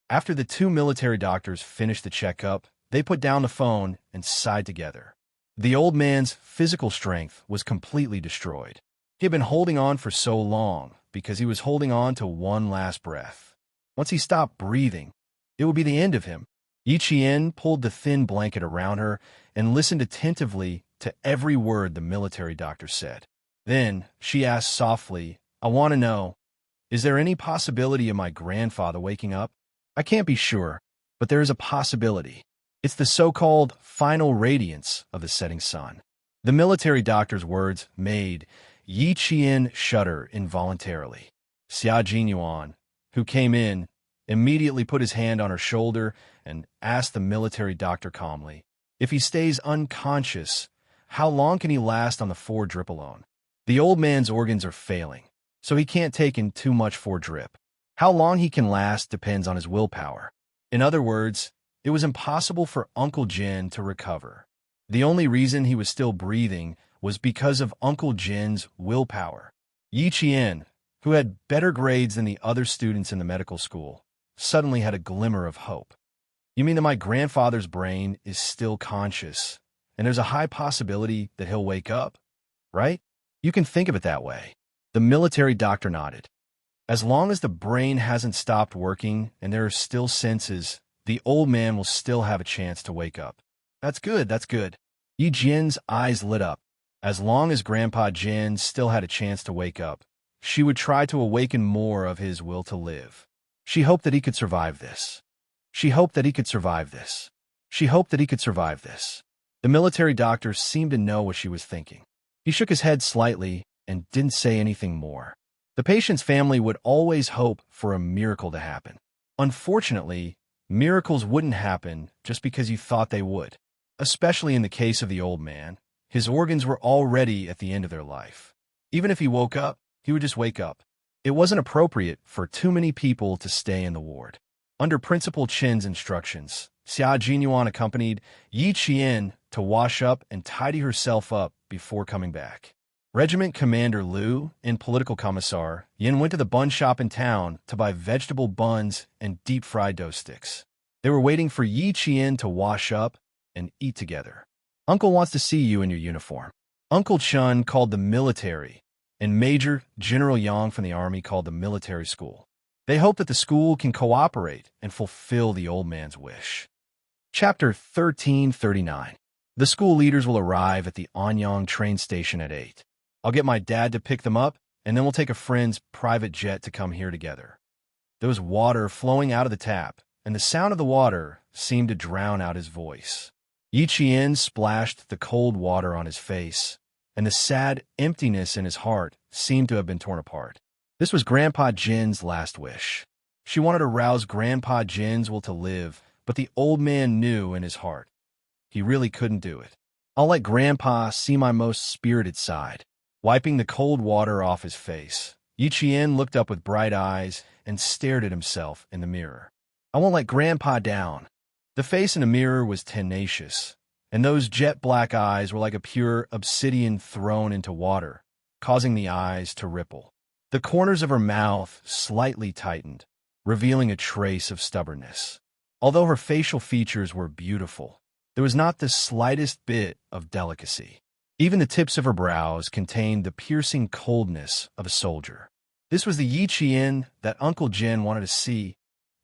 After the 2 military doctors finished the checkup, they put down the phone and sighed together. The old man's physical strength was completely destroyed. He had been holding on for so long because he was holding on to one last breath. Once he stopped breathing, it would be the end of him. Yi Qian pulled the thin blanket around her and listened attentively to every word the military doctor said. Then she asked softly, I want to know, is there any possibility of my grandfather waking up? I can't be sure, but there is a possibility. It's the so-called final radiance of the setting sun. The military doctor's words made Yi Qian shudder involuntarily. Xia Jinyuan, who came in, immediately put his hand on her shoulder and asked the military doctor calmly, if he stays unconscious, how long can he last on the 4-drip alone? The old man's organs are failing, so he can't take in too much 4-drip. How long he can last depends on his willpower. In other words, it was impossible for Uncle Jin to recover. The only reason he was still breathing was because of Uncle Jin's willpower. Yi Qian, who had better grades than the other students in the medical school, suddenly had a glimmer of hope. You mean that my grandfather's brain is still conscious, and there's a high possibility that he'll wake up, right? You can think of it that way. The military doctor nodded. As long as the brain hasn't stopped working and there are still senses, the old man will still have a chance to wake up. That's good, that's good. Yi Jin's eyes lit up. As long as Grandpa Jin still had a chance to wake up, she would try to awaken more of his will to live. She hoped that he could survive this. She hoped that he could survive this. She hoped that he could survive this. The military doctor seemed to know what she was thinking. He shook his head slightly and didn't say anything more. The patient's family would always hope for a miracle to happen. Unfortunately, miracles wouldn't happen just because you thought they would. Especially in the case of the old man, his organs were already at the end of their life. Even if he woke up, he would just wake up. It wasn't appropriate for too many people to stay in the ward. Under Principal Chin's instructions, Xia Jinyuan accompanied Yi Qian to wash up and tidy herself up before coming back. Regiment Commander Liu and Political Commissar Yin went to the bun shop in town to buy vegetable buns and deep-fried dough sticks. They were waiting for Yi Qian to wash up and eat together. Uncle wants to see you in your uniform. Uncle Chun called the military, and Major General Yang from the army called the military school. They hope that the school can cooperate and fulfill the old man's wish. Chapter 1339. The school leaders will arrive at the Anyang train station at 8. I'll get my dad to pick them up, and then we'll take a friend's private jet to come here together. There was water flowing out of the tap, and the sound of the water seemed to drown out his voice. Yi Qian splashed the cold water on his face, and the sad emptiness in his heart seemed to have been torn apart. This was Grandpa Jin's last wish. She wanted to rouse Grandpa Jin's will to live, but the old man knew in his heart he really couldn't do it. I'll let Grandpa see my most spirited side. Wiping the cold water off his face, Yi Qian looked up with bright eyes and stared at himself in the mirror. I won't let Grandpa down. The face in the mirror was tenacious, and those jet-black eyes were like a pure obsidian thrown into water, causing the eyes to ripple. The corners of her mouth slightly tightened, revealing a trace of stubbornness. Although her facial features were beautiful, there was not the slightest bit of delicacy. Even the tips of her brows contained the piercing coldness of a soldier. This was the Yi Qian that Uncle Jin wanted to see.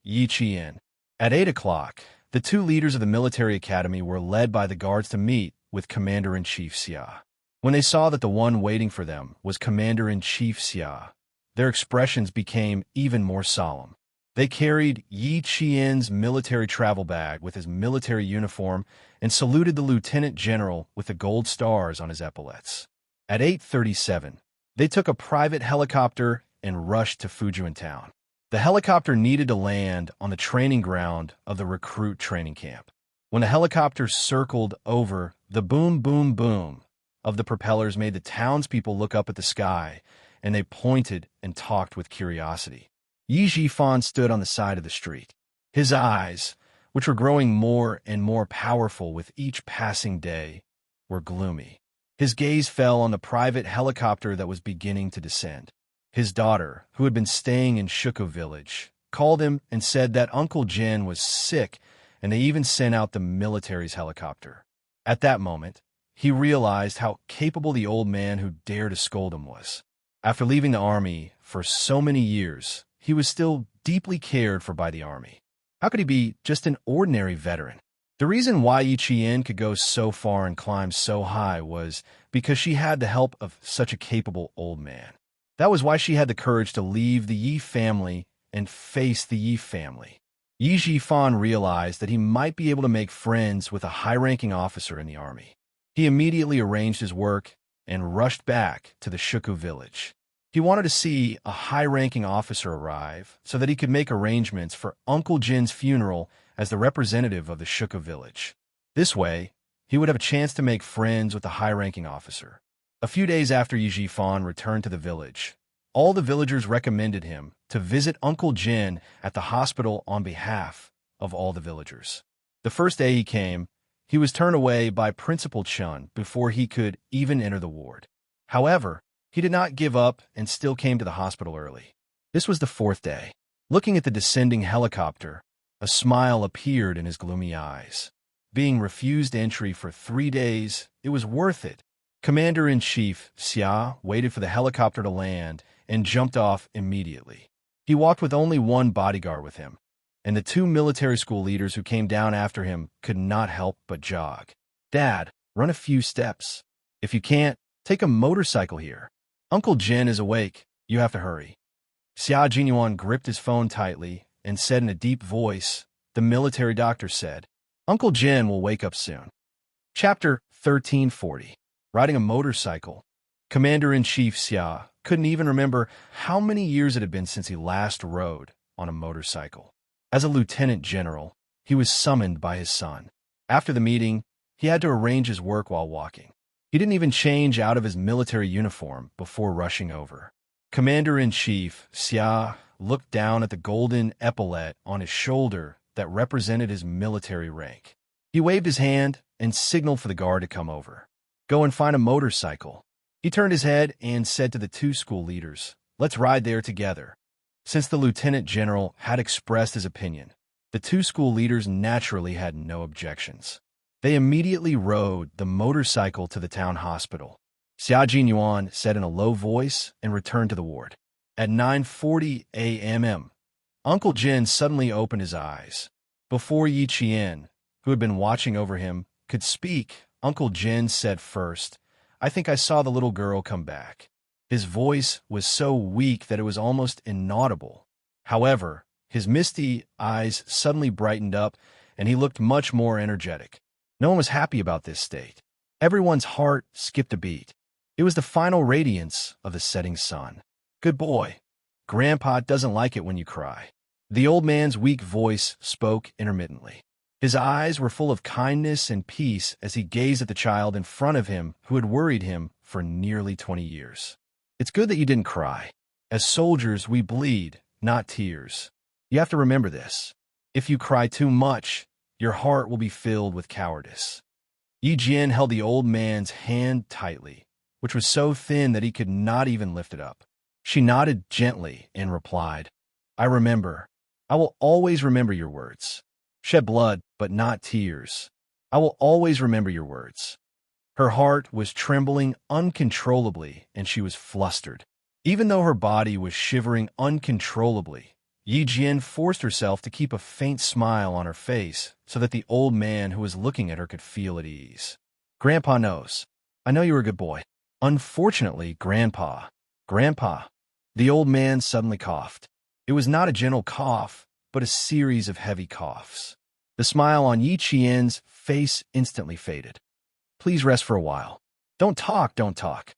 Yi Qian. At 8 o'clock, the two leaders of the military academy were led by the guards to meet with Commander-in-Chief Xia. When they saw that the one waiting for them was Commander-in-Chief Xia, their expressions became even more solemn. They carried Yi Qian's military travel bag with his military uniform and saluted the lieutenant general with the gold stars on his epaulets. At 8:37, they took a private helicopter and rushed to Fujian town. The helicopter needed to land on the training ground of the recruit training camp. When the helicopter circled over, the boom, boom, boom of the propellers made the townspeople look up at the sky, and they pointed and talked with curiosity. Yi Jifan stood on the side of the street. His eyes, which were growing more and more powerful with each passing day, were gloomy. His gaze fell on the private helicopter that was beginning to descend. His daughter, who had been staying in Shuko village, called him and said that Uncle Jin was sick, and they even sent out the military's helicopter. At that moment, he realized how capable the old man who dared to scold him was. After leaving the army for so many years, he was still deeply cared for by the army. How could he be just an ordinary veteran? The reason why Yi Qian could go so far and climb so high was because she had the help of such a capable old man. That was why she had the courage to leave the Yi family and face the Yi family. Yi Jifan realized that he might be able to make friends with a high-ranking officer in the army. He immediately arranged his work and rushed back to the Shuku village. He wanted to see a high-ranking officer arrive so that he could make arrangements for Uncle Jin's funeral as the representative of the Shuka village. This way, he would have a chance to make friends with the high-ranking officer. A few days after Yi Jifan returned to the village, all the villagers recommended him to visit Uncle Jin at the hospital on behalf of all the villagers. The first day he came, he was turned away by Principal Chun before he could even enter the ward. However, he did not give up and still came to the hospital early. This was the fourth day. Looking at the descending helicopter, a smile appeared in his gloomy eyes. Being refused entry for 3 days, it was worth it. Commander-in-Chief Xia waited for the helicopter to land and jumped off immediately. He walked with only one bodyguard with him, and the two military school leaders who came down after him could not help but jog. Dad, run a few steps. If you can't, take a motorcycle here. Uncle Jin is awake. You have to hurry. Xia Jinyuan gripped his phone tightly and said in a deep voice, the military doctor said, "Uncle Jin will wake up soon." Chapter 1340. Riding a motorcycle. Commander-in-Chief Xia couldn't even remember how many years it had been since he last rode on a motorcycle. As a lieutenant general, he was summoned by his son. After the meeting, he had to arrange his work while walking. He didn't even change out of his military uniform before rushing over. Commander-in-Chief Xia looked down at the golden epaulette on his shoulder that represented his military rank. He waved his hand and signaled for the guard to come over. "Go and find a motorcycle." He turned his head and said to the two school leaders, "Let's ride there together." Since the lieutenant general had expressed his opinion, the two school leaders naturally had no objections. They immediately rode the motorcycle to the town hospital. Xia Jinyuan said in a low voice and returned to the ward. At 9:40 a.m., Uncle Jin suddenly opened his eyes. Before Yi Qian, who had been watching over him, could speak, Uncle Jin said first, "I think I saw the little girl come back." His voice was so weak that it was almost inaudible. However, his misty eyes suddenly brightened up, and he looked much more energetic. No one was happy about this state. Everyone's heart skipped a beat. It was the final radiance of the setting sun. "Good boy. Grandpa doesn't like it when you cry." The old man's weak voice spoke intermittently. His eyes were full of kindness and peace as he gazed at the child in front of him who had worried him for nearly 20 years. "It's good that you didn't cry. As soldiers, we bleed, not tears. You have to remember this. If you cry too much, your heart will be filled with cowardice." Yi Jian held the old man's hand tightly, which was so thin that he could not even lift it up. She nodded gently and replied, "I remember. I will always remember your words. Shed blood, but not tears. I will always remember your words." Her heart was trembling uncontrollably, and she was flustered. Even though her body was shivering uncontrollably, Yi Jian forced herself to keep a faint smile on her face so that the old man who was looking at her could feel at ease. "Grandpa knows. I know you're a good boy." "Unfortunately, Grandpa." "Grandpa." The old man suddenly coughed. It was not a gentle cough, but a series of heavy coughs. The smile on Yi Qian's face instantly faded. "Please rest for a while. Don't talk, don't talk."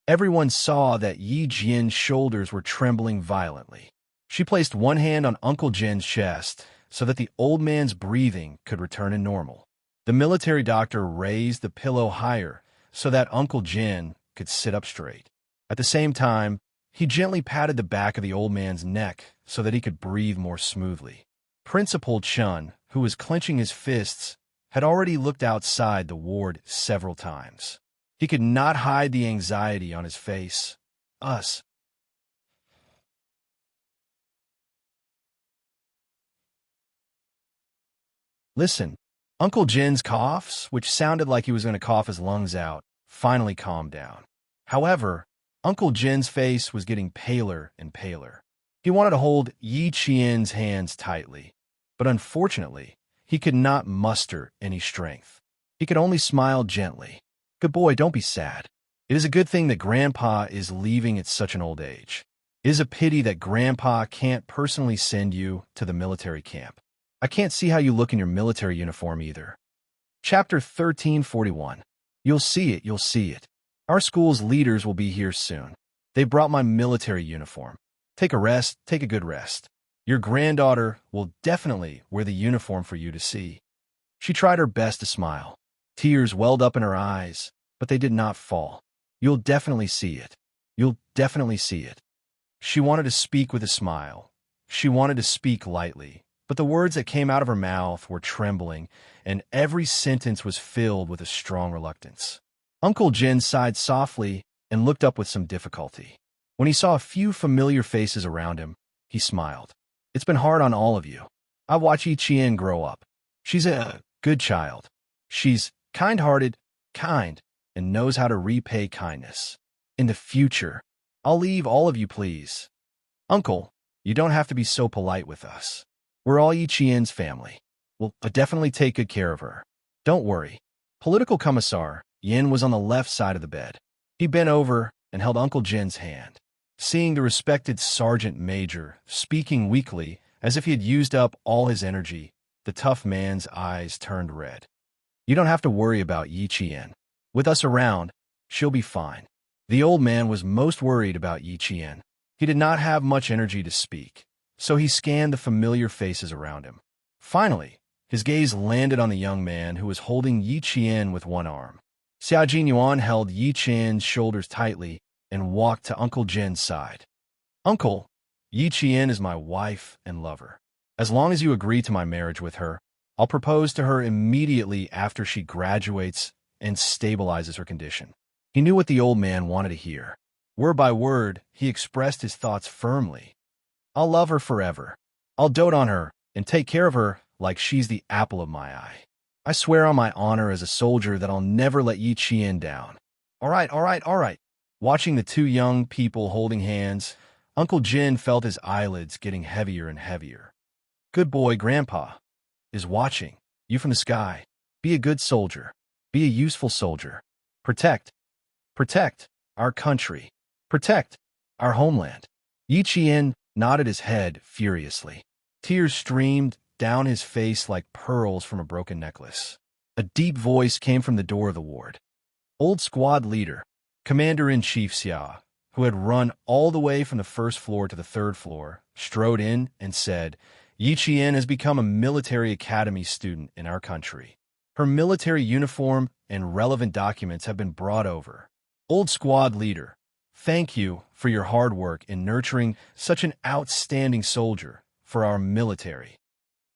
Everyone saw that Yi Jian's shoulders were trembling violently. She placed one hand on Uncle Jin's chest so that the old man's breathing could return to normal. The military doctor raised the pillow higher so that Uncle Jin could sit up straight. At the same time, he gently patted the back of the old man's neck so that he could breathe more smoothly. Principal Chun, who was clenching his fists, had already looked outside the ward several times. He could not hide the anxiety on his face. "Us." Listen. Uncle Jin's coughs, which sounded like he was going to cough his lungs out, finally calmed down. However, Uncle Jin's face was getting paler and paler. He wanted to hold Yi Qian's hands tightly, but unfortunately, he could not muster any strength. He could only smile gently. "Good boy, don't be sad. It is a good thing that Grandpa is leaving at such an old age. It is a pity that Grandpa can't personally send you to the military camp. I can't see how you look in your military uniform either." Chapter 1341. You'll see it, you'll see it. Our school's leaders will be here soon. They brought my military uniform. Take a rest, take a good rest. Your granddaughter will definitely wear the uniform for you to see. She tried her best to smile. Tears welled up in her eyes, but they did not fall. "You'll definitely see it. You'll definitely see it." She wanted to speak with a smile. She wanted to speak lightly, but the words that came out of her mouth were trembling, and every sentence was filled with a strong reluctance. Uncle Jin sighed softly and looked up with some difficulty. When he saw a few familiar faces around him, he smiled. "It's been hard on all of you. I've watched Yi Qian grow up. She's a good child. She's kind-hearted, kind, and knows how to repay kindness. In the future, I'll leave all of you, please. Uncle, you don't have to be so polite with us. We're all Yi Qian's family. We'll definitely take good care of her. Don't worry." Political Commissar Yin was on the left side of the bed. He bent over and held Uncle Jin's hand. Seeing the respected sergeant major speaking weakly As if he had used up all his energy, the tough man's eyes turned red. You don't have to worry about Yi Qian. With us around, she'll be fine. The old man was most worried about Yi Qian. He did not have much energy to speak, so he scanned the familiar faces around him. Finally, his gaze landed on the young man who was holding Yi Qian with one arm. Xia Jinyuan held Yi Qian's shoulders tightly and walked to Uncle Jin's side. Uncle, Yi Qian is my wife and lover. As long as you agree to my marriage with her, I'll propose to her immediately after she graduates and stabilizes her condition. He knew what the old man wanted to hear. Word by word, he expressed his thoughts firmly. I'll love her forever. I'll dote on her and take care of her like she's the apple of my eye. I swear on my honor as a soldier that I'll never let Yi Qian down. All right. Watching the two young people holding hands, Uncle Jin felt his eyelids getting heavier and heavier. Good boy, Grandpa is watching you from the sky. Be a good soldier. Be a useful soldier. Protect our country. Protect our homeland. Yi Qian nodded his head furiously. Tears streamed down his face like pearls from a broken necklace. A deep voice came from the door of the ward. Old squad leader, Commander-in-Chief Xia, who had run all the way from the first floor to the third floor, strode in and said, Yi Qian has become a military academy student in our country. Her military uniform and relevant documents have been brought over. Old squad leader, thank you for your hard work in nurturing such an outstanding soldier for our military.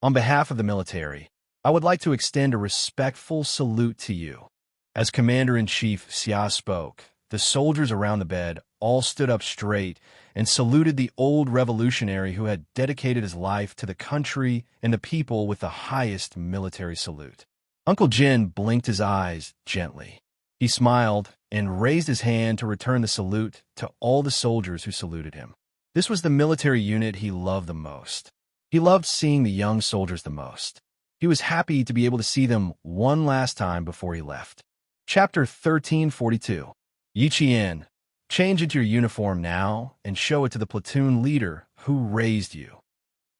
On behalf of the military, I would like to extend a respectful salute to you. As Commander-in-Chief Xia spoke, the soldiers around the bed all stood up straight and saluted the old revolutionary who had dedicated his life to the country and the people with the highest military salute. Uncle Jin blinked his eyes gently. He smiled and raised his hand to return the salute to all the soldiers who saluted him. This was the military unit he loved the most. He loved seeing the young soldiers the most. He was happy to be able to see them one last time before he left. Chapter 1342. Yi Qian, change into your uniform now and show it to the platoon leader who raised you.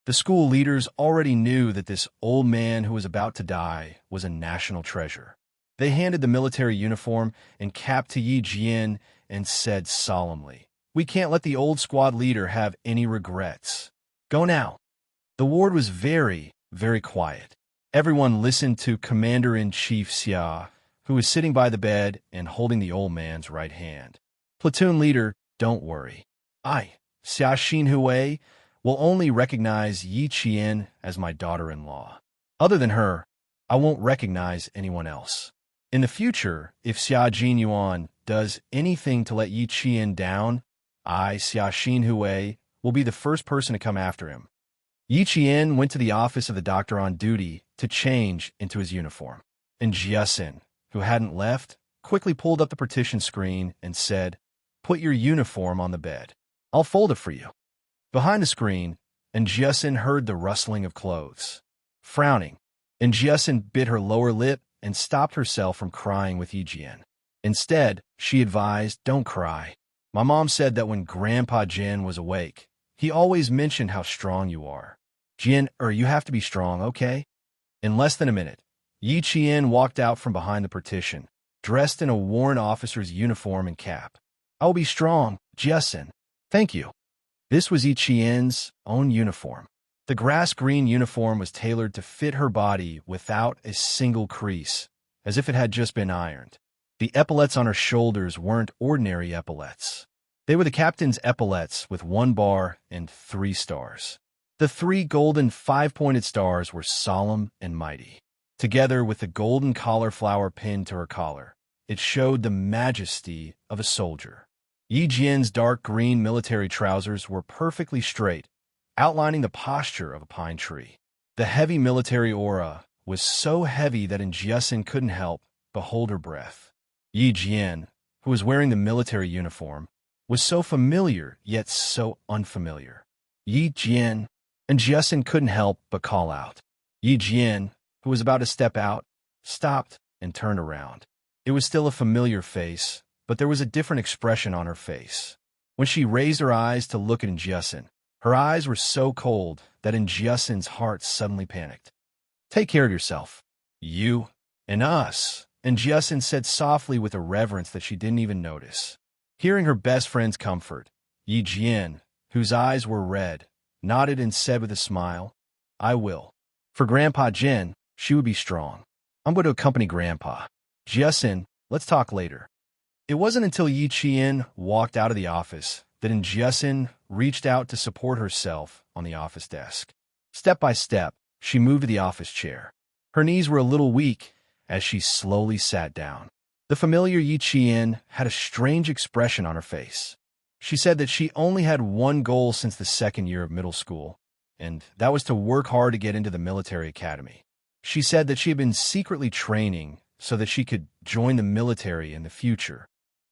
The school leaders already knew that this old man who was about to die was a national treasure. They handed the military uniform and cap to Yi Qian and said solemnly, We can't let the old squad leader have any regrets. Go now. The ward was very, very quiet. Everyone listened to Commander-in-Chief Xia, who was sitting by the bed and holding the old man's right hand. Platoon leader, don't worry. I, Xia Xinhui, will only recognize Yi Qian as my daughter-in-law. Other than her, I won't recognize anyone else. In the future, if Xia Jinyuan does anything to let Yi Qian down, I, Xia Xinhui, will be the first person to come after him. Yi Qian went to the office of the doctor on duty to change into his uniform. And Jiasin, who hadn't left, quickly pulled up the partition screen and said, Put your uniform on the bed. I'll fold it for you. Behind the screen, Jiasin heard the rustling of clothes. Frowning, Jiasin bit her lower lip and stopped herself from crying with Yi Qian. Instead, she advised, Don't cry. My mom said that when Grandpa Jin was awake, he always mentioned how strong you are. Jin, you have to be strong, okay? In less than a minute, Yi Qian walked out from behind the partition, dressed in a worn officer's uniform and cap. I will be strong, Jiasin. Thank you. This was Yi Qian's own uniform. The grass-green uniform was tailored to fit her body without a single crease, as if it had just been ironed. The epaulets on her shoulders weren't ordinary epaulets. They were the captain's epaulets with 1 bar and 3 stars. The 3 golden 5-pointed stars were solemn and mighty. Together with the golden collar flower pinned to her collar, it showed the majesty of a soldier. Yi Jian's dark green military trousers were perfectly straight, outlining the posture of a pine tree. The heavy military aura was so heavy that Jiasin couldn't help but hold her breath. Yi Jian, who was wearing the military uniform, was so familiar yet so unfamiliar. Yi Jian, and Jiasin couldn't help but call out. Yi Jian, who was about to step out, stopped and turned around. It was still a familiar face, but there was a different expression on her face. When she raised her eyes to look at Jiasin, her eyes were so cold that in Jiasin's heart suddenly panicked. Take care of yourself. You and us, and Jiasin said softly with a reverence that she didn't even notice. Hearing her best friend's comfort, Yi Jian, whose eyes were red, nodded and said with a smile, I will. For Grandpa Jin, she would be strong. I'm going to accompany Grandpa. Jiasin, let's talk later. It wasn't until Yi Qian walked out of the office that Jiasin reached out to support herself on the office desk. Step by step, she moved to the office chair. Her knees were a little weak as she slowly sat down. The familiar Yi Qian had a strange expression on her face. She said that she only had one goal since the second year of middle school, and that was to work hard to get into the military academy. She said that she had been secretly training so that she could join the military in the future.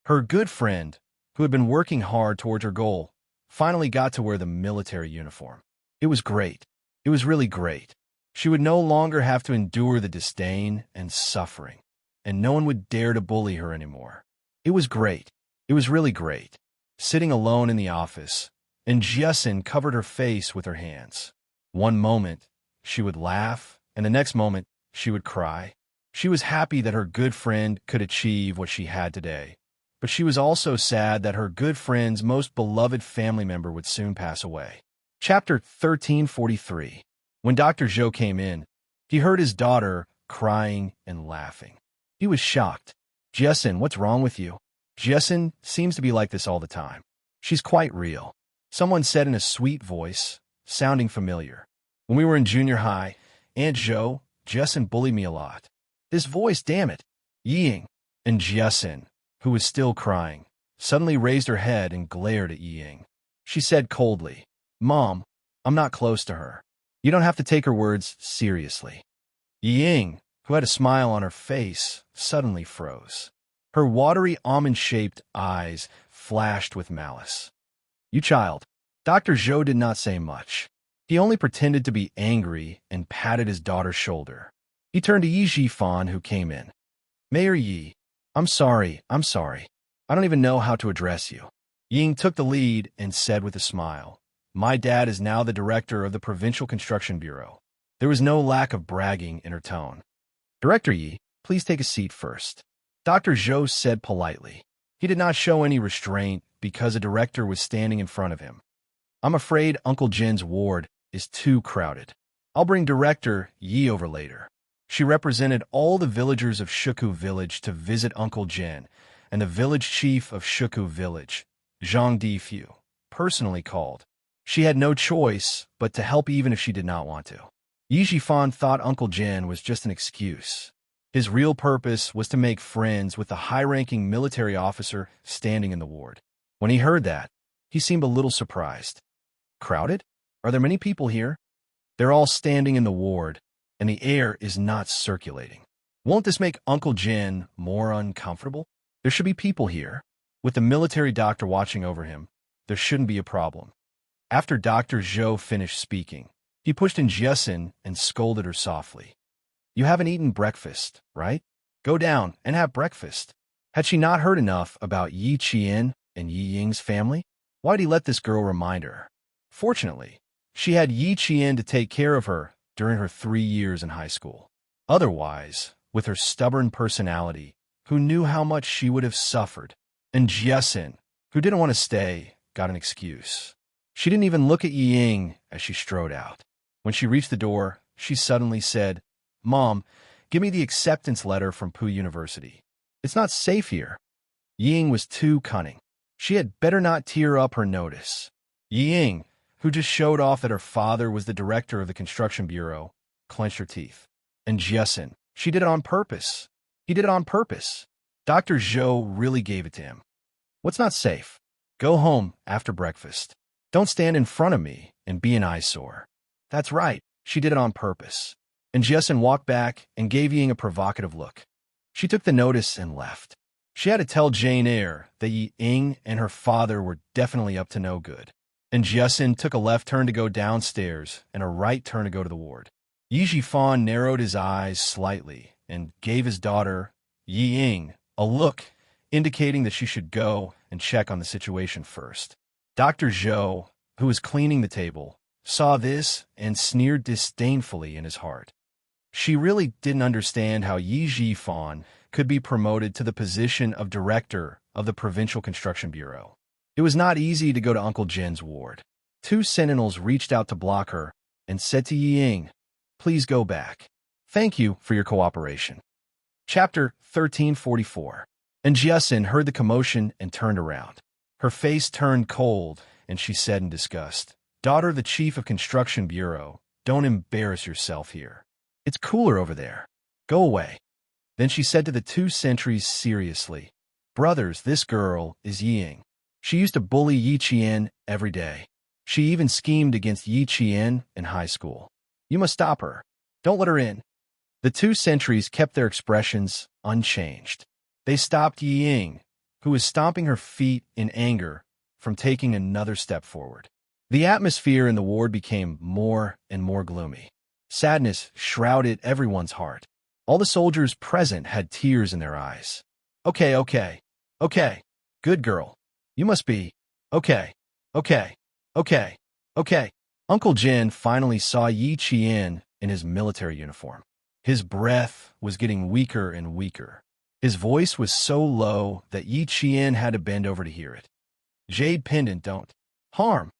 Her good friend, who had been working hard towards her goal, finally got to wear the military uniform. It was great. It was really great. She would no longer have to endure the disdain and suffering, and no one would dare to bully her anymore. It was great. It was really great. Sitting alone in the office, and Jiasin covered her face with her hands. One moment, she would laugh, and the next moment, she would cry. She was happy that her good friend could achieve what she had today, but she was also sad that her good friend's most beloved family member would soon pass away. Chapter 1343. When Dr. Zhou came in, he heard his daughter crying and laughing. He was shocked. Jiasin, what's wrong with you? Jiasin seems to be like this all the time. She's quite real. Someone said in a sweet voice, sounding familiar. When we were in junior high, Aunt Zhou, Jiasin bullied me a lot. This voice, damn it. Ying. And Jiasin, who was still crying, suddenly raised her head and glared at Ying. She said coldly, Mom, I'm not close to her. You don't have to take her words seriously. Ying, who had a smile on her face, suddenly froze. Her watery almond-shaped eyes flashed with malice. You child. Dr. Zhou did not say much. He only pretended to be angry and patted his daughter's shoulder. He turned to Yi Jifan, who came in. Mayor Yi, I'm sorry. I don't even know how to address you. Ying took the lead and said with a smile, My dad is now the director of the Provincial Construction Bureau. There was no lack of bragging in her tone. Director Yi, please take a seat first. Dr. Zhou said politely. He did not show any restraint because a director was standing in front of him. I'm afraid Uncle Jin's ward is too crowded. I'll bring Director Yi over later. She represented all the villagers of Shuku Village to visit Uncle Jin, and the village chief of Shuku Village, Zhang Difu, personally called. She had no choice but to help even if she did not want to. Yi Jifan thought Uncle Jin was just an excuse. His real purpose was to make friends with the high-ranking military officer standing in the ward. When he heard that, he seemed a little surprised. Crowded? Are there many people here? They're all standing in the ward, and the air is not circulating. Won't this make Uncle Jin more uncomfortable? There should be people here. With the military doctor watching over him, there shouldn't be a problem. After Dr. Zhou finished speaking, he pushed in Jiasin and scolded her softly. You haven't eaten breakfast, right? Go down and have breakfast. Had she not heard enough about Yi Qian and Yi Ying's family? Why'd he let this girl remind her? Fortunately, she had Yi Qian to take care of her during her 3 years in high school. Otherwise, with her stubborn personality, who knew how much she would have suffered, and Jiasin, who didn't want to stay, got an excuse. She didn't even look at Yi Ying as she strode out. When she reached the door, she suddenly said, Mom, give me the acceptance letter from Pu University. It's not safe here. Yi Ying was too cunning. She had better not tear up her notice. Yi Ying, who just showed off that her father was the director of the construction bureau, clenched her teeth. And Jiasin, she did it on purpose. He did it on purpose. Dr. Zhou really gave it to him. What's not safe? Go home after breakfast. Don't stand in front of me and be an eyesore. That's right, she did it on purpose. And Jiasin walked back and gave Ying a provocative look. She took the notice and left. She had to tell Jane Eyre that Yi Ying and her father were definitely up to no good. And Jiasin took a left turn to go downstairs and a right turn to go to the ward. Yi Jifan narrowed his eyes slightly and gave his daughter, Yi Ying, a look indicating that she should go and check on the situation first. Dr. Zhou, who was cleaning the table, saw this and sneered disdainfully in his heart. She really didn't understand how Yi Jifan could be promoted to the position of director of the Provincial Construction Bureau. It was not easy to go to Uncle Jin's ward. 2 sentinels reached out to block her and said to Yi Ying, "Please go back. Thank you for your cooperation." Chapter 1344. And Jiasin heard the commotion and turned around. Her face turned cold, and she said in disgust, "Daughter of the Chief of Construction Bureau, don't embarrass yourself here. It's cooler over there. Go away." Then she said to the 2 sentries seriously, "Brothers, this girl is Yi Ying. She used to bully Yi Qian every day. She even schemed against Yi Qian in high school. You must stop her. Don't let her in." The 2 sentries kept their expressions unchanged. They stopped Yi Ying, who was stomping her feet in anger, from taking another step forward. The atmosphere in the ward became more and more gloomy. Sadness shrouded everyone's heart. All the soldiers present had tears in their eyes. Okay. Good girl. You must be. Okay. Uncle Jin finally saw Yi Qian in his military uniform. His breath was getting weaker and weaker. His voice was so low that Yi Qian had to bend over to hear it. "Jade pendant, don't harm.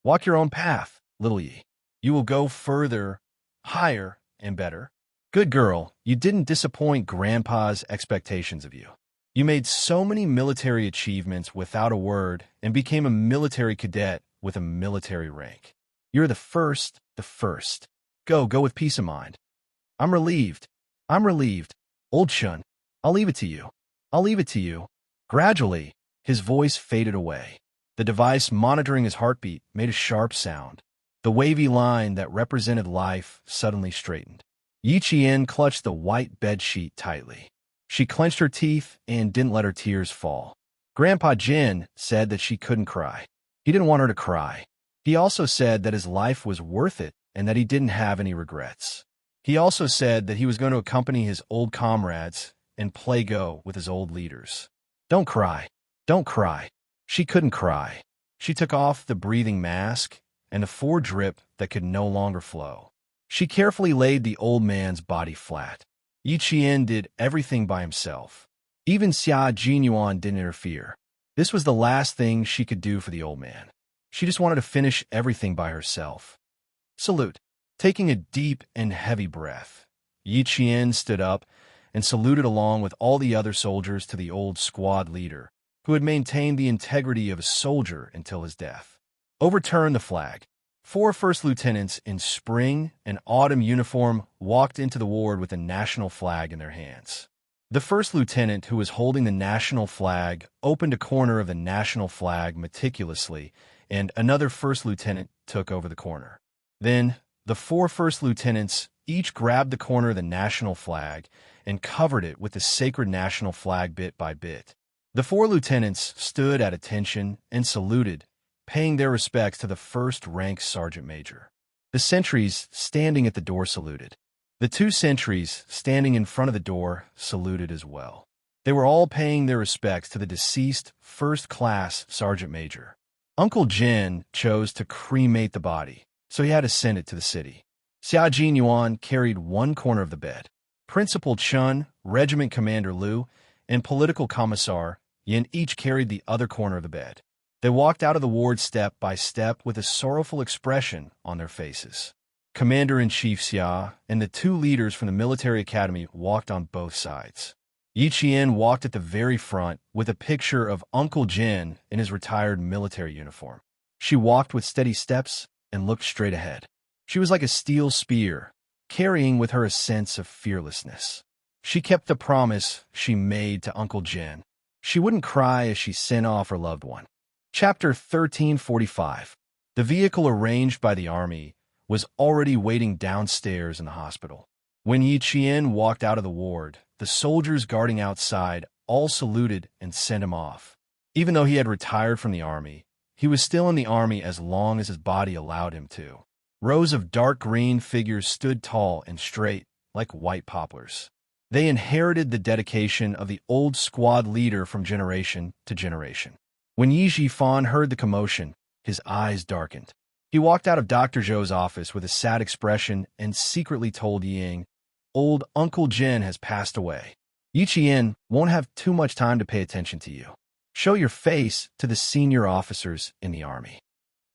Walk your own path, little Yi. You will go further, higher, and better. Good girl, you didn't disappoint Grandpa's expectations of you. You made so many military achievements without a word and became a military cadet with a military rank. You're the first. Go with peace of mind." I'm relieved. Old Shun, I'll leave it to you. Gradually, his voice faded away. The device monitoring his heartbeat made a sharp sound. The wavy line that represented life suddenly straightened. Yi Qian clutched the white bedsheet tightly. She clenched her teeth and didn't let her tears fall. Grandpa Jin said that she couldn't cry. He didn't want her to cry. He also said that his life was worth it and that he didn't have any regrets. He also said that he was going to accompany his old comrades and play Go with his old leaders. Don't cry. She couldn't cry. She took off the breathing mask and the foredrip that could no longer flow. She carefully laid the old man's body flat. Yi Qian did everything by himself. Even Xia Jinyuan didn't interfere. This was the last thing she could do for the old man. She just wanted to finish everything by herself. Salute. Taking a deep and heavy breath, Yi Qian stood up and saluted along with all the other soldiers to the old squad leader, who had maintained the integrity of a soldier until his death. Overturned the flag. 4 first lieutenants in spring and autumn uniform walked into the ward with the national flag in their hands. The first lieutenant, who was holding the national flag, opened a corner of the national flag meticulously, and another first lieutenant took over the corner. Then, the 4 first lieutenants each grabbed the corner of the national flag and covered it with the sacred national flag bit by bit. The 4 lieutenants stood at attention and saluted, paying their respects to the first-rank sergeant major. The sentries standing at the door saluted. The 2 sentries standing in front of the door saluted as well. They were all paying their respects to the deceased first-class sergeant major. Uncle Jin chose to cremate the body, so he had to send it to the city. Xia Jinyuan carried one corner of the bed. Principal Chun, Regiment Commander Liu, and Political Commissar Yin each carried the other corner of the bed. They walked out of the ward step by step with a sorrowful expression on their faces. Commander-in-Chief Xia and the 2 leaders from the military academy walked on both sides. Yi Qian walked at the very front with a picture of Uncle Jin in his retired military uniform. She walked with steady steps and looked straight ahead. She was like a steel spear, carrying with her a sense of fearlessness. She kept the promise she made to Uncle Jin. She wouldn't cry as she sent off her loved one. Chapter 1345. The vehicle arranged by the army was already waiting downstairs in the hospital. When Yi Qian walked out of the ward, the soldiers guarding outside all saluted and sent him off. Even though he had retired from the army, he was still in the army as long as his body allowed him to. Rows of dark green figures stood tall and straight, like white poplars. They inherited the dedication of the old squad leader from generation to generation. When Yi Jifan heard the commotion, his eyes darkened. He walked out of Dr. Zhou's office with a sad expression and secretly told Ying, "Old Uncle Jin has passed away. Yi Qian won't have too much time to pay attention to you. Show your face to the senior officers in the army."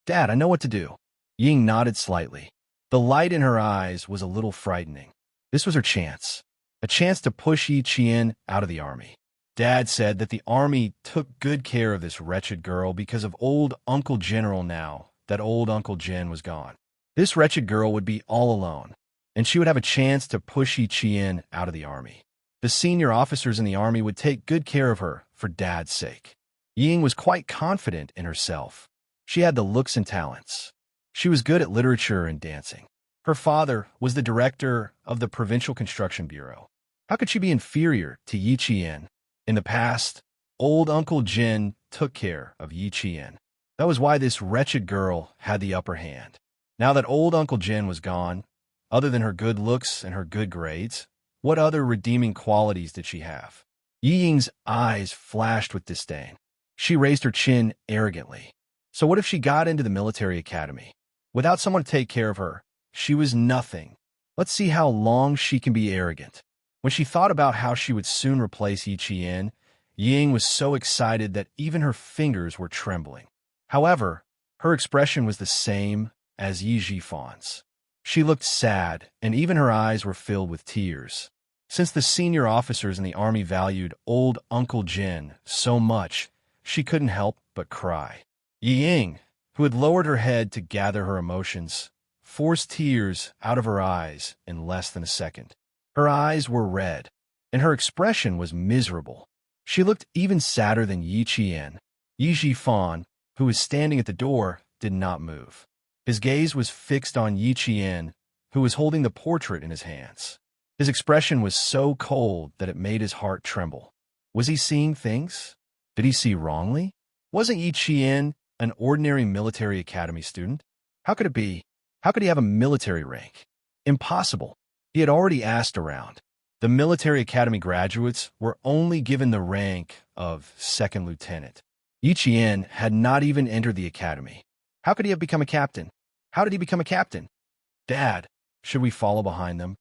"Dad, I know what to do." Ying nodded slightly. The light in her eyes was a little frightening. This was her chance. A chance to push Yi Qian out of the army. Dad said that the army took good care of this wretched girl because of old Uncle General now that old Uncle Jin was gone. This wretched girl would be all alone, and she would have a chance to push Yi Qian out of the army. The senior officers in the army would take good care of her for Dad's sake. Ying was quite confident in herself. She had the looks and talents. She was good at literature and dancing. Her father was the director of the Provincial Construction Bureau. How could she be inferior to Yi Qian? In the past, old Uncle Jin took care of Yi Qian. That was why this wretched girl had the upper hand. Now that old Uncle Jin was gone, other than her good looks and her good grades, what other redeeming qualities did she have? Yi Ying's eyes flashed with disdain. She raised her chin arrogantly. So what if she got into the military academy? Without someone to take care of her, she was nothing. Let's see how long she can be arrogant. When she thought about how she would soon replace Yi Qian, Ying was so excited that even her fingers were trembling. However, her expression was the same as Yi Jifan's. She looked sad, and even her eyes were filled with tears. Since the senior officers in the army valued old Uncle Jin so much, she couldn't help but cry. Ying, who had lowered her head to gather her emotions, forced tears out of her eyes in less than a second. Her eyes were red, and her expression was miserable. She looked even sadder than Yi Qian. Yi Jifan, who was standing at the door, did not move. His gaze was fixed on Yi Qian, who was holding the portrait in his hands. His expression was so cold that it made his heart tremble. Was he seeing things? Did he see wrongly? Wasn't Yi Qian an ordinary military academy student? How could it be? How could he have a military rank? Impossible. He had already asked around. The military academy graduates were only given the rank of second lieutenant. Yi Qian had not even entered the academy. How could he have become a captain? How did he become a captain? Dad, should we follow behind them?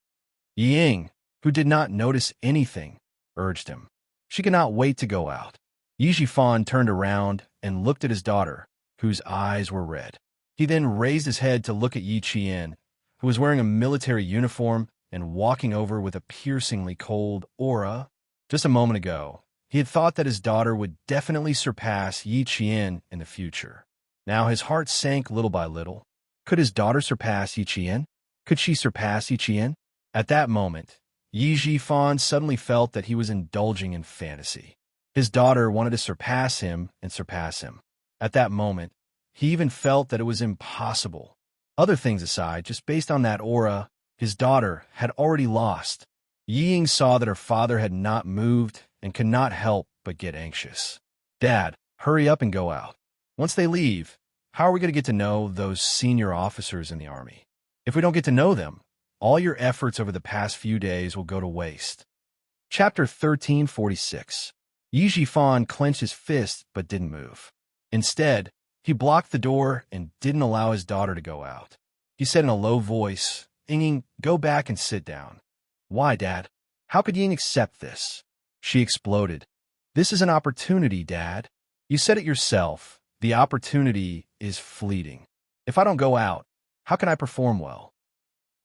Ying, who did not notice anything, urged him. She could not wait to go out. Yi Jifan turned around and looked at his daughter, whose eyes were red. He then raised his head to look at Yi Qian, who was wearing a military uniform and walking over with a piercingly cold aura. Just a moment ago, he had thought that his daughter would definitely surpass Yi Qian in the future. Now his heart sank little by little. Could his daughter surpass Yi Qian? Could she surpass Yi Qian? At that moment, Yi Jifan suddenly felt that he was indulging in fantasy. His daughter wanted to surpass him and surpass him. At that moment, he even felt that it was impossible. Other things aside, just based on that aura, his daughter had already lost. Yi Ying saw that her father had not moved and could not help but get anxious. Dad, hurry up and go out. Once they leave, how are we going to get to know those senior officers in the army? If we don't get to know them, all your efforts over the past few days will go to waste. Chapter 1346. Yi Jifan clenched his fist but didn't move. Instead, he blocked the door and didn't allow his daughter to go out. He said in a low voice, "Ying, go back and sit down." "Why, Dad? How could Ying accept this?" She exploded. "This is an opportunity, Dad. You said it yourself. The opportunity is fleeting. If I don't go out, how can I perform well?"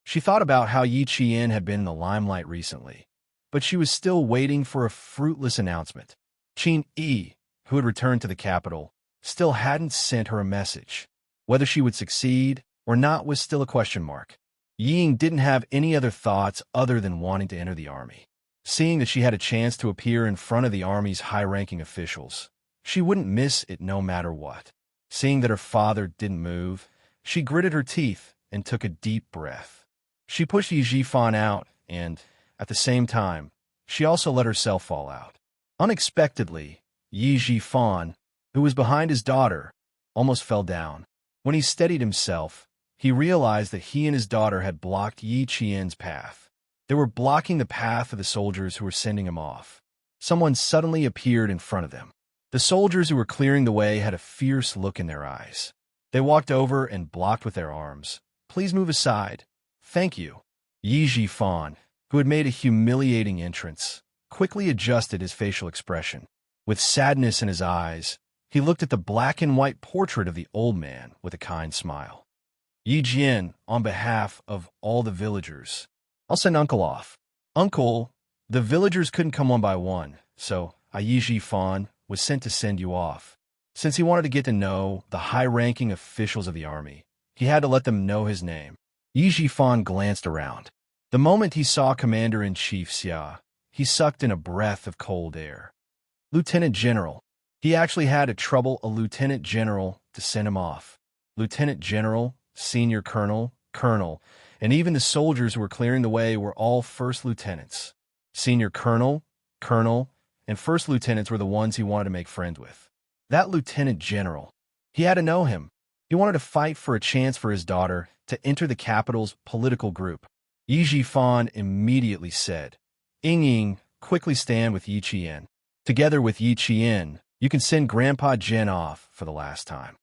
She thought about how Yi Qian had been in the limelight recently, but she was still waiting for a fruitless announcement. Qin Yi, who had returned to the capital, still hadn't sent her a message. Whether she would succeed or not was still a question mark. Ying didn't have any other thoughts other than wanting to enter the army. Seeing that she had a chance to appear in front of the army's high-ranking officials, she wouldn't miss it no matter what. Seeing that her father didn't move, she gritted her teeth and took a deep breath. She pushed Yi Jifan out and, at the same time, she also let herself fall out. Unexpectedly, Yi Jifan, who was behind his daughter, almost fell down. When he steadied himself, he realized that he and his daughter had blocked Yi Qian's path. They were blocking the path of the soldiers who were sending him off. Someone suddenly appeared in front of them. The soldiers who were clearing the way had a fierce look in their eyes. They walked over and blocked with their arms. "Please move aside. Thank you." Yi Jifan, who had made a humiliating entrance, quickly adjusted his facial expression. With sadness in his eyes, he looked at the black and white portrait of the old man with a kind smile. "Yi Jian, on behalf of all the villagers, I'll send Uncle off." "Uncle, the villagers couldn't come one by one, so Yi Jifan was sent to send you off. Since he wanted to get to know the high-ranking officials of the army, he had to let them know his name." Yi Jifan glanced around. The moment he saw Commander-in-Chief Xia, he sucked in a breath of cold air. "Lieutenant General." He actually had to trouble a lieutenant general to send him off. Lieutenant General, Senior Colonel, Colonel, and even the soldiers who were clearing the way were all first lieutenants. Senior Colonel, Colonel, and first lieutenants were the ones he wanted to make friends with. That Lieutenant General, he had to know him. He wanted to fight for a chance for his daughter to enter the capital's political group. Yi Jifan immediately said, "Ying, quickly stand with Yi Qian. Together with Yi Qian, you can send Grandpa Jin off for the last time."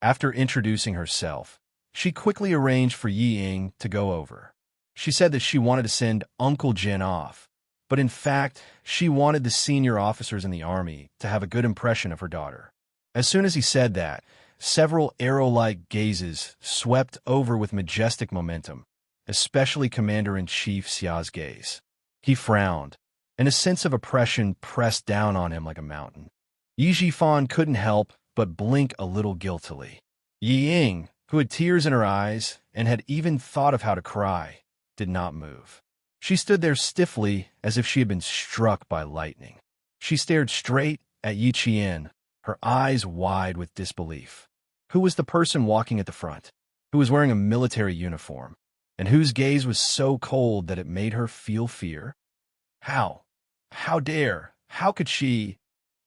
After introducing herself, she quickly arranged for Yi Ying to go over. She said that she wanted to send Uncle Jin off, but in fact, she wanted the senior officers in the army to have a good impression of her daughter. As soon as he said that, several arrow-like gazes swept over with majestic momentum, especially Commander-in-Chief Xia's gaze. He frowned, and a sense of oppression pressed down on him like a mountain. Yi Jifan couldn't help but blink a little guiltily. Yi Ying, who had tears in her eyes and had even thought of how to cry, did not move. She stood there stiffly as if she had been struck by lightning. She stared straight at Yi Qian, her eyes wide with disbelief. Who was the person walking at the front? Who was wearing a military uniform? And whose gaze was so cold that it made her feel fear? How? How dare? How could she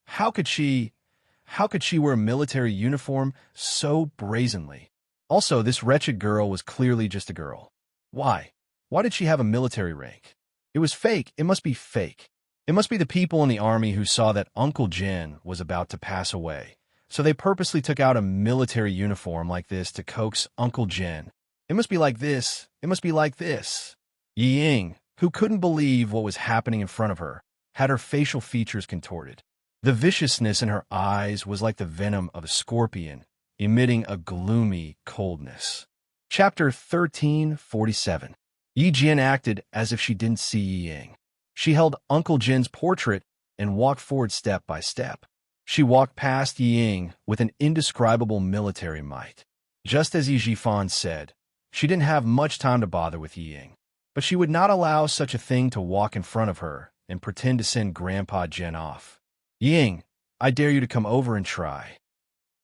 wear a military uniform so brazenly? Also, this wretched girl was clearly just a girl. Why? Why did she have a military rank? It was fake. It must be fake. It must be the people in the army who saw that Uncle Jin was about to pass away, so they purposely took out a military uniform like this to coax Uncle Jin. It must be like this. It must be like this. Yi Ying, who couldn't believe what was happening in front of her, had her facial features contorted. The viciousness in her eyes was like the venom of a scorpion, emitting a gloomy coldness. Chapter 1347. Yi Jian acted as if she didn't see Yi Ying. She held Uncle Jin's portrait and walked forward step by step. She walked past Yi Ying with an indescribable military might. Just as Yi Jifan said, she didn't have much time to bother with Yi Ying, but she would not allow such a thing to walk in front of her and pretend to send Grandpa Jin off. "Yi Ying, I dare you to come over and try."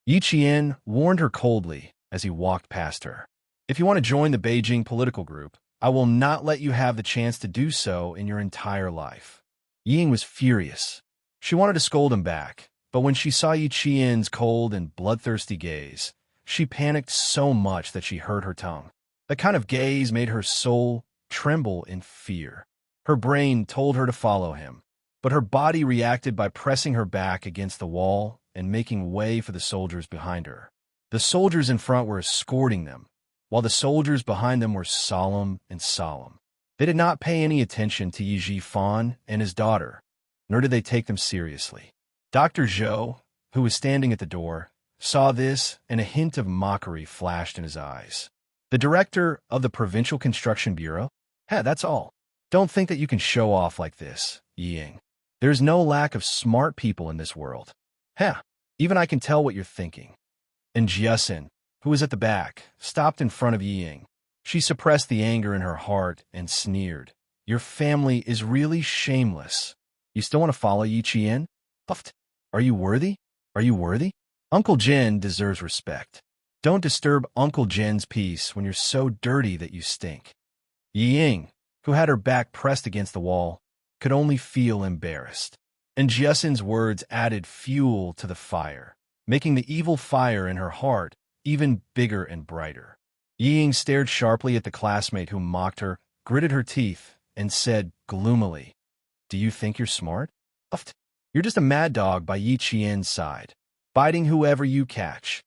Yi Qian warned her coldly as he walked past her. "If you want to join the Beijing political group, I will not let you have the chance to do so in your entire life." Yi Ying was furious. She wanted to scold him back, but when she saw Yi Qian's cold and bloodthirsty gaze, she panicked so much that she hurt her tongue. The kind of gaze made her soul tremble in fear. Her brain told her to follow him, but her body reacted by pressing her back against the wall and making way for the soldiers behind her. The soldiers in front were escorting them, while the soldiers behind them were solemn and solemn. They did not pay any attention to Yi Jifan and his daughter, nor did they take them seriously. Dr. Zhou, who was standing at the door, saw this, and a hint of mockery flashed in his eyes. "The director of the Provincial Construction Bureau? That's all. Don't think that you can show off like this, Yi Ying. There's no lack of smart people in this world. Even I can tell what you're thinking." And Jiasin, who was at the back, stopped in front of Yi Ying. She suppressed the anger in her heart and sneered. "Your family is really shameless. You still want to follow Yi Qian? Puffed. Are you worthy? Are you worthy? Uncle Jin deserves respect. Don't disturb Uncle Jin's peace when you're so dirty that you stink." Yi Ying, who had her back pressed against the wall, could only feel embarrassed. And Jiasin's words added fuel to the fire, making the evil fire in her heart even bigger and brighter. Yi Ying stared sharply at the classmate who mocked her, gritted her teeth, and said gloomily, "Do you think you're smart? You're just a mad dog by Yi Qian's side, biting whoever you catch."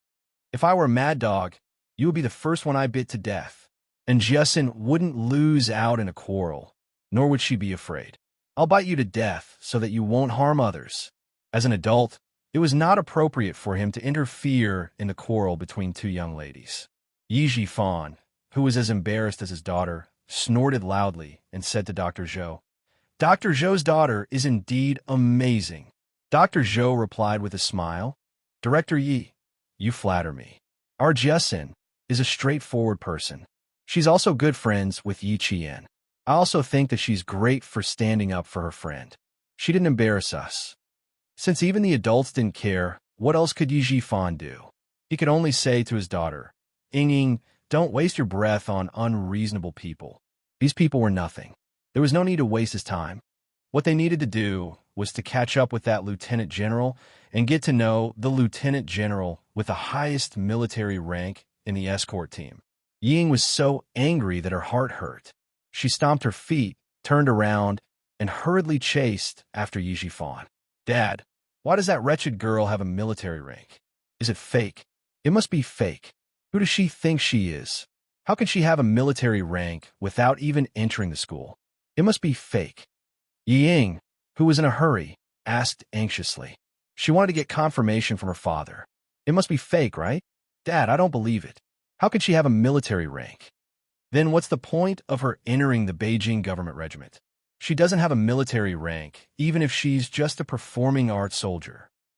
If I were a mad dog, you would be the first one I bit to death. And Jessen wouldn't lose out in a quarrel, nor would she be afraid. I'll bite you to death so that you won't harm others. As an adult, it was not appropriate for him to interfere in the quarrel between two young ladies. Yi Jifan, who was as embarrassed as his daughter, snorted loudly and said to Dr. Zhou, "Dr. Zhou's daughter is indeed amazing." Dr. Zhou replied with a smile, "Director Yi, you flatter me. Our Jessen is a straightforward person. She's also good friends with Yi Qian. I also think that she's great for standing up for her friend. She didn't embarrass us." Since even the adults didn't care, what else could Yi Jifan do? He could only say to his daughter, "Ying, don't waste your breath on unreasonable people. These people were nothing. There was no need to waste his time. What they needed to do was to catch up with that lieutenant general and get to know the lieutenant general with the highest military rank in the escort team." Ying was so angry that her heart hurt. She stomped her feet, turned around, and hurriedly chased after Yi Jifan. "Dad, why does that wretched girl have a military rank? Is it fake? It must be fake. Who does she think she is? How can she have a military rank without even entering the school? It must be fake." Ying, who was in a hurry, asked anxiously. She wanted to get confirmation from her father. "It must be fake, right? Dad, I don't believe it. How could she have a military rank? Then what's the point of her entering the Beijing government regiment? She doesn't have a military rank, even if she's just a performing arts soldier.